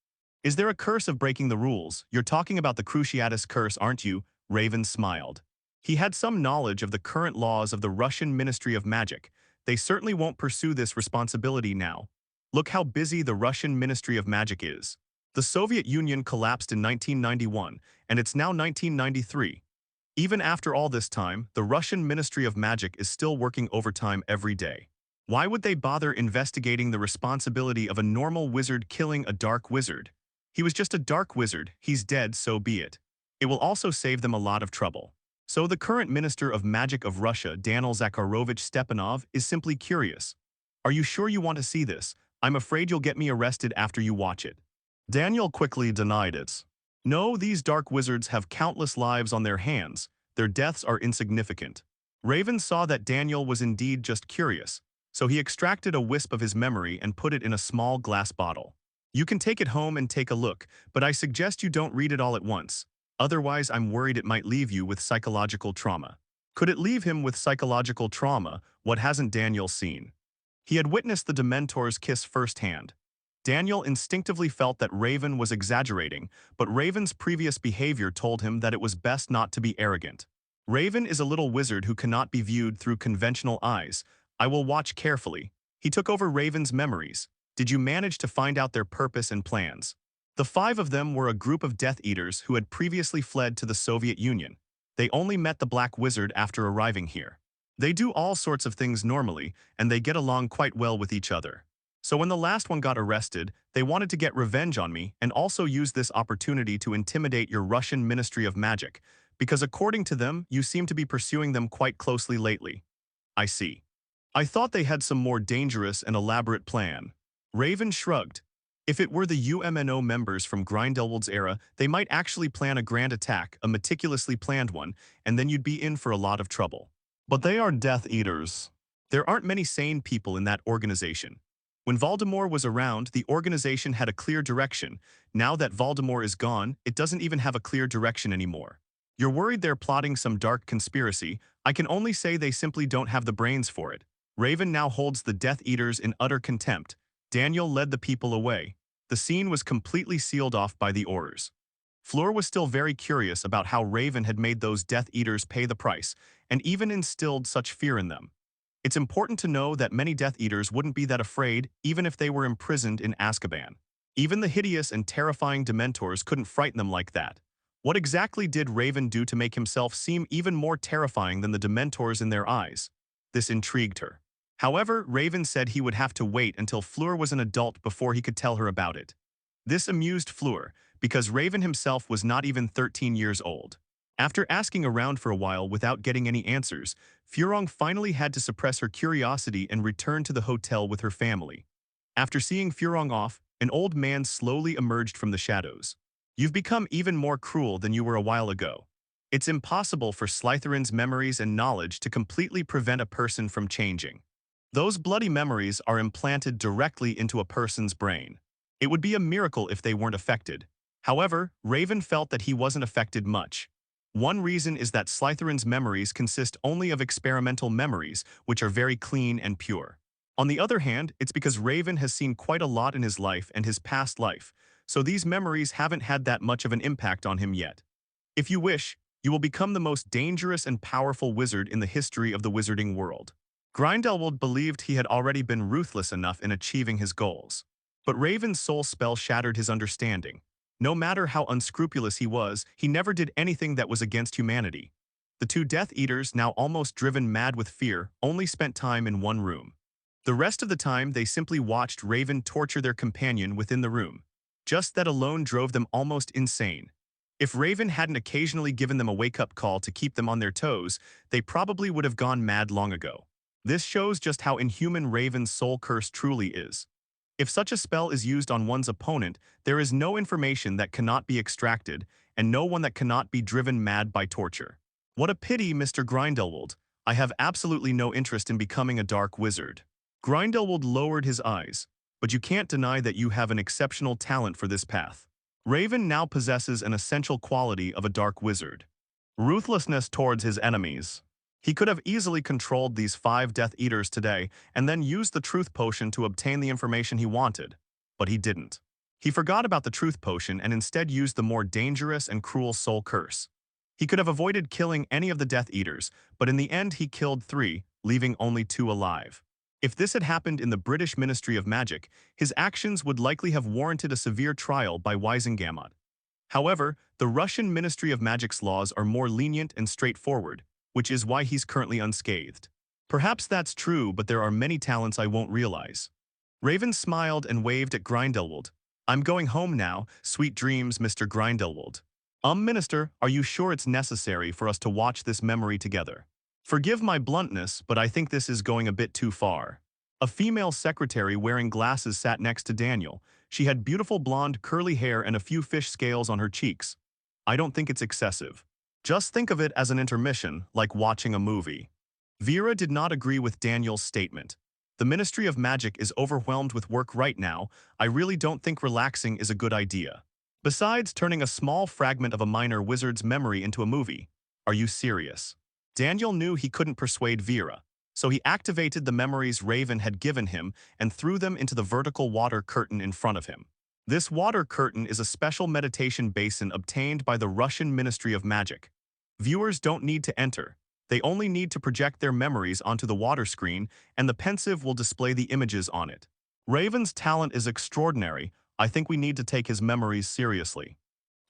Is there a curse of breaking the rules? You're talking about the Cruciatus curse, aren't you? Raven smiled. He had some knowledge of the current laws of the Russian Ministry of Magic. They certainly won't pursue this responsibility now. Look how busy the Russian Ministry of Magic is. The Soviet Union collapsed in 1991, and it's now 1993. Even after all this time, the Russian Ministry of Magic is still working overtime every day. Why would they bother investigating the responsibility of a normal wizard killing a dark wizard? He was just a dark wizard, he's dead, so be it. It will also save them a lot of trouble. So the current Minister of Magic of Russia, Daniel Zakharovich Stepanov, is simply curious. Are you sure you want to see this? I'm afraid you'll get me arrested after you watch it. Daniel quickly denied it. No, these dark wizards have countless lives on their hands. Their deaths are insignificant. Raven saw that Daniel was indeed just curious, so he extracted a wisp of his memory and put it in a small glass bottle. You can take it home and take a look, but I suggest you don't read it all at once. Otherwise, I'm worried it might leave you with psychological trauma. Could it leave him with psychological trauma? What hasn't Daniel seen? He had witnessed the Dementor's kiss firsthand. Daniel instinctively felt that Raven was exaggerating, but Raven's previous behavior told him that it was best not to be arrogant. Raven is a little wizard who cannot be viewed through conventional eyes. I will watch carefully. He took over Raven's memories. Did you manage to find out their purpose and plans? The 5 of them were a group of Death Eaters who had previously fled to the Soviet Union. They only met the Black Wizard after arriving here. They do all sorts of things normally, and they get along quite well with each other. So when the last one got arrested, they wanted to get revenge on me and also use this opportunity to intimidate your Russian Ministry of Magic, because according to them, you seem to be pursuing them quite closely lately. I see. I thought they had some more dangerous and elaborate plan. Raven shrugged. If it were the UMNO members from Grindelwald's era, they might actually plan a grand attack, a meticulously planned one, and then you'd be in for a lot of trouble. But they are Death Eaters. There aren't many sane people in that organization. When Voldemort was around, the organization had a clear direction. Now that Voldemort is gone, it doesn't even have a clear direction anymore. You're worried they're plotting some dark conspiracy. I can only say they simply don't have the brains for it. Raven now holds the Death Eaters in utter contempt. Daniel led the people away. The scene was completely sealed off by the Aurors. Fleur was still very curious about how Raven had made those Death Eaters pay the price, and even instilled such fear in them. It's important to know that many Death Eaters wouldn't be that afraid even if they were imprisoned in Azkaban. Even the hideous and terrifying Dementors couldn't frighten them like that. What exactly did Raven do to make himself seem even more terrifying than the Dementors in their eyes? This intrigued her. However, Raven said he would have to wait until Fleur was an adult before he could tell her about it. This amused Fleur, because Raven himself was not even 13 years old. After asking around for a while without getting any answers, Furong finally had to suppress her curiosity and return to the hotel with her family. After seeing Furong off, an old man slowly emerged from the shadows. You've become even more cruel than you were a while ago. It's impossible for Slytherin's memories and knowledge to completely prevent a person from changing. Those bloody memories are implanted directly into a person's brain. It would be a miracle if they weren't affected. However, Raven felt that he wasn't affected much. One reason is that Slytherin's memories consist only of experimental memories, which are very clean and pure. On the other hand, it's because Raven has seen quite a lot in his life and his past life, so these memories haven't had that much of an impact on him yet. If you wish, you will become the most dangerous and powerful wizard in the history of the wizarding world. Grindelwald believed he had already been ruthless enough in achieving his goals. But Raven's soul spell shattered his understanding. No matter how unscrupulous he was, he never did anything that was against humanity. The two Death Eaters, now almost driven mad with fear, only spent time in one room. The rest of the time, they simply watched Raven torture their companion within the room. Just that alone drove them almost insane. If Raven hadn't occasionally given them a wake-up call to keep them on their toes, they probably would have gone mad long ago. This shows just how inhuman Raven's soul curse truly is. If such a spell is used on one's opponent, there is no information that cannot be extracted, and no one that cannot be driven mad by torture. What a pity, Mr. Grindelwald. I have absolutely no interest in becoming a dark wizard. Grindelwald lowered his eyes, but you can't deny that you have an exceptional talent for this path. Raven now possesses an essential quality of a dark wizard: ruthlessness towards his enemies. He could have easily controlled these 5 Death Eaters today and then used the Truth Potion to obtain the information he wanted. But he didn't. He forgot about the Truth Potion and instead used the more dangerous and cruel Soul Curse. He could have avoided killing any of the Death Eaters, but in the end he killed 3, leaving only 2 alive. If this had happened in the British Ministry of Magic, his actions would likely have warranted a severe trial by Wisengamot. However, the Russian Ministry of Magic's laws are more lenient and straightforward, which is why he's currently unscathed. Perhaps that's true, but there are many talents I won't realize. Raven smiled and waved at Grindelwald. I'm going home now. Sweet dreams, Mr. Grindelwald. Minister, are you sure it's necessary for us to watch this memory together? Forgive my bluntness, but I think this is going a bit too far. A female secretary wearing glasses sat next to Daniel. She had beautiful blonde curly hair and a few fish scales on her cheeks. I don't think it's excessive. Just think of it as an intermission, like watching a movie. Vera did not agree with Daniel's statement. The Ministry of Magic is overwhelmed with work right now. I really don't think relaxing is a good idea. Besides turning a small fragment of a minor wizard's memory into a movie. Are you serious? Daniel knew he couldn't persuade Vera, so he activated the memories Raven had given him and threw them into the vertical water curtain in front of him. This water curtain is a special meditation basin obtained by the Russian Ministry of Magic. Viewers don't need to enter. They only need to project their memories onto the water screen, and the pensive will display the images on it. Raven's talent is extraordinary. I think we need to take his memories seriously.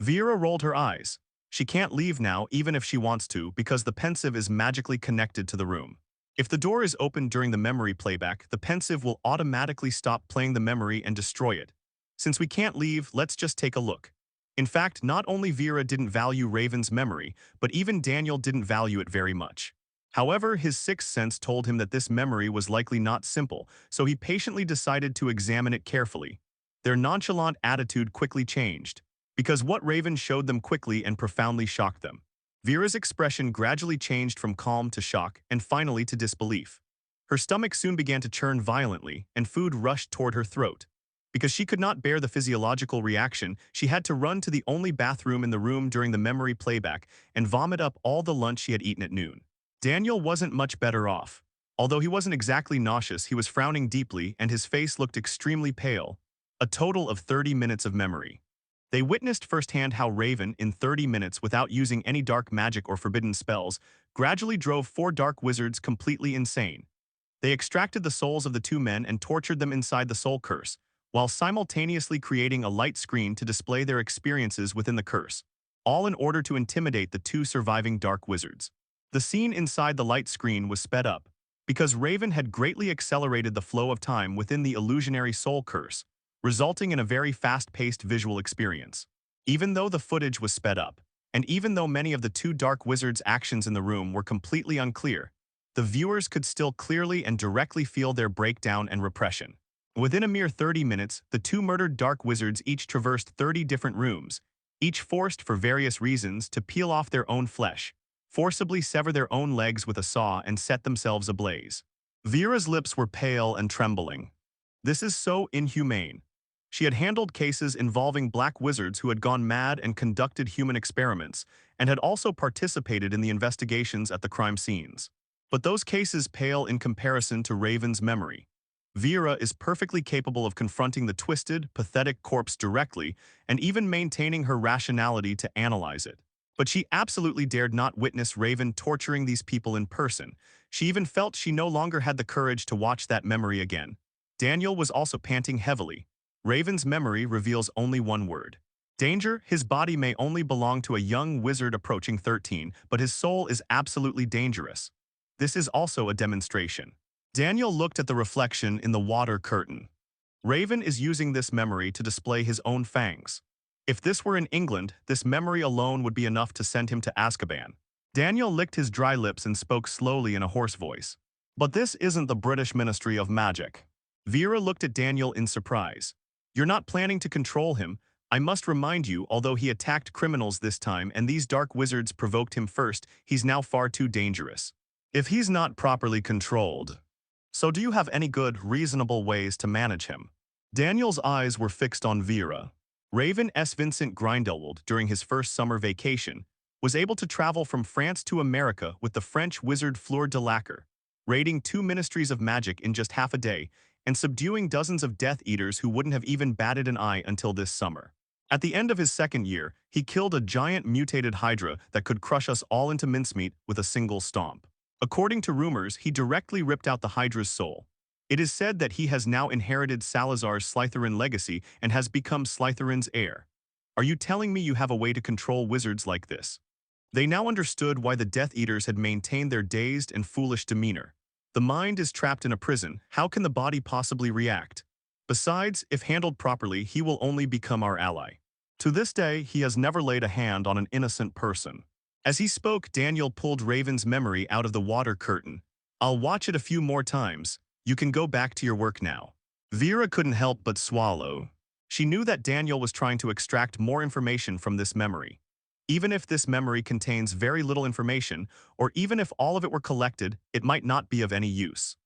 Vera rolled her eyes. She can't leave now even if she wants to because the pensive is magically connected to the room. If the door is opened during the memory playback, the pensive will automatically stop playing the memory and destroy it. Since we can't leave, let's just take a look. In fact, not only Vera didn't value Raven's memory, but even Daniel didn't value it very much. However, his sixth sense told him that this memory was likely not simple, so he patiently decided to examine it carefully. Their nonchalant attitude quickly changed, because what Raven showed them quickly and profoundly shocked them. Vera's expression gradually changed from calm to shock and finally to disbelief. Her stomach soon began to churn violently, and food rushed toward her throat. Because she could not bear the physiological reaction, she had to run to the only bathroom in the room during the memory playback and vomit up all the lunch she had eaten at noon. Daniel wasn't much better off. Although he wasn't exactly nauseous, he was frowning deeply and his face looked extremely pale. A total of 30 minutes of memory. They witnessed firsthand how Raven, in 30 minutes without using any dark magic or forbidden spells, gradually drove 4 dark wizards completely insane. They extracted the souls of the 2 men and tortured them inside the soul curse, while simultaneously creating a light screen to display their experiences within the curse, all in order to intimidate the 2 surviving dark wizards. The scene inside the light screen was sped up, because Raven had greatly accelerated the flow of time within the illusionary soul curse, resulting in a very fast-paced visual experience. Even though the footage was sped up, and even though many of the 2 dark wizards' actions in the room were completely unclear, the viewers could still clearly and directly feel their breakdown and repression. Within a mere 30 minutes, the 2 murdered dark wizards each traversed 30 different rooms, each forced for various reasons to peel off their own flesh, forcibly sever their own legs with a saw and set themselves ablaze. Vera's lips were pale and trembling. This is so inhumane. She had handled cases involving black wizards who had gone mad and conducted human experiments, and had also participated in the investigations at the crime scenes. But those cases pale in comparison to Raven's memory. Vera is perfectly capable of confronting the twisted, pathetic corpse directly and even maintaining her rationality to analyze it. But she absolutely dared not witness Raven torturing these people in person. She even felt she no longer had the courage to watch that memory again. Daniel was also panting heavily. Raven's memory reveals only one word. Danger. His body may only belong to a young wizard approaching 13, but his soul is absolutely dangerous. This is also a demonstration. Daniel looked at the reflection in the water curtain. Raven is using this memory to display his own fangs. If this were in England, this memory alone would be enough to send him to Azkaban. Daniel licked his dry lips and spoke slowly in a hoarse voice. But this isn't the British Ministry of Magic. Vera looked at Daniel in surprise. You're not planning to control him. I must remind you, although he attacked criminals this time and these dark wizards provoked him first, he's now far too dangerous. If he's not properly controlled. So do you have any good, reasonable ways to manage him? Daniel's eyes were fixed on Vera. Raven S. Vincent Grindelwald, during his first summer vacation, was able to travel from France to America with the French wizard Fleur de Lacre, raiding 2 ministries of magic in just half a day and subduing dozens of Death Eaters who wouldn't have even batted an eye until this summer. At the end of his second year, he killed a giant mutated hydra that could crush us all into mincemeat with a single stomp. According to rumors, he directly ripped out the hydra's soul. It is said that he has now inherited Salazar's Slytherin legacy and has become Slytherin's heir. Are you telling me you have a way to control wizards like this? They now understood why the Death Eaters had maintained their dazed and foolish demeanor. The mind is trapped in a prison. How can the body possibly react? Besides, if handled properly, he will only become our ally. To this day, he has never laid a hand on an innocent person. As he spoke, Daniel pulled Raven's memory out of the water curtain. I'll watch it a few more times. You can go back to your work now. Vera couldn't help but swallow. She knew that Daniel was trying to extract more information from this memory. Even if this memory contains very little information, or even if all of it were collected, it might not be of any use.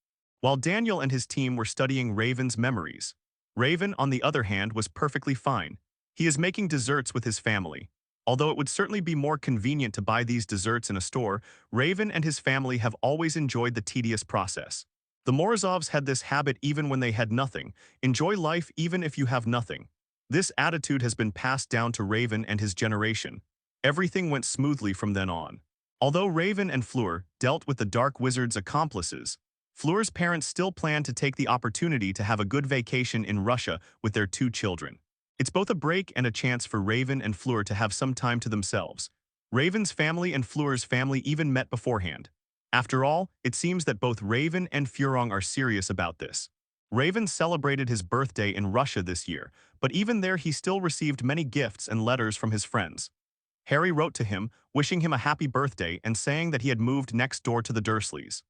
While Daniel and his team were studying Raven's memories, Raven, on the other hand, was perfectly fine. He is making desserts with his family. Although it would certainly be more convenient to buy these desserts in a store, Raven and his family have always enjoyed the tedious process. The Morozovs had this habit even when they had nothing. Enjoy life even if you have nothing. This attitude has been passed down to Raven and his generation. Everything went smoothly from then on. Although Raven and Fleur dealt with the Dark Wizard's accomplices, Fleur's parents still planned to take the opportunity to have a good vacation in Russia with their 2 children. It's both a break and a chance for Raven and Fleur to have some time to themselves. Raven's family and Fleur's family even met beforehand. After all, it seems that both Raven and Furong are serious about this. Raven celebrated his birthday in Russia this year, but even there he still received many gifts and letters from his friends. Harry wrote to him, wishing him a happy birthday and saying that he had moved next door to the Dursleys.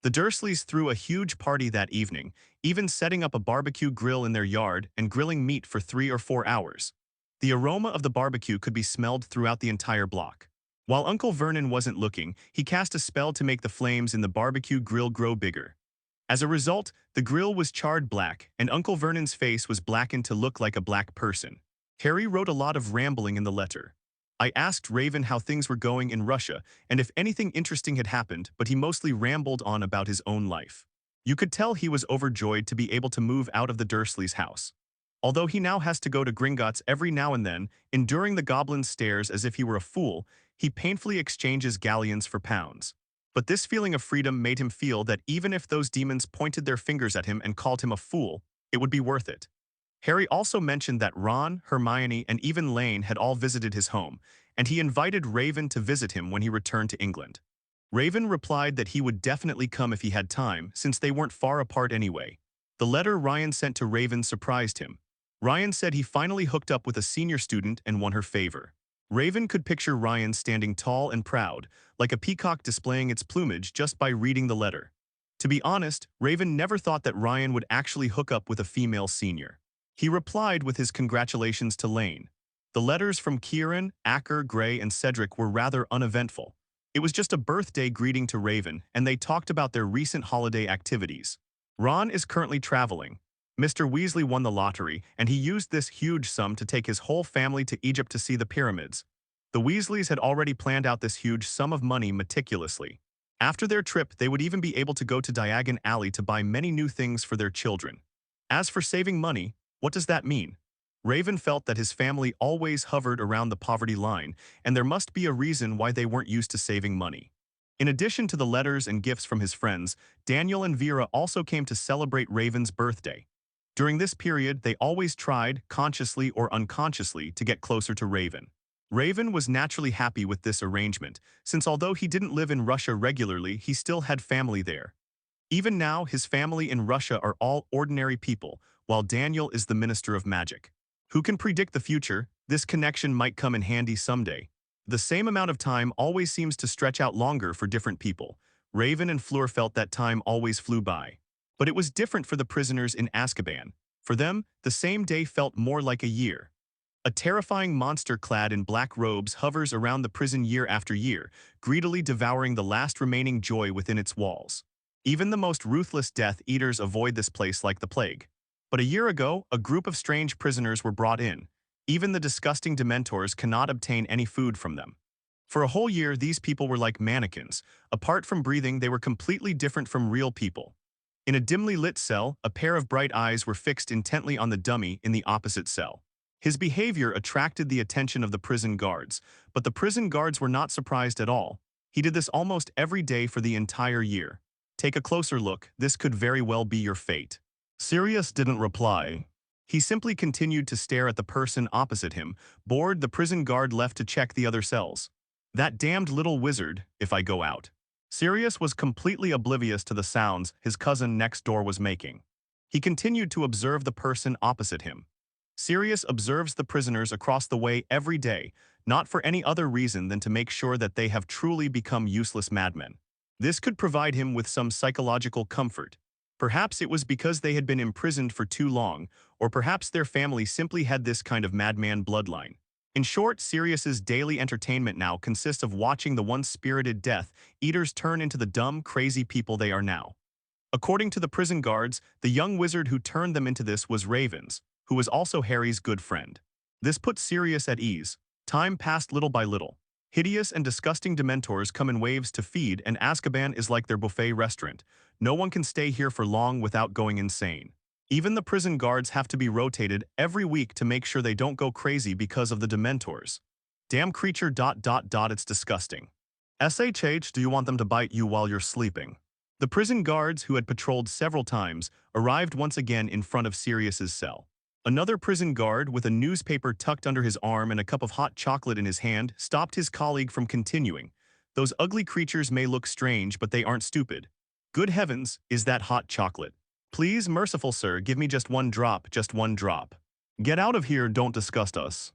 The Dursleys threw a huge party that evening, even setting up a barbecue grill in their yard and grilling meat for 3 or 4 hours. The aroma of the barbecue could be smelled throughout the entire block. While Uncle Vernon wasn't looking, he cast a spell to make the flames in the barbecue grill grow bigger. As a result, the grill was charred black, and Uncle Vernon's face was blackened to look like a black person. Harry wrote a lot of rambling in the letter. I asked Raven how things were going in Russia and if anything interesting had happened, but he mostly rambled on about his own life. You could tell he was overjoyed to be able to move out of the Dursleys' house. Although he now has to go to Gringotts every now and then, enduring the goblins' stares as if he were a fool, he painfully exchanges galleons for pounds. But this feeling of freedom made him feel that even if those demons pointed their fingers at him and called him a fool, it would be worth it. Harry also mentioned that Ron, Hermione, and even Lane had all visited his home, and he invited Raven to visit him when he returned to England. Raven replied that he would definitely come if he had time, since they weren't far apart anyway. The letter Ryan sent to Raven surprised him. Ryan said he finally hooked up with a senior student and won her favor. Raven could picture Ryan standing tall and proud, like a peacock displaying its plumage just by reading the letter. To be honest, Raven never thought that Ryan would actually hook up with a female senior. He replied with his congratulations to Lane. The letters from Kieran, Acker, Gray, and Cedric were rather uneventful. It was just a birthday greeting to Raven, and they talked about their recent holiday activities. Ron is currently traveling. Mr. Weasley won the lottery, and he used this huge sum to take his whole family to Egypt to see the pyramids. The Weasleys had already planned out this huge sum of money meticulously. After their trip, they would even be able to go to Diagon Alley to buy many new things for their children. As for saving money, what does that mean? Raven felt that his family always hovered around the poverty line, and there must be a reason why they weren't used to saving money. In addition to the letters and gifts from his friends, Daniel and Vera also came to celebrate Raven's birthday. During this period, they always tried, consciously or unconsciously, to get closer to Raven. Raven was naturally happy with this arrangement, since although he didn't live in Russia regularly, he still had family there. Even now, his family in Russia are all ordinary people, while Daniel is the Minister of Magic. Who can predict the future? This connection might come in handy someday. The same amount of time always seems to stretch out longer for different people. Raven and Fleur felt that time always flew by. But it was different for the prisoners in Azkaban. For them, the same day felt more like a year. A terrifying monster clad in black robes hovers around the prison year after year, greedily devouring the last remaining joy within its walls. Even the most ruthless Death Eaters avoid this place like the plague. But a year ago, a group of strange prisoners were brought in. Even the disgusting Dementors cannot obtain any food from them. For a whole year, these people were like mannequins. Apart from breathing, they were completely different from real people. In a dimly lit cell, a pair of bright eyes were fixed intently on the dummy in the opposite cell. His behavior attracted the attention of the prison guards, but the prison guards were not surprised at all. He did this almost every day for the entire year. Take a closer look, this could very well be your fate. Sirius didn't reply. He simply continued to stare at the person opposite him. Bored, the prison guard left to check the other cells. That damned little wizard, if I go out. Sirius was completely oblivious to the sounds his cousin next door was making. He continued to observe the person opposite him. Sirius observes the prisoners across the way every day, not for any other reason than to make sure that they have truly become useless madmen. This could provide him with some psychological comfort. Perhaps it was because they had been imprisoned for too long, or perhaps their family simply had this kind of madman bloodline. In short, Sirius's daily entertainment now consists of watching the once-spirited Death Eaters turn into the dumb, crazy people they are now. According to the prison guards, the young wizard who turned them into this was Ravens, who was also Harry's good friend. This put Sirius at ease. Time passed little by little. Hideous and disgusting Dementors come in waves to feed, and Azkaban is like their buffet restaurant. No one can stay here for long without going insane. Even the prison guards have to be rotated every week to make sure they don't go crazy because of the Dementors. Damn creature ... it's disgusting. SHH, do you want them to bite you while you're sleeping? The prison guards, who had patrolled several times, arrived once again in front of Sirius's cell. Another prison guard, with a newspaper tucked under his arm and a cup of hot chocolate in his hand, stopped his colleague from continuing. Those ugly creatures may look strange, but they aren't stupid. Good heavens, is that hot chocolate? Please, merciful sir, give me just one drop, just one drop. Get out of here, don't disgust us.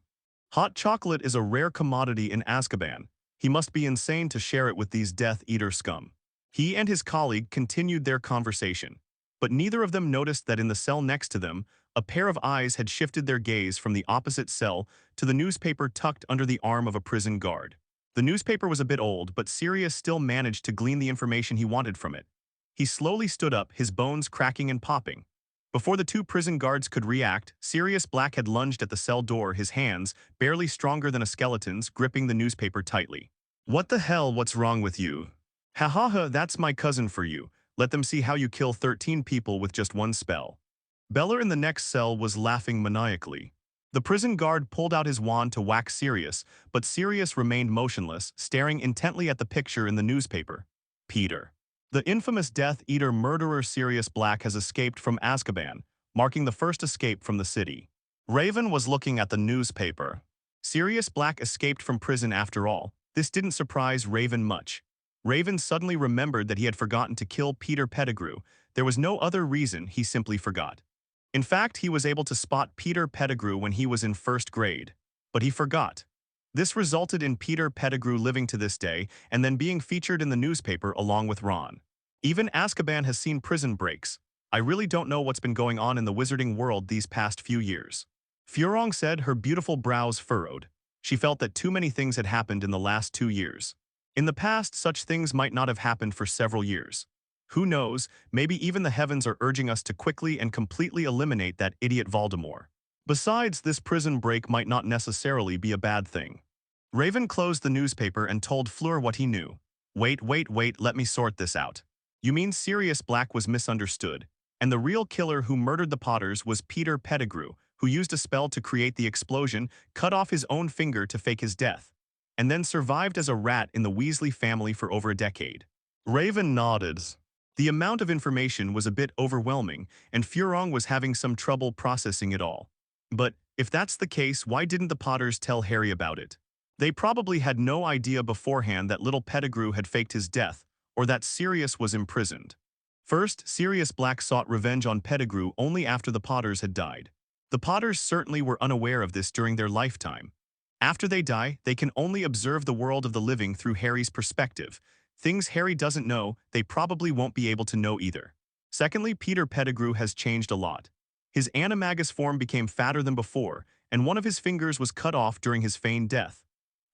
Hot chocolate is a rare commodity in Azkaban. He must be insane to share it with these Death Eater scum. He and his colleague continued their conversation, but neither of them noticed that in the cell next to them, a pair of eyes had shifted their gaze from the opposite cell to the newspaper tucked under the arm of a prison guard. The newspaper was a bit old, but Sirius still managed to glean the information he wanted from it. He slowly stood up, his bones cracking and popping. Before the two prison guards could react, Sirius Black had lunged at the cell door, his hands, barely stronger than a skeleton's, gripping the newspaper tightly. "What the hell, what's wrong with you? Ha ha ha, that's my cousin for you. Let them see how you kill 13 people with just one spell." Bella in the next cell was laughing maniacally. The prison guard pulled out his wand to whack Sirius, but Sirius remained motionless, staring intently at the picture in the newspaper. Peter. The infamous Death Eater murderer Sirius Black has escaped from Azkaban, marking the first escape from the city. Raven was looking at the newspaper. Sirius Black escaped from prison after all. This didn't surprise Raven much. Raven suddenly remembered that he had forgotten to kill Peter Pettigrew. There was no other reason, he simply forgot. In fact, he was able to spot Peter Pettigrew when he was in first grade. But he forgot. This resulted in Peter Pettigrew living to this day and then being featured in the newspaper along with Ron. Even Azkaban has seen prison breaks. I really don't know what's been going on in the wizarding world these past few years. Fleur said, her beautiful brows furrowed. She felt that too many things had happened in the last 2 years. In the past, such things might not have happened for several years. Who knows, maybe even the heavens are urging us to quickly and completely eliminate that idiot Voldemort. Besides, this prison break might not necessarily be a bad thing. Raven closed the newspaper and told Fleur what he knew. Wait, let me sort this out. You mean Sirius Black was misunderstood, and the real killer who murdered the Potters was Peter Pettigrew, who used a spell to create the explosion, cut off his own finger to fake his death, and then survived as a rat in the Weasley family for over a decade. Raven nodded. The amount of information was a bit overwhelming, and Fleur was having some trouble processing it all. But if that's the case, why didn't the Potters tell Harry about it? They probably had no idea beforehand that little Pettigrew had faked his death, or that Sirius was imprisoned. First, Sirius Black sought revenge on Pettigrew only after the Potters had died. The Potters certainly were unaware of this during their lifetime. After they die, they can only observe the world of the living through Harry's perspective. Things Harry doesn't know, they probably won't be able to know either. Secondly, Peter Pettigrew has changed a lot. His animagus form became fatter than before, and one of his fingers was cut off during his feigned death.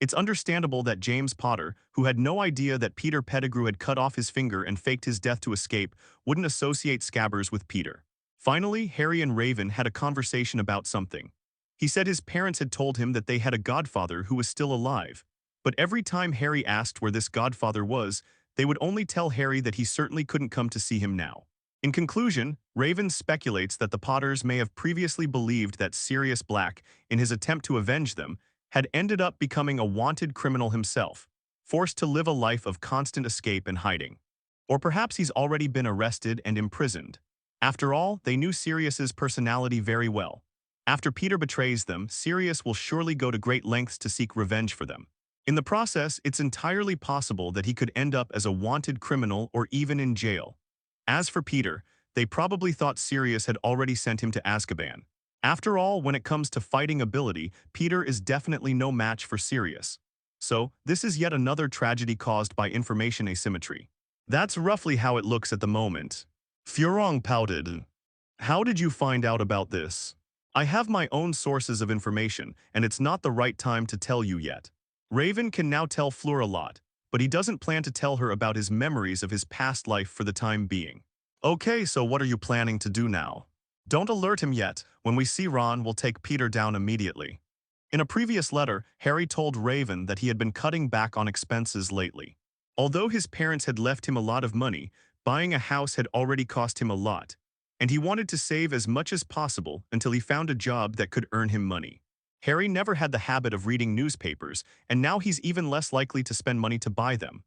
It's understandable that James Potter, who had no idea that Peter Pettigrew had cut off his finger and faked his death to escape, wouldn't associate Scabbers with Peter. Finally, Harry and Raven had a conversation about something. He said his parents had told him that they had a godfather who was still alive. But every time Harry asked where this godfather was, they would only tell Harry that he certainly couldn't come to see him now. In conclusion, Raven speculates that the Potters may have previously believed that Sirius Black, in his attempt to avenge them, had ended up becoming a wanted criminal himself, forced to live a life of constant escape and hiding. Or perhaps he's already been arrested and imprisoned. After all, they knew Sirius's personality very well. After Peter betrays them, Sirius will surely go to great lengths to seek revenge for them. In the process, it's entirely possible that he could end up as a wanted criminal or even in jail. As for Peter, they probably thought Sirius had already sent him to Azkaban. After all, when it comes to fighting ability, Peter is definitely no match for Sirius. So, this is yet another tragedy caused by information asymmetry. That's roughly how it looks at the moment. Fleur pouted. How did you find out about this? I have my own sources of information, and it's not the right time to tell you yet. Raven can now tell Fleur a lot, but he doesn't plan to tell her about his memories of his past life for the time being. Okay, so what are you planning to do now? Don't alert him yet. When we see Ron, we'll take Peter down immediately. In a previous letter, Harry told Raven that he had been cutting back on expenses lately. Although his parents had left him a lot of money, buying a house had already cost him a lot, and he wanted to save as much as possible until he found a job that could earn him money. Harry never had the habit of reading newspapers, and now he's even less likely to spend money to buy them.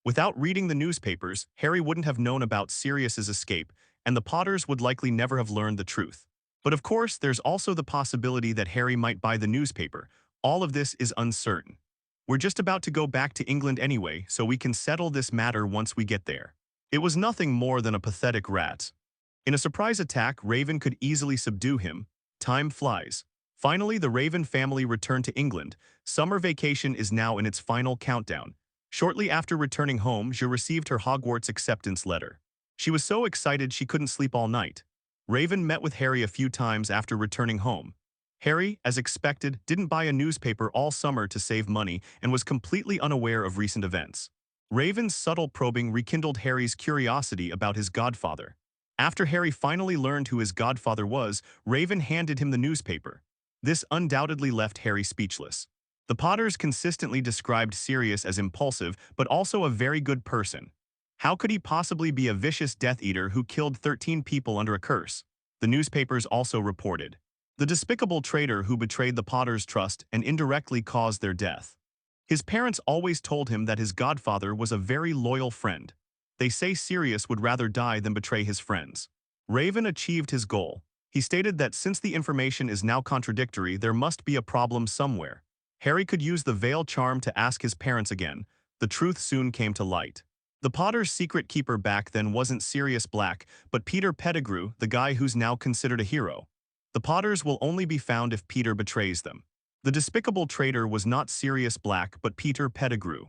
Without reading the newspapers, Harry wouldn't have known about Sirius's escape, and the Potters would likely never have learned the truth. But of course, there's also the possibility that Harry might buy the newspaper. All of this is uncertain. We're just about to go back to England anyway, so we can settle this matter once we get there. It was nothing more than a pathetic rat. In a surprise attack, Raven could easily subdue him. Time flies. Finally, the Raven family returned to England. Summer vacation is now in its final countdown. Shortly after returning home, she received her Hogwarts acceptance letter. She was so excited she couldn't sleep all night. Raven met with Harry a few times after returning home. Harry, as expected, didn't buy a newspaper all summer to save money and was completely unaware of recent events. Raven's subtle probing rekindled Harry's curiosity about his godfather. After Harry finally learned who his godfather was, Raven handed him the newspaper. This undoubtedly left Harry speechless. The Potters consistently described Sirius as impulsive, but also a very good person. How could he possibly be a vicious Death Eater who killed 13 people under a curse? The newspapers also reported the despicable traitor who betrayed the Potters' trust and indirectly caused their death. His parents always told him that his godfather was a very loyal friend. They say Sirius would rather die than betray his friends. Raven achieved his goal. He stated that since the information is now contradictory, there must be a problem somewhere. Harry could use the veil charm to ask his parents again. The truth soon came to light. The Potter's secret keeper back then wasn't Sirius Black, but Peter Pettigrew, the guy who's now considered a hero. The Potters will only be found if Peter betrays them. The despicable traitor was not Sirius Black, but Peter Pettigrew.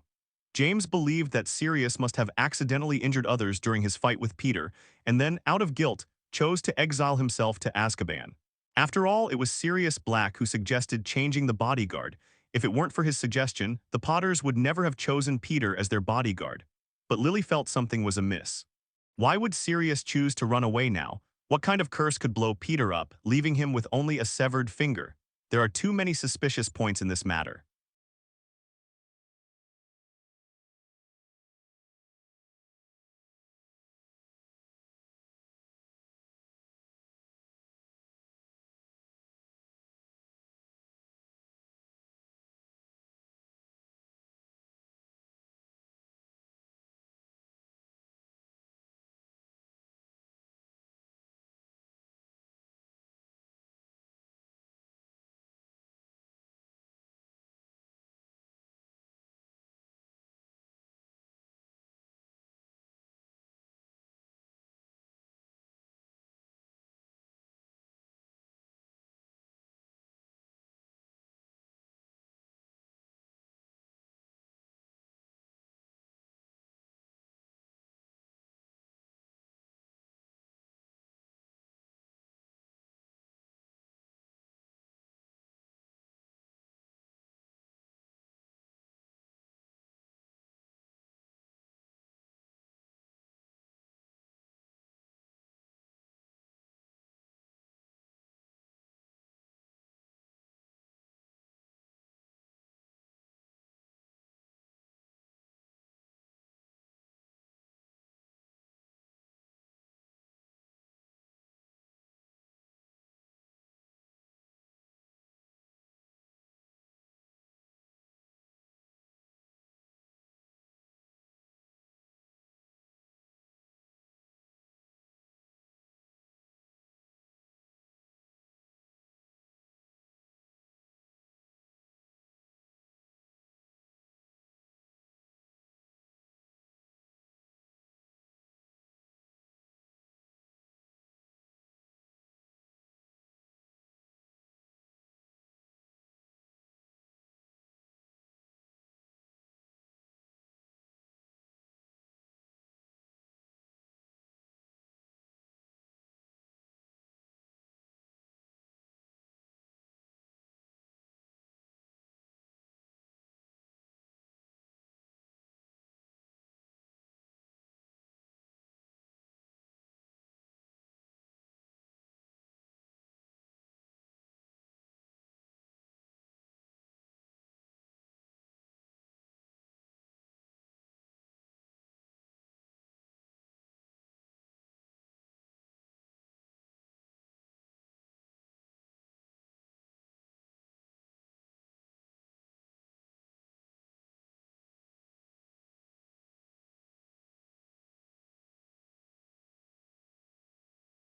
James believed that Sirius must have accidentally injured others during his fight with Peter, and then, out of guilt, chose to exile himself to Azkaban. After all, it was Sirius Black who suggested changing the bodyguard. If it weren't for his suggestion, the Potters would never have chosen Peter as their bodyguard. But Lily felt something was amiss. Why would Sirius choose to run away now? What kind of curse could blow Peter up, leaving him with only a severed finger? There are too many suspicious points in this matter.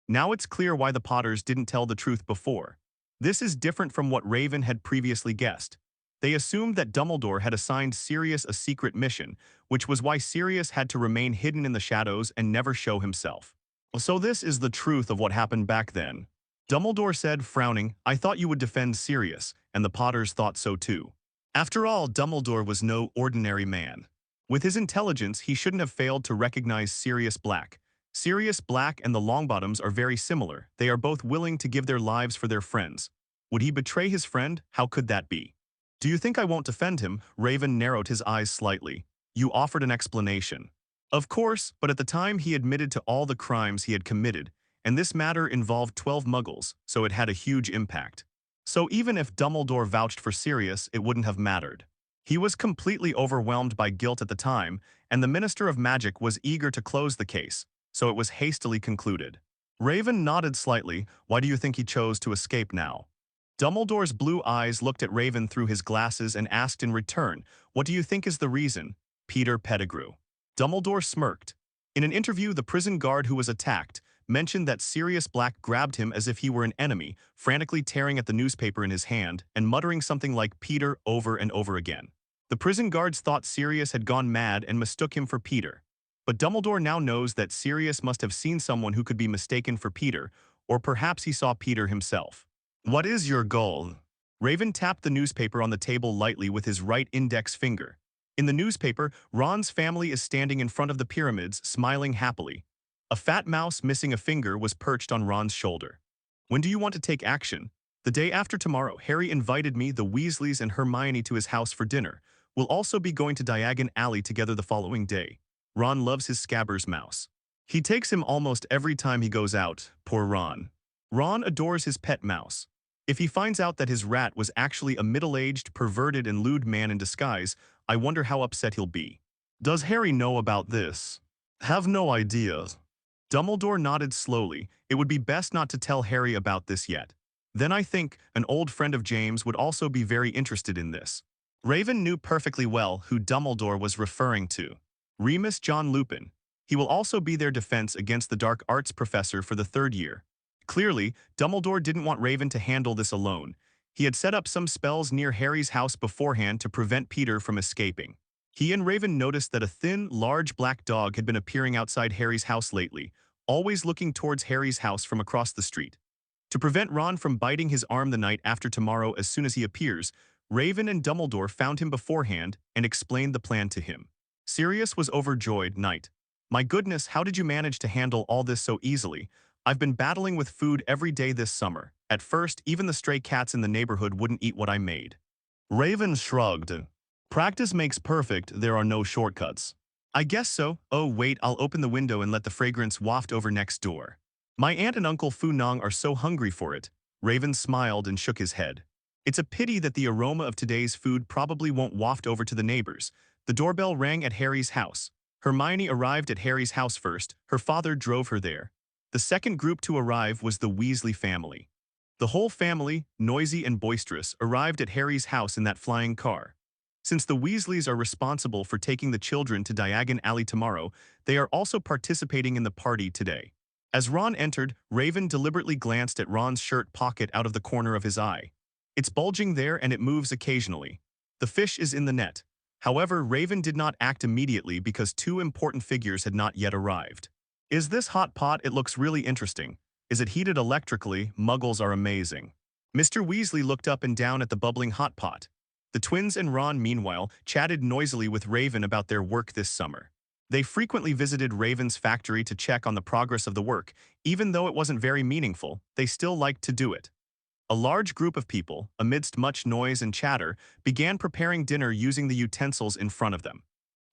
Now it's clear why the Potters didn't tell the truth before. This is different from what Raven had previously guessed. They assumed that Dumbledore had assigned Sirius a secret mission, which was why Sirius had to remain hidden in the shadows and never show himself. So this is the truth of what happened back then. Dumbledore said, frowning, "I thought you would defend Sirius, and the Potters thought so too." After all, Dumbledore was no ordinary man. With his intelligence, he shouldn't have failed to recognize Sirius Black. Sirius Black and the Longbottoms are very similar. They are both willing to give their lives for their friends. Would he betray his friend? How could that be? "Do you think I won't defend him?" Raven narrowed his eyes slightly. "You offered an explanation." Of course, but at the time he admitted to all the crimes he had committed, and this matter involved 12 muggles, so it had a huge impact. So even if Dumbledore vouched for Sirius, it wouldn't have mattered. He was completely overwhelmed by guilt at the time, and the Minister of Magic was eager to close the case, so it was hastily concluded. Raven nodded slightly. "Why do you think he chose to escape now?" Dumbledore's blue eyes looked at Raven through his glasses and asked in return, "What do you think is the reason?" "Peter Pettigrew." Dumbledore smirked. In an interview, the prison guard who was attacked mentioned that Sirius Black grabbed him as if he were an enemy, frantically tearing at the newspaper in his hand and muttering something like "Peter" over and over again. The prison guards thought Sirius had gone mad and mistook him for Peter. But Dumbledore now knows that Sirius must have seen someone who could be mistaken for Peter, or perhaps he saw Peter himself. "What is your goal?" Raven tapped the newspaper on the table lightly with his right index finger. In the newspaper, Ron's family is standing in front of the pyramids, smiling happily. A fat mouse missing a finger was perched on Ron's shoulder. "When do you want to take action?" "The day after tomorrow. Harry invited me, the Weasleys, and Hermione to his house for dinner. We'll also be going to Diagon Alley together the following day." Ron loves his Scabbers mouse. He takes him almost every time he goes out, poor Ron. Ron adores his pet mouse. If he finds out that his rat was actually a middle-aged, perverted, and lewd man in disguise, I wonder how upset he'll be. "Does Harry know about this?" "Have no idea." Dumbledore nodded slowly. "It would be best not to tell Harry about this yet. Then I think an old friend of James would also be very interested in this." Raven knew perfectly well who Dumbledore was referring to. Remus John Lupin. He will also be their defense against the dark arts professor for the 3rd year. Clearly, Dumbledore didn't want Raven to handle this alone. He had set up some spells near Harry's house beforehand to prevent Peter from escaping. He and Raven noticed that a thin, large black dog had been appearing outside Harry's house lately, always looking towards Harry's house from across the street. To prevent Ron from biting his arm the night after tomorrow as soon as he appears, Raven and Dumbledore found him beforehand and explained the plan to him. Sirius was overjoyed. "Knight, my goodness, how did you manage to handle all this so easily? I've been battling with food every day this summer. At first, even the stray cats in the neighborhood wouldn't eat what I made." Raven shrugged. "Practice makes perfect, there are no shortcuts." "I guess so. Oh, wait, I'll open the window and let the fragrance waft over next door. My aunt and Uncle Fu Nong are so hungry for it." Raven smiled and shook his head. It's a pity that the aroma of today's food probably won't waft over to the neighbors. The doorbell rang at Harry's house. Hermione arrived at Harry's house first. Her father drove her there. The second group to arrive was the Weasley family. The whole family, noisy and boisterous, arrived at Harry's house in that flying car. Since the Weasleys are responsible for taking the children to Diagon Alley tomorrow, they are also participating in the party today. As Ron entered, Raven deliberately glanced at Ron's shirt pocket out of the corner of his eye. It's bulging there and it moves occasionally. The fish is in the net. However, Raven did not act immediately because 2 important figures had not yet arrived. "Is this hot pot? It looks really interesting. Is it heated electrically? Muggles are amazing." Mr. Weasley looked up and down at the bubbling hot pot. The twins and Ron, meanwhile, chatted noisily with Raven about their work this summer. They frequently visited Raven's factory to check on the progress of the work. Even though it wasn't very meaningful, they still liked to do it. A large group of people, amidst much noise and chatter, began preparing dinner using the utensils in front of them.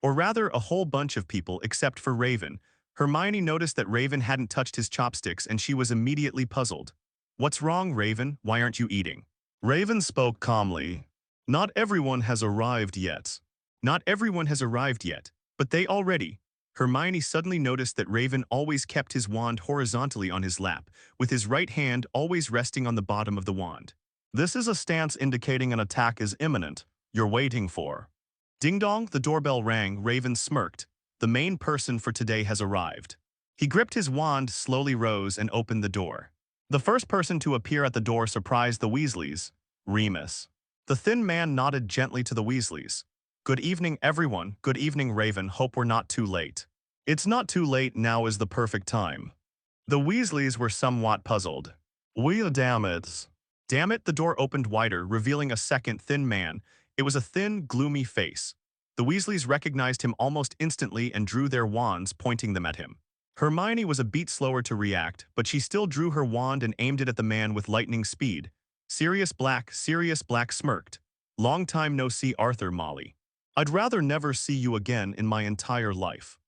Or rather, a whole bunch of people except for Raven. Hermione noticed that Raven hadn't touched his chopsticks and she was immediately puzzled. "What's wrong, Raven? Why aren't you eating?" Raven spoke calmly. "Not everyone has arrived yet." Not everyone has arrived yet, but they already. Hermione suddenly noticed that Raven always kept his wand horizontally on his lap, with his right hand always resting on the bottom of the wand. "This is a stance indicating an attack is imminent. You're waiting for." Ding dong, the doorbell rang. Raven smirked. The main person for today has arrived. He gripped his wand, slowly rose, and opened the door. The first person to appear at the door surprised the Weasleys. Remus. The thin man nodded gently to the Weasleys. "Good evening, everyone." "Good evening, Raven. Hope we're not too late." "It's not too late, now is the perfect time." The Weasleys were somewhat puzzled. Well, damn it. Damn it, the door opened wider, revealing a second thin man. It was a thin, gloomy face. The Weasleys recognized him almost instantly and drew their wands, pointing them at him. Hermione was a beat slower to react, but she still drew her wand and aimed it at the man with lightning speed. Sirius Black smirked. Long time no see, Arthur Molly. I'd rather never see you again in my entire life.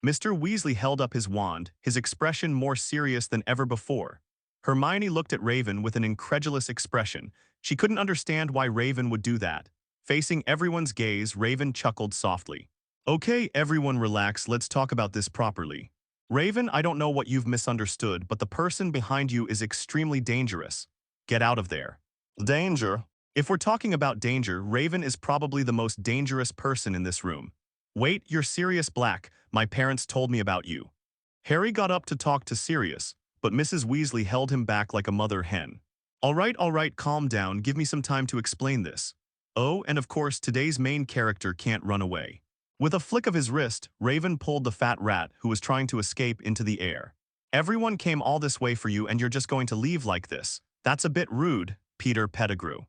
Mr. Weasley held up his wand, his expression more serious than ever before. Hermione looked at Raven with an incredulous expression. She couldn't understand why Raven would do that. Facing everyone's gaze, Raven chuckled softly. Okay, everyone relax, let's talk about this properly. Raven, I don't know what you've misunderstood, but the person behind you is extremely dangerous. Get out of there. Danger? If we're talking about danger, Raven is probably the most dangerous person in this room. Wait, you're Sirius Black. My parents told me about you. Harry got up to talk to Sirius, but Mrs. Weasley held him back like a mother hen. All right, calm down, give me some time to explain this. Oh, and of course, today's main character can't run away. With a flick of his wrist, Raven pulled the fat rat who was trying to escape into the air. Everyone came all this way for you and you're just going to leave like this. That's a bit rude, Peter Pettigrew.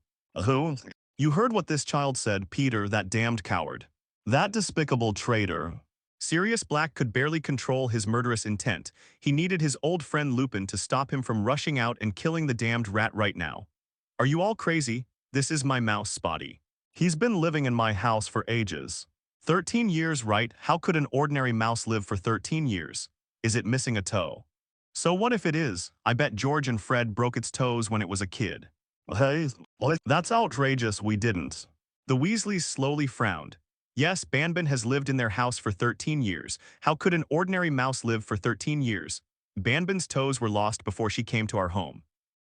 Who? You heard what this child said, Peter, that damned coward. That despicable traitor. Sirius Black could barely control his murderous intent. He needed his old friend Lupin to stop him from rushing out and killing the damned rat right now. Are you all crazy? This is my mouse, Spotty. He's been living in my house for ages. 13 years, right? How could an ordinary mouse live for 13 years? Is it missing a toe? So what if it is? I bet George and Fred broke its toes when it was a kid. Hey, that's outrageous, we didn't. The Weasleys slowly frowned. Yes, Banban has lived in their house for 13 years. How could an ordinary mouse live for 13 years? Banban's toes were lost before she came to our home.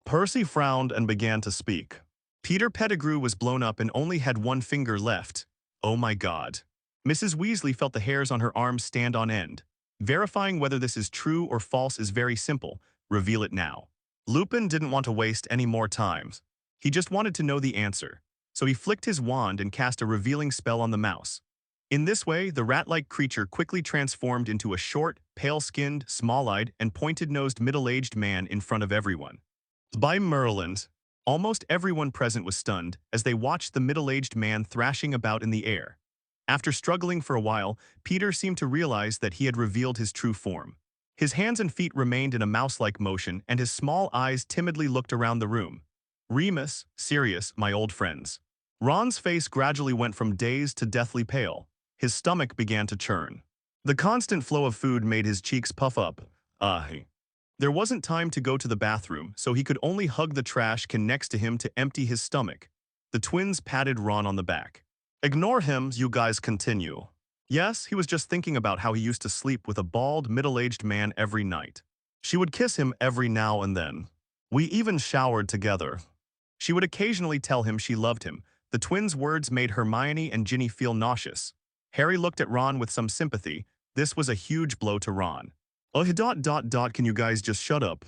Percy frowned and began to speak. Peter Pettigrew was blown up and only had one finger left. Oh my God. Mrs. Weasley felt the hairs on her arms stand on end. Verifying whether this is true or false is very simple. Reveal it now. Lupin didn't want to waste any more time. He just wanted to know the answer. So he flicked his wand and cast a revealing spell on the mouse. In this way, the rat-like creature quickly transformed into a short, pale-skinned, small-eyed, and pointed-nosed middle-aged man in front of everyone. By Merlin! Almost everyone present was stunned as they watched the middle-aged man thrashing about in the air. After struggling for a while, Peter seemed to realize that he had revealed his true form. His hands and feet remained in a mouse-like motion, and his small eyes timidly looked around the room. Remus, Sirius, my old friends. Ron's face gradually went from dazed to deathly pale. His stomach began to churn. The constant flow of food made his cheeks puff up. There wasn't time to go to the bathroom, so he could only hug the trash can next to him to empty his stomach. The twins patted Ron on the back. Ignore him, you guys continue. Yes, he was just thinking about how he used to sleep with a bald, middle-aged man every night. She would kiss him every now and then. We even showered together. She would occasionally tell him she loved him. The twins' words made Hermione and Ginny feel nauseous. Harry looked at Ron with some sympathy. This was a huge blow to Ron. Can you guys just shut up?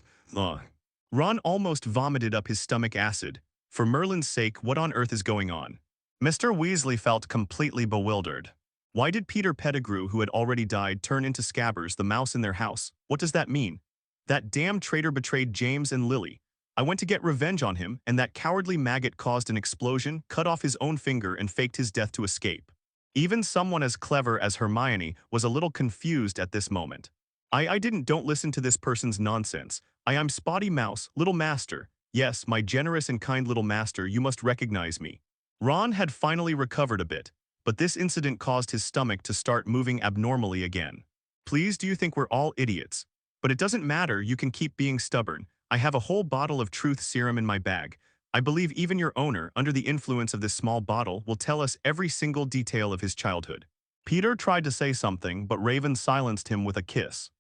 Ron almost vomited up his stomach acid. For Merlin's sake, what on earth is going on? Mr. Weasley felt completely bewildered. Why did Peter Pettigrew, who had already died, turn into Scabbers, the mouse in their house? What does that mean? That damn traitor betrayed James and Lily. I went to get revenge on him, and that cowardly maggot caused an explosion, cut off his own finger, and faked his death to escape. Even someone as clever as Hermione was a little confused at this moment. Don't listen to this person's nonsense. I am Spotty Mouse, little master. Yes, my generous and kind little master, you must recognize me. Ron had finally recovered a bit, but this incident caused his stomach to start moving abnormally again. Please, do you think we're all idiots? But it doesn't matter, you can keep being stubborn. I have a whole bottle of truth serum in my bag. I believe even your owner, under the influence of this small bottle, will tell us every single detail of his childhood. Peter tried to say something, but Raven silenced him with a kiss.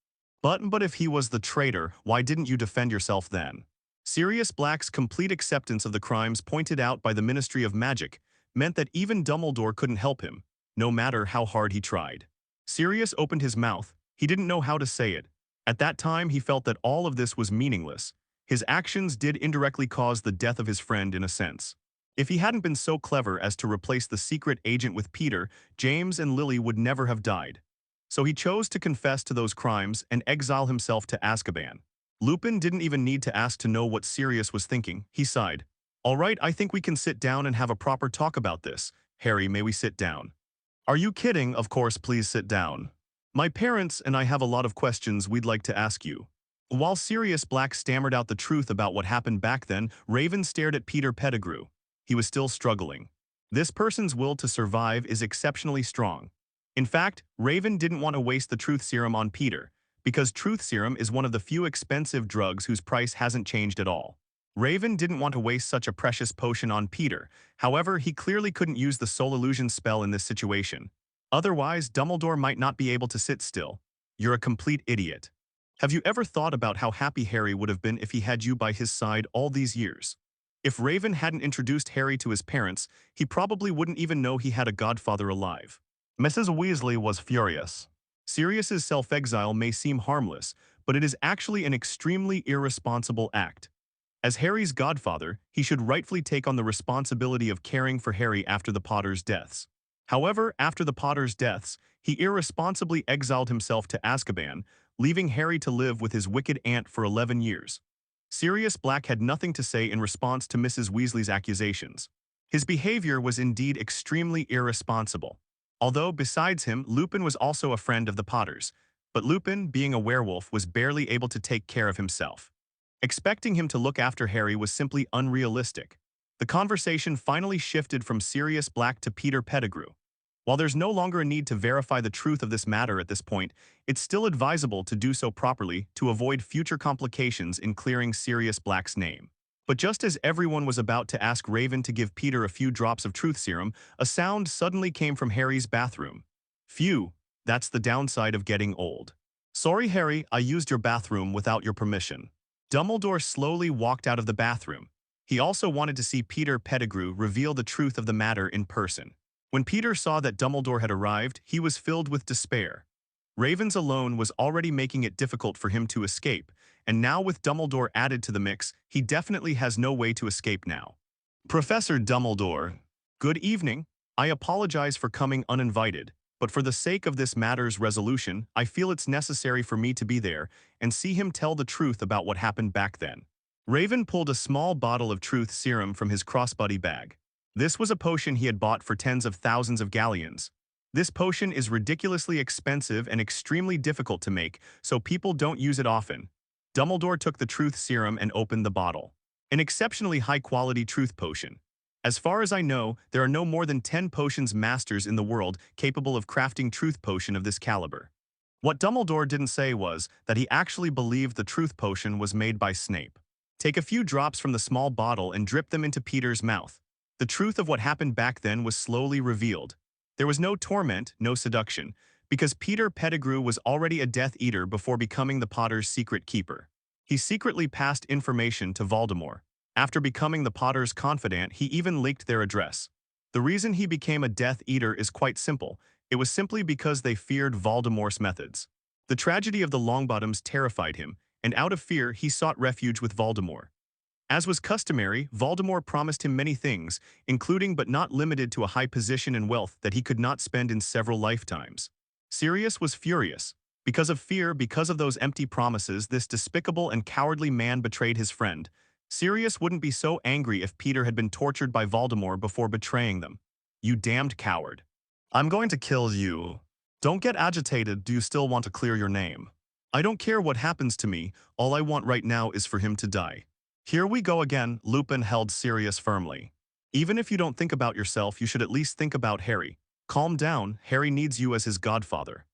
But if he was the traitor, why didn't you defend yourself then? Sirius Black's complete acceptance of the crimes pointed out by the Ministry of Magic meant that even Dumbledore couldn't help him, no matter how hard he tried. Sirius opened his mouth. He didn't know how to say it. At that time, he felt that all of this was meaningless. His actions did indirectly cause the death of his friend in a sense. If he hadn't been so clever as to replace the secret agent with Peter, James and Lily would never have died. So he chose to confess to those crimes and exile himself to Azkaban. Lupin didn't even need to ask to know what Sirius was thinking. He sighed. All right, I think we can sit down and have a proper talk about this. Harry, may we sit down? Are you kidding? Of course, please sit down. My parents and I have a lot of questions we'd like to ask you. While Sirius Black stammered out the truth about what happened back then, Raven stared at Peter Pettigrew. He was still struggling. This person's will to survive is exceptionally strong. In fact, Raven didn't want to waste the truth serum on Peter, because truth serum is one of the few expensive drugs whose price hasn't changed at all. Raven didn't want to waste such a precious potion on Peter. However, he clearly couldn't use the soul illusion spell in this situation. Otherwise, Dumbledore might not be able to sit still. You're a complete idiot. Have you ever thought about how happy Harry would have been if he had you by his side all these years? If Raven hadn't introduced Harry to his parents, he probably wouldn't even know he had a godfather alive. Mrs. Weasley was furious. Sirius's self-exile may seem harmless, but it is actually an extremely irresponsible act. As Harry's godfather, he should rightfully take on the responsibility of caring for Harry after the Potters' deaths. However, after the Potters' deaths, he irresponsibly exiled himself to Azkaban, leaving Harry to live with his wicked aunt for 11 years. Sirius Black had nothing to say in response to Mrs. Weasley's accusations. His behavior was indeed extremely irresponsible. Although, besides him, Lupin was also a friend of the Potters, but Lupin, being a werewolf, was barely able to take care of himself. Expecting him to look after Harry was simply unrealistic. The conversation finally shifted from Sirius Black to Peter Pettigrew. While there's no longer a need to verify the truth of this matter at this point, it's still advisable to do so properly to avoid future complications in clearing Sirius Black's name. But just as everyone was about to ask Raven to give Peter a few drops of truth serum, a sound suddenly came from Harry's bathroom. Phew, that's the downside of getting old. Sorry, Harry, I used your bathroom without your permission. Dumbledore slowly walked out of the bathroom. He also wanted to see Peter Pettigrew reveal the truth of the matter in person. When Peter saw that Dumbledore had arrived, he was filled with despair. Ravens alone was already making it difficult for him to escape, and now with Dumbledore added to the mix, he definitely has no way to escape now. Professor Dumbledore, good evening. I apologize for coming uninvited, but for the sake of this matter's resolution, I feel it's necessary for me to be there and see him tell the truth about what happened back then. Raven pulled a small bottle of truth serum from his crossbody bag. This was a potion he had bought for tens of thousands of galleons. This potion is ridiculously expensive and extremely difficult to make, so people don't use it often. Dumbledore took the truth serum and opened the bottle. An exceptionally high-quality truth potion. As far as I know, there are no more than 10 potions masters in the world capable of crafting truth potion of this caliber. What Dumbledore didn't say was that he actually believed the truth potion was made by Snape. Take a few drops from the small bottle and drip them into Peter's mouth. The truth of what happened back then was slowly revealed. There was no torment, no seduction, because Peter Pettigrew was already a Death Eater before becoming the Potter's secret keeper. He secretly passed information to Voldemort. After becoming the Potter's confidant, he even leaked their address. The reason he became a Death Eater is quite simple. It was simply because they feared Voldemort's methods. The tragedy of the Longbottoms terrified him, and out of fear, he sought refuge with Voldemort. As was customary, Voldemort promised him many things, including but not limited to a high position and wealth that he could not spend in several lifetimes. Sirius was furious. Because of fear, because of those empty promises, this despicable and cowardly man betrayed his friend. Sirius wouldn't be so angry if Peter had been tortured by Voldemort before betraying them. You damned coward. I'm going to kill you. Don't get agitated, do you still want to clear your name? I don't care what happens to me, all I want right now is for him to die. Here we go again, Lupin held Sirius firmly. Even if you don't think about yourself, you should at least think about Harry. Calm down, Harry needs you as his godfather.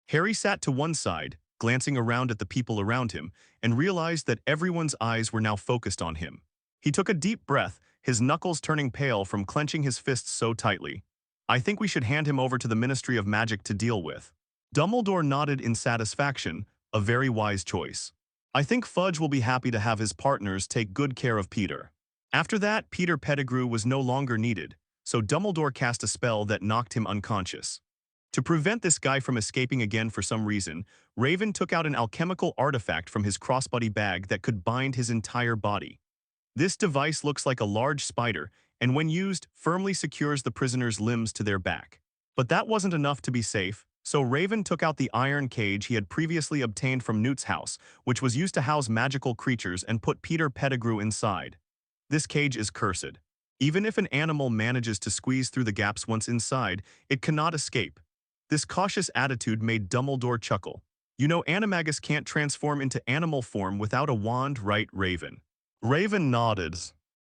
Harry sat to one side, glancing around at the people around him, and realized that everyone's eyes were now focused on him. He took a deep breath, his knuckles turning pale from clenching his fists so tightly. I think we should hand him over to the Ministry of Magic to deal with. Dumbledore nodded in satisfaction, a very wise choice. I think Fudge will be happy to have his partners take good care of Peter. After that, Peter Pettigrew was no longer needed, so Dumbledore cast a spell that knocked him unconscious. To prevent this guy from escaping again for some reason, Raven took out an alchemical artifact from his crossbody bag that could bind his entire body. This device looks like a large spider, and when used, firmly secures the prisoner's limbs to their back. But that wasn't enough to be safe, So Raven took out the iron cage he had previously obtained from Newt's house, which was used to house magical creatures, and put Peter Pettigrew inside. This cage is cursed. Even if an animal manages to squeeze through the gaps once inside, it cannot escape. This cautious attitude made Dumbledore chuckle. You know Animagus can't transform into animal form without a wand, right, Raven? Raven nodded.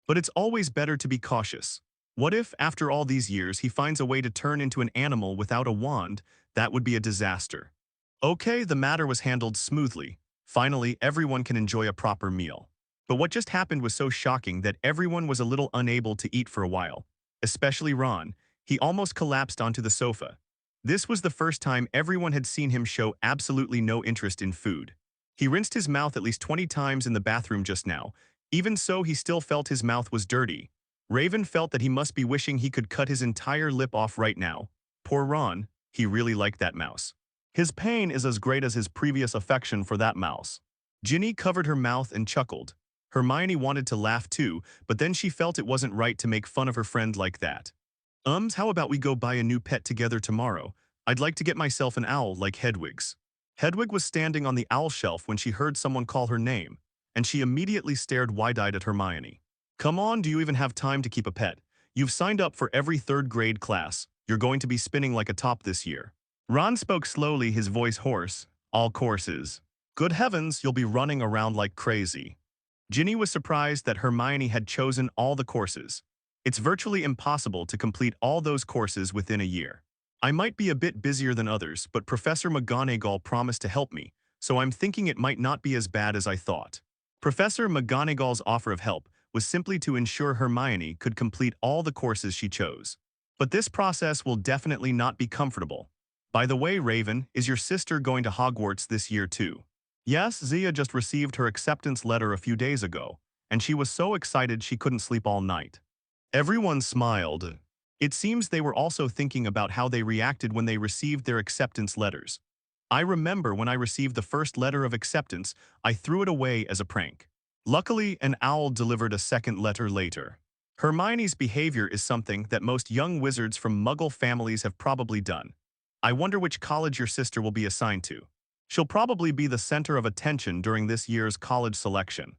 But it's always better to be cautious. What if, after all these years, he finds a way to turn into an animal without a wand? That would be a disaster. Okay, the matter was handled smoothly. Finally, everyone can enjoy a proper meal. But what just happened was so shocking that everyone was a little unable to eat for a while. Especially Ron. He almost collapsed onto the sofa. This was the first time everyone had seen him show absolutely no interest in food. He rinsed his mouth at least 20 times in the bathroom just now. Even so, he still felt his mouth was dirty. Raven felt that he must be wishing he could cut his entire lip off right now. Poor Ron, he really liked that mouse. His pain is as great as his previous affection for that mouse. Ginny covered her mouth and chuckled. Hermione wanted to laugh too, but then she felt it wasn't right to make fun of her friend like that. How about we go buy a new pet together tomorrow? I'd like to get myself an owl like Hedwig's. Hedwig was standing on the owl shelf when she heard someone call her name, and she immediately stared wide-eyed at Hermione. Come on, do you even have time to keep a pet? You've signed up for every third grade class. You're going to be spinning like a top this year. Ron spoke slowly, his voice hoarse. All courses. Good heavens, you'll be running around like crazy. Ginny was surprised that Hermione had chosen all the courses. It's virtually impossible to complete all those courses within a year. I might be a bit busier than others, but Professor McGonagall promised to help me, so I'm thinking it might not be as bad as I thought. Professor McGonagall's offer of help was simply to ensure Hermione could complete all the courses she chose. But this process will definitely not be comfortable. By the way, Raven, is your sister going to Hogwarts this year too? Yes, Zia just received her acceptance letter a few days ago, and she was so excited she couldn't sleep all night. Everyone smiled. It seems they were also thinking about how they reacted when they received their acceptance letters. I remember when I received the first letter of acceptance, I threw it away as a prank. Luckily, an owl delivered a second letter later. Hermione's behavior is something that most young wizards from Muggle families have probably done. I wonder which college your sister will be assigned to. She'll probably be the center of attention during this year's college selection.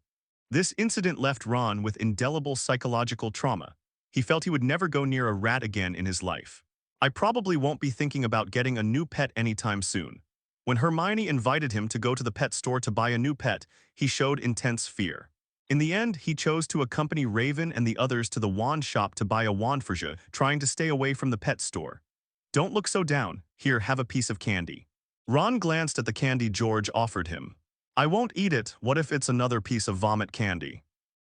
This incident left Ron with indelible psychological trauma. He felt he would never go near a rat again in his life. I probably won't be thinking about getting a new pet anytime soon. When Hermione invited him to go to the pet store to buy a new pet, he showed intense fear. In the end, he chose to accompany Raven and the others to the wand shop to buy a wand for Zia, trying to stay away from the pet store. Don't look so down. Here, have a piece of candy. Ron glanced at the candy George offered him. I won't eat it. What if it's another piece of vomit candy?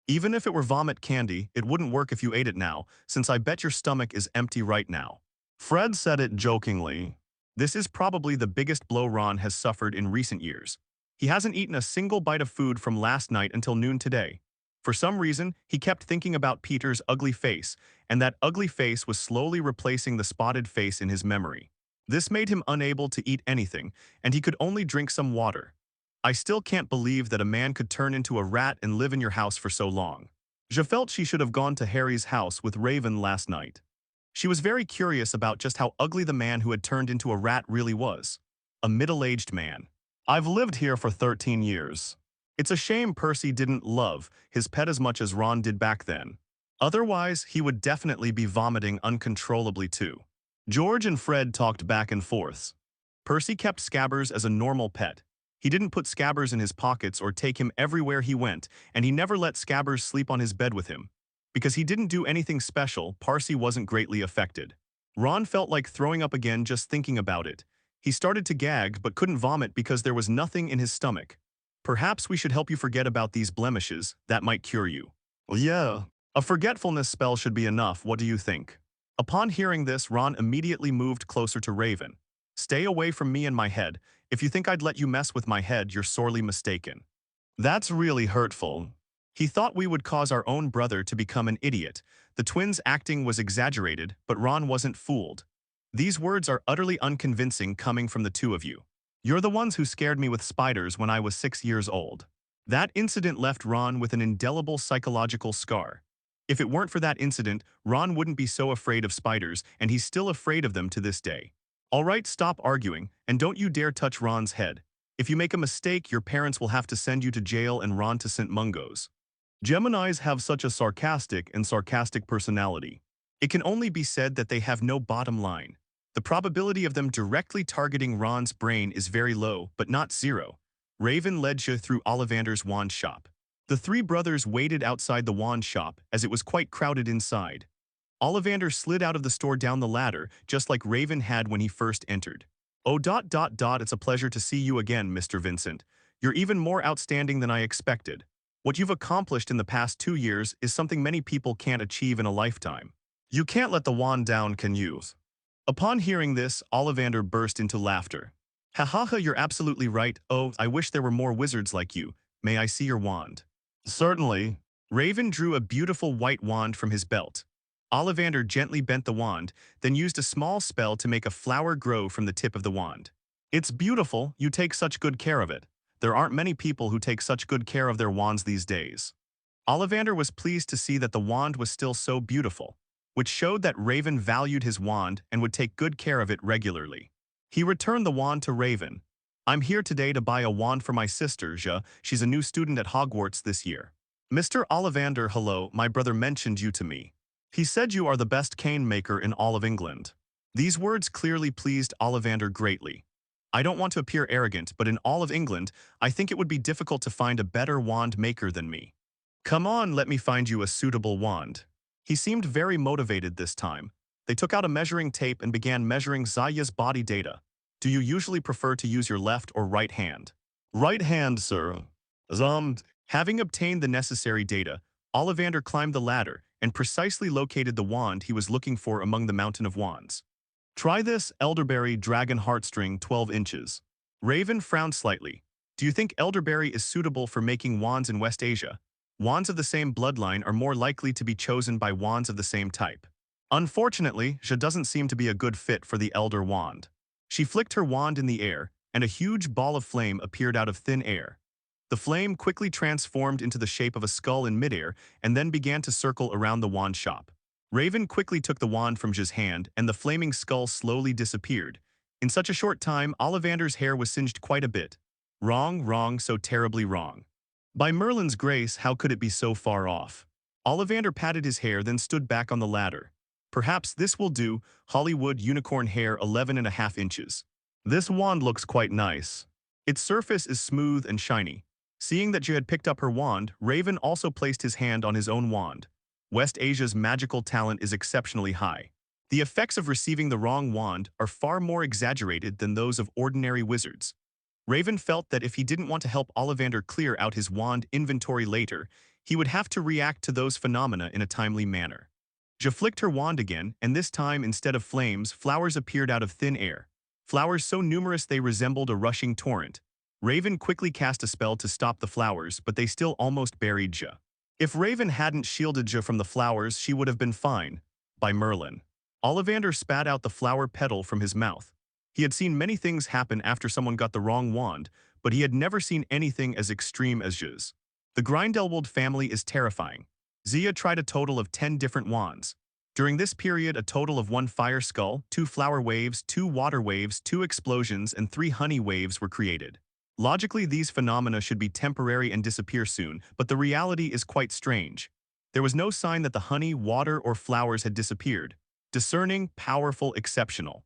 Even if it were vomit candy, it wouldn't work if you ate it now, since I bet your stomach is empty right now. Fred said it jokingly. This is probably the biggest blow Ron has suffered in recent years. He hasn't eaten a single bite of food from last night until noon today. For some reason, he kept thinking about Peter's ugly face, and that ugly face was slowly replacing the spotted face in his memory. This made him unable to eat anything, and he could only drink some water. I still can't believe that a man could turn into a rat and live in your house for so long. Zia felt she should have gone to Harry's house with Raven last night. She was very curious about just how ugly the man who had turned into a rat really was. A middle-aged man. I've lived here for 13 years. It's a shame Percy didn't love his pet as much as Ron did back then. Otherwise, he would definitely be vomiting uncontrollably too. George and Fred talked back and forth. Percy kept Scabbers as a normal pet. He didn't put Scabbers in his pockets or take him everywhere he went, and he never let Scabbers sleep on his bed with him. Because he didn't do anything special, Percy wasn't greatly affected. Ron felt like throwing up again just thinking about it. He started to gag but couldn't vomit because there was nothing in his stomach. Perhaps we should help you forget about these blemishes. That might cure you. Yeah. A forgetfulness spell should be enough. What do you think? Upon hearing this, Ron immediately moved closer to Raven. Stay away from me and my head. If you think I'd let you mess with my head, you're sorely mistaken. That's really hurtful. He thought we would cause our own brother to become an idiot. The twins' acting was exaggerated, but Ron wasn't fooled. These words are utterly unconvincing coming from the two of you. You're the ones who scared me with spiders when I was 6 years old. That incident left Ron with an indelible psychological scar. If it weren't for that incident, Ron wouldn't be so afraid of spiders, and he's still afraid of them to this day. All right, stop arguing, and don't you dare touch Ron's head. If you make a mistake, your parents will have to send you to jail and Ron to St. Mungo's. Geminis have such a sarcastic personality. It can only be said that they have no bottom line. The probability of them directly targeting Ron's brain is very low, but not zero. Raven led you through Ollivander's wand shop. The three brothers waited outside the wand shop as it was quite crowded inside. Ollivander slid out of the store down the ladder, just like Raven had when he first entered. It's a pleasure to see you again, Mr. Vincent. You're even more outstanding than I expected. What you've accomplished in the past 2 years is something many people can't achieve in a lifetime. You can't let the wand down, can you? Upon hearing this, Ollivander burst into laughter. Ha ha ha, you're absolutely right. Oh, I wish there were more wizards like you. May I see your wand? Certainly. Raven drew a beautiful white wand from his belt. Ollivander gently bent the wand, then used a small spell to make a flower grow from the tip of the wand. It's beautiful, you take such good care of it. There aren't many people who take such good care of their wands these days. Ollivander was pleased to see that the wand was still so beautiful, which showed that Raven valued his wand and would take good care of it regularly. He returned the wand to Raven. I'm here today to buy a wand for my sister, Ja. She's a new student at Hogwarts this year. Mr. Ollivander, hello, my brother mentioned you to me. He said you are the best cane maker in all of England. These words clearly pleased Ollivander greatly. I don't want to appear arrogant, but in all of England, I think it would be difficult to find a better wand maker than me. Come on, let me find you a suitable wand. He seemed very motivated this time. They took out a measuring tape and began measuring Zaya's body data. Do you usually prefer to use your left or right hand? Right hand, sir. Having obtained the necessary data, Ollivander climbed the ladder and precisely located the wand he was looking for among the mountain of wands. Try this elderberry dragon heartstring 12 inches. Raven frowned slightly. Do you think elderberry is suitable for making wands in West Asia? Wands of the same bloodline are more likely to be chosen by wands of the same type. Unfortunately, she doesn't seem to be a good fit for the elder wand. She flicked her wand in the air, and a huge ball of flame appeared out of thin air. The flame quickly transformed into the shape of a skull in midair and then began to circle around the wand shop. Raven quickly took the wand from J's hand and the flaming skull slowly disappeared. In such a short time, Ollivander's hair was singed quite a bit. Wrong, so terribly wrong. By Merlin's grace, how could it be so far off? Ollivander patted his hair, then stood back on the ladder. Perhaps this will do, Hollywood unicorn hair 11.5 inches. This wand looks quite nice. Its surface is smooth and shiny. Seeing that J had picked up her wand, Raven also placed his hand on his own wand. West Asia's magical talent is exceptionally high. The effects of receiving the wrong wand are far more exaggerated than those of ordinary wizards. Raven felt that if he didn't want to help Ollivander clear out his wand inventory later, he would have to react to those phenomena in a timely manner. J flicked her wand again, and this time, instead of flames, flowers appeared out of thin air. Flowers so numerous they resembled a rushing torrent. Raven quickly cast a spell to stop the flowers, but they still almost buried J. If Raven hadn't shielded J from the flowers, she would have been fine. By Merlin. Ollivander spat out the flower petal from his mouth. He had seen many things happen after someone got the wrong wand, but he had never seen anything as extreme as J's. The Grindelwald family is terrifying. Zia tried a total of 10 different wands. During this period, a total of 1 fire skull, 2 flower waves, 2 water waves, 2 explosions, and 3 honey waves were created. Logically, these phenomena should be temporary and disappear soon, but the reality is quite strange. There was no sign that the honey, water, or flowers had disappeared. Discerning, powerful, exceptional.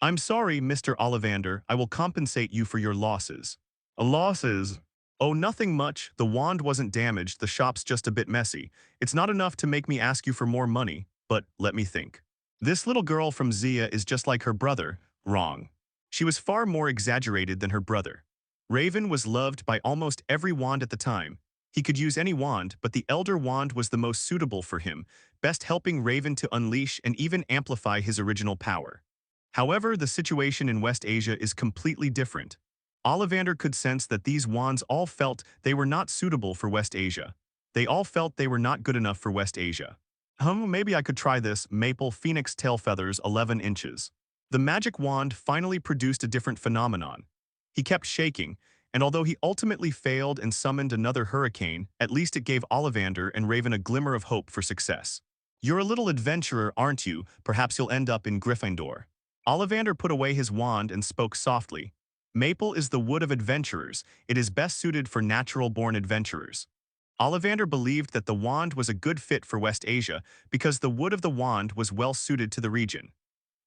I'm sorry, Mr. Ollivander, I will compensate you for your losses. Losses? Oh, nothing much. The wand wasn't damaged, the shop's just a bit messy. It's not enough to make me ask you for more money, but let me think. This little girl from Zia is just like her brother. Wrong. She was far more exaggerated than her brother. Raven was loved by almost every wand at the time. He could use any wand, but the Elder Wand was the most suitable for him, best helping Raven to unleash and even amplify his original power. However, the situation in West Asia is completely different. Ollivander could sense that these wands all felt they were not suitable for West Asia. They all felt they were not good enough for West Asia. Maybe I could try this maple phoenix tail feathers 11 inches. The magic wand finally produced a different phenomenon. He kept shaking, and although he ultimately failed and summoned another hurricane, at least it gave Ollivander and Raven a glimmer of hope for success. You're a little adventurer, aren't you? Perhaps you'll end up in Gryffindor. Ollivander put away his wand and spoke softly. Maple is the wood of adventurers. It is best suited for natural-born adventurers. Ollivander believed that the wand was a good fit for West Asia because the wood of the wand was well suited to the region.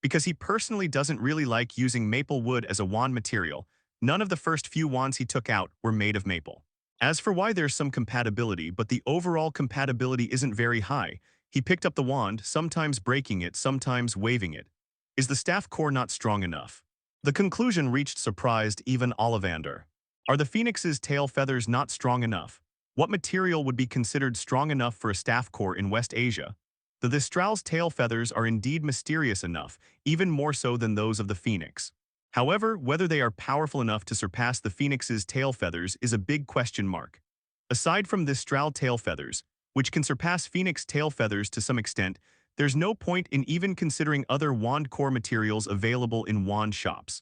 Because he personally doesn't really like using maple wood as a wand material, none of the first few wands he took out were made of maple. As for why there's some compatibility, but the overall compatibility isn't very high, he picked up the wand, sometimes breaking it, sometimes waving it. Is the staff core not strong enough? The conclusion reached surprised even Ollivander. Are the phoenix's tail feathers not strong enough? What material would be considered strong enough for a staff core in West Asia? The Thestral's tail feathers are indeed mysterious enough, even more so than those of the phoenix. However, whether they are powerful enough to surpass the phoenix's tail feathers is a big question mark. Aside from Thestral tail feathers, which can surpass phoenix tail feathers to some extent, there's no point in even considering other wand core materials available in wand shops.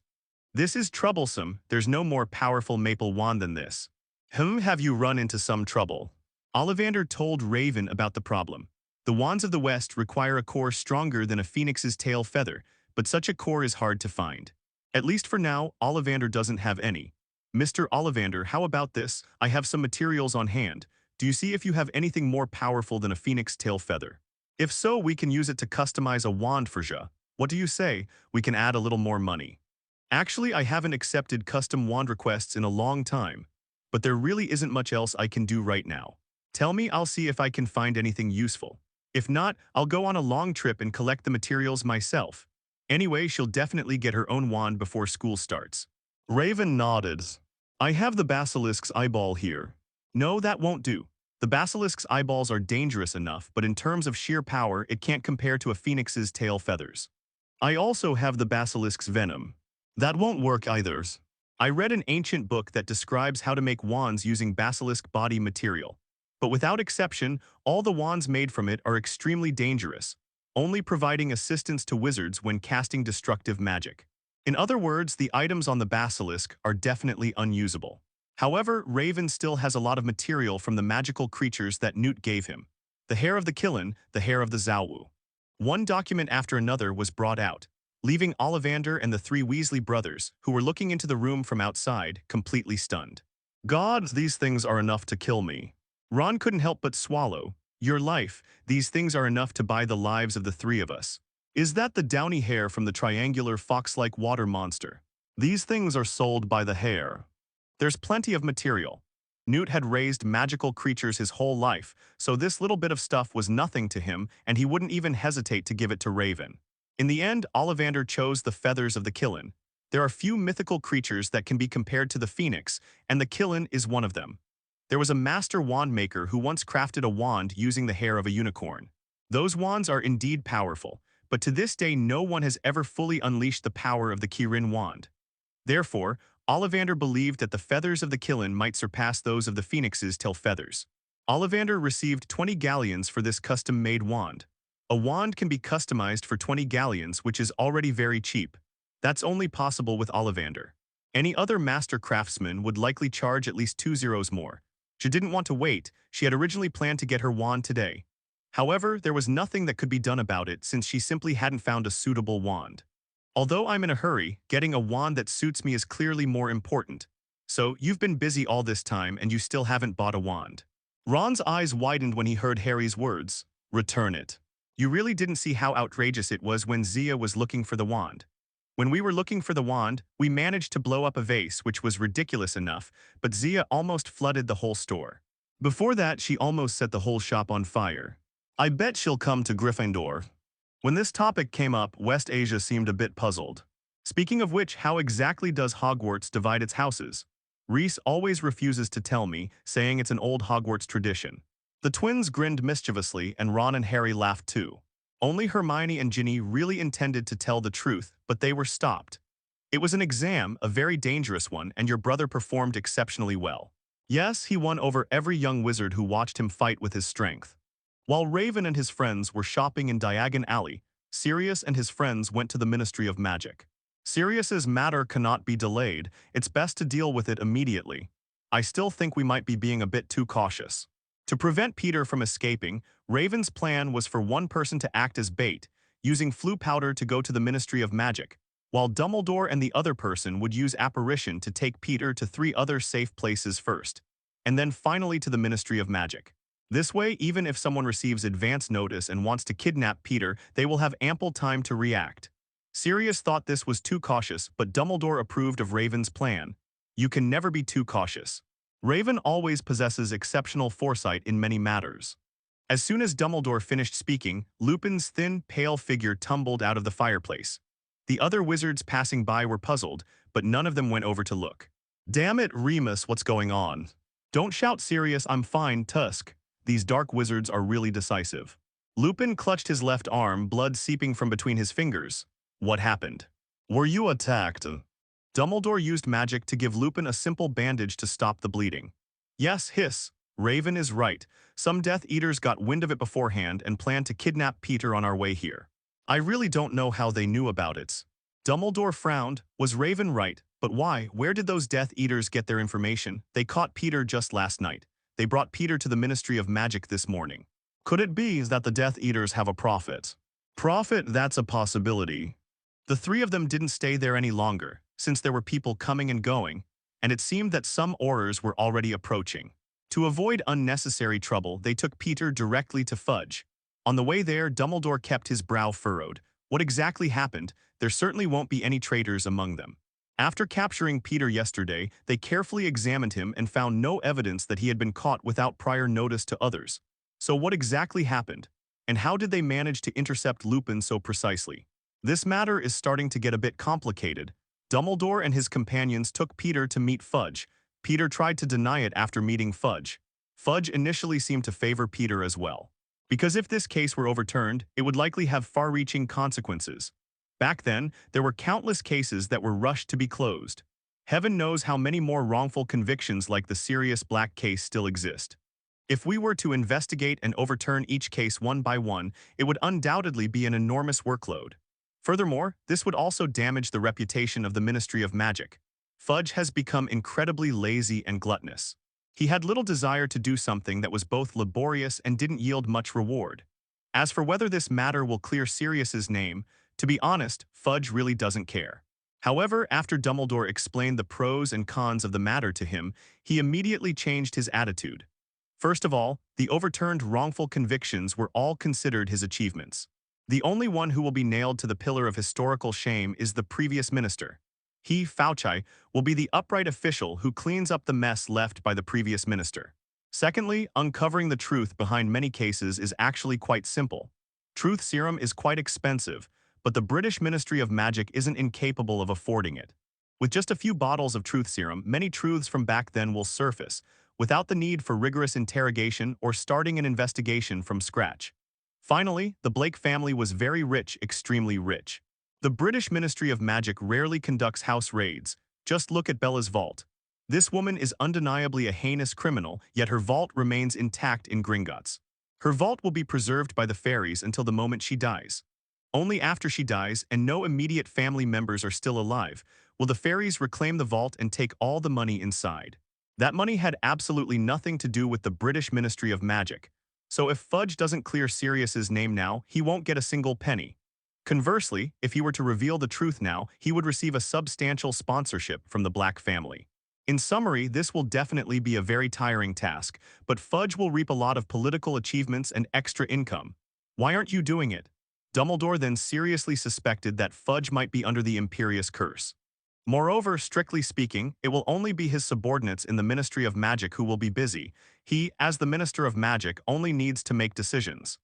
This is troublesome. There's no more powerful maple wand than this. Have you run into some trouble? Ollivander told Raven about the problem. The wands of the West require a core stronger than a phoenix's tail feather, but such a core is hard to find. At least for now, Ollivander doesn't have any. Mr. Ollivander, how about this? I have some materials on hand. Do you see if you have anything more powerful than a phoenix tail feather? If so, we can use it to customize a wand for Ja. What do you say? We can add a little more money. Actually, I haven't accepted custom wand requests in a long time, but there really isn't much else I can do right now. Tell me, I'll see if I can find anything useful. If not, I'll go on a long trip and collect the materials myself. Anyway, she'll definitely get her own wand before school starts. Raven nodded. I have the basilisk's eyeball here. No, that won't do. The basilisk's eyeballs are dangerous enough, but in terms of sheer power, it can't compare to a phoenix's tail feathers. I also have the basilisk's venom. That won't work either. I read an ancient book that describes how to make wands using basilisk body material. But without exception, all the wands made from it are extremely dangerous, only providing assistance to wizards when casting destructive magic. In other words, the items on the basilisk are definitely unusable. However, Raven still has a lot of material from the magical creatures that Newt gave him. The hair of the Killen, the hair of the Zawu. One document after another was brought out, leaving Ollivander and the three Weasley brothers, who were looking into the room from outside, completely stunned. God, these things are enough to kill me. Ron couldn't help but swallow. Your life, these things are enough to buy the lives of the three of us. Is that the downy hair from the triangular fox-like water monster? These things are sold by the hair. There's plenty of material. Newt had raised magical creatures his whole life, so this little bit of stuff was nothing to him, and he wouldn't even hesitate to give it to Raven. In the end, Ollivander chose the feathers of the Killen. There are few mythical creatures that can be compared to the phoenix, and the Killen is one of them. There was a master wand maker who once crafted a wand using the hair of a unicorn. Those wands are indeed powerful, but to this day no one has ever fully unleashed the power of the Kirin wand. Therefore, Ollivander believed that the feathers of the Killen might surpass those of the phoenix's tail feathers. Ollivander received 20 galleons for this custom-made wand. A wand can be customized for 20 galleons, which is already very cheap. That's only possible with Ollivander. Any other master craftsman would likely charge at least 2 zeros more. She didn't want to wait. She had originally planned to get her wand today. However, there was nothing that could be done about it since she simply hadn't found a suitable wand. Although I'm in a hurry, getting a wand that suits me is clearly more important. So, you've been busy all this time and you still haven't bought a wand. Ron's eyes widened when he heard Harry's words. Return it. You really didn't see how outrageous it was when Zia was looking for the wand. When we were looking for the wand, we managed to blow up a vase, which was ridiculous enough, but Zia almost flooded the whole store. Before that, she almost set the whole shop on fire. I bet she'll come to Gryffindor. When this topic came up, West Asia seemed a bit puzzled. Speaking of which, how exactly does Hogwarts divide its houses? Reese always refuses to tell me, saying it's an old Hogwarts tradition. The twins grinned mischievously, and Ron and Harry laughed too. Only Hermione and Ginny really intended to tell the truth, but they were stopped. It was an exam, a very dangerous one, and your brother performed exceptionally well. Yes, he won over every young wizard who watched him fight with his strength. While Raven and his friends were shopping in Diagon Alley, Sirius and his friends went to the Ministry of Magic. Sirius's matter cannot be delayed. It's best to deal with it immediately. I still think we might be being a bit too cautious. To prevent Peter from escaping, Raven's plan was for one person to act as bait, using Fleur powder to go to the Ministry of Magic, while Dumbledore and the other person would use apparition to take Peter to 3 other safe places first, and then finally to the Ministry of Magic. This way, even if someone receives advance notice and wants to kidnap Peter, they will have ample time to react. Sirius thought this was too cautious, but Dumbledore approved of Raven's plan. You can never be too cautious. Raven always possesses exceptional foresight in many matters. As soon as Dumbledore finished speaking, Lupin's thin, pale figure tumbled out of the fireplace. The other wizards passing by were puzzled, but none of them went over to look. "Damn it, Remus, what's going on?" "Don't shout, Sirius, I'm fine, Tusk. These dark wizards are really decisive." Lupin clutched his left arm, blood seeping from between his fingers. "What happened?" "Were you attacked?" Dumbledore used magic to give Lupin a simple bandage to stop the bleeding. "Yes, hiss. Raven is right. Some Death Eaters got wind of it beforehand and planned to kidnap Peter on our way here. I really don't know how they knew about it." Dumbledore frowned. Was Raven right? But why? Where did those Death Eaters get their information? They caught Peter just last night. They brought Peter to the Ministry of Magic this morning. Could it be that the Death Eaters have a prophet? Prophet, that's a possibility. The 3 of them didn't stay there any longer, since there were people coming and going, and it seemed that some Aurors were already approaching. To avoid unnecessary trouble, they took Peter directly to Fudge. On the way there, Dumbledore kept his brow furrowed. What exactly happened? There certainly won't be any traitors among them. After capturing Peter yesterday, they carefully examined him and found no evidence that he had been caught without prior notice to others. So what exactly happened? And how did they manage to intercept Lupin so precisely? This matter is starting to get a bit complicated. Dumbledore and his companions took Peter to meet Fudge. Peter tried to deny it after meeting Fudge. Fudge initially seemed to favor Peter as well, because if this case were overturned, it would likely have far-reaching consequences. Back then, there were countless cases that were rushed to be closed. Heaven knows how many more wrongful convictions like the Sirius Black case still exist. If we were to investigate and overturn each case one by one, it would undoubtedly be an enormous workload. Furthermore, this would also damage the reputation of the Ministry of Magic. Fudge has become incredibly lazy and gluttonous. He had little desire to do something that was both laborious and didn't yield much reward. As for whether this matter will clear Sirius's name, to be honest, Fudge really doesn't care. However, after Dumbledore explained the pros and cons of the matter to him, he immediately changed his attitude. First of all, the overturned wrongful convictions were all considered his achievements. The only one who will be nailed to the pillar of historical shame is the previous minister. He, Fauci, will be the upright official who cleans up the mess left by the previous minister. Secondly, uncovering the truth behind many cases is actually quite simple. Truth serum is quite expensive, but the British Ministry of Magic isn't incapable of affording it. With just a few bottles of truth serum, many truths from back then will surface, without the need for rigorous interrogation or starting an investigation from scratch. Finally, the Blake family was very rich, extremely rich. The British Ministry of Magic rarely conducts house raids. Just look at Bella's vault. This woman is undeniably a heinous criminal, yet her vault remains intact in Gringotts. Her vault will be preserved by the fairies until the moment she dies. Only after she dies, and no immediate family members are still alive, will the fairies reclaim the vault and take all the money inside. That money had absolutely nothing to do with the British Ministry of Magic. So if Fudge doesn't clear Sirius's name now, he won't get a single penny. Conversely, if he were to reveal the truth now, he would receive a substantial sponsorship from the Black family. In summary, this will definitely be a very tiring task, but Fudge will reap a lot of political achievements and extra income. Why aren't you doing it? Dumbledore then seriously suspected that Fudge might be under the Imperious Curse. Moreover, strictly speaking, it will only be his subordinates in the Ministry of Magic who will be busy. He, as the Minister of Magic, only needs to make decisions.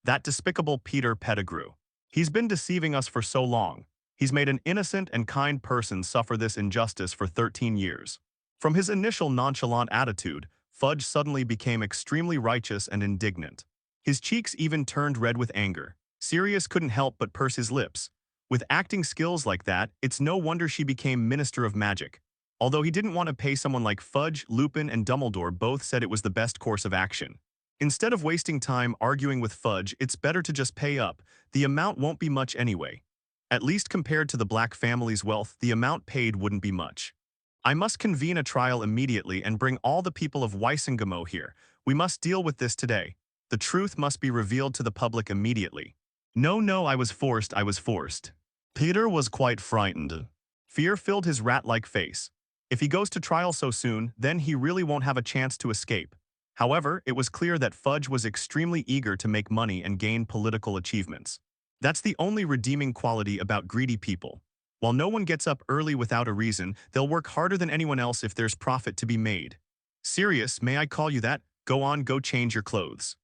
That despicable Peter Pettigrew. He's been deceiving us for so long. He's made an innocent and kind person suffer this injustice for 13 years. From his initial nonchalant attitude, Fudge suddenly became extremely righteous and indignant. His cheeks even turned red with anger. Sirius couldn't help but purse his lips. With acting skills like that, it's no wonder she became Minister of Magic. Although he didn't want to pay someone like Fudge, Lupin, and Dumbledore both said it was the best course of action. Instead of wasting time arguing with Fudge, it's better to just pay up. The amount won't be much anyway. At least compared to the Black family's wealth, the amount paid wouldn't be much. I must convene a trial immediately and bring all the people of Weissengamo here. We must deal with this today. The truth must be revealed to the public immediately. No, I was forced. Peter was quite frightened. Fear filled his rat-like face. If he goes to trial so soon, then he really won't have a chance to escape. However, it was clear that Fudge was extremely eager to make money and gain political achievements. That's the only redeeming quality about greedy people. While no one gets up early without a reason, they'll work harder than anyone else if there's profit to be made. Sirius, may I call you that? Go on, go change your clothes.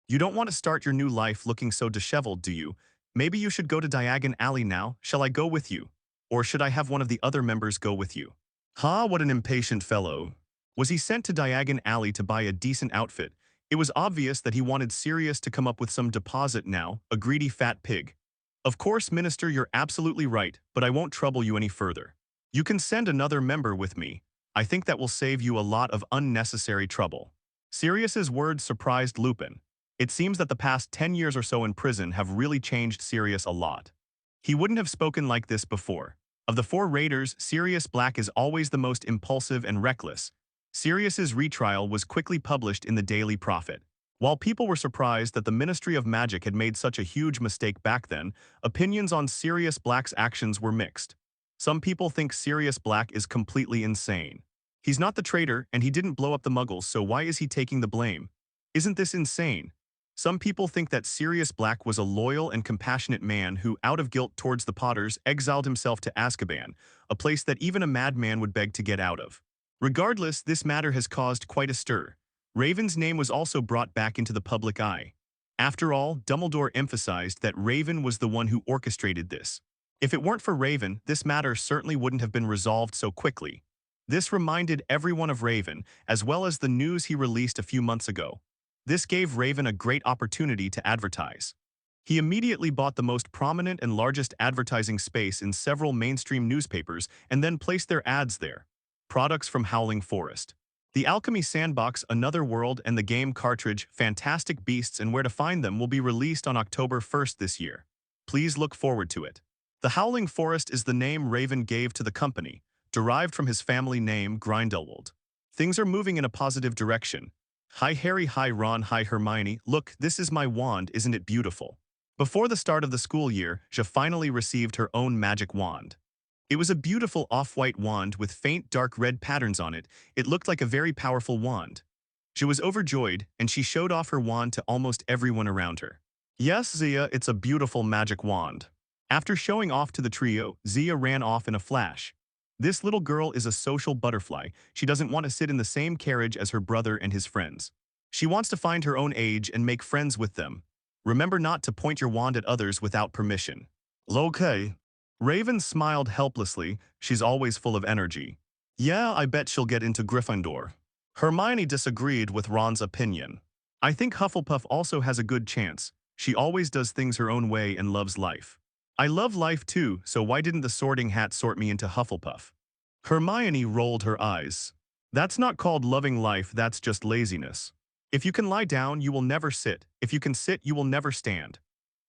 You don't want to start your new life looking so disheveled, do you? Maybe you should go to Diagon Alley now. Shall I go with you? Or should I have one of the other members go with you? Ha, what an impatient fellow. Was he sent to Diagon Alley to buy a decent outfit? It was obvious that he wanted Sirius to come up with some deposit now, a greedy fat pig. Of course, Minister, you're absolutely right, but I won't trouble you any further. You can send another member with me. I think that will save you a lot of unnecessary trouble. Sirius's words surprised Lupin. It seems that the past 10 years or so in prison have really changed Sirius a lot. He wouldn't have spoken like this before. Of the four raiders, Sirius Black is always the most impulsive and reckless. Sirius's retrial was quickly published in the Daily Prophet. While people were surprised that the Ministry of Magic had made such a huge mistake back then, opinions on Sirius Black's actions were mixed. Some people think Sirius Black is completely insane. He's not the traitor, and he didn't blow up the Muggles, so why is he taking the blame? Isn't this insane? Some people think that Sirius Black was a loyal and compassionate man who, out of guilt towards the Potters, exiled himself to Azkaban, a place that even a madman would beg to get out of. Regardless, this matter has caused quite a stir. Raven's name was also brought back into the public eye. After all, Dumbledore emphasized that Raven was the one who orchestrated this. If it weren't for Raven, this matter certainly wouldn't have been resolved so quickly. This reminded everyone of Raven, as well as the news he released a few months ago. This gave Raven a great opportunity to advertise. He immediately bought the most prominent and largest advertising space in several mainstream newspapers and then placed their ads there. Products from Howling Forest. The Alchemy Sandbox, Another World, and the game cartridge Fantastic Beasts and Where to Find Them will be released on October 1st this year. Please look forward to it. The Howling Forest is the name Raven gave to the company, derived from his family name, Grindelwald. Things are moving in a positive direction. Hi Harry, hi Ron, hi Hermione. Look, this is my wand, isn't it beautiful? Before the start of the school year, Ja finally received her own magic wand. It was a beautiful off-white wand with faint dark red patterns on it. It looked like a very powerful wand. She was overjoyed, and she showed off her wand to almost everyone around her. Yes, Zia, it's a beautiful magic wand. After showing off to the trio, Zia ran off in a flash. This little girl is a social butterfly. She doesn't want to sit in the same carriage as her brother and his friends. She wants to find her own age and make friends with them. Remember not to point your wand at others without permission. Okay. Raven smiled helplessly. She's always full of energy. Yeah, I bet she'll get into Gryffindor. Hermione disagreed with Ron's opinion. I think Hufflepuff also has a good chance. She always does things her own way and loves life. I love life too, so why didn't the Sorting Hat sort me into Hufflepuff? Hermione rolled her eyes. That's not called loving life, that's just laziness. If you can lie down, you will never sit. If you can sit, you will never stand.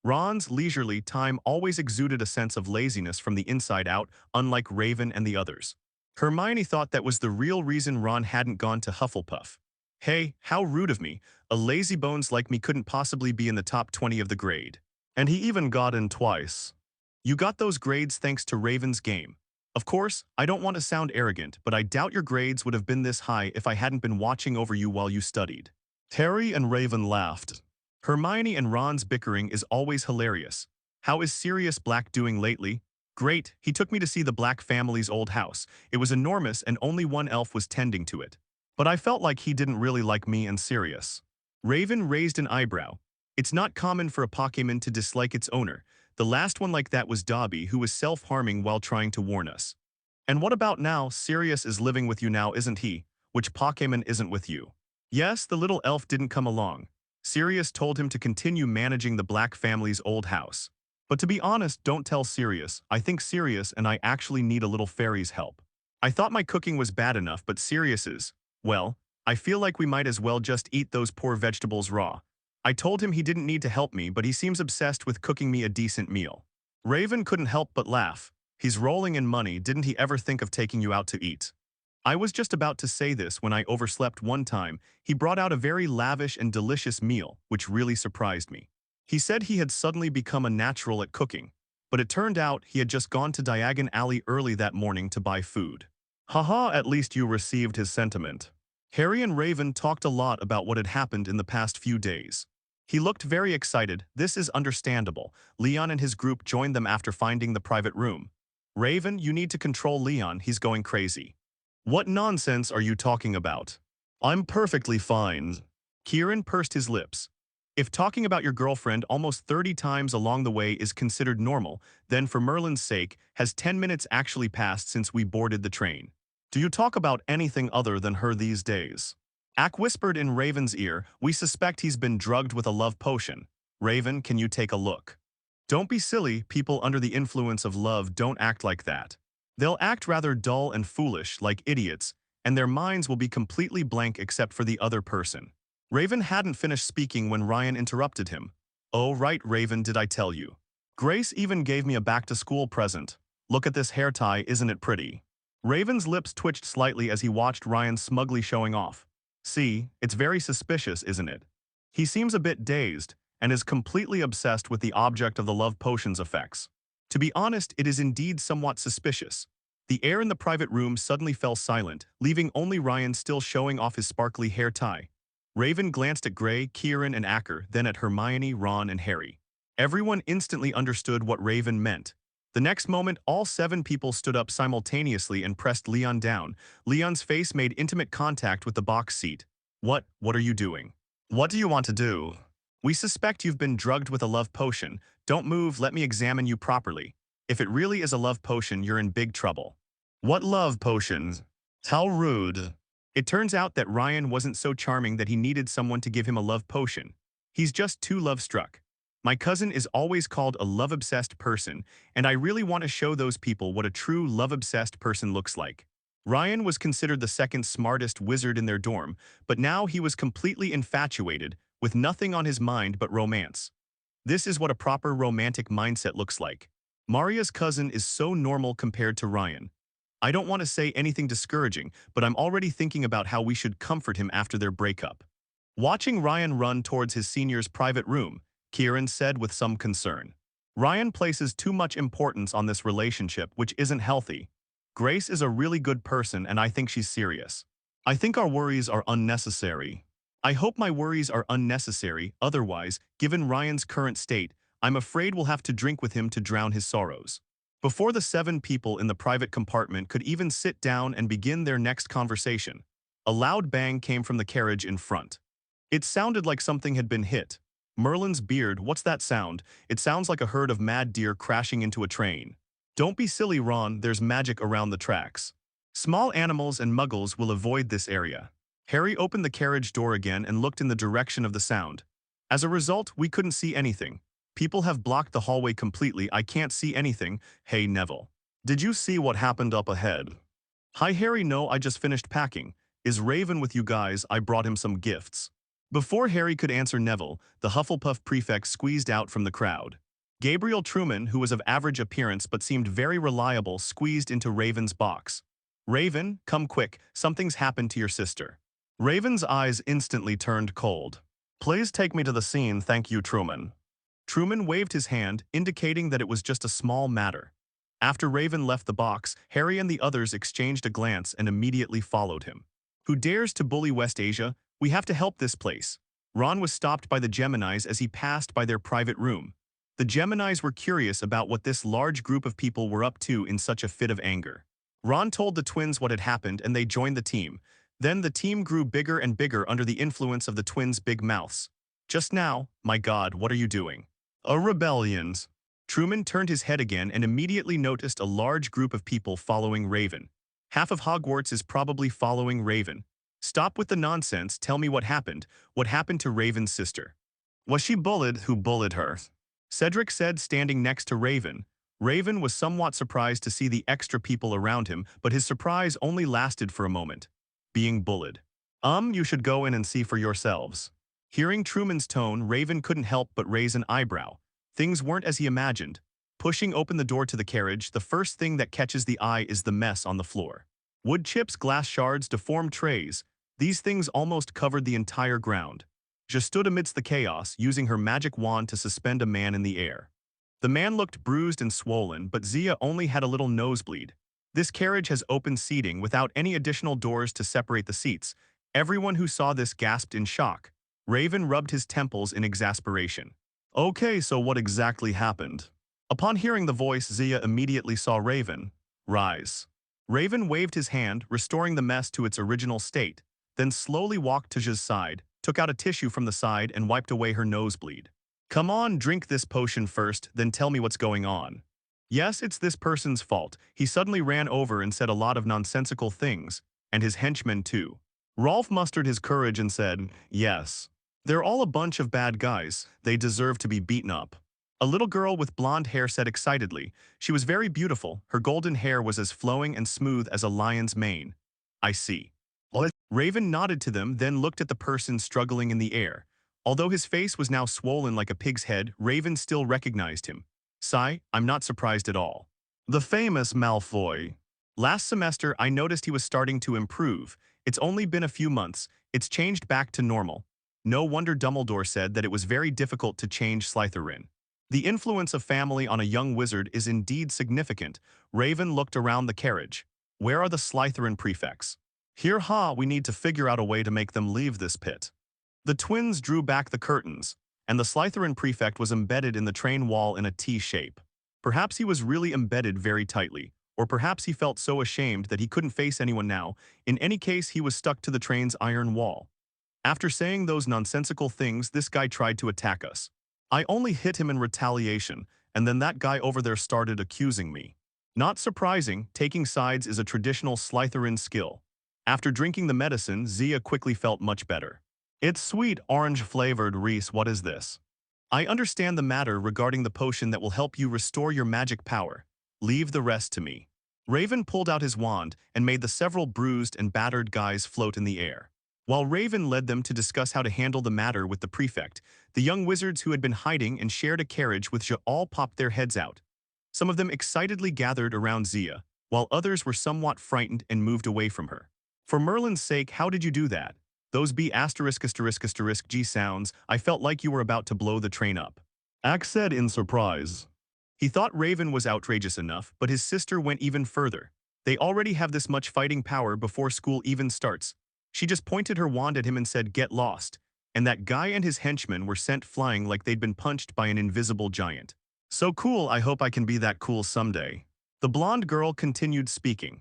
Ron's leisurely time always exuded a sense of laziness from the inside out, unlike Raven and the others. Hermione thought that was the real reason Ron hadn't gone to Hufflepuff. Hey, how rude of me. A lazybones like me couldn't possibly be in the top 20 of the grade. And he even got in twice. You got those grades thanks to Raven's game. Of course, I don't want to sound arrogant, but I doubt your grades would have been this high if I hadn't been watching over you while you studied. Harry and Raven laughed. Hermione and Ron's bickering is always hilarious. How is Sirius Black doing lately? Great, he took me to see the Black family's old house. It was enormous and only one elf was tending to it. But I felt like he didn't really like me and Sirius. Raven raised an eyebrow. It's not common for a Pokémon to dislike its owner. The last one like that was Dobby, who was self-harming while trying to warn us. And what about now? Sirius is living with you now, isn't he? Which Pokémon isn't with you? Yes, the little elf didn't come along. Sirius told him to continue managing the Black family's old house. But to be honest, don't tell Sirius. I think Sirius and I actually need a little fairy's help. I thought my cooking was bad enough, but Sirius's, well, I feel like we might as well just eat those poor vegetables raw. I told him he didn't need to help me, but he seems obsessed with cooking me a decent meal. Raven couldn't help but laugh. He's rolling in money, didn't he ever think of taking you out to eat? I was just about to say this when I overslept one time. He brought out a very lavish and delicious meal, which really surprised me. He said he had suddenly become a natural at cooking. but it turned out he had just gone to Diagon Alley early that morning to buy food. Haha, at least you received his sentiment. Harry and Raven talked a lot about what had happened in the past few days. He looked very excited. This is understandable. Leon and his group joined them after finding the private room. Raven, you need to control Leon, he's going crazy. What nonsense are you talking about? I'm perfectly fine. Kieran pursed his lips. If talking about your girlfriend almost 30 times along the way is considered normal, then for Merlin's sake, has 10 minutes actually passed since we boarded the train? Do you talk about anything other than her these days? Ack whispered in Raven's ear, we suspect he's been drugged with a love potion. Raven, can you take a look? Don't be silly, people under the influence of love don't act like that. They'll act rather dull and foolish, like idiots, and their minds will be completely blank except for the other person. Raven hadn't finished speaking when Ryan interrupted him. Oh right, Raven, did I tell you? Grace even gave me a back-to-school present. Look at this hair tie, isn't it pretty? Raven's lips twitched slightly as he watched Ryan smugly showing off. See, it's very suspicious, isn't it? He seems a bit dazed, and is completely obsessed with the object of the love potion's effects. To be honest, it is indeed somewhat suspicious. The air in the private room suddenly fell silent, leaving only Ryan still showing off his sparkly hair tie. Raven glanced at Gray, Kieran, and Acker, then at Hermione, Ron, and Harry. Everyone instantly understood what Raven meant. The next moment, all 7 people stood up simultaneously and pressed Leon down. Leon's face made intimate contact with the box seat. What are you doing? What do you want to do? We suspect you've been drugged with a love potion. Don't move, let me examine you properly. If it really is a love potion, you're in big trouble. What love potion? How rude. It turns out that Ryan wasn't so charming that he needed someone to give him a love potion. He's just too love-struck. My cousin is always called a love-obsessed person, and I really want to show those people what a true love-obsessed person looks like. Ryan was considered the second smartest wizard in their dorm, but now he was completely infatuated, with nothing on his mind but romance. This is what a proper romantic mindset looks like. Maria's cousin is so normal compared to Ryan. I don't want to say anything discouraging, but I'm already thinking about how we should comfort him after their breakup. Watching Ryan run towards his senior's private room, Kieran said with some concern. Ryan places too much importance on this relationship, which isn't healthy. Grace is a really good person and I think she's serious. I think our worries are unnecessary. I hope my worries are unnecessary, otherwise, given Ryan's current state, I'm afraid we'll have to drink with him to drown his sorrows. Before the 7 people in the private compartment could even sit down and begin their next conversation, a loud bang came from the carriage in front. It sounded like something had been hit. Merlin's beard, what's that sound? It sounds like a herd of mad deer crashing into a train. Don't be silly, Ron, there's magic around the tracks. Small animals and muggles will avoid this area. Harry opened the carriage door again and looked in the direction of the sound. As a result, we couldn't see anything. People have blocked the hallway completely, I can't see anything. Hey Neville. Did you see what happened up ahead? Hi Harry, no, I just finished packing. Is Raven with you guys? I brought him some gifts. Before Harry could answer Neville, the Hufflepuff prefect squeezed out from the crowd. Gabriel Truman, who was of average appearance but seemed very reliable, squeezed into Raven's box. Raven, come quick, something's happened to your sister. Raven's eyes instantly turned cold. Please take me to the scene, thank you, Truman. Truman waved his hand, indicating that it was just a small matter. After Raven left the box, Harry and the others exchanged a glance and immediately followed him. Who dares to bully West Asia? We have to help this place. Ron was stopped by the Geminis as he passed by their private room. The Geminis were curious about what this large group of people were up to in such a fit of anger. Ron told the twins what had happened and they joined the team. Then the team grew bigger and bigger under the influence of the twins' big mouths. Just now, my God, what are you doing? A rebellion. Truman turned his head again and immediately noticed a large group of people following Raven. Half of Hogwarts is probably following Raven. Stop with the nonsense, tell me what happened. What happened to Raven's sister? Was she bullied? Who bullied her? Cedric said, standing next to Raven. Raven was somewhat surprised to see the extra people around him, but his surprise only lasted for a moment. Being bullied. You should go in and see for yourselves. Hearing Truman's tone, Raven couldn't help but raise an eyebrow. Things weren't as he imagined. Pushing open the door to the carriage, the first thing that catches the eye is the mess on the floor. Wood chips, glass shards, deformed trays. These things almost covered the entire ground. She stood amidst the chaos, using her magic wand to suspend a man in the air. The man looked bruised and swollen, but Zia only had a little nosebleed. This carriage has open seating without any additional doors to separate the seats. Everyone who saw this gasped in shock. Raven rubbed his temples in exasperation. Okay, so what exactly happened? Upon hearing the voice, Zia immediately saw Raven rise. Raven waved his hand, restoring the mess to its original state, then slowly walked to Zia's side, took out a tissue from the side and wiped away her nosebleed. Come on, drink this potion first, then tell me what's going on. Yes, it's this person's fault. He suddenly ran over and said a lot of nonsensical things, and his henchmen too. Rolf mustered his courage and said, yes. They're all a bunch of bad guys. They deserve to be beaten up. A little girl with blonde hair said excitedly. She was very beautiful. Her golden hair was as flowing and smooth as a lion's mane. I see. Raven nodded to them, then looked at the person struggling in the air. Although his face was now swollen like a pig's head, Raven still recognized him. Sigh, I'm not surprised at all. The famous Malfoy. Last semester, I noticed he was starting to improve. It's only been a few months. It's changed back to normal. No wonder Dumbledore said that it was very difficult to change Slytherin. The influence of family on a young wizard is indeed significant. Raven looked around the carriage. Where are the Slytherin prefects? Here, we need to figure out a way to make them leave this pit. The twins drew back the curtains, and the Slytherin prefect was embedded in the train wall in a T shape. Perhaps he was really embedded very tightly, or perhaps he felt so ashamed that he couldn't face anyone now. In any case, he was stuck to the train's iron wall. After saying those nonsensical things, this guy tried to attack us. I only hit him in retaliation, and then that guy over there started accusing me. Not surprising, taking sides is a traditional Slytherin skill. After drinking the medicine, Zia quickly felt much better. It's sweet, orange-flavored. Reese, what is this? I understand the matter regarding the potion that will help you restore your magic power. Leave the rest to me. Raven pulled out his wand and made the several bruised and battered guys float in the air. While Raven led them to discuss how to handle the matter with the prefect, the young wizards who had been hiding and shared a carriage with Zia all popped their heads out. Some of them excitedly gathered around Zia, while others were somewhat frightened and moved away from her. For Merlin's sake, how did you do that? Those B*****G sounds, I felt like you were about to blow the train up. Axe said in surprise. He thought Raven was outrageous enough, but his sister went even further. They already have this much fighting power before school even starts. She just pointed her wand at him and said, get lost. And that guy and his henchmen were sent flying like they'd been punched by an invisible giant. So cool, I hope I can be that cool someday. The blonde girl continued speaking.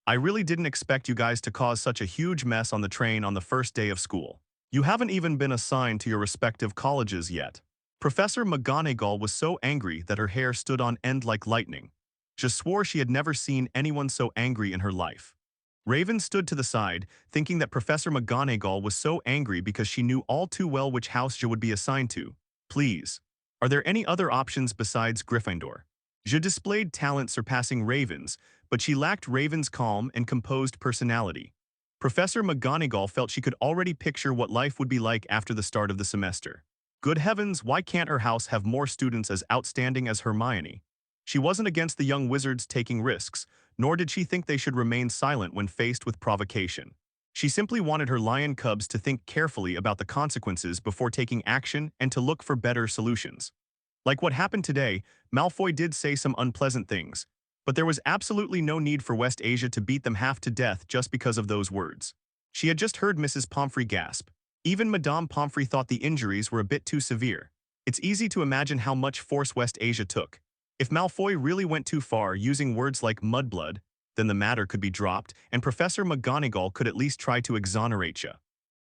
I really didn't expect you guys to cause such a huge mess on the train on the first day of school. You haven't even been assigned to your respective colleges yet. Professor McGonagall was so angry that her hair stood on end like lightning. She swore she had never seen anyone so angry in her life. Raven stood to the side, thinking that Professor McGonagall was so angry because she knew all too well which house she would be assigned to. Please, are there any other options besides Gryffindor? She displayed talent surpassing Raven's, but she lacked Raven's calm and composed personality. Professor McGonagall felt she could already picture what life would be like after the start of the semester. Good heavens, why can't her house have more students as outstanding as Hermione? She wasn't against the young wizards taking risks, nor did she think they should remain silent when faced with provocation. She simply wanted her lion cubs to think carefully about the consequences before taking action and to look for better solutions. Like what happened today, Malfoy did say some unpleasant things, but there was absolutely no need for West Asia to beat them half to death just because of those words. She had just heard Mrs. Pomfrey gasp. Even Madame Pomfrey thought the injuries were a bit too severe. It's easy to imagine how much force West Asia took. If Malfoy really went too far using words like mudblood, then the matter could be dropped and Professor McGonagall could at least try to exonerate you.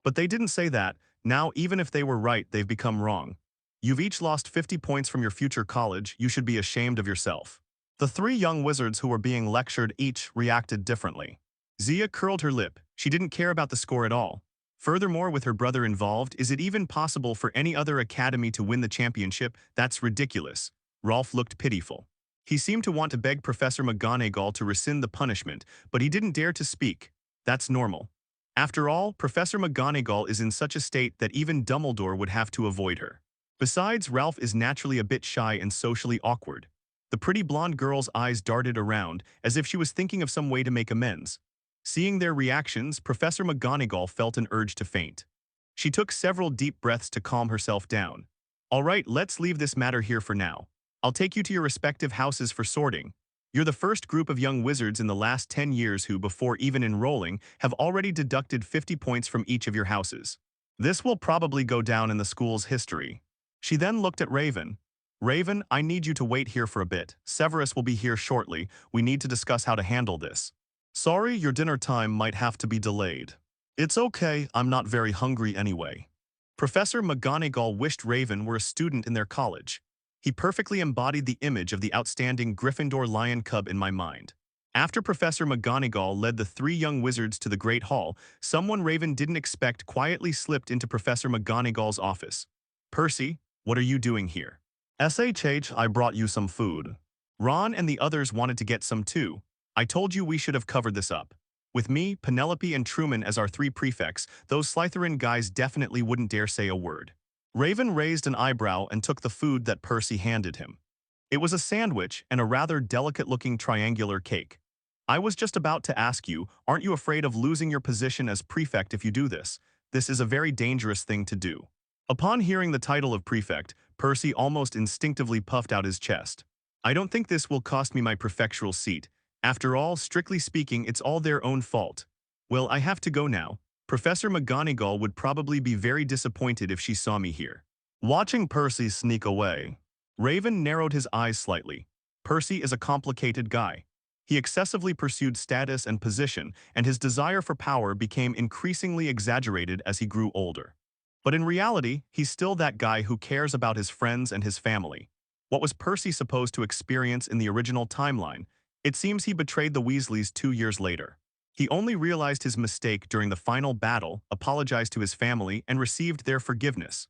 But they didn't say that. Now, even if they were right, they've become wrong. You've each lost 50 points from your future college. You should be ashamed of yourself. The three young wizards who were being lectured each reacted differently. Zia curled her lip. She didn't care about the score at all. Furthermore, with her brother involved, is it even possible for any other academy to win the championship? That's ridiculous. Rolf looked pitiful. He seemed to want to beg Professor McGonagall to rescind the punishment, but he didn't dare to speak. That's normal. After all, Professor McGonagall is in such a state that even Dumbledore would have to avoid her. Besides, Ralph is naturally a bit shy and socially awkward. The pretty blonde girl's eyes darted around, as if she was thinking of some way to make amends. Seeing their reactions, Professor McGonagall felt an urge to faint. She took several deep breaths to calm herself down. All right, let's leave this matter here for now. I'll take you to your respective houses for sorting. You're the first group of young wizards in the last 10 years who, before even enrolling, have already deducted 50 points from each of your houses. This will probably go down in the school's history. She then looked at Raven. Raven, I need you to wait here for a bit. Severus will be here shortly. We need to discuss how to handle this. Sorry, your dinner time might have to be delayed. It's okay, I'm not very hungry anyway. Professor McGonagall wished Raven were a student in their college. He perfectly embodied the image of the outstanding Gryffindor lion cub in my mind. After Professor McGonagall led the three young wizards to the Great Hall, someone Raven didn't expect quietly slipped into Professor McGonagall's office. Percy, what are you doing here? SHH, I brought you some food. Ron and the others wanted to get some too. I told you we should have covered this up. With me, Penelope, and Truman as our three prefects, those Slytherin guys definitely wouldn't dare say a word. Raven raised an eyebrow and took the food that Percy handed him. It was a sandwich and a rather delicate-looking triangular cake. I was just about to ask you, aren't you afraid of losing your position as prefect if you do this? This is a very dangerous thing to do. Upon hearing the title of prefect, Percy almost instinctively puffed out his chest. I don't think this will cost me my prefectural seat. After all, strictly speaking, it's all their own fault. Well, I have to go now. Professor McGonagall would probably be very disappointed if she saw me here. Watching Percy sneak away, Raven narrowed his eyes slightly. Percy is a complicated guy. He excessively pursued status and position, and his desire for power became increasingly exaggerated as he grew older. But in reality, he's still that guy who cares about his friends and his family. What was Percy supposed to experience in the original timeline? It seems he betrayed the Weasleys 2 years later. He only realized his mistake during the final battle, apologized to his family, and received their forgiveness.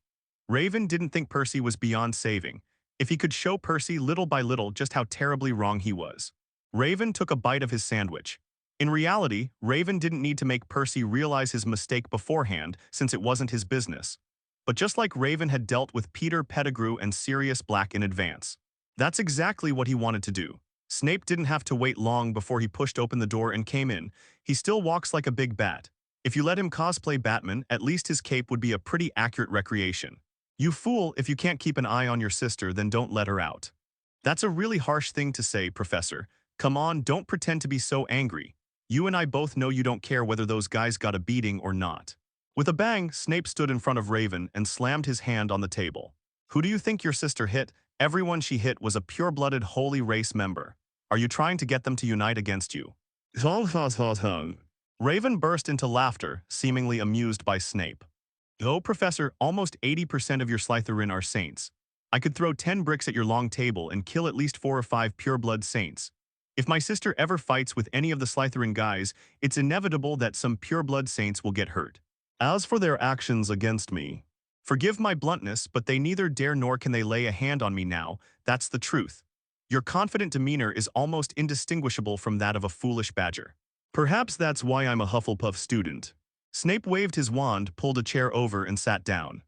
Raven didn't think Percy was beyond saving. If he could show Percy little by little just how terribly wrong he was. Raven took a bite of his sandwich. In reality, Raven didn't need to make Percy realize his mistake beforehand since it wasn't his business. But just like Raven had dealt with Peter Pettigrew and Sirius Black in advance. That's exactly what he wanted to do. Snape didn't have to wait long before he pushed open the door and came in. He still walks like a big bat. If you let him cosplay Batman, at least his cape would be a pretty accurate recreation. You fool, if you can't keep an eye on your sister, then don't let her out. That's a really harsh thing to say, Professor. Come on, don't pretend to be so angry. You and I both know you don't care whether those guys got a beating or not. With a bang, Snape stood in front of Raven and slammed his hand on the table. Who do you think your sister hit? Everyone she hit was a pure-blooded holy race member. Are you trying to get them to unite against you? Raven burst into laughter, seemingly amused by Snape. Oh, Professor, almost 80% of your Slytherin are saints. I could throw 10 bricks at your long table and kill at least 4 or 5 pure-blood saints. If my sister ever fights with any of the Slytherin guys, it's inevitable that some pure-blood saints will get hurt. As for their actions against me, forgive my bluntness, but they neither dare nor can they lay a hand on me now. That's the truth. Your confident demeanor is almost indistinguishable from that of a foolish badger. Perhaps that's why I'm a Hufflepuff student. Snape waved his wand, pulled a chair over, and sat down.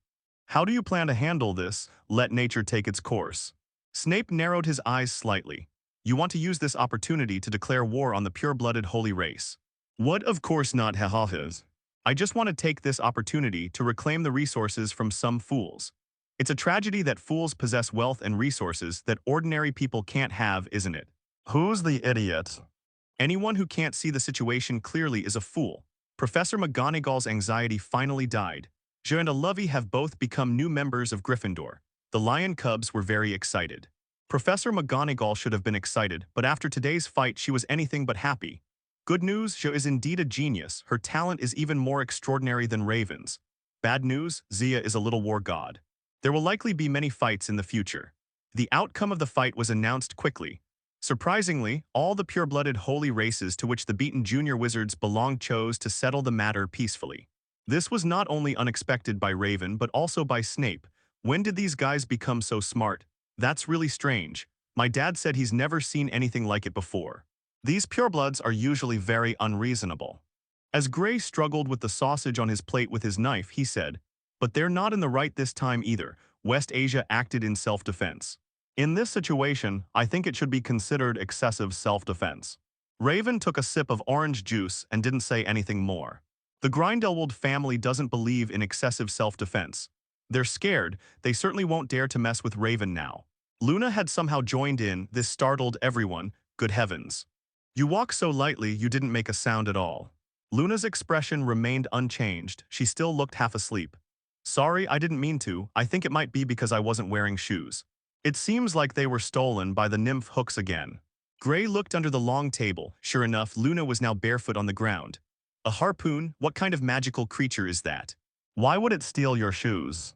How do you plan to handle this? Let nature take its course. Snape narrowed his eyes slightly. You want to use this opportunity to declare war on the pure-blooded holy race. What? Of course not, ha-ha-has. I just want to take this opportunity to reclaim the resources from some fools. It's a tragedy that fools possess wealth and resources that ordinary people can't have, isn't it? Who's the idiot? Anyone who can't see the situation clearly is a fool. Professor McGonagall's anxiety finally died. Je and Lovey have both become new members of Gryffindor. The Lion Cubs were very excited. Professor McGonagall should have been excited, but after today's fight she was anything but happy. Good news, Jo is indeed a genius. Her talent is even more extraordinary than Raven's. Bad news, Zia is a little war god. There will likely be many fights in the future. The outcome of the fight was announced quickly. Surprisingly, all the pure-blooded holy races to which the beaten junior wizards belonged chose to settle the matter peacefully. This was not only unexpected by Raven but also by Snape. When did these guys become so smart? That's really strange. My dad said he's never seen anything like it before. These purebloods are usually very unreasonable. As Gray struggled with the sausage on his plate with his knife, he said, but they're not in the right this time either. West Asia acted in self-defense. In this situation, I think it should be considered excessive self-defense. Raven took a sip of orange juice and didn't say anything more. The Grindelwald family doesn't believe in excessive self-defense. They're scared. They certainly won't dare to mess with Raven now. Luna had somehow joined in. This startled everyone. Good heavens. You walk so lightly you didn't make a sound at all. Luna's expression remained unchanged. She still looked half asleep. Sorry, I didn't mean to. I think it might be because I wasn't wearing shoes. It seems like they were stolen by the nymph hooks again. Gray looked under the long table. Sure enough, Luna was now barefoot on the ground. A harpoon? What kind of magical creature is that? Why would it steal your shoes?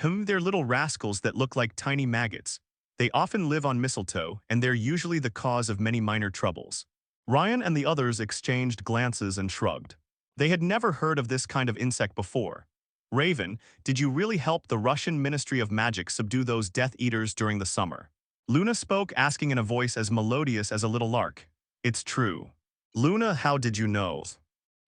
They're little rascals that look like tiny maggots. They often live on mistletoe, and they're usually the cause of many minor troubles. Ryan and the others exchanged glances and shrugged. They had never heard of this kind of insect before. Raven, did you really help the Russian Ministry of Magic subdue those Death Eaters during the summer? Luna spoke, asking in a voice as melodious as a little lark. It's true. Luna, how did you know?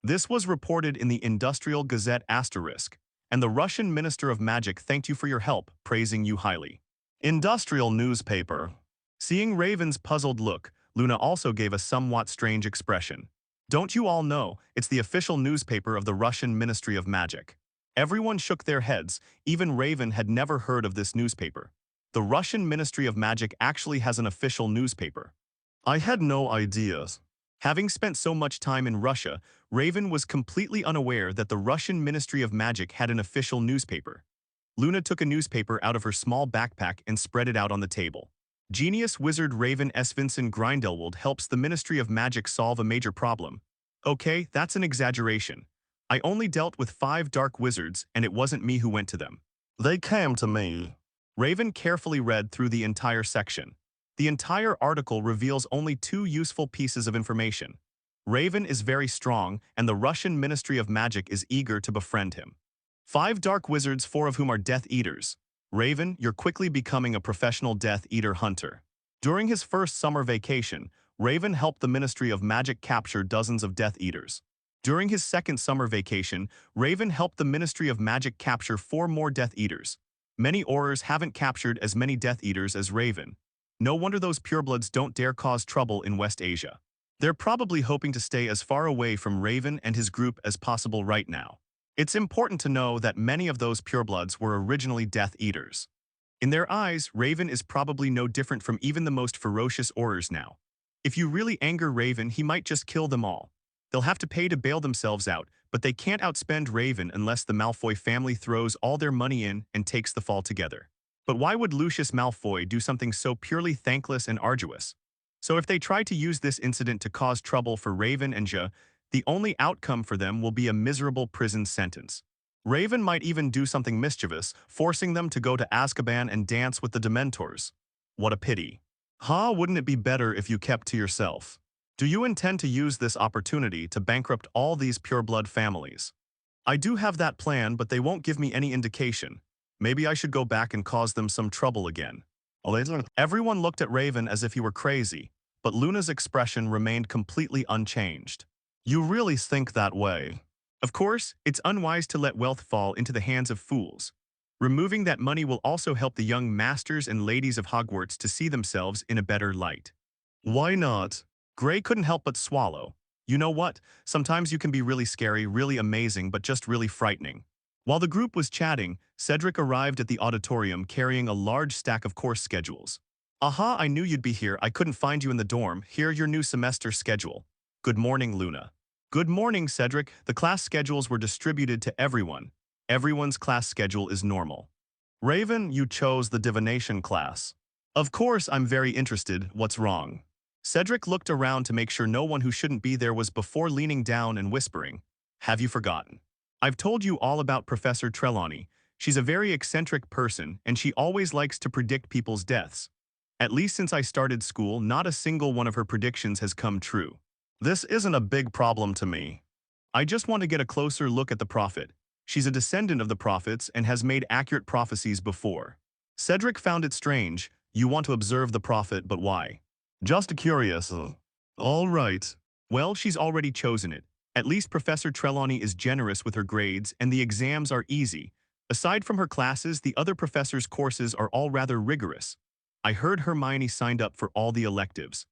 This was reported in the Industrial Gazette **, and the Russian Minister of Magic thanked you for your help, praising you highly. Industrial newspaper. Seeing Raven's puzzled look, Luna also gave a somewhat strange expression. Don't you all know, it's the official newspaper of the Russian Ministry of Magic. Everyone shook their heads. Even Raven had never heard of this newspaper. The Russian Ministry of Magic actually has an official newspaper. I had no ideas. Having spent so much time in Russia, Raven was completely unaware that the Russian Ministry of Magic had an official newspaper. Luna took a newspaper out of her small backpack and spread it out on the table. Genius wizard Raven S. Vincent Grindelwald helps the Ministry of Magic solve a major problem. Okay, that's an exaggeration. I only dealt with 5 dark wizards, and it wasn't me who went to them. They came to me. Raven carefully read through the entire section. The entire article reveals only 2 useful pieces of information. Raven is very strong, and the Russian Ministry of Magic is eager to befriend him. 5 dark wizards, 4 of whom are Death Eaters. Raven, you're quickly becoming a professional Death Eater hunter. During his first summer vacation, Raven helped the Ministry of Magic capture dozens of Death Eaters. During his second summer vacation, Raven helped the Ministry of Magic capture 4 more Death Eaters. Many Aurors haven't captured as many Death Eaters as Raven. No wonder those purebloods don't dare cause trouble in West Asia. They're probably hoping to stay as far away from Raven and his group as possible right now. It's important to know that many of those purebloods were originally Death Eaters. In their eyes, Raven is probably no different from even the most ferocious Aurors now. If you really anger Raven, he might just kill them all. They'll have to pay to bail themselves out, but they can't outspend Raven unless the Malfoy family throws all their money in and takes the fall together. But why would Lucius Malfoy do something so purely thankless and arduous? So if they try to use this incident to cause trouble for Raven and Ja, the only outcome for them will be a miserable prison sentence. Raven might even do something mischievous, forcing them to go to Azkaban and dance with the Dementors. What a pity. Wouldn't it be better if you kept to yourself? Do you intend to use this opportunity to bankrupt all these pureblood families? I do have that plan, but they won't give me any indication. Maybe I should go back and cause them some trouble again. Everyone looked at Raven as if he were crazy, but Luna's expression remained completely unchanged. You really think that way? Of course, it's unwise to let wealth fall into the hands of fools. Removing that money will also help the young masters and ladies of Hogwarts to see themselves in a better light. Why not? Gray couldn't help but swallow. You know what? Sometimes you can be really scary, really amazing, but just really frightening. While the group was chatting, Cedric arrived at the auditorium carrying a large stack of course schedules. I knew you'd be here. I couldn't find you in the dorm. Here, your new semester schedule. Good morning, Luna. Good morning, Cedric. The class schedules were distributed to everyone. Everyone's class schedule is normal. Raven, you chose the divination class. Of course, I'm very interested. What's wrong? Cedric looked around to make sure no one who shouldn't be there was before leaning down and whispering, have you forgotten? I've told you all about Professor Trelawney. She's a very eccentric person, and she always likes to predict people's deaths. At least since I started school, not a single one of her predictions has come true. This isn't a big problem to me. I just want to get a closer look at the prophet. She's a descendant of the prophets and has made accurate prophecies before. Cedric found it strange. You want to observe the prophet, but why? Just curious. All right. Well, she's already chosen it. At least Professor Trelawney is generous with her grades, and the exams are easy. Aside from her classes, the other professors' courses are all rather rigorous. I heard Hermione signed up for all the electives.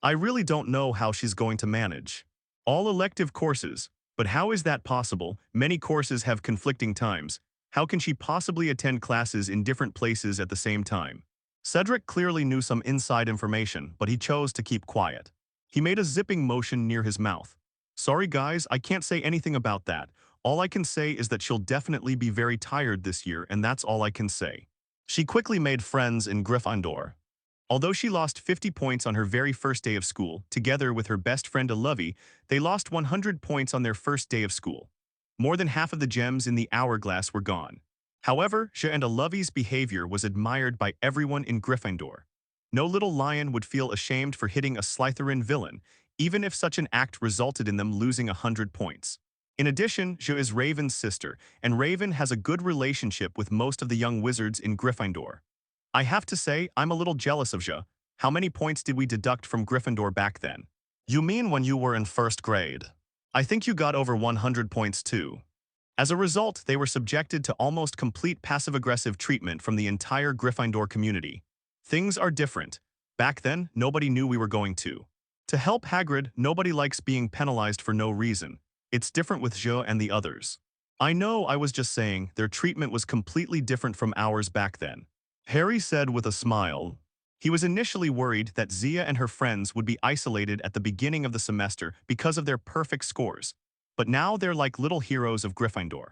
I really don't know how she's going to manage. All elective courses, but how is that possible? Many courses have conflicting times. How can she possibly attend classes in different places at the same time? Cedric clearly knew some inside information, but he chose to keep quiet. He made a zipping motion near his mouth. Sorry guys, I can't say anything about that. All I can say is that she'll definitely be very tired this year, and that's all I can say. She quickly made friends in Gryffindor. Although she lost 50 points on her very first day of school, together with her best friend Olivia, they lost 100 points on their first day of school. More than half of the gems in the hourglass were gone. However, She and Olivia's behavior was admired by everyone in Gryffindor. No little lion would feel ashamed for hitting a Slytherin villain, even if such an act resulted in them losing 100 points. In addition, She is Raven's sister, and Raven has a good relationship with most of the young wizards in Gryffindor. I have to say, I'm a little jealous of She. How many points did we deduct from Gryffindor back then? You mean when you were in first grade? I think you got over 100 points too. As a result, they were subjected to almost complete passive-aggressive treatment from the entire Gryffindor community. Things are different. Back then, nobody knew we were going to. To help Hagrid, nobody likes being penalized for no reason. It's different with She and the others. I know, I was just saying, their treatment was completely different from ours back then. Harry said with a smile. He was initially worried that Zia and her friends would be isolated at the beginning of the semester because of their perfect scores. But now they're like little heroes of Gryffindor.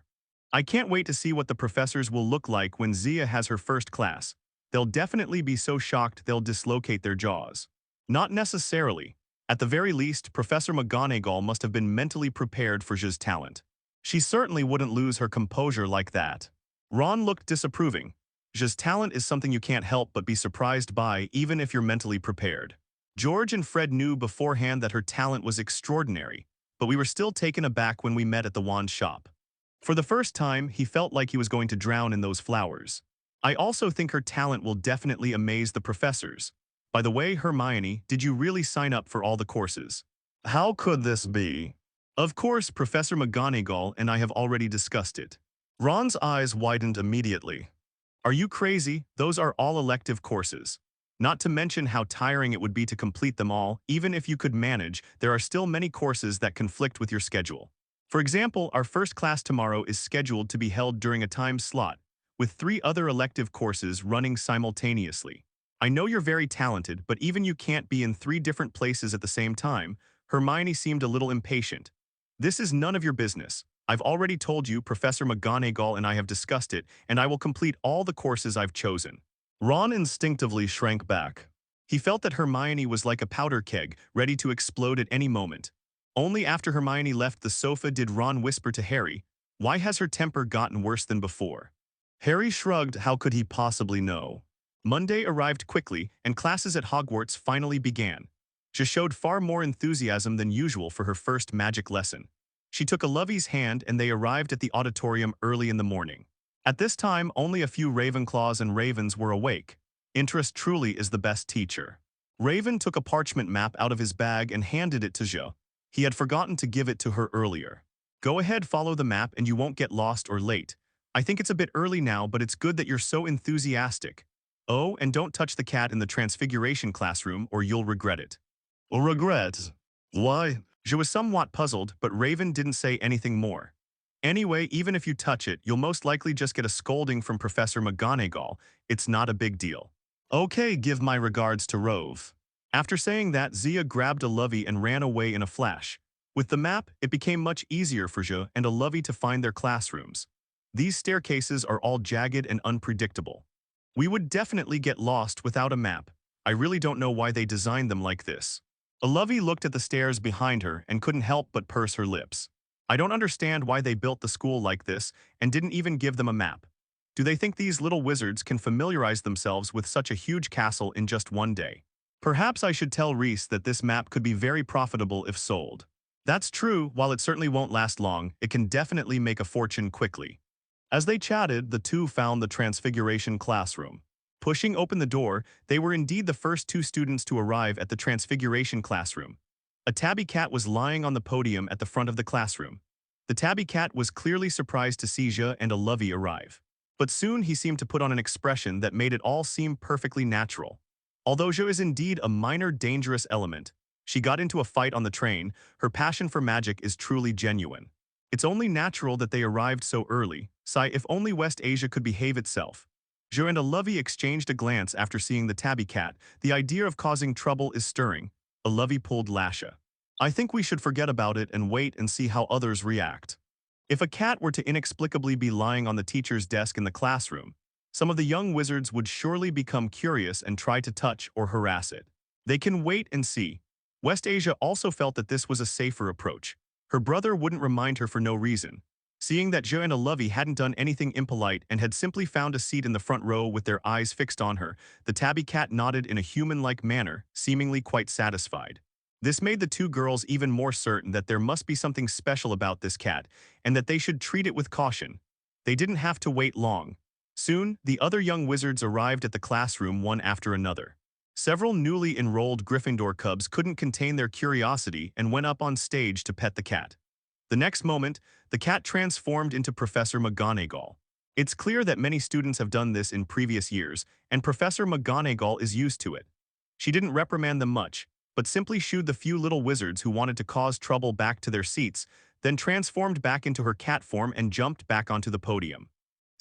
I can't wait to see what the professors will look like when Zia has her first class. They'll definitely be so shocked they'll dislocate their jaws. Not necessarily. At the very least, Professor McGonagall must have been mentally prepared for She's talent. She certainly wouldn't lose her composure like that. Ron looked disapproving. She's talent is something you can't help but be surprised by, even if you're mentally prepared. George and Fred knew beforehand that her talent was extraordinary, but we were still taken aback when we met at the wand shop. For the first time, he felt like he was going to drown in those flowers. I also think her talent will definitely amaze the professors. By the way, Hermione, did you really sign up for all the courses? How could this be? Of course, Professor McGonagall and I have already discussed it. Ron's eyes widened immediately. Are you crazy? Those are all elective courses. Not to mention how tiring it would be to complete them all. Even if you could manage, there are still many courses that conflict with your schedule. For example, our first class tomorrow is scheduled to be held during a time slot, with 3 other elective courses running simultaneously. I know you're very talented, but even you can't be in 3 different places at the same time. Hermione seemed a little impatient. This is none of your business. I've already told you, Professor McGonagall and I have discussed it, and I will complete all the courses I've chosen. Ron instinctively shrank back. He felt that Hermione was like a powder keg, ready to explode at any moment. Only after Hermione left the sofa did Ron whisper to Harry, "Why has her temper gotten worse than before?" Harry shrugged. How could he possibly know? Monday arrived quickly, and classes at Hogwarts finally began. She showed far more enthusiasm than usual for her first magic lesson. She took Olivia's hand and they arrived at the auditorium early in the morning. At this time, only a few Ravenclaws and Ravens were awake. Interest truly is the best teacher. Raven took a parchment map out of his bag and handed it to She. He had forgotten to give it to her earlier. Go ahead, follow the map and you won't get lost or late. I think it's a bit early now, but it's good that you're so enthusiastic. Oh, and don't touch the cat in the Transfiguration classroom or you'll regret it. Regret? Why? She was somewhat puzzled, but Raven didn't say anything more. Anyway, even if you touch it, you'll most likely just get a scolding from Professor McGonagall. It's not a big deal. Okay, give my regards to Rove. After saying that, Zia grabbed Olivia and ran away in a flash. With the map, it became much easier for She and Olivia to find their classrooms. These staircases are all jagged and unpredictable. We would definitely get lost without a map. I really don't know why they designed them like this. Olivia looked at the stairs behind her and couldn't help but purse her lips. I don't understand why they built the school like this and didn't even give them a map. Do they think these little wizards can familiarize themselves with such a huge castle in just one day? Perhaps I should tell Reese that this map could be very profitable if sold. That's true, while it certainly won't last long, it can definitely make a fortune quickly. As they chatted, the two found the Transfiguration classroom. Pushing open the door, they were indeed the first 2 students to arrive at the Transfiguration classroom. A tabby cat was lying on the podium at the front of the classroom. The tabby cat was clearly surprised to see She and Olivia arrive. But soon he seemed to put on an expression that made it all seem perfectly natural. Although She is indeed a minor dangerous element, she got into a fight on the train. Her passion for magic is truly genuine. It's only natural that they arrived so early. Sigh, if only West Asia could behave itself. Jo and Lovey exchanged a glance after seeing the tabby cat. The idea of causing trouble is stirring. Lovey pulled Lasha. I think we should forget about it and wait and see how others react. If a cat were to inexplicably be lying on the teacher's desk in the classroom, some of the young wizards would surely become curious and try to touch or harass it. They can wait and see. West Asia also felt that this was a safer approach. Her brother wouldn't remind her for no reason. Seeing that Jo and Lovey hadn't done anything impolite and had simply found a seat in the front row with their eyes fixed on her, the tabby cat nodded in a human-like manner, seemingly quite satisfied. This made the two girls even more certain that there must be something special about this cat, and that they should treat it with caution. They didn't have to wait long. Soon, the other young wizards arrived at the classroom one after another. Several newly enrolled Gryffindor cubs couldn't contain their curiosity and went up on stage to pet the cat. The next moment, the cat transformed into Professor McGonagall. It's clear that many students have done this in previous years, and Professor McGonagall is used to it. She didn't reprimand them much, but simply shooed the few little wizards who wanted to cause trouble back to their seats, then transformed back into her cat form and jumped back onto the podium.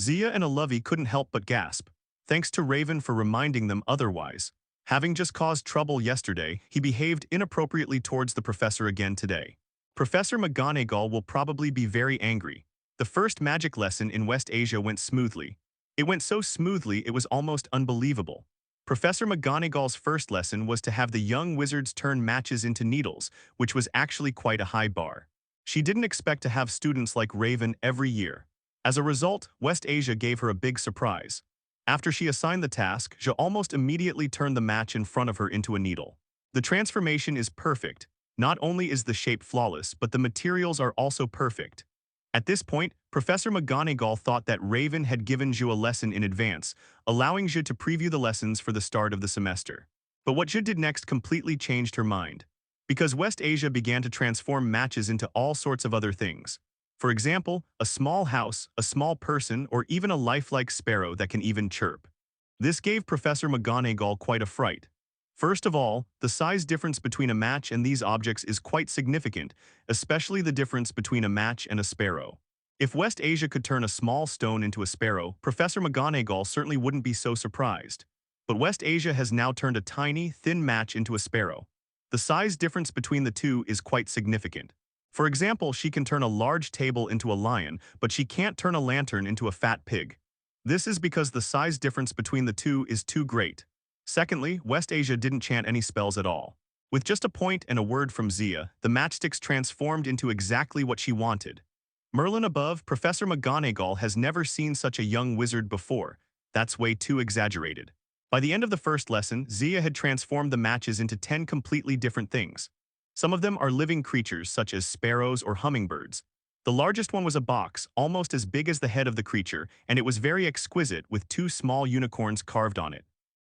Zia and Lovey couldn't help but gasp, thanks to Raven for reminding them otherwise. Having just caused trouble yesterday, he behaved inappropriately towards the professor again today. Professor McGonagall will probably be very angry. The first magic lesson in West Asia went smoothly. It went so smoothly it was almost unbelievable. Professor McGonagall's first lesson was to have the young wizards turn matches into needles, which was actually quite a high bar. She didn't expect to have students like Raven every year. As a result, West Asia gave her a big surprise. After she assigned the task, she almost immediately turned the match in front of her into a needle. The transformation is perfect. Not only is the shape flawless, but the materials are also perfect. At this point, Professor McGonagall thought that Raven had given Zhu a lesson in advance, allowing Zhu to preview the lessons for the start of the semester. But what Zhu did next completely changed her mind. Because West Asia began to transform matches into all sorts of other things. For example, a small house, a small person, or even a lifelike sparrow that can even chirp. This gave Professor McGonagall quite a fright. First of all, the size difference between a match and these objects is quite significant, especially the difference between a match and a sparrow. If West Asia could turn a small stone into a sparrow, Professor McGonagall certainly wouldn't be so surprised. But West Asia has now turned a tiny, thin match into a sparrow. The size difference between the two is quite significant. For example, she can turn a large table into a lion, but she can't turn a lantern into a fat pig. This is because the size difference between the two is too great. Secondly, West Asia didn't chant any spells at all. With just a point and a word from Zia, the matchsticks transformed into exactly what she wanted. Merlin above, Professor McGonagall has never seen such a young wizard before. That's way too exaggerated. By the end of the first lesson, Zia had transformed the matches into 10 completely different things. Some of them are living creatures such as sparrows or hummingbirds. The largest one was a box, almost as big as the head of the creature, and it was very exquisite with 2 small unicorns carved on it.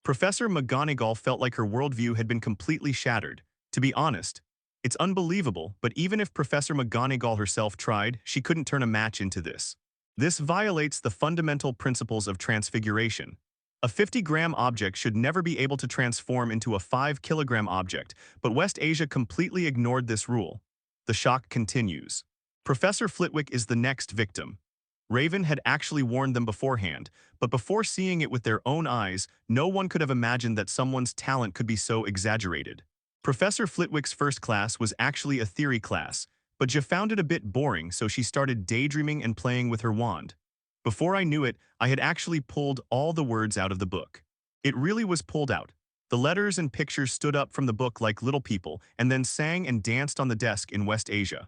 Professor McGonagall felt like her worldview had been completely shattered. To be honest, it's unbelievable, but even if Professor McGonagall herself tried, she couldn't turn a match into this. This violates the fundamental principles of transfiguration. A 50-gram object should never be able to transform into a 5-kilogram object, but West Asia completely ignored this rule. The shock continues. Professor Flitwick is the next victim. Raven had actually warned them beforehand, but before seeing it with their own eyes, no one could have imagined that someone's talent could be so exaggerated. Professor Flitwick's first class was actually a theory class, but she found it a bit boring, so she started daydreaming and playing with her wand. Before I knew it, I had actually pulled all the words out of the book. It really was pulled out. The letters and pictures stood up from the book like little people and then sang and danced on the desk in West Asia.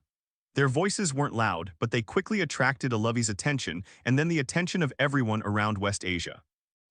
Their voices weren't loud, but they quickly attracted Lovey's attention and then the attention of everyone around West Asia.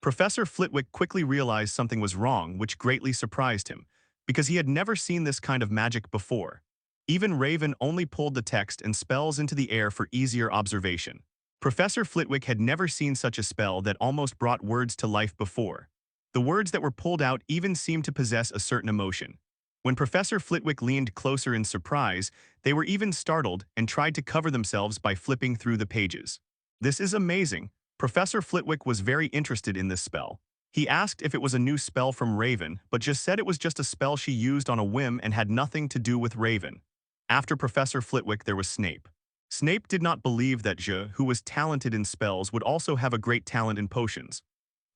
Professor Flitwick quickly realized something was wrong, which greatly surprised him, because he had never seen this kind of magic before. Even Raven only pulled the text and spells into the air for easier observation. Professor Flitwick had never seen such a spell that almost brought words to life before. The words that were pulled out even seemed to possess a certain emotion. When Professor Flitwick leaned closer in surprise, they were even startled and tried to cover themselves by flipping through the pages. This is amazing. Professor Flitwick was very interested in this spell. He asked if it was a new spell from Raven, but just said it was just a spell she used on a whim and had nothing to do with Raven. After Professor Flitwick, there was Snape. Snape did not believe that Je, who was talented in spells, would also have a great talent in potions.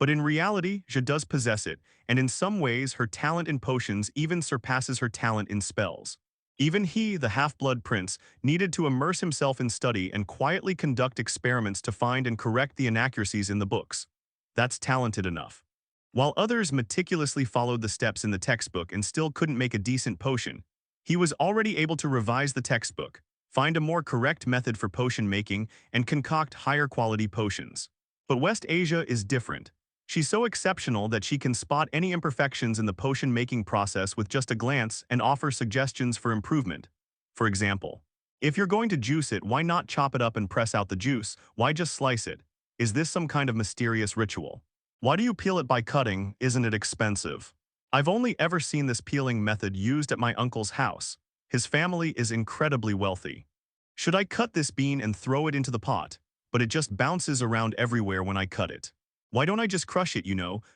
But in reality, she does possess it, and in some ways her talent in potions even surpasses her talent in spells. Even he, the half-blood prince, needed to immerse himself in study and quietly conduct experiments to find and correct the inaccuracies in the books. That's talented enough. While others meticulously followed the steps in the textbook and still couldn't make a decent potion, he was already able to revise the textbook, find a more correct method for potion making, and concoct higher quality potions. But West Asia is different. She's so exceptional that she can spot any imperfections in the potion-making process with just a glance and offer suggestions for improvement. For example, if you're going to juice it, why not chop it up and press out the juice? Why just slice it? Is this some kind of mysterious ritual? Why do you peel it by cutting? Isn't it expensive? I've only ever seen this peeling method used at my uncle's house. His family is incredibly wealthy. Should I cut this bean and throw it into the pot? But it just bounces around everywhere when I cut it. Why don't I just crush it,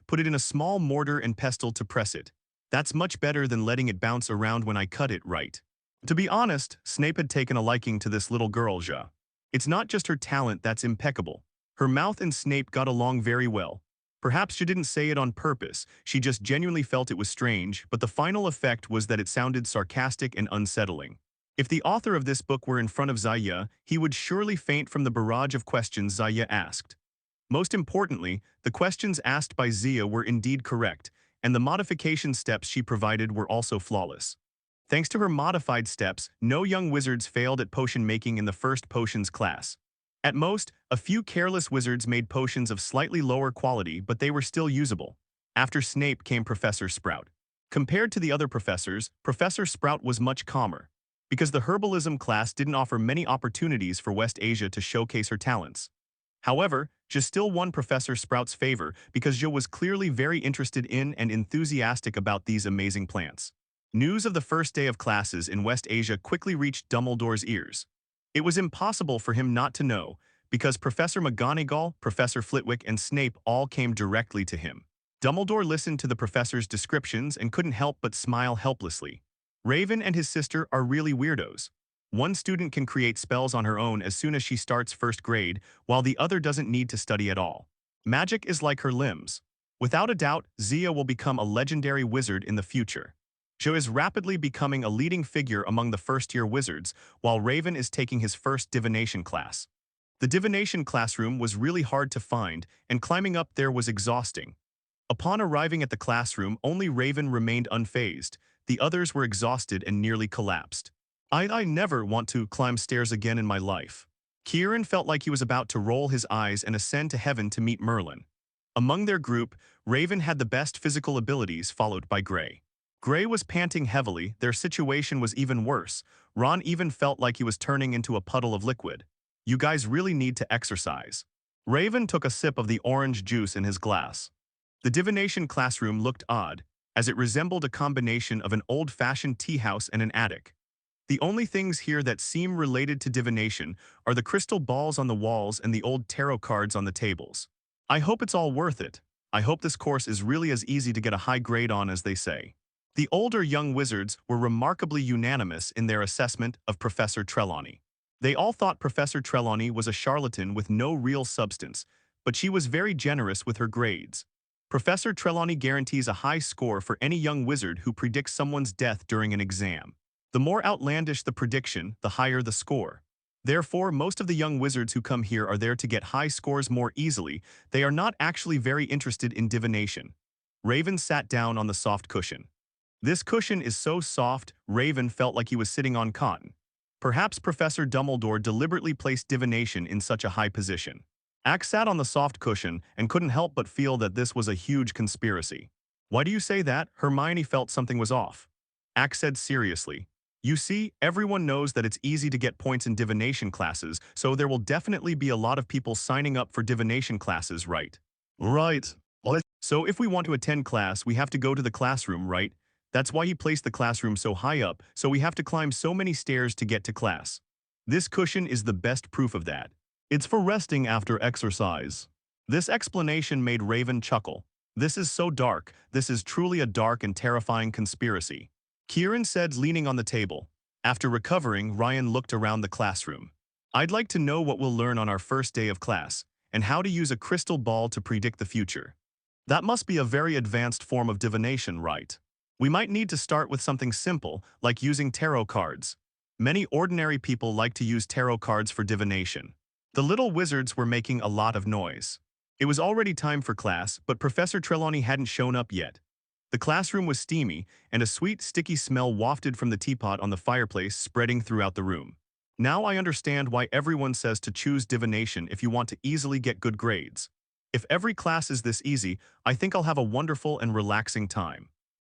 put it in a small mortar and pestle to press it? That's much better than letting it bounce around when I cut it, right? To be honest, Snape had taken a liking to this little girl, Ja. It's not just her talent that's impeccable. Her mouth and Snape got along very well. Perhaps she didn't say it on purpose, she just genuinely felt it was strange, but the final effect was that it sounded sarcastic and unsettling. If the author of this book were in front of Zaya, he would surely faint from the barrage of questions Zaya asked. Most importantly, the questions asked by Zia were indeed correct, and the modification steps she provided were also flawless. Thanks to her modified steps, no young wizards failed at potion making in the first potions class. At most, a few careless wizards made potions of slightly lower quality, but they were still usable. After Snape came Professor Sprout. Compared to the other professors, Professor Sprout was much calmer, because the herbalism class didn't offer many opportunities for West Asia to showcase her talents. However, Je still won Professor Sprout's favor because Je was clearly very interested in and enthusiastic about these amazing plants. News of the first day of classes in West Asia quickly reached Dumbledore's ears. It was impossible for him not to know, because Professor McGonagall, Professor Flitwick, and Snape all came directly to him. Dumbledore listened to the professor's descriptions and couldn't help but smile helplessly. Raven and his sister are really weirdos. One student can create spells on her own as soon as she starts first grade, while the other doesn't need to study at all. Magic is like her limbs. Without a doubt, Zia will become a legendary wizard in the future. Jo is rapidly becoming a leading figure among the first-year wizards, while Raven is taking his first divination class. The divination classroom was really hard to find, and climbing up there was exhausting. Upon arriving at the classroom, only Raven remained unfazed. The others were exhausted and nearly collapsed. I never want to climb stairs again in my life. Kieran felt like he was about to roll his eyes and ascend to heaven to meet Merlin. Among their group, Raven had the best physical abilities, followed by Gray. Gray was panting heavily, their situation was even worse. Ron even felt like he was turning into a puddle of liquid. You guys really need to exercise. Raven took a sip of the orange juice in his glass. The divination classroom looked odd, as it resembled a combination of an old-fashioned tea house and an attic. The only things here that seem related to divination are the crystal balls on the walls and the old tarot cards on the tables. I hope it's all worth it. I hope this course is really as easy to get a high grade on as they say. The older young wizards were remarkably unanimous in their assessment of Professor Trelawney. They all thought Professor Trelawney was a charlatan with no real substance, but she was very generous with her grades. Professor Trelawney guarantees a high score for any young wizard who predicts someone's death during an exam. The more outlandish the prediction, the higher the score. Therefore, most of the young wizards who come here are there to get high scores more easily. They are not actually very interested in divination. Raven sat down on the soft cushion. This cushion is so soft, Raven felt like he was sitting on cotton. Perhaps Professor Dumbledore deliberately placed divination in such a high position. Axe sat on the soft cushion and couldn't help but feel that this was a huge conspiracy. Why do you say that? Hermione felt something was off. Axe said seriously. You see, everyone knows that it's easy to get points in divination classes, so there will definitely be a lot of people signing up for divination classes, right? Right. So if we want to attend class, we have to go to the classroom, right? That's why he placed the classroom so high up, so we have to climb so many stairs to get to class. This cushion is the best proof of that. It's for resting after exercise. This explanation made Raven chuckle. This is so dark. This is truly a dark and terrifying conspiracy. Kieran said, leaning on the table. After recovering, Ryan looked around the classroom. I'd like to know what we'll learn on our first day of class, and how to use a crystal ball to predict the future. That must be a very advanced form of divination, right? We might need to start with something simple, like using tarot cards. Many ordinary people like to use tarot cards for divination. The little wizards were making a lot of noise. It was already time for class, but Professor Trelawney hadn't shown up yet. The classroom was steamy, and a sweet, sticky smell wafted from the teapot on the fireplace, spreading throughout the room. Now I understand why everyone says to choose divination if you want to easily get good grades. If every class is this easy, I think I'll have a wonderful and relaxing time.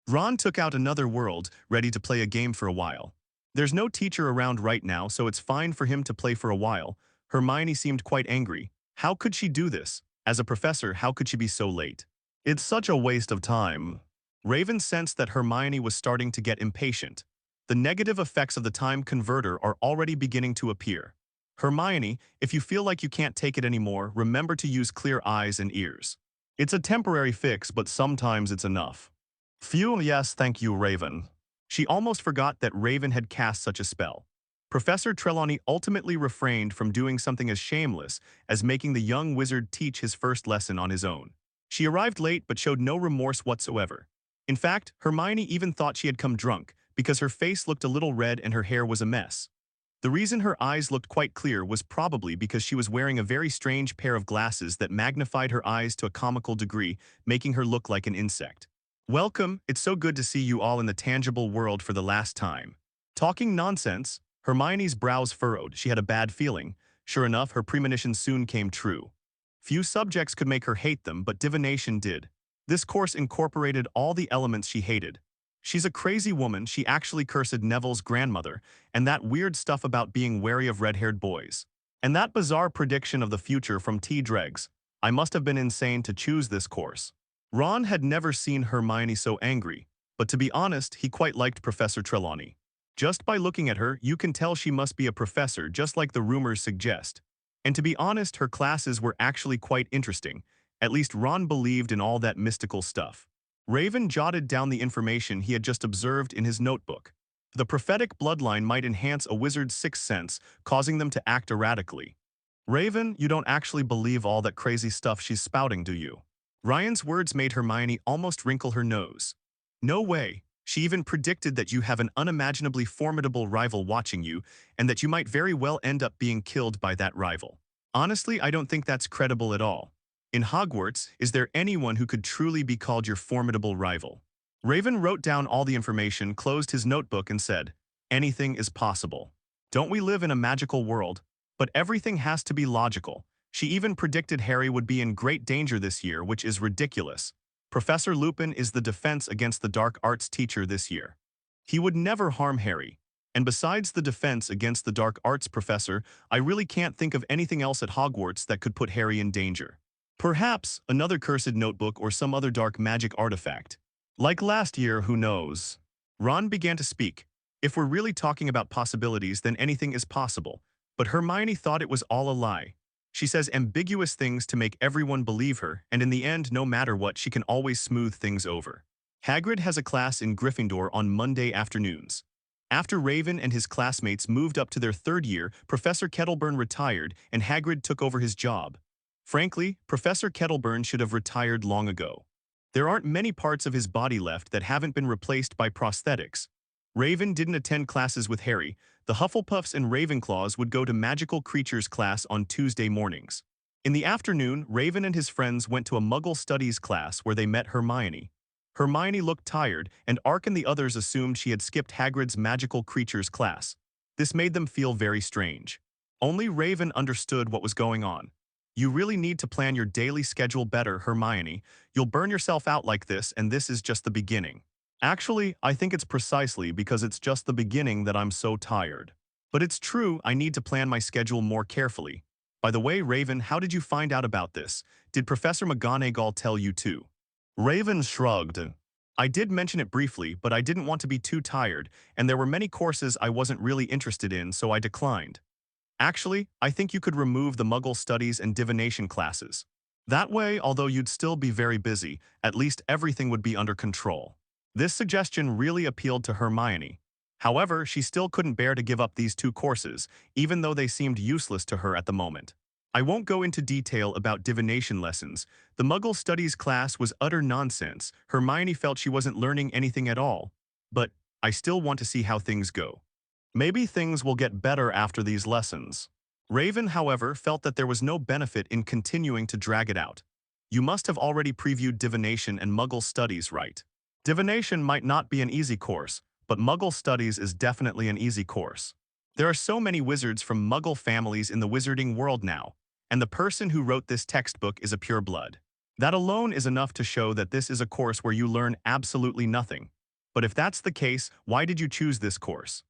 Ron took out another world, ready to play a game for a while. There's no teacher around right now, so it's fine for him to play for a while. Hermione seemed quite angry. How could she do this? As a professor, how could she be so late? It's such a waste of time. Raven sensed that Hermione was starting to get impatient. The negative effects of the time converter are already beginning to appear. Hermione, if you feel like you can't take it anymore, remember to use clear eyes and ears. It's a temporary fix, but sometimes it's enough. Phew, yes, thank you, Raven. She almost forgot that Raven had cast such a spell. Professor Trelawney ultimately refrained from doing something as shameless as making the young wizard teach his first lesson on his own. She arrived late but showed no remorse whatsoever. In fact, Hermione even thought she had come drunk because her face looked a little red and her hair was a mess. The reason her eyes looked quite clear was probably because she was wearing a very strange pair of glasses that magnified her eyes to a comical degree, making her look like an insect. Welcome, it's so good to see you all in the tangible world for the last time. Talking nonsense, Hermione's brows furrowed. She had a bad feeling. Sure enough, her premonition soon came true. Few subjects could make her hate them, but divination did. This course incorporated all the elements she hated. She's a crazy woman. She actually cursed Neville's grandmother, and that weird stuff about being wary of red-haired boys. And that bizarre prediction of the future from T. Dregs. I must have been insane to choose this course. Ron had never seen Hermione so angry, but to be honest, he quite liked Professor Trelawney. Just by looking at her, you can tell she must be a professor, just like the rumors suggest. And to be honest, her classes were actually quite interesting. At least Ron believed in all that mystical stuff. Raven jotted down the information he had just observed in his notebook. The prophetic bloodline might enhance a wizard's sixth sense, causing them to act erratically. Raven, you don't actually believe all that crazy stuff she's spouting, do you? Ryan's words made Hermione almost wrinkle her nose. No way. She even predicted that you have an unimaginably formidable rival watching you, and that you might very well end up being killed by that rival. Honestly, I don't think that's credible at all. In Hogwarts, is there anyone who could truly be called your formidable rival? Raven wrote down all the information, closed his notebook, and said, anything is possible. Don't we live in a magical world? But everything has to be logical. She even predicted Harry would be in great danger this year, which is ridiculous. Professor Lupin is the defense against the dark arts teacher this year. He would never harm Harry. And besides the defense against the dark arts professor, I really can't think of anything else at Hogwarts that could put Harry in danger. Perhaps another cursed notebook or some other dark magic artifact. Like last year, who knows? Ron began to speak. If we're really talking about possibilities, then anything is possible. But Hermione thought it was all a lie. She says ambiguous things to make everyone believe her, and in the end, no matter what, she can always smooth things over. Hagrid has a class in Gryffindor on Monday afternoons. After Raven and his classmates moved up to their third year, Professor Kettleburn retired and Hagrid took over his job. Frankly, Professor Kettleburn should have retired long ago. There aren't many parts of his body left that haven't been replaced by prosthetics. Raven didn't attend classes with Harry. The Hufflepuffs and Ravenclaws would go to Magical Creatures class on Tuesday mornings. In the afternoon, Raven and his friends went to a Muggle Studies class where they met Hermione. Hermione looked tired, and Ark and the others assumed she had skipped Hagrid's Magical Creatures class. This made them feel very strange. Only Raven understood what was going on. You really need to plan your daily schedule better, Hermione. You'll burn yourself out like this, and this is just the beginning. Actually, I think it's precisely because it's just the beginning that I'm so tired. But it's true, I need to plan my schedule more carefully. By the way, Raven, how did you find out about this? Did Professor McGonagall tell you too? Raven shrugged. I did mention it briefly, but I didn't want to be too tired, and there were many courses I wasn't really interested in, so I declined. Actually, I think you could remove the Muggle Studies and Divination classes. That way, although you'd still be very busy, at least everything would be under control. This suggestion really appealed to Hermione. However, she still couldn't bear to give up these two courses, even though they seemed useless to her at the moment. I won't go into detail about divination lessons. The Muggle Studies class was utter nonsense. Hermione felt she wasn't learning anything at all. But I still want to see how things go. Maybe things will get better after these lessons. Raven, however, felt that there was no benefit in continuing to drag it out. You must have already previewed divination and Muggle Studies, right? Divination might not be an easy course, but Muggle Studies is definitely an easy course. There are so many wizards from Muggle families in the wizarding world now, and the person who wrote this textbook is a pureblood. That alone is enough to show that this is a course where you learn absolutely nothing. But if that's the case, why did you choose this course?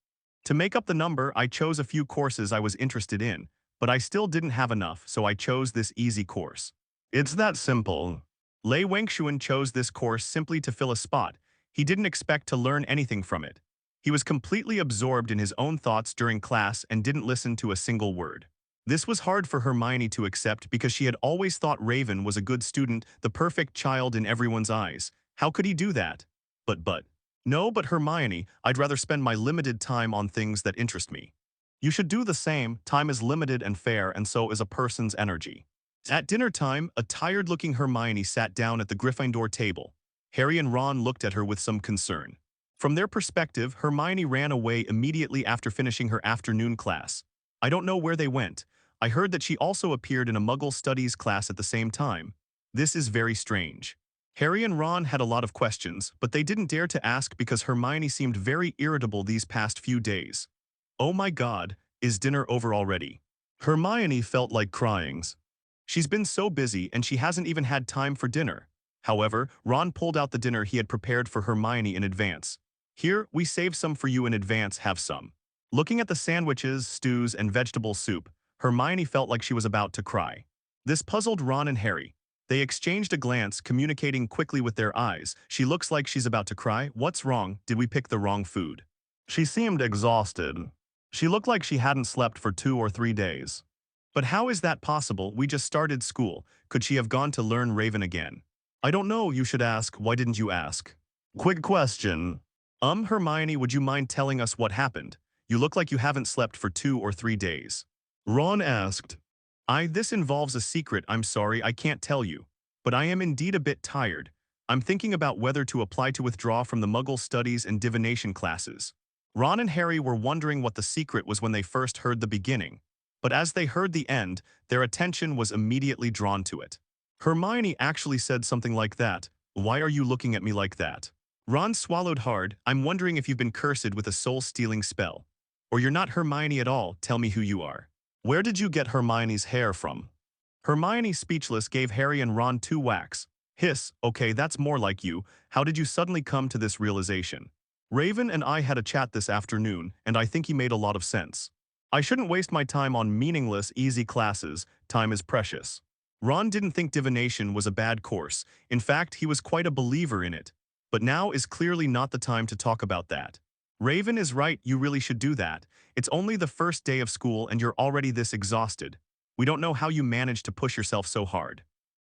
To make up the number, I chose a few courses I was interested in, but I still didn't have enough, so I chose this easy course. It's that simple. Lei Wangxuan chose this course simply to fill a spot. He didn't expect to learn anything from it. He was completely absorbed in his own thoughts during class and didn't listen to a single word. This was hard for Hermione to accept because she had always thought Raven was a good student, the perfect child in everyone's eyes. How could he do that? But Hermione, I'd rather spend my limited time on things that interest me. You should do the same. Time is limited and fair, and so is a person's energy. At dinner time, a tired-looking Hermione sat down at the Gryffindor table. Harry and Ron looked at her with some concern. From their perspective, Hermione ran away immediately after finishing her afternoon class. I don't know where they went. I heard that she also appeared in a Muggle Studies class at the same time. This is very strange. Harry and Ron had a lot of questions, but they didn't dare to ask because Hermione seemed very irritable these past few days. Oh my God, is dinner over already? Hermione felt like crying. She's been so busy and she hasn't even had time for dinner. However, Ron pulled out the dinner he had prepared for Hermione in advance. Here, we saved some for you in advance, have some. Looking at the sandwiches, stews, and vegetable soup, Hermione felt like she was about to cry. This puzzled Ron and Harry. They exchanged a glance, communicating quickly with their eyes. She looks like she's about to cry. What's wrong? Did we pick the wrong food? She seemed exhausted. She looked like she hadn't slept for 2 or 3 days. But how is that possible? We just started school. Could she have gone to learn Raven again? I don't know, you should ask. Why didn't you ask? Quick question. Hermione, would you mind telling us what happened? You look like you haven't slept for 2 or 3 days. Ron asked. This involves a secret, I'm sorry, I can't tell you. But I am indeed a bit tired. I'm thinking about whether to apply to withdraw from the Muggle Studies and Divination classes. Ron and Harry were wondering what the secret was when they first heard the beginning. But as they heard the end, their attention was immediately drawn to it. Hermione actually said something like that. Why are you looking at me like that? Ron swallowed hard. I'm wondering if you've been cursed with a soul-stealing spell. Or you're not Hermione at all, tell me who you are. Where did you get Hermione's hair from? Hermione, speechless, gave Harry and Ron 2 whacks. Hiss, okay, that's more like you. How did you suddenly come to this realization? Raven and I had a chat this afternoon, and I think he made a lot of sense. I shouldn't waste my time on meaningless, easy classes. Time is precious. Ron didn't think divination was a bad course. In fact, he was quite a believer in it. But now is clearly not the time to talk about that. Raven is right, you really should do that. It's only the first day of school and you're already this exhausted. We don't know how you managed to push yourself so hard.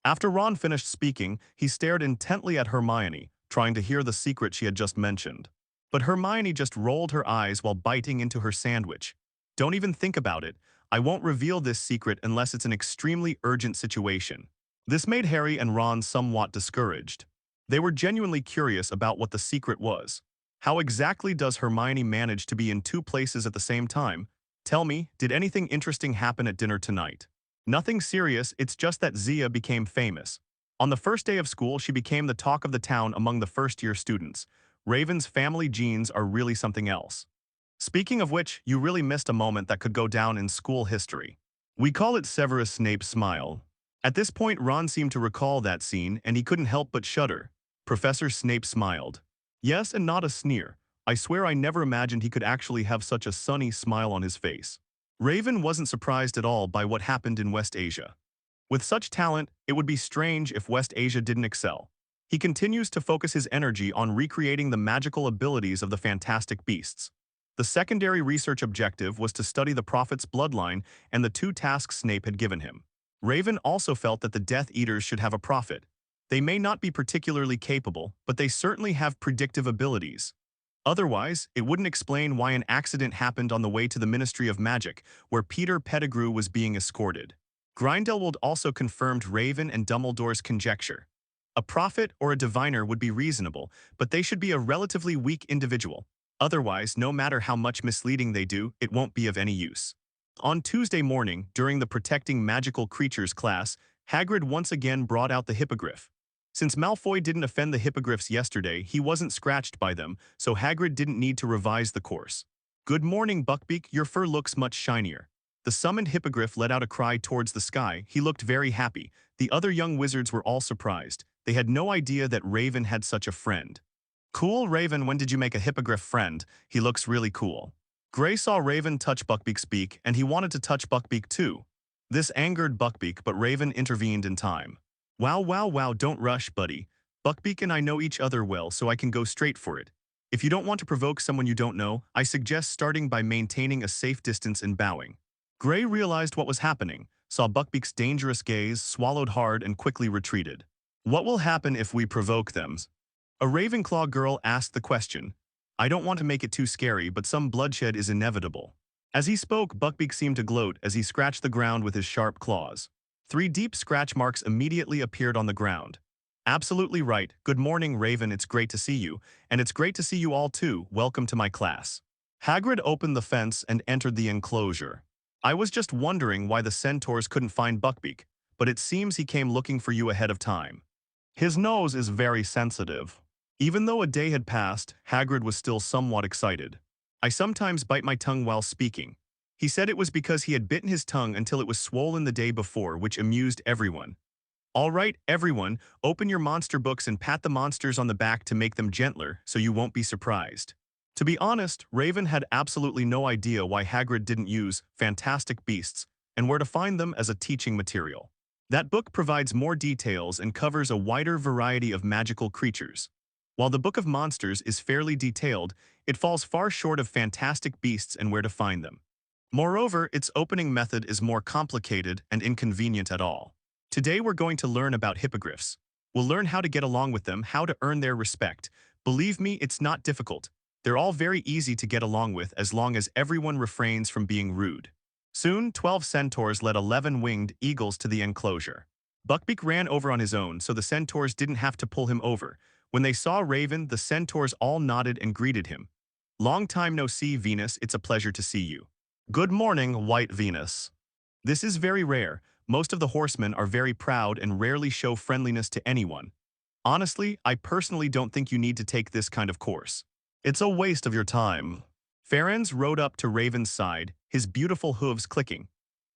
After Ron finished speaking, he stared intently at Hermione, trying to hear the secret she had just mentioned. But Hermione just rolled her eyes while biting into her sandwich. Don't even think about it. I won't reveal this secret unless it's an extremely urgent situation. This made Harry and Ron somewhat discouraged. They were genuinely curious about what the secret was. How exactly does Hermione manage to be in 2 places at the same time? Tell me, did anything interesting happen at dinner tonight? Nothing serious, it's just that Zia became famous. On the first day of school, she became the talk of the town among the first-year students. Raven's family genes are really something else. Speaking of which, you really missed a moment that could go down in school history. We call it Severus Snape's smile. At this point, Ron seemed to recall that scene, and he couldn't help but shudder. Professor Snape smiled. Yes, and not a sneer. I swear I never imagined he could actually have such a sunny smile on his face. Raven wasn't surprised at all by what happened in West Asia. With such talent, it would be strange if West Asia didn't excel. He continues to focus his energy on recreating the magical abilities of the fantastic beasts. The secondary research objective was to study the Prophet's bloodline and the 2 tasks Snape had given him. Raven also felt that the Death Eaters should have a prophet. They may not be particularly capable, but they certainly have predictive abilities. Otherwise, it wouldn't explain why an accident happened on the way to the Ministry of Magic, where Peter Pettigrew was being escorted. Grindelwald also confirmed Raven and Dumbledore's conjecture. A prophet or a diviner would be reasonable, but they should be a relatively weak individual. Otherwise, no matter how much misleading they do, it won't be of any use. On Tuesday morning, during the Protecting Magical Creatures class, Hagrid once again brought out the hippogriff. Since Malfoy didn't offend the hippogriffs yesterday, he wasn't scratched by them, so Hagrid didn't need to revise the course. "Good morning, Buckbeak, your fur looks much shinier." The summoned hippogriff let out a cry towards the sky. He looked very happy. The other young wizards were all surprised. They had no idea that Raven had such a friend. "Cool, Raven, when did you make a hippogriff friend? He looks really cool." Gray saw Raven touch Buckbeak's beak, and he wanted to touch Buckbeak too. This angered Buckbeak, but Raven intervened in time. Wow, don't rush, buddy. Buckbeak and I know each other well, so I can go straight for it. If you don't want to provoke someone you don't know, I suggest starting by maintaining a safe distance and bowing." Gray realized what was happening, saw Buckbeak's dangerous gaze, swallowed hard, and quickly retreated. "What will happen if we provoke them?" A Ravenclaw girl asked the question. "I don't want to make it too scary, but some bloodshed is inevitable." As he spoke, Buckbeak seemed to gloat as he scratched the ground with his sharp claws. 3 deep scratch marks immediately appeared on the ground. "Absolutely right. Good morning, Raven, it's great to see you. And it's great to see you all too. Welcome to my class." Hagrid opened the fence and entered the enclosure. "I was just wondering why the centaurs couldn't find Buckbeak, but it seems he came looking for you ahead of time. His nose is very sensitive." Even though a day had passed, Hagrid was still somewhat excited. "I sometimes bite my tongue while speaking." He said it was because he had bitten his tongue until it was swollen the day before, which amused everyone. "All right, everyone, open your monster books and pat the monsters on the back to make them gentler, so you won't be surprised." To be honest, Raven had absolutely no idea why Hagrid didn't use Fantastic Beasts and where to find them as a teaching material. That book provides more details and covers a wider variety of magical creatures. While the Book of Monsters is fairly detailed, it falls far short of Fantastic Beasts and where to find them. Moreover, its opening method is more complicated and inconvenient at all. Today we're going to learn about hippogriffs. We'll learn how to get along with them, how to earn their respect. Believe me, it's not difficult. They're all very easy to get along with as long as everyone refrains from being rude. Soon, 12 centaurs led 11 winged eagles to the enclosure. Buckbeak ran over on his own, so the centaurs didn't have to pull him over. When they saw Raven, the centaurs all nodded and greeted him. "Long time no see, Venus. It's a pleasure to see you." "Good morning, White Venus." This is very rare. Most of the horsemen are very proud and rarely show friendliness to anyone. Honestly, I personally don't think you need to take this kind of course. It's a waste of your time. Ferenz rode up to Raven's side, his beautiful hooves clicking.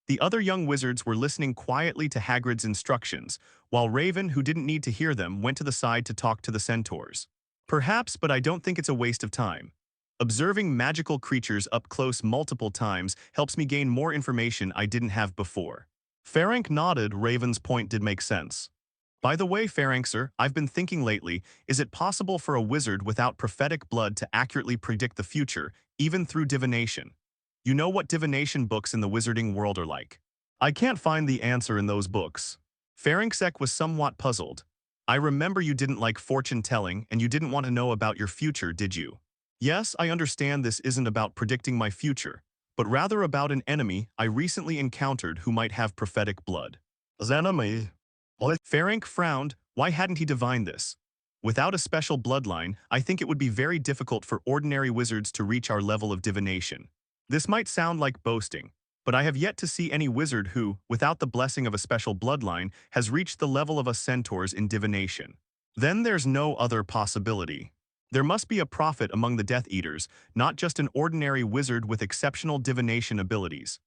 The other young wizards were listening quietly to Hagrid's instructions, while Raven, who didn't need to hear them, went to the side to talk to the centaurs. "Perhaps, but I don't think it's a waste of time. Observing magical creatures up close multiple times helps me gain more information I didn't have before." Ferenc nodded. Raven's point did make sense. "By the way, Ferenc, sir, I've been thinking lately, is it possible for a wizard without prophetic blood to accurately predict the future, even through divination? You know what divination books in the wizarding world are like." "I can't find the answer in those books." Ferenczek was somewhat puzzled. "I remember you didn't like fortune-telling and you didn't want to know about your future, did you?" "Yes, I understand this isn't about predicting my future, but rather about an enemy I recently encountered who might have prophetic blood." "An enemy?" Ferenc frowned. Why hadn't he divined this? "Without a special bloodline, I think it would be very difficult for ordinary wizards to reach our level of divination. This might sound like boasting, but I have yet to see any wizard who, without the blessing of a special bloodline, has reached the level of us centaurs in divination. Then there's no other possibility. There must be a prophet among the Death Eaters, not just an ordinary wizard with exceptional divination abilities."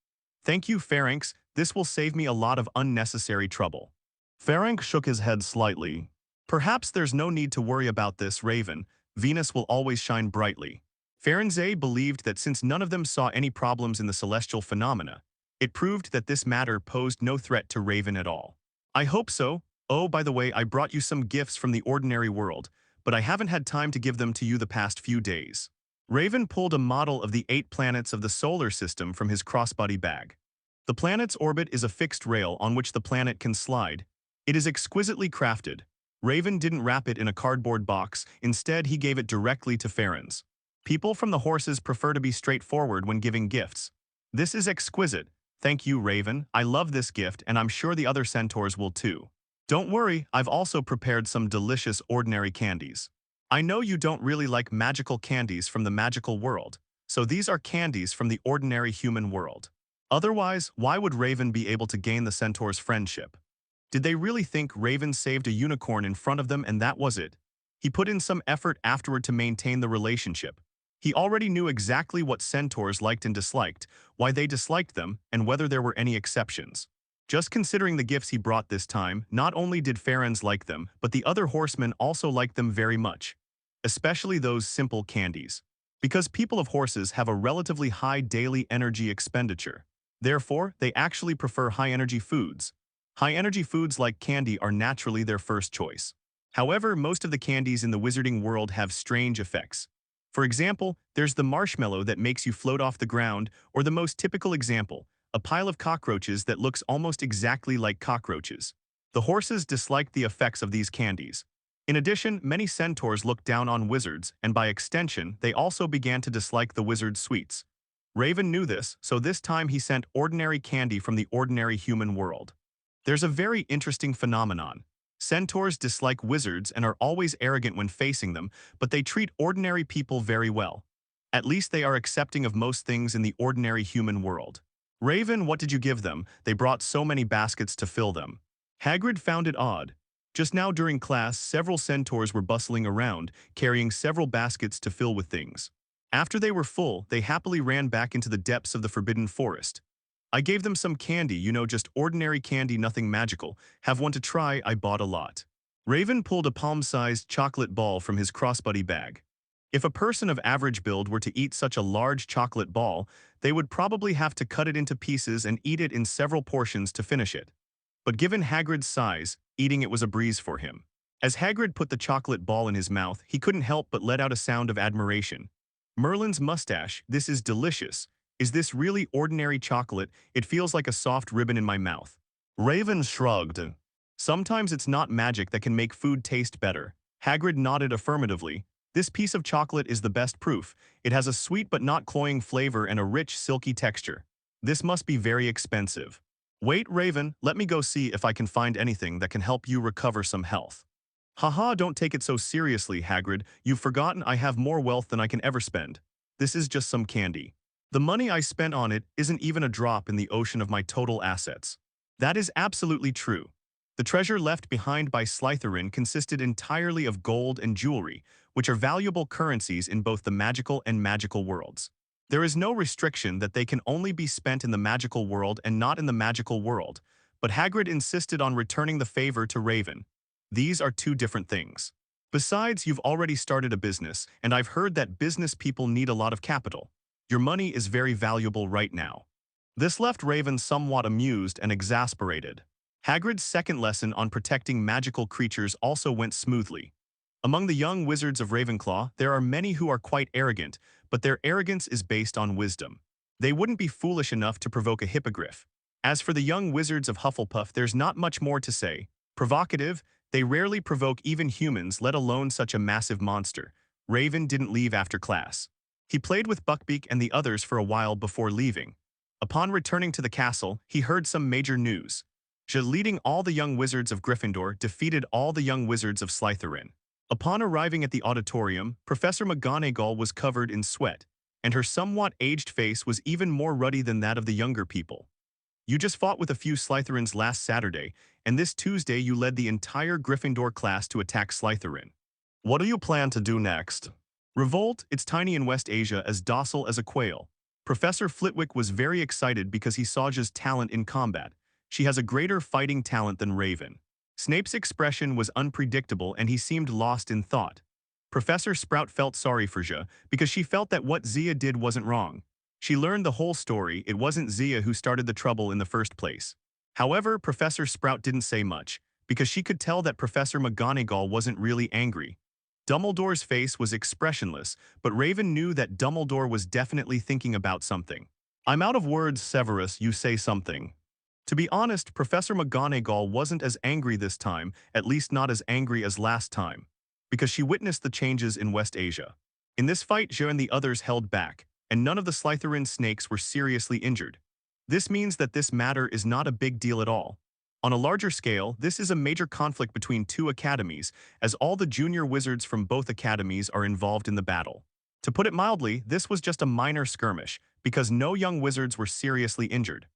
"Thank you, Ferenc. This will save me a lot of unnecessary trouble." Ferenc shook his head slightly. "Perhaps there's no need to worry about this, Raven. Venus will always shine brightly." Ferenczay believed that since none of them saw any problems in the celestial phenomena, it proved that this matter posed no threat to Raven at all. "I hope so. Oh, by the way, I brought you some gifts from the ordinary world, but I haven't had time to give them to you the past few days." Raven pulled a model of the 8 planets of the solar system from his crossbody bag. The planet's orbit is a fixed rail on which the planet can slide. It is exquisitely crafted. Raven didn't wrap it in a cardboard box, instead he gave it directly to Ferenc. People from the horses prefer to be straightforward when giving gifts. "This is exquisite. Thank you, Raven. I love this gift, and I'm sure the other centaurs will too. Don't worry, I've also prepared some delicious ordinary candies. I know you don't really like magical candies from the magical world, so these are candies from the ordinary human world. Otherwise, why would Raven be able to gain the centaur's friendship? Did they really think Raven saved a unicorn in front of them and that was it? He put in some effort afterward to maintain the relationship. He already knew exactly what centaurs liked and disliked, why they disliked them, and whether there were any exceptions. Just considering the gifts he brought this time, not only did Farrens like them, but the other horsemen also liked them very much. Especially those simple candies. Because people of horses have a relatively high daily energy expenditure. Therefore, they actually prefer high-energy foods. High-energy foods like candy are naturally their first choice. However, most of the candies in the wizarding world have strange effects. For example, there's the marshmallow that makes you float off the ground, or the most typical example, a pile of cockroaches that looks almost exactly like cockroaches. The horses disliked the effects of these candies. In addition, many centaurs looked down on wizards, and by extension, they also began to dislike the wizard's sweets. Raven knew this, so this time he sent ordinary candy from the ordinary human world. There's a very interesting phenomenon. Centaurs dislike wizards and are always arrogant when facing them, but they treat ordinary people very well. At least they are accepting of most things in the ordinary human world. Raven, what did you give them? They brought so many baskets to fill them. Hagrid found it odd. Just now during class, several centaurs were bustling around, carrying several baskets to fill with things. After they were full, they happily ran back into the depths of the Forbidden Forest. I gave them some candy, just ordinary candy, nothing magical. Have one to try, I bought a lot. Raven pulled a palm-sized chocolate ball from his crossbody bag. If a person of average build were to eat such a large chocolate ball, they would probably have to cut it into pieces and eat it in several portions to finish it. But given Hagrid's size, eating it was a breeze for him. As Hagrid put the chocolate ball in his mouth, he couldn't help but let out a sound of admiration. Merlin's mustache, this is delicious. Is this really ordinary chocolate? It feels like a soft ribbon in my mouth. Raven shrugged. Sometimes it's not magic that can make food taste better. Hagrid nodded affirmatively. This piece of chocolate is the best proof. It has a sweet but not cloying flavor and a rich, silky texture. This must be very expensive. Wait, Raven, let me go see if I can find anything that can help you recover some health. Haha, don't take it so seriously, Hagrid. You've forgotten I have more wealth than I can ever spend. This is just some candy. The money I spent on it isn't even a drop in the ocean of my total assets. That is absolutely true. The treasure left behind by Slytherin consisted entirely of gold and jewelry, which are valuable currencies in both the magical and magical worlds. There is no restriction that they can only be spent in the magical world and not in the magical world, but Hagrid insisted on returning the favor to Raven. These are two different things. Besides, you've already started a business, and I've heard that business people need a lot of capital. Your money is very valuable right now. This left Raven somewhat amused and exasperated. Hagrid's second lesson on protecting magical creatures also went smoothly. Among the young wizards of Ravenclaw, there are many who are quite arrogant, but their arrogance is based on wisdom. They wouldn't be foolish enough to provoke a hippogriff. As for the young wizards of Hufflepuff, there's not much more to say. Provocative, they rarely provoke even humans, let alone such a massive monster. Raven didn't leave after class. He played with Buckbeak and the others for a while before leaving. Upon returning to the castle, he heard some major news. Leading all the young wizards of Gryffindor defeated all the young wizards of Slytherin. Upon arriving at the auditorium, Professor McGonagall was covered in sweat, and her somewhat aged face was even more ruddy than that of the younger people. You just fought with a few Slytherins last Saturday, and this Tuesday you led the entire Gryffindor class to attack Slytherin. What do you plan to do next? Revolt, it's tiny in West Asia, as docile as a quail. Professor Flitwick was very excited because he saw Ja's talent in combat. She has a greater fighting talent than Raven. Snape's expression was unpredictable and he seemed lost in thought. Professor Sprout felt sorry for Ja because she felt that what Zia did wasn't wrong. She learned the whole story. It wasn't Zia who started the trouble in the first place. However, Professor Sprout didn't say much because she could tell that Professor McGonagall wasn't really angry. Dumbledore's face was expressionless, but Raven knew that Dumbledore was definitely thinking about something. I'm out of words, Severus, you say something. To be honest, Professor McGonagall wasn't as angry this time, at least not as angry as last time, because she witnessed the changes in West Asia. In this fight, Ja and the others held back, and none of the Slytherin snakes were seriously injured. This means that this matter is not a big deal at all. On a larger scale, this is a major conflict between two academies, as all the junior wizards from both academies are involved in the battle. To put it mildly, this was just a minor skirmish, because no young wizards were seriously injured.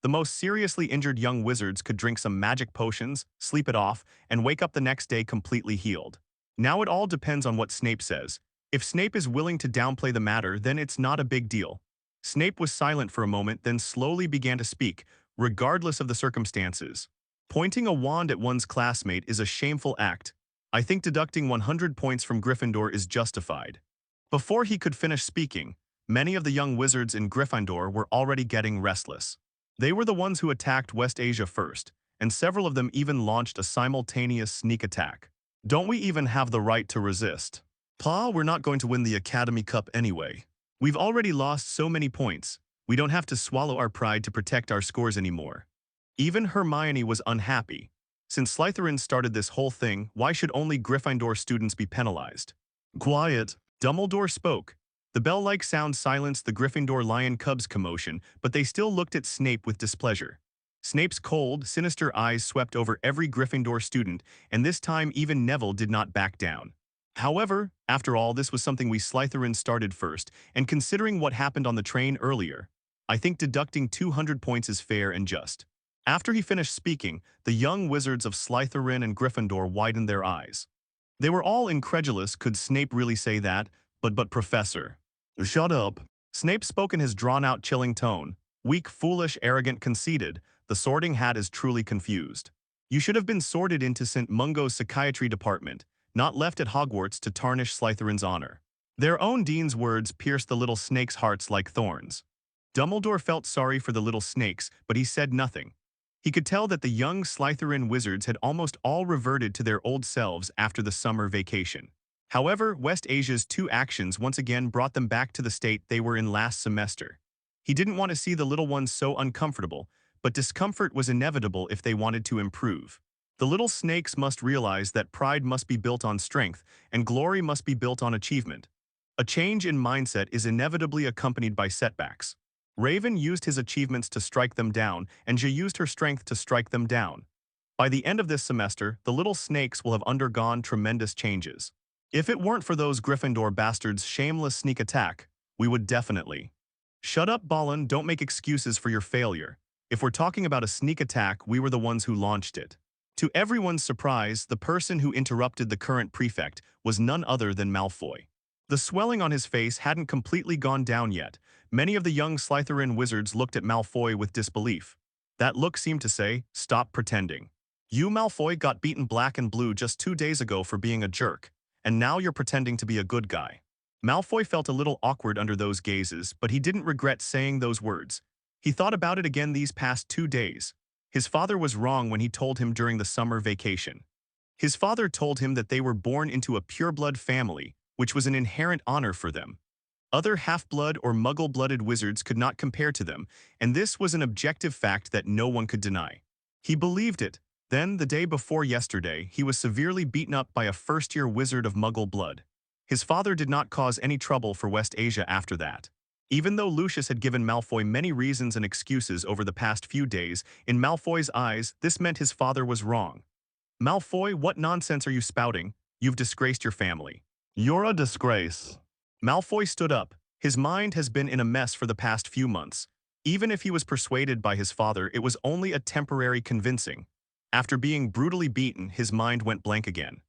The most seriously injured young wizards could drink some magic potions, sleep it off, and wake up the next day completely healed. Now it all depends on what Snape says. If Snape is willing to downplay the matter, then it's not a big deal. Snape was silent for a moment, then slowly began to speak, regardless of the circumstances. Pointing a wand at one's classmate is a shameful act. I think deducting 100 points from Gryffindor is justified. Before he could finish speaking, many of the young wizards in Gryffindor were already getting restless. They were the ones who attacked West Asia first, and several of them even launched a simultaneous sneak attack. Don't we even have the right to resist? Pa, we're not going to win the Academy Cup anyway. We've already lost so many points. We don't have to swallow our pride to protect our scores anymore. Even Hermione was unhappy. Since Slytherin started this whole thing, why should only Gryffindor students be penalized? Quiet. Dumbledore spoke. The bell-like sound silenced the Gryffindor Lion Cubs commotion, but they still looked at Snape with displeasure. Snape's cold, sinister eyes swept over every Gryffindor student, and this time even Neville did not back down. However, after all, this was something we Slytherin started first, and considering what happened on the train earlier, I think deducting 200 points is fair and just. After he finished speaking, the young wizards of Slytherin and Gryffindor widened their eyes. They were all incredulous. Could Snape really say that? But Professor. Shut up. Snape spoke in his drawn-out, chilling tone. Weak, foolish, arrogant, conceited. The Sorting Hat is truly confused. You should have been sorted into St. Mungo's psychiatry department, not left at Hogwarts to tarnish Slytherin's honor. Their own dean's words pierced the little snakes' hearts like thorns. Dumbledore felt sorry for the little snakes, but he said nothing. He could tell that the young Slytherin wizards had almost all reverted to their old selves after the summer vacation. However, West Asia's two actions once again brought them back to the state they were in last semester. He didn't want to see the little ones so uncomfortable, but discomfort was inevitable if they wanted to improve. The little snakes must realize that pride must be built on strength, and glory must be built on achievement. A change in mindset is inevitably accompanied by setbacks. Raven used his achievements to strike them down, and Jay used her strength to strike them down. By the end of this semester, the little snakes will have undergone tremendous changes. If it weren't for those Gryffindor bastards' shameless sneak attack, we would definitely. Shut up, Ballin, don't make excuses for your failure. If we're talking about a sneak attack, we were the ones who launched it. To everyone's surprise, the person who interrupted the current prefect was none other than Malfoy. The swelling on his face hadn't completely gone down yet. Many of the young Slytherin wizards looked at Malfoy with disbelief. That look seemed to say, stop pretending. You, Malfoy, got beaten black and blue just 2 days ago for being a jerk, and now you're pretending to be a good guy. Malfoy felt a little awkward under those gazes, but he didn't regret saying those words. He thought about it again these past 2 days. His father was wrong when he told him during the summer vacation. His father told him that they were born into a pureblood family, which was an inherent honor for them. Other half-blood or muggle-blooded wizards could not compare to them, and this was an objective fact that no one could deny. He believed it. Then, the day before yesterday, he was severely beaten up by a first-year wizard of muggle blood. His father did not cause any trouble for West Asia after that. Even though Lucius had given Malfoy many reasons and excuses over the past few days, in Malfoy's eyes, this meant his father was wrong. Malfoy, what nonsense are you spouting? You've disgraced your family. You're a disgrace. Malfoy stood up. His mind has been in a mess for the past few months. Even if he was persuaded by his father, it was only a temporary convincing. After being brutally beaten, his mind went blank again.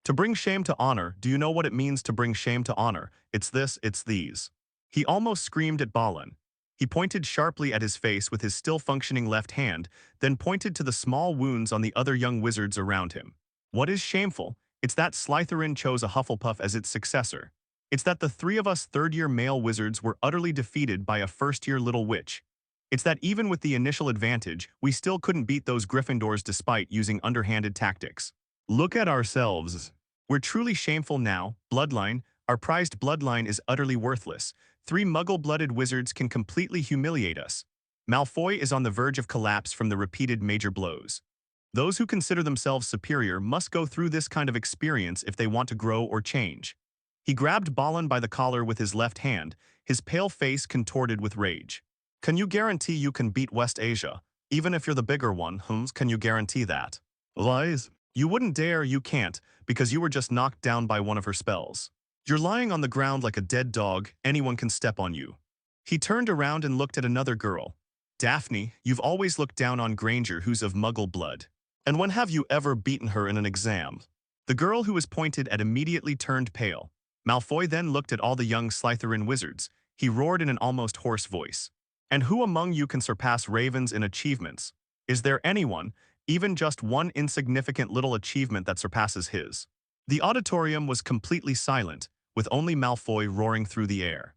To bring shame to honor, do you know what it means to bring shame to honor? It's this, it's these. He almost screamed at Balin. He pointed sharply at his face with his still functioning left hand, then pointed to the small wounds on the other young wizards around him. What is shameful? It's that Slytherin chose a Hufflepuff as its successor. It's that the 3 of us third-year male wizards were utterly defeated by a first-year little witch. It's that even with the initial advantage, we still couldn't beat those Gryffindors despite using underhanded tactics. Look at ourselves. We're truly shameful now. Bloodline, our prized bloodline is utterly worthless. 3 muggle-blooded wizards can completely humiliate us. Malfoy is on the verge of collapse from the repeated major blows. Those who consider themselves superior must go through this kind of experience if they want to grow or change. He grabbed Balin by the collar with his left hand, his pale face contorted with rage. Can you guarantee you can beat West Asia? Even if you're the bigger one, can you guarantee that? Lies. You wouldn't dare, you can't, because you were just knocked down by one of her spells. You're lying on the ground like a dead dog, anyone can step on you. He turned around and looked at another girl. Daphne, you've always looked down on Granger, who's of Muggle blood. And when have you ever beaten her in an exam? The girl who was pointed at immediately turned pale. Malfoy then looked at all the young Slytherin wizards. He roared in an almost hoarse voice. And who among you can surpass Ravens in achievements? Is there anyone, even just one insignificant little achievement that surpasses his? The auditorium was completely silent, with only Malfoy roaring through the air.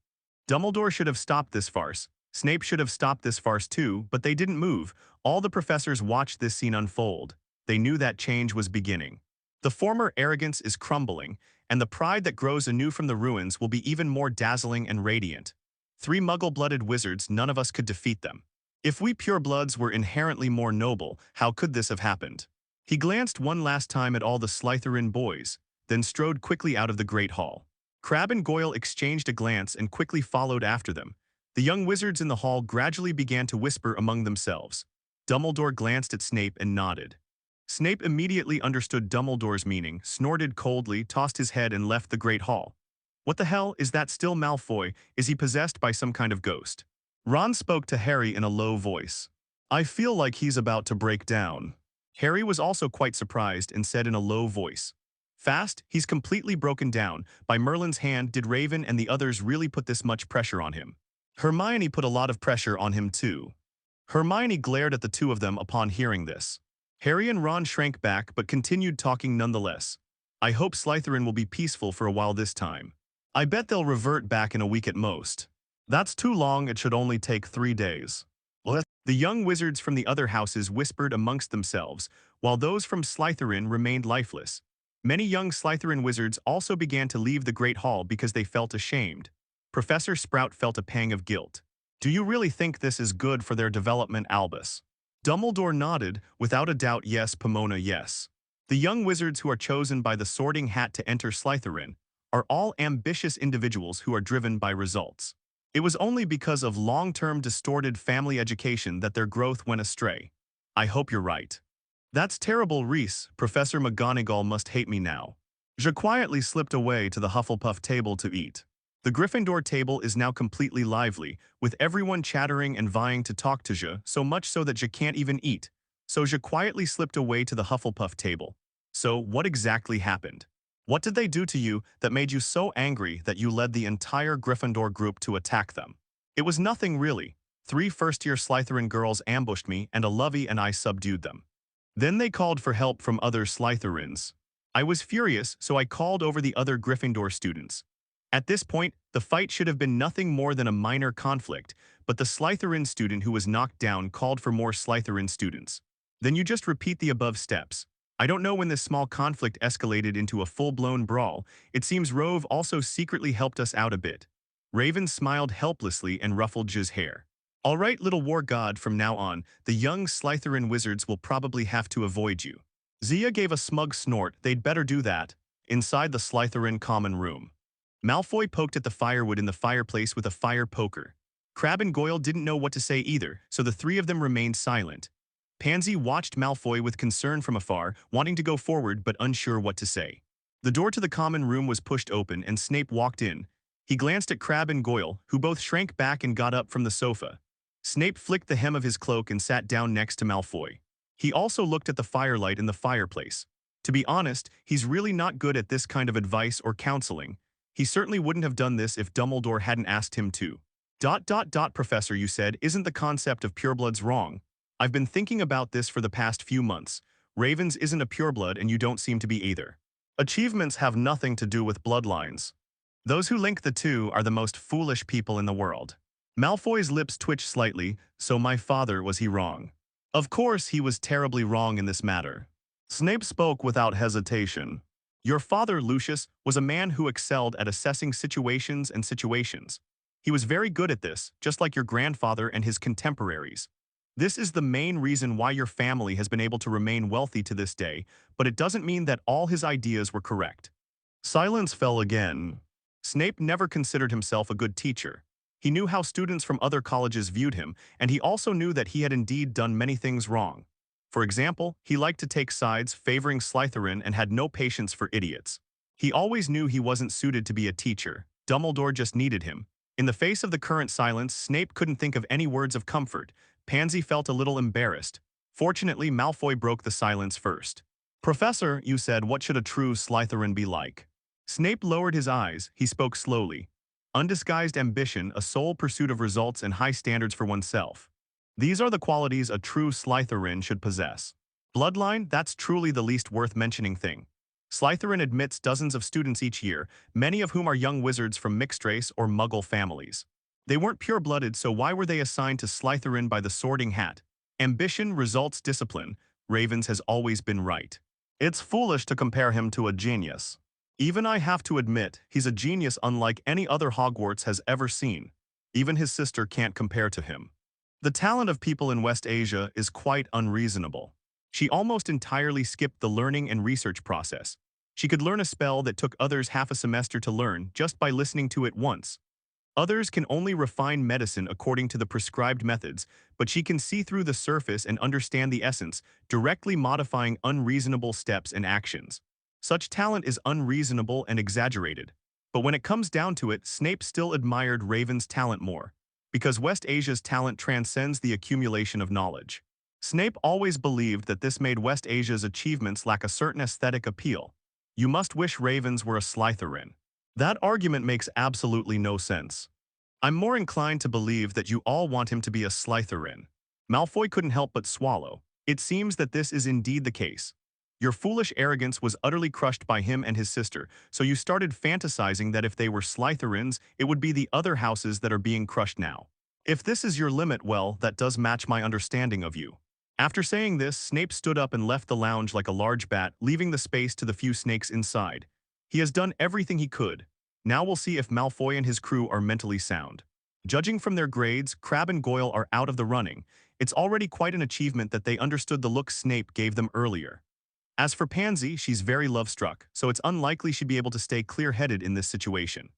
Dumbledore should have stopped this farce. Snape should have stopped this farce too, but they didn't move. All the professors watched this scene unfold. They knew that change was beginning. The former arrogance is crumbling, and the pride that grows anew from the ruins will be even more dazzling and radiant. 3 Muggle-blooded wizards, none of us could defeat them. If we purebloods were inherently more noble, how could this have happened? He glanced one last time at all the Slytherin boys, then strode quickly out of the Great Hall. Crabbe and Goyle exchanged a glance and quickly followed after them. The young wizards in the hall gradually began to whisper among themselves. Dumbledore glanced at Snape and nodded. Snape immediately understood Dumbledore's meaning, snorted coldly, tossed his head and left the Great Hall. What the hell, is that still Malfoy? Is he possessed by some kind of ghost? Ron spoke to Harry in a low voice. I feel like he's about to break down. Harry was also quite surprised and said in a low voice. Fast, he's completely broken down. By Merlin's hand did Raven and the others really put this much pressure on him. Hermione put a lot of pressure on him too. Hermione glared at the two of them upon hearing this. Harry and Ron shrank back but continued talking nonetheless. I hope Slytherin will be peaceful for a while this time. I bet they'll revert back in a week at most. That's too long, it should only take 3 days. The young wizards from the other houses whispered amongst themselves, while those from Slytherin remained lifeless. Many young Slytherin wizards also began to leave the Great Hall because they felt ashamed. Professor Sprout felt a pang of guilt. Do you really think this is good for their development, Albus? Dumbledore nodded, without a doubt yes, Pomona, yes. The young wizards who are chosen by the Sorting Hat to enter Slytherin are all ambitious individuals who are driven by results. It was only because of long-term distorted family education that their growth went astray. I hope you're right. That's terrible, Reese. Professor McGonagall must hate me now. Je quietly slipped away to the Hufflepuff table to eat. The Gryffindor table is now completely lively, with everyone chattering and vying to talk to Je, so much so that Je can't even eat. So Je quietly slipped away to the Hufflepuff table. So, what exactly happened? What did they do to you that made you so angry that you led the entire Gryffindor group to attack them? It was nothing really. 3 first-year Slytherin girls ambushed me and a lovey and I subdued them. Then they called for help from other Slytherins. I was furious, so I called over the other Gryffindor students. At this point, the fight should have been nothing more than a minor conflict, but the Slytherin student who was knocked down called for more Slytherin students. Then you just repeat the above steps. I don't know when this small conflict escalated into a full-blown brawl. It seems Rove also secretly helped us out a bit. Raven smiled helplessly and ruffled Je's hair. All right, little war god, from now on, the young Slytherin wizards will probably have to avoid you. Zia gave a smug snort. They'd better do that. Inside the Slytherin common room. Malfoy poked at the firewood in the fireplace with a fire poker. Crabbe and Goyle didn't know what to say either, so the 3 of them remained silent. Pansy watched Malfoy with concern from afar, wanting to go forward but unsure what to say. The door to the common room was pushed open and Snape walked in. He glanced at Crabbe and Goyle, who both shrank back and got up from the sofa. Snape flicked the hem of his cloak and sat down next to Malfoy. He also looked at the firelight in the fireplace. To be honest, he's really not good at this kind of advice or counseling. He certainly wouldn't have done this if Dumbledore hadn't asked him to. Professor, you said, isn't the concept of purebloods wrong? I've been thinking about this for the past few months. Ravens isn't a pureblood and you don't seem to be either. Achievements have nothing to do with bloodlines. Those who link the two are the most foolish people in the world. Malfoy's lips twitched slightly. So my father, was he wrong? Of course he was terribly wrong in this matter. Snape spoke without hesitation. Your father, Lucius, was a man who excelled at assessing situations and situations. He was very good at this, just like your grandfather and his contemporaries. This is the main reason why your family has been able to remain wealthy to this day, but it doesn't mean that all his ideas were correct. Silence fell again. Snape never considered himself a good teacher. He knew how students from other colleges viewed him, and he also knew that he had indeed done many things wrong. For example, he liked to take sides, favoring Slytherin, and had no patience for idiots. He always knew he wasn't suited to be a teacher. Dumbledore just needed him. In the face of the current silence, Snape couldn't think of any words of comfort. Pansy felt a little embarrassed. Fortunately, Malfoy broke the silence first. "Professor," you said, "what should a true Slytherin be like?" Snape lowered his eyes. He spoke slowly. "Undisguised ambition, a sole pursuit of results, and high standards for oneself. These are the qualities a true Slytherin should possess. Bloodline, that's truly the least worth mentioning thing. Slytherin admits dozens of students each year, many of whom are young wizards from mixed-race or Muggle families. They weren't pure-blooded, so why were they assigned to Slytherin by the Sorting Hat? Ambition, results, discipline. Ravens has always been right. It's foolish to compare him to a genius. Even I have to admit, he's a genius unlike any other Hogwarts has ever seen. Even his sister can't compare to him. The talent of people in West Asia is quite unreasonable. She almost entirely skipped the learning and research process. She could learn a spell that took others half a semester to learn just by listening to it once. Others can only refine medicine according to the prescribed methods, but she can see through the surface and understand the essence, directly modifying unreasonable steps and actions. Such talent is unreasonable and exaggerated. But when it comes down to it, Snape still admired Raven's talent more, because West Asia's talent transcends the accumulation of knowledge. Snape always believed that this made West Asia's achievements lack a certain aesthetic appeal. You must wish Ravens were a Slytherin. That argument makes absolutely no sense. I'm more inclined to believe that you all want him to be a Slytherin. Malfoy couldn't help but swallow. It seems that this is indeed the case. Your foolish arrogance was utterly crushed by him and his sister, so you started fantasizing that if they were Slytherins, it would be the other houses that are being crushed now. If this is your limit, well, that does match my understanding of you. After saying this, Snape stood up and left the lounge like a large bat, leaving the space to the few snakes inside. He has done everything he could. Now we'll see if Malfoy and his crew are mentally sound. Judging from their grades, Crabbe and Goyle are out of the running. It's already quite an achievement that they understood the look Snape gave them earlier. As for Pansy, she's very love-struck, so it's unlikely she'd be able to stay clear-headed in this situation.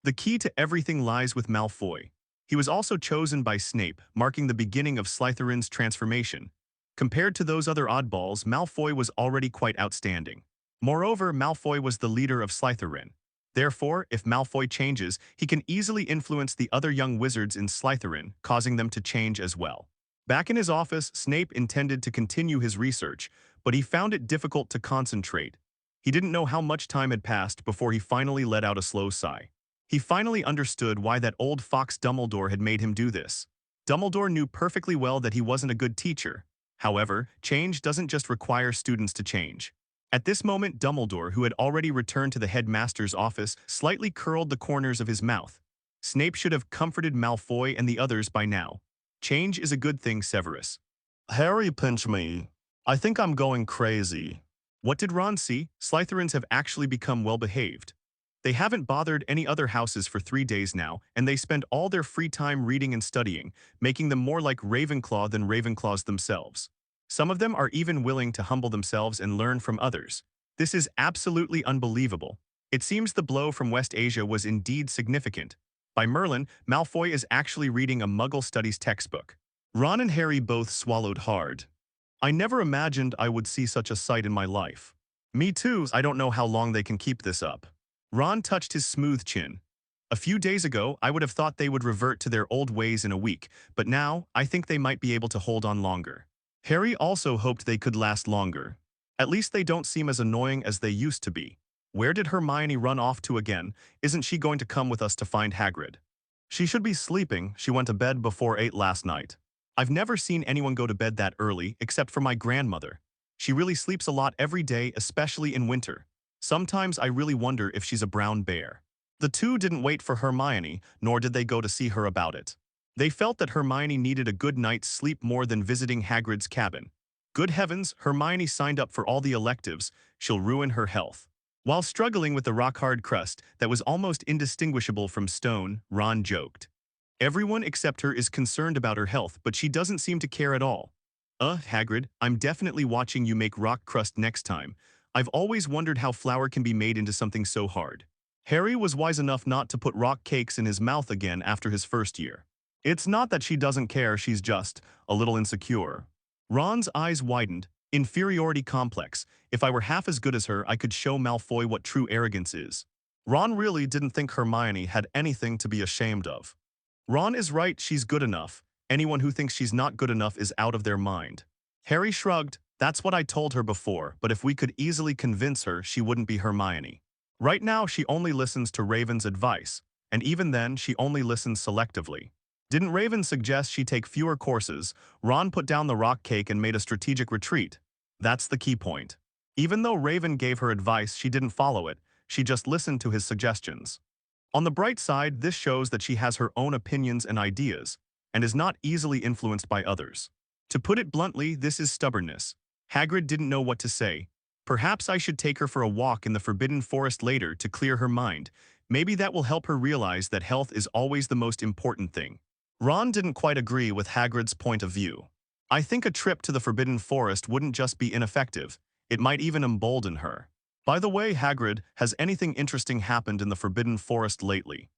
The key to everything lies with Malfoy. He was also chosen by Snape, marking the beginning of Slytherin's transformation. Compared to those other oddballs, Malfoy was already quite outstanding. Moreover, Malfoy was the leader of Slytherin. Therefore, if Malfoy changes, he can easily influence the other young wizards in Slytherin, causing them to change as well. Back in his office, Snape intended to continue his research, but he found it difficult to concentrate. He didn't know how much time had passed before he finally let out a slow sigh. He finally understood why that old fox Dumbledore had made him do this. Dumbledore knew perfectly well that he wasn't a good teacher. However, change doesn't just require students to change. At this moment, Dumbledore, who had already returned to the headmaster's office, slightly curled the corners of his mouth. Snape should have comforted Malfoy and the others by now. Change is a good thing, Severus. Harry, pinch me. I think I'm going crazy. What did Ron see? Slytherins have actually become well-behaved. They haven't bothered any other houses for 3 days now, and they spend all their free time reading and studying, making them more like Ravenclaw than Ravenclaws themselves. Some of them are even willing to humble themselves and learn from others. This is absolutely unbelievable. It seems the blow from West Asia was indeed significant. By Merlin, Malfoy is actually reading a Muggle studies textbook. Ron and Harry both swallowed hard. I never imagined I would see such a sight in my life. Me too, I don't know how long they can keep this up. Ron touched his smooth chin. A few days ago, I would have thought they would revert to their old ways in a week, but now, I think they might be able to hold on longer. Harry also hoped they could last longer. At least they don't seem as annoying as they used to be. Where did Hermione run off to again? Isn't she going to come with us to find Hagrid? She should be sleeping. She went to bed before 8 last night. I've never seen anyone go to bed that early, except for my grandmother. She really sleeps a lot every day, especially in winter. Sometimes I really wonder if she's a brown bear. The two didn't wait for Hermione, nor did they go to see her about it. They felt that Hermione needed a good night's sleep more than visiting Hagrid's cabin. Good heavens, Hermione signed up for all the electives. She'll ruin her health. While struggling with the rock-hard crust that was almost indistinguishable from stone, Ron joked. Everyone except her is concerned about her health, but she doesn't seem to care at all. Hagrid, I'm definitely watching you make rock crust next time. I've always wondered how flour can be made into something so hard. Harry was wise enough not to put rock cakes in his mouth again after his first year. It's not that she doesn't care, she's just a little insecure. Ron's eyes widened. Inferiority complex. If I were half as good as her, I could show Malfoy what true arrogance is. Ron really didn't think Hermione had anything to be ashamed of. Ron is right, she's good enough. Anyone who thinks she's not good enough is out of their mind. Harry shrugged. That's what I told her before, but if we could easily convince her, she wouldn't be Hermione. Right now, she only listens to Raven's advice, and even then, she only listens selectively. Didn't Raven suggest she take fewer courses? Ron put down the rock cake and made a strategic retreat. That's the key point. Even though Raven gave her advice, she didn't follow it. She just listened to his suggestions. On the bright side, this shows that she has her own opinions and ideas, and is not easily influenced by others. To put it bluntly, this is stubbornness. Hagrid didn't know what to say. Perhaps I should take her for a walk in the Forbidden Forest later to clear her mind. Maybe that will help her realize that health is always the most important thing. Ron didn't quite agree with Hagrid's point of view. I think a trip to the Forbidden Forest wouldn't just be ineffective, it might even embolden her. By the way, Hagrid, has anything interesting happened in the Forbidden Forest lately?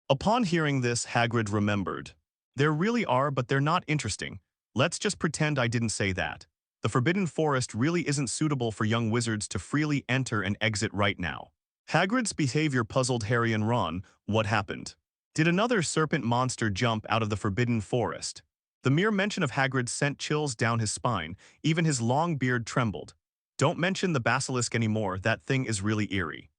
Upon hearing this, Hagrid remembered. There really are, but they're not interesting. Let's just pretend I didn't say that. The Forbidden Forest really isn't suitable for young wizards to freely enter and exit right now. Hagrid's behavior puzzled Harry and Ron. What happened? Did another serpent monster jump out of the Forbidden Forest? The mere mention of Hagrid sent chills down his spine. Even his long beard trembled. Don't mention the basilisk anymore, that thing is really eerie.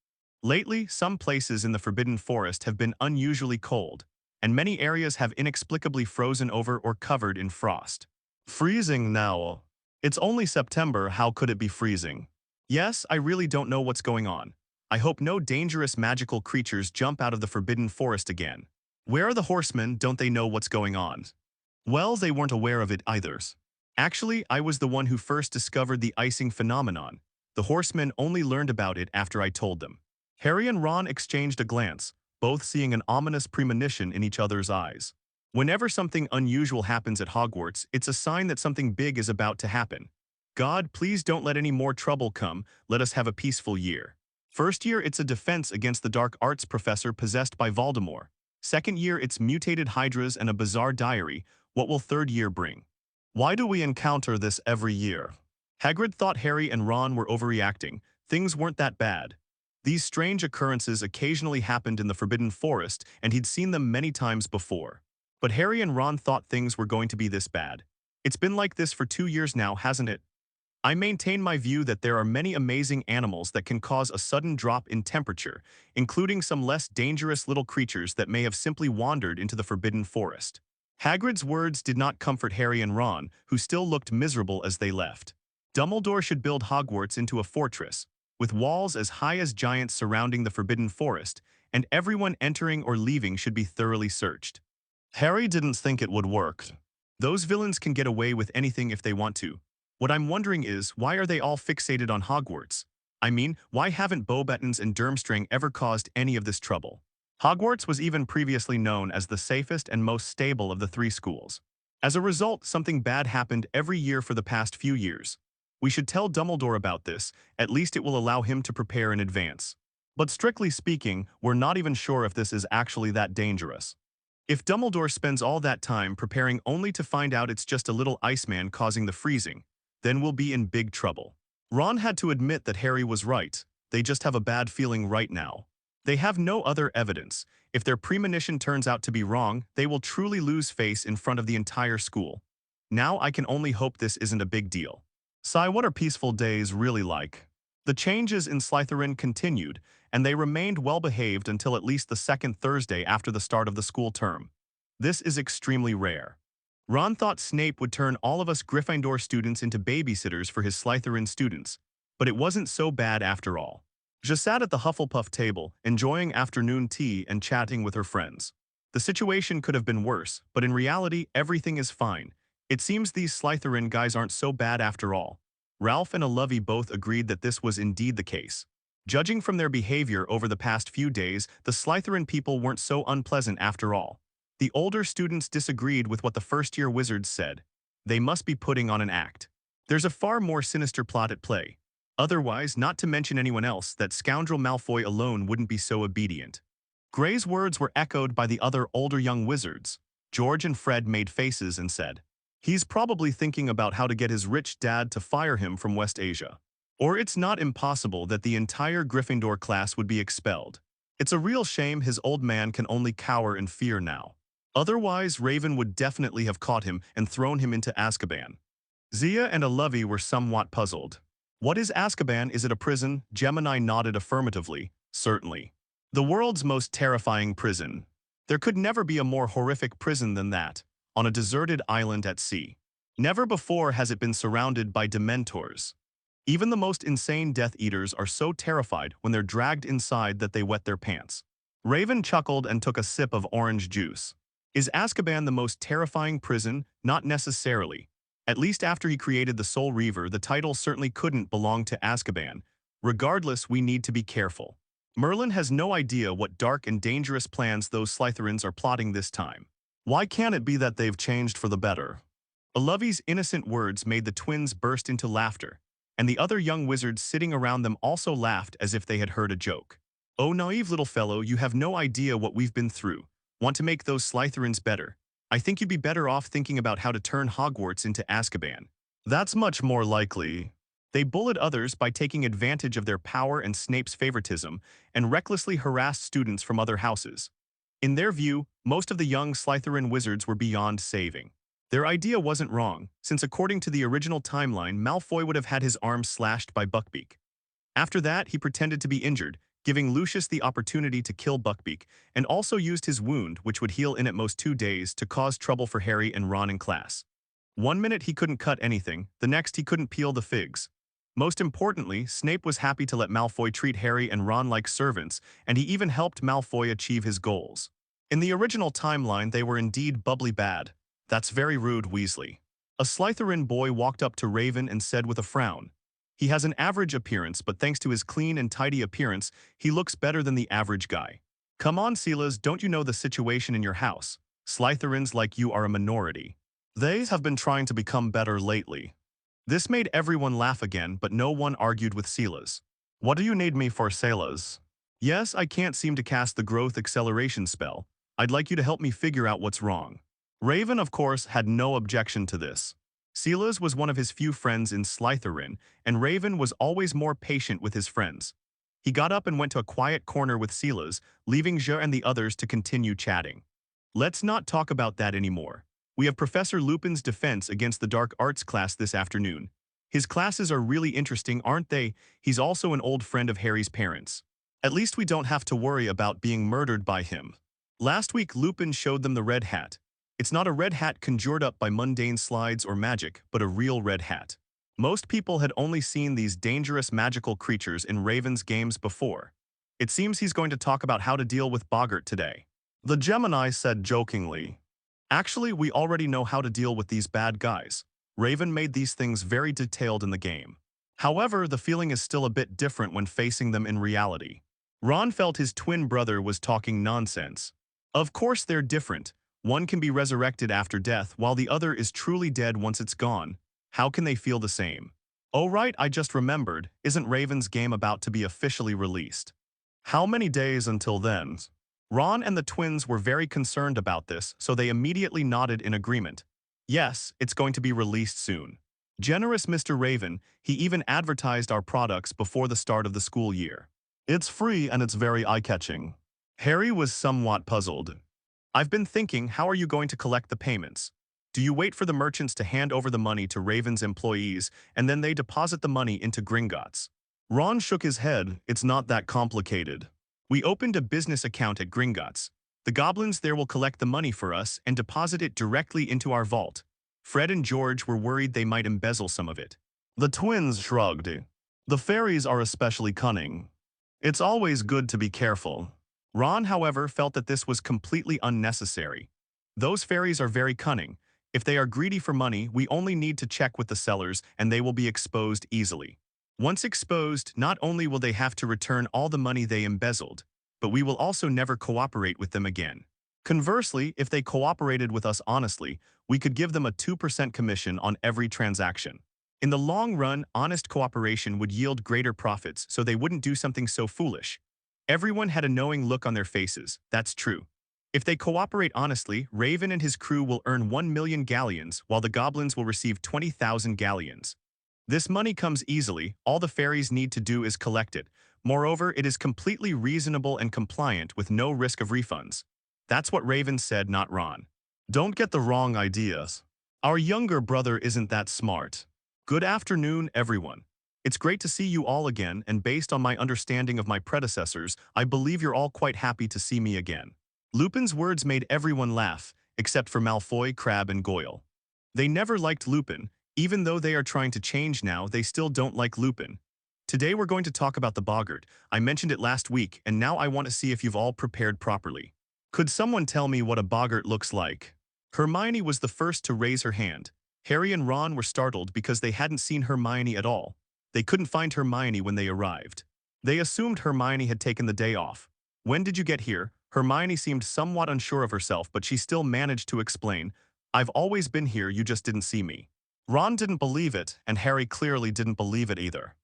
Lately, some places in the Forbidden Forest have been unusually cold, and many areas have inexplicably frozen over or covered in frost. Freezing now. It's only September, how could it be freezing? Yes, I really don't know what's going on. I hope no dangerous magical creatures jump out of the Forbidden Forest again. Where are the horsemen? Don't they know what's going on? Well, they weren't aware of it either. Actually, I was the one who first discovered the icing phenomenon. The horsemen only learned about it after I told them. Harry and Ron exchanged a glance, both seeing an ominous premonition in each other's eyes. Whenever something unusual happens at Hogwarts, it's a sign that something big is about to happen. God, please don't let any more trouble come, let us have a peaceful year. First year, it's a defense against the dark arts professor possessed by Voldemort. Second year, it's mutated hydras and a bizarre diary. What will third year bring? Why do we encounter this every year? Hagrid thought Harry and Ron were overreacting. Things weren't that bad. These strange occurrences occasionally happened in the Forbidden Forest, and he'd seen them many times before. But Harry and Ron thought things were going to be this bad. It's been like this for 2 years now, hasn't it? I maintain my view that there are many amazing animals that can cause a sudden drop in temperature, including some less dangerous little creatures that may have simply wandered into the Forbidden Forest. Hagrid's words did not comfort Harry and Ron, who still looked miserable as they left. Dumbledore should build Hogwarts into a fortress, with walls as high as giants surrounding the Forbidden Forest, and everyone entering or leaving should be thoroughly searched. Harry didn't think it would work. Those villains can get away with anything if they want to. What I'm wondering is, why are they all fixated on Hogwarts? I mean, why haven't Beauxbatons and Durmstrang ever caused any of this trouble? Hogwarts was even previously known as the safest and most stable of the 3 schools. As a result, something bad happened every year for the past few years. We should tell Dumbledore about this, at least it will allow him to prepare in advance. But strictly speaking, we're not even sure if this is actually that dangerous. If Dumbledore spends all that time preparing only to find out it's just a little Iceman causing the freezing, then we'll be in big trouble. Ron had to admit that Harry was right. They just have a bad feeling right now. They have no other evidence. If their premonition turns out to be wrong, they will truly lose face in front of the entire school. Now I can only hope this isn't a big deal. Sigh, what are peaceful days really like? The changes in Slytherin continued, and they remained well-behaved until at least the second Thursday after the start of the school term. This is extremely rare. Ron thought Snape would turn all of us Gryffindor students into babysitters for his Slytherin students, but it wasn't so bad after all. She sat at the Hufflepuff table, enjoying afternoon tea and chatting with her friends. The situation could have been worse, but in reality, everything is fine. It seems these Slytherin guys aren't so bad after all. Ralph and Olivia both agreed that this was indeed the case. Judging from their behavior over the past few days, the Slytherin people weren't so unpleasant after all. The older students disagreed with what the first-year wizards said. They must be putting on an act. There's a far more sinister plot at play. Otherwise, not to mention anyone else, that scoundrel Malfoy alone wouldn't be so obedient. Gray's words were echoed by the other older young wizards. George and Fred made faces and said, "He's probably thinking about how to get his rich dad to fire him from West Asia. Or it's not impossible that the entire Gryffindor class would be expelled. It's a real shame his old man can only cower in fear now. Otherwise, Raven would definitely have caught him and thrown him into Azkaban." Zia and Aluvi were somewhat puzzled. "What is Azkaban? Is it a prison?" Gemini nodded affirmatively. "Certainly. The world's most terrifying prison. There could never be a more horrific prison than that, on a deserted island at sea. Never before has it been surrounded by Dementors. Even the most insane Death Eaters are so terrified when they're dragged inside that they wet their pants." Raven chuckled and took a sip of orange juice. "Is Azkaban the most terrifying prison? Not necessarily. At least after he created the Soul Reaver, the title certainly couldn't belong to Azkaban. Regardless, we need to be careful. Merlin has no idea what dark and dangerous plans those Slytherins are plotting this time. Why can't it be that they've changed for the better?" Aluvi's innocent words made the twins burst into laughter, and the other young wizards sitting around them also laughed as if they had heard a joke. "Oh, naive little fellow, you have no idea what we've been through. Want to make those Slytherins better? I think you'd be better off thinking about how to turn Hogwarts into Azkaban." "That's much more likely." They bullied others by taking advantage of their power and Snape's favoritism, and recklessly harassed students from other houses. In their view, most of the young Slytherin wizards were beyond saving. Their idea wasn't wrong, since according to the original timeline, Malfoy would have had his arm slashed by Buckbeak. After that, he pretended to be injured, giving Lucius the opportunity to kill Buckbeak, and also used his wound, which would heal in at most 2 days, to cause trouble for Harry and Ron in class. One minute he couldn't cut anything, the next he couldn't peel the figs. Most importantly, Snape was happy to let Malfoy treat Harry and Ron like servants, and he even helped Malfoy achieve his goals. In the original timeline, they were indeed bubbly bad. "That's very rude, Weasley." A Slytherin boy walked up to Raven and said with a frown, "He has an average appearance, but thanks to his clean and tidy appearance, he looks better than the average guy." "Come on, Silas, don't you know the situation in your house? Slytherins like you are a minority. They have been trying to become better lately." This made everyone laugh again, but no one argued with Silas. "What do you need me for, Silas?" "Yes, I can't seem to cast the growth acceleration spell. I'd like you to help me figure out what's wrong." Raven, of course, had no objection to this. Silas was one of his few friends in Slytherin, and Raven was always more patient with his friends. He got up and went to a quiet corner with Silas, leaving Je and the others to continue chatting. "Let's not talk about that anymore. We have Professor Lupin's defense against the dark arts class this afternoon. His classes are really interesting, aren't they? He's also an old friend of Harry's parents. At least we don't have to worry about being murdered by him." Last week, Lupin showed them the red hat. It's not a red hat conjured up by mundane slides or magic, but a real red hat. Most people had only seen these dangerous magical creatures in Raven's games before. It seems he's going to talk about how to deal with Boggart today. The Gemini said jokingly. "Actually, we already know how to deal with these bad guys. Raven made these things very detailed in the game. However, the feeling is still a bit different when facing them in reality." Ron felt his twin brother was talking nonsense. Of course they're different. One can be resurrected after death, while the other is truly dead once it's gone. How can they feel the same? "Oh right, I just remembered, isn't Raven's game about to be officially released?" "How many days until then?" Ron and the twins were very concerned about this, so they immediately nodded in agreement. "Yes, it's going to be released soon. Generous Mr. Raven, he even advertised our products before the start of the school year. It's free and it's very eye-catching." Harry was somewhat puzzled. "I've been thinking, how are you going to collect the payments? Do you wait for the merchants to hand over the money to Raven's employees, and then they deposit the money into Gringotts?" Ron shook his head. "It's not that complicated. We opened a business account at Gringotts. The goblins there will collect the money for us and deposit it directly into our vault." Fred and George were worried they might embezzle some of it. The twins shrugged. "The fairies are especially cunning. It's always good to be careful." Ron, however, felt that this was completely unnecessary. Those fairies are very cunning. If they are greedy for money, we only need to check with the sellers and they will be exposed easily. Once exposed, not only will they have to return all the money they embezzled, but we will also never cooperate with them again. Conversely, if they cooperated with us honestly, we could give them a 2% commission on every transaction. In the long run, honest cooperation would yield greater profits, so they wouldn't do something so foolish. Everyone had a knowing look on their faces, that's true. If they cooperate honestly, Raven and his crew will earn 1 million galleons, while the goblins will receive 20,000 galleons. This money comes easily, all the fairies need to do is collect it. Moreover, it is completely reasonable and compliant with no risk of refunds. That's what Raven said, not Ron. Don't get the wrong ideas. Our younger brother isn't that smart. Good afternoon, everyone. It's great to see you all again, and based on my understanding of my predecessors, I believe you're all quite happy to see me again. Lupin's words made everyone laugh, except for Malfoy, Crabbe, and Goyle. They never liked Lupin. Even though they are trying to change now, they still don't like Lupin. Today we're going to talk about the boggart. I mentioned it last week, and now I want to see if you've all prepared properly. Could someone tell me what a boggart looks like? Hermione was the first to raise her hand. Harry and Ron were startled because they hadn't seen Hermione at all. They couldn't find Hermione when they arrived. They assumed Hermione had taken the day off. When did you get here? Hermione seemed somewhat unsure of herself, but she still managed to explain, I've always been here, you just didn't see me. Ron didn't believe it, and Harry clearly didn't believe it either.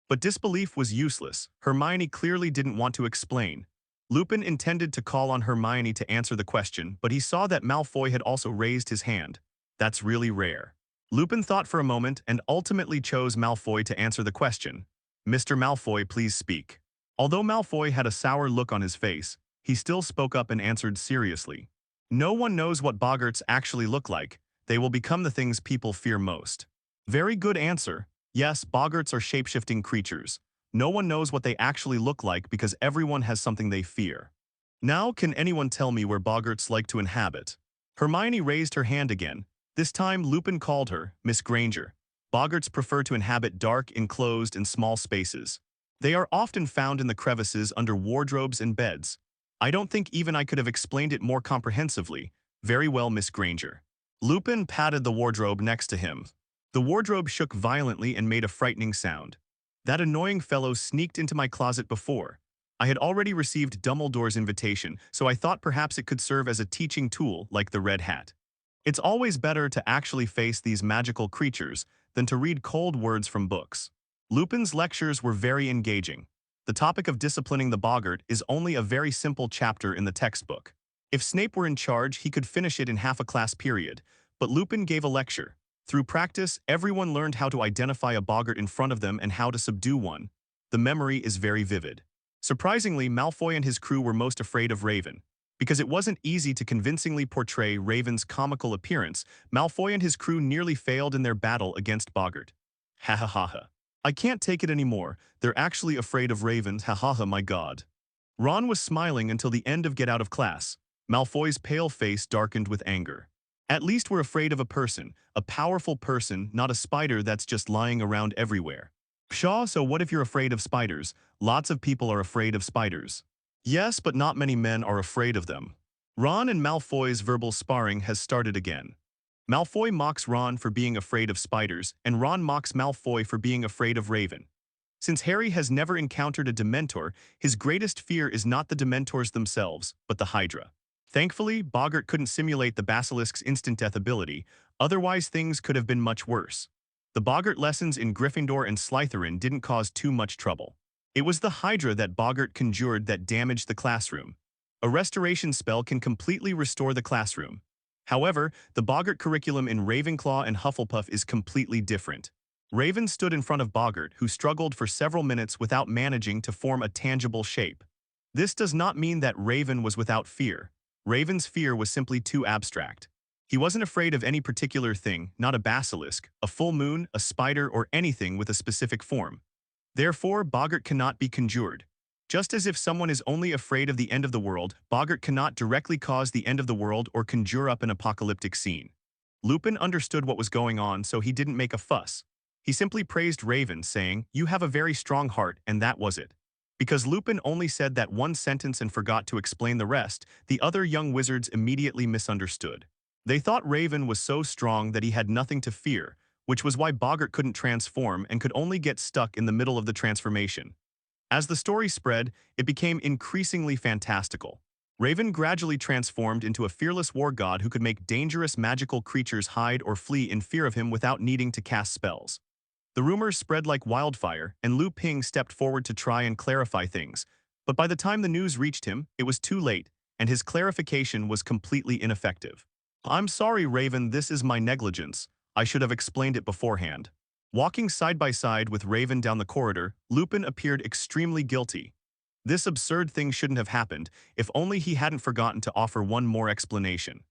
But disbelief was useless. Hermione clearly didn't want to explain. Lupin intended to call on Hermione to answer the question, but he saw that Malfoy had also raised his hand. That's really rare. Lupin thought for a moment and ultimately chose Malfoy to answer the question. Mr. Malfoy, please speak. Although Malfoy had a sour look on his face, he still spoke up and answered seriously. No one knows what boggarts actually look like. They will become the things people fear most. Very good answer. Yes, boggarts are shape-shifting creatures. No one knows what they actually look like because everyone has something they fear. Now, can anyone tell me where boggarts like to inhabit? Hermione raised her hand again. This time, Lupin called her Miss Granger. Boggarts prefer to inhabit dark, enclosed, and small spaces. They are often found in the crevices under wardrobes and beds. I don't think even I could have explained it more comprehensively. Very well, Miss Granger. Lupin patted the wardrobe next to him. The wardrobe shook violently and made a frightening sound. That annoying fellow sneaked into my closet before. I had already received Dumbledore's invitation, so I thought perhaps it could serve as a teaching tool like the Red Hat. It's always better to actually face these magical creatures than to read cold words from books. Lupin's lectures were very engaging. The topic of disciplining the boggart is only a very simple chapter in the textbook. If Snape were in charge, he could finish it in half a class period, but Lupin gave a lecture. Through practice, everyone learned how to identify a boggart in front of them and how to subdue one. The memory is very vivid. Surprisingly, Malfoy and his crew were most afraid of Raven. Because it wasn't easy to convincingly portray Raven's comical appearance, Malfoy and his crew nearly failed in their battle against boggart. Ha ha ha ha. I can't take it anymore. They're actually afraid of Raven, ha ha ha, my god. Ron was smiling until the end of Get Out of Class. Malfoy's pale face darkened with anger. At least we're afraid of a person, a powerful person, not a spider that's just lying around everywhere. Pshaw, so what if you're afraid of spiders? Lots of people are afraid of spiders. Yes, but not many men are afraid of them. Ron and Malfoy's verbal sparring has started again. Malfoy mocks Ron for being afraid of spiders, and Ron mocks Malfoy for being afraid of Raven. Since Harry has never encountered a Dementor, his greatest fear is not the Dementors themselves, but the Hydra. Thankfully, boggart couldn't simulate the basilisk's instant death ability, otherwise things could have been much worse. The boggart lessons in Gryffindor and Slytherin didn't cause too much trouble. It was the Hydra that boggart conjured that damaged the classroom. A restoration spell can completely restore the classroom. However, the boggart curriculum in Ravenclaw and Hufflepuff is completely different. Raven stood in front of boggart, who struggled for several minutes without managing to form a tangible shape. This does not mean that Raven was without fear. Raven's fear was simply too abstract. He wasn't afraid of any particular thing, not a basilisk, a full moon, a spider, or anything with a specific form. Therefore, boggart cannot be conjured. Just as if someone is only afraid of the end of the world, boggart cannot directly cause the end of the world or conjure up an apocalyptic scene. Lupin understood what was going on, so he didn't make a fuss. He simply praised Raven, saying, "You have a very strong heart," and that was it. Because Lupin only said that one sentence and forgot to explain the rest, the other young wizards immediately misunderstood. They thought Raven was so strong that he had nothing to fear, which was why boggart couldn't transform and could only get stuck in the middle of the transformation. As the story spread, it became increasingly fantastical. Raven gradually transformed into a fearless war god who could make dangerous magical creatures hide or flee in fear of him without needing to cast spells. The rumors spread like wildfire, and Lu Ping stepped forward to try and clarify things. But by the time the news reached him, it was too late, and his clarification was completely ineffective. "I'm sorry, Raven, this is my negligence. I should have explained it beforehand." Walking side by side with Raven down the corridor, Lupin appeared extremely guilty. This absurd thing shouldn't have happened, if only he hadn't forgotten to offer one more explanation.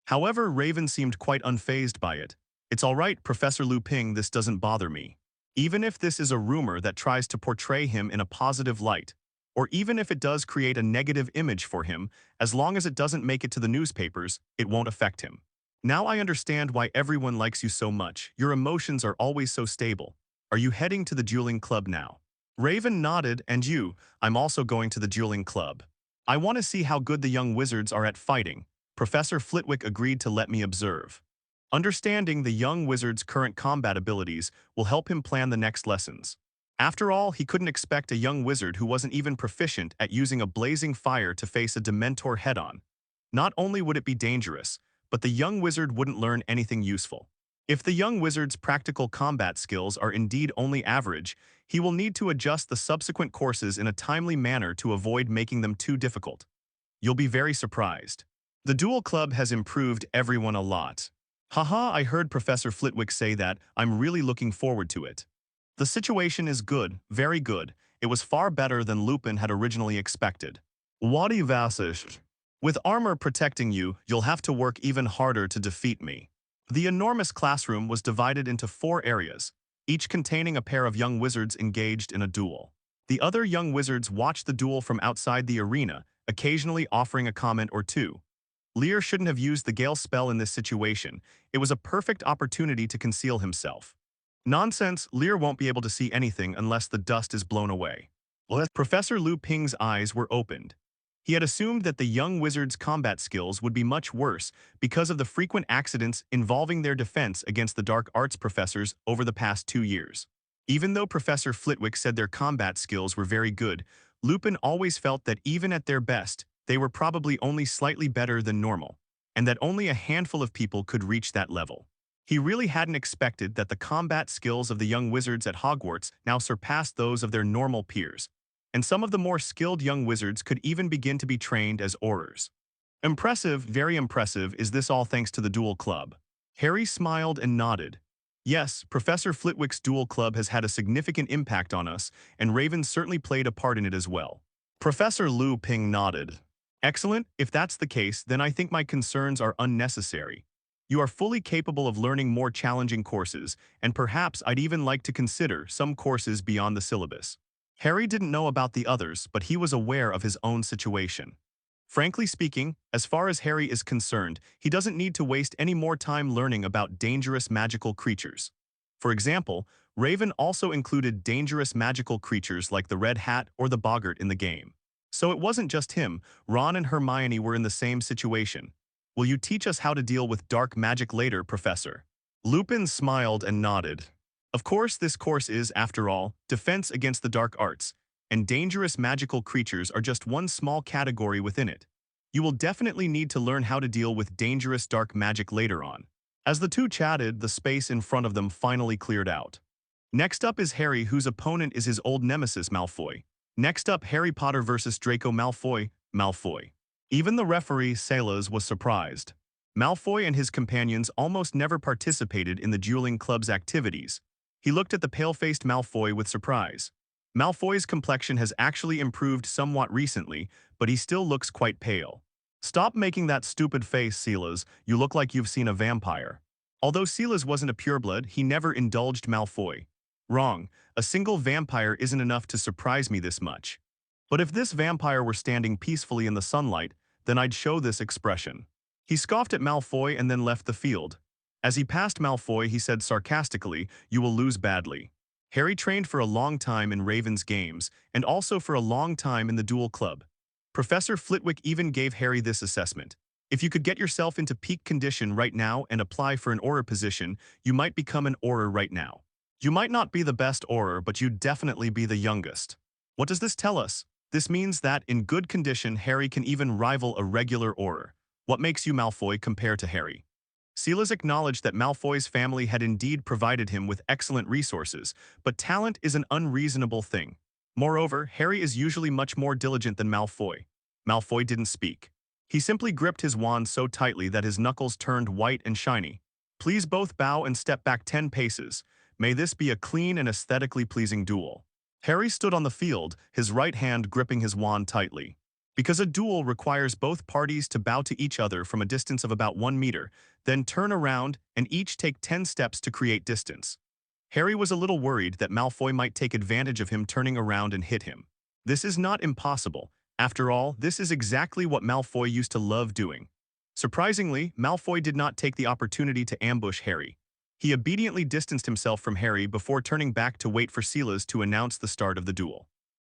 However, Raven seemed quite unfazed by it. "It's all right, Professor Lu Ping, this doesn't bother me. Even if this is a rumor that tries to portray him in a positive light, or even if it does create a negative image for him, as long as it doesn't make it to the newspapers, it won't affect him. Now I understand why everyone likes you so much. Your emotions are always so stable. Are you heading to the dueling club now?" Raven nodded. "And you?" "I'm also going to the dueling club. I want to see how good the young wizards are at fighting." Professor Flitwick agreed to let me observe. Understanding the young wizard's current combat abilities will help him plan the next lessons. After all, he couldn't expect a young wizard who wasn't even proficient at using a blazing fire to face a Dementor head-on. Not only would it be dangerous, but the young wizard wouldn't learn anything useful. If the young wizard's practical combat skills are indeed only average, he will need to adjust the subsequent courses in a timely manner to avoid making them too difficult. You'll be very surprised. The duel club has improved everyone a lot. Haha, I heard Professor Flitwick say that. I'm really looking forward to it. The situation is good, very good. It was far better than Lupin had originally expected. Wadi Vasish. With armor protecting you, you'll have to work even harder to defeat me. The enormous classroom was divided into 4 areas, each containing a pair of young wizards engaged in a duel. The other young wizards watched the duel from outside the arena, occasionally offering a comment or two. Lear shouldn't have used the Gale spell in this situation. It was a perfect opportunity to conceal himself. Nonsense, Lear won't be able to see anything unless the dust is blown away. Professor Lu Ping's eyes were opened. He had assumed that the young wizard's combat skills would be much worse because of the frequent accidents involving their defense against the dark arts professors over the past 2 years. Even though Professor Flitwick said their combat skills were very good, Lupin always felt that even at their best, they were probably only slightly better than normal, and that only a handful of people could reach that level. He really hadn't expected that the combat skills of the young wizards at Hogwarts now surpassed those of their normal peers, and some of the more skilled young wizards could even begin to be trained as aurors. Impressive, very impressive. Is this all thanks to the duel club? Harry smiled and nodded. Yes, Professor Flitwick's duel club has had a significant impact on us, and Raven certainly played a part in it as well. Professor Lu Ping nodded. Excellent. If that's the case, then I think my concerns are unnecessary. You are fully capable of learning more challenging courses, and perhaps I'd even like to consider some courses beyond the syllabus. Harry didn't know about the others, but he was aware of his own situation. Frankly speaking, as far as Harry is concerned, he doesn't need to waste any more time learning about dangerous magical creatures. For example, Raven also included dangerous magical creatures like the Red Hat or the Boggart in the game. So it wasn't just him. Ron and Hermione were in the same situation. Will you teach us how to deal with dark magic later, Professor? Lupin smiled and nodded. Of course, this course is, after all, defense against the dark arts, and dangerous magical creatures are just one small category within it. You will definitely need to learn how to deal with dangerous dark magic later on. As the two chatted, the space in front of them finally cleared out. Next up is Harry, whose opponent is his old nemesis, Malfoy. Next up, Harry Potter versus Draco Malfoy. Even the referee, Salas, was surprised. Malfoy and his companions almost never participated in the dueling club's activities. He looked at the pale-faced Malfoy with surprise. Malfoy's complexion has actually improved somewhat recently, but he still looks quite pale. Stop making that stupid face, Silas. You look like you've seen a vampire. Although Silas wasn't a pureblood, he never indulged Malfoy. Wrong. A single vampire isn't enough to surprise me this much. But if this vampire were standing peacefully in the sunlight, then I'd show this expression. He scoffed at Malfoy and then left the field. As he passed Malfoy, he said sarcastically, "You will lose badly." Harry trained for a long time in Raven's games, and also for a long time in the duel club. Professor Flitwick even gave Harry this assessment. If you could get yourself into peak condition right now and apply for an Auror position, you might become an Auror right now. You might not be the best Auror, but you'd definitely be the youngest. What does this tell us? This means that, in good condition, Harry can even rival a regular Auror. What makes you, Malfoy, compare to Harry? Silas acknowledged that Malfoy's family had indeed provided him with excellent resources, but talent is an unreasonable thing. Moreover, Harry is usually much more diligent than Malfoy. Malfoy didn't speak. He simply gripped his wand so tightly that his knuckles turned white and shiny. Please both bow and step back 10 paces. May this be a clean and aesthetically pleasing duel. Harry stood on the field, his right hand gripping his wand tightly. Because a duel requires both parties to bow to each other from a distance of about 1 meter, then turn around and each take 10 steps to create distance. Harry was a little worried that Malfoy might take advantage of him turning around and hit him. This is not impossible. After all, this is exactly what Malfoy used to love doing. Surprisingly, Malfoy did not take the opportunity to ambush Harry. He obediently distanced himself from Harry before turning back to wait for Silas to announce the start of the duel.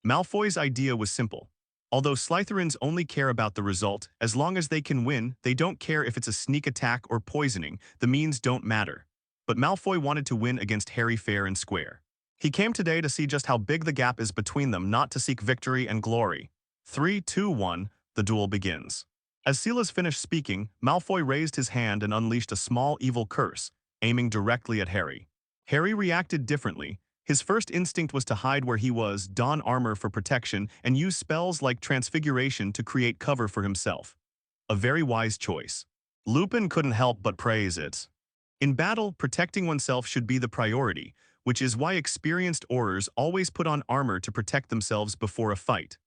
Malfoy's idea was simple. Although Slytherins only care about the result, as long as they can win, they don't care if it's a sneak attack or poisoning, the means don't matter. But Malfoy wanted to win against Harry fair and square. He came today to see just how big the gap is between them, not to seek victory and glory. 3, 2, 1, the duel begins. As Silas finished speaking, Malfoy raised his hand and unleashed a small evil curse, aiming directly at Harry. Harry reacted differently. His first instinct was to hide where he was, don armor for protection, and use spells like Transfiguration to create cover for himself. A very wise choice. Lupin couldn't help but praise it. In battle, protecting oneself should be the priority, which is why experienced Aurors always put on armor to protect themselves before a fight.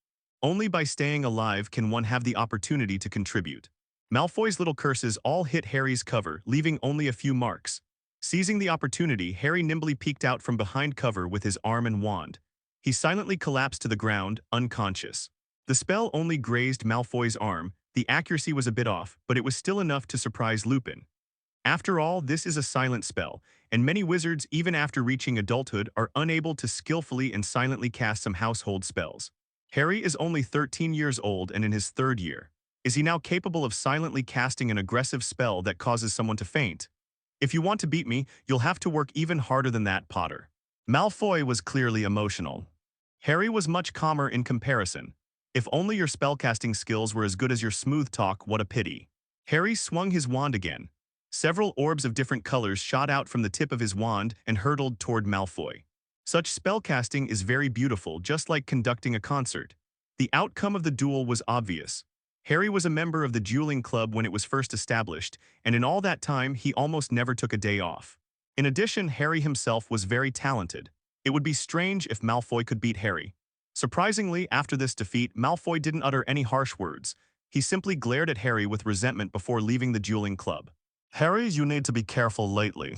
Only by staying alive can one have the opportunity to contribute. Malfoy's little curses all hit Harry's cover, leaving only a few marks. Seizing the opportunity, Harry nimbly peeked out from behind cover with his arm and wand. He silently collapsed to the ground, unconscious. The spell only grazed Malfoy's arm. The accuracy was a bit off, but it was still enough to surprise Lupin. After all, this is a silent spell, and many wizards, even after reaching adulthood, are unable to skillfully and silently cast some household spells. Harry is only 13 years old and in his 3rd year. Is he now capable of silently casting an aggressive spell that causes someone to faint? If you want to beat me, you'll have to work even harder than that, Potter. Malfoy was clearly emotional. Harry was much calmer in comparison. If only your spellcasting skills were as good as your smooth talk, what a pity. Harry swung his wand again. Several orbs of different colors shot out from the tip of his wand and hurtled toward Malfoy. Such spellcasting is very beautiful, just like conducting a concert. The outcome of the duel was obvious. Harry was a member of the dueling club when it was first established, and in all that time he almost never took a day off. In addition, Harry himself was very talented. It would be strange if Malfoy could beat Harry. Surprisingly, after this defeat, Malfoy didn't utter any harsh words. He simply glared at Harry with resentment before leaving the dueling club. Harry, you need to be careful lately.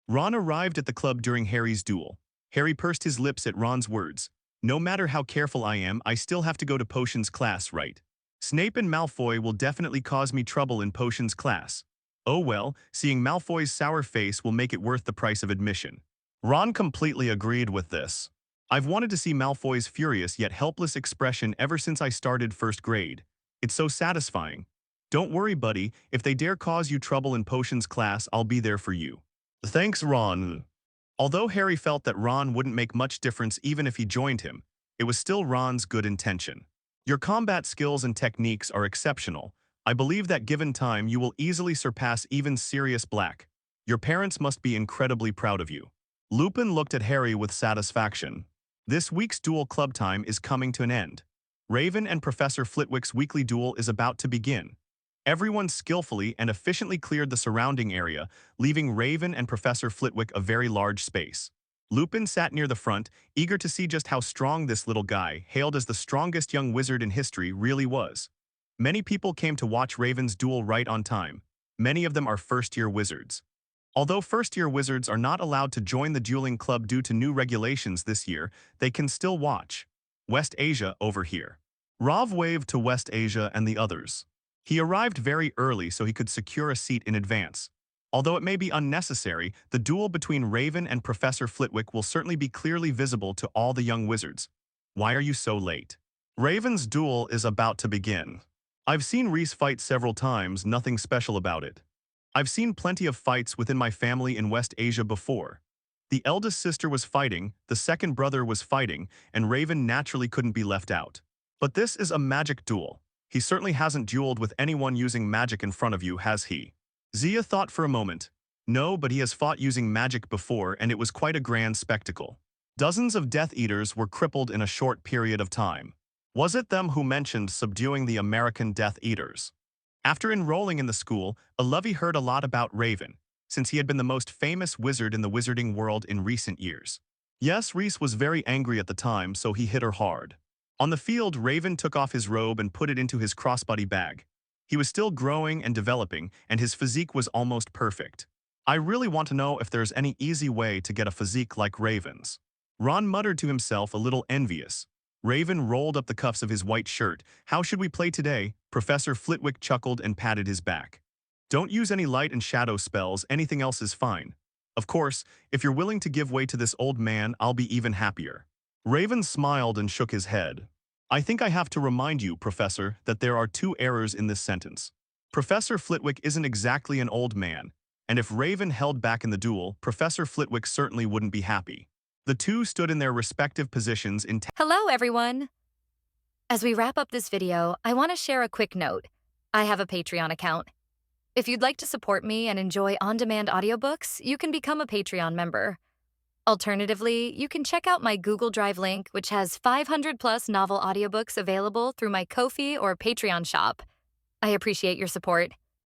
Ron arrived at the club during Harry's duel. Harry pursed his lips at Ron's words. No matter how careful I am, I still have to go to potions class, right? Snape and Malfoy will definitely cause me trouble in potions class. Oh well, seeing Malfoy's sour face will make it worth the price of admission. Ron completely agreed with this. I've wanted to see Malfoy's furious yet helpless expression ever since I started 1st grade. It's so satisfying. Don't worry, buddy, if they dare cause you trouble in potions class, I'll be there for you. Thanks, Ron. Although Harry felt that Ron wouldn't make much difference even if he joined him, it was still Ron's good intention. Your combat skills and techniques are exceptional. I believe that given time you will easily surpass even Sirius Black. Your parents must be incredibly proud of you. Lupin looked at Harry with satisfaction. This week's duel club time is coming to an end. Raven and Professor Flitwick's weekly duel is about to begin. Everyone skillfully and efficiently cleared the surrounding area, leaving Raven and Professor Flitwick a very large space. Lupin sat near the front, eager to see just how strong this little guy, hailed as the strongest young wizard in history, really was. Many people came to watch Raven's duel right on time. Many of them are first-year wizards. Although first-year wizards are not allowed to join the dueling club due to new regulations this year, they can still watch. West Asia over here. Rav waved to West Asia and the others. He arrived very early so he could secure a seat in advance. Although it may be unnecessary, the duel between Raven and Professor Flitwick will certainly be clearly visible to all the young wizards. Why are you so late? Raven's duel is about to begin. I've seen Reese fight several times, nothing special about it. I've seen plenty of fights within my family in West Asia before. The eldest sister was fighting, the second brother was fighting, and Raven naturally couldn't be left out. But this is a magic duel. He certainly hasn't dueled with anyone using magic in front of you, has he? Zia thought for a moment. No, but he has fought using magic before, and it was quite a grand spectacle. Dozens of Death Eaters were crippled in a short period of time. Was it them who mentioned subduing the American Death Eaters? After enrolling in the school, Olivia heard a lot about Raven, since he had been the most famous wizard in the wizarding world in recent years. Yes, Reese was very angry at the time, so he hit her hard. On the field, Raven took off his robe and put it into his crossbody bag. He was still growing and developing, and his physique was almost perfect. I really want to know if there's any easy way to get a physique like Raven's. Ron muttered to himself, a little envious. Raven rolled up the cuffs of his white shirt. How should we play today? Professor Flitwick chuckled and patted his back. Don't use any light and shadow spells, anything else is fine. Of course, if you're willing to give way to this old man, I'll be even happier. Raven smiled and shook his head. I think I have to remind you, Professor, that there are two errors in this sentence. Professor Flitwick isn't exactly an old man, and if Raven held back in the duel, Professor Flitwick certainly wouldn't be happy. The two stood in their respective positions in Hello, everyone! As we wrap up this video, I want to share a quick note. I have a Patreon account. If you'd like to support me and enjoy on-demand audiobooks, you can become a Patreon member. Alternatively, you can check out my Google Drive link, which has 500-plus novel audiobooks available through my Ko-fi or Patreon shop. I appreciate your support.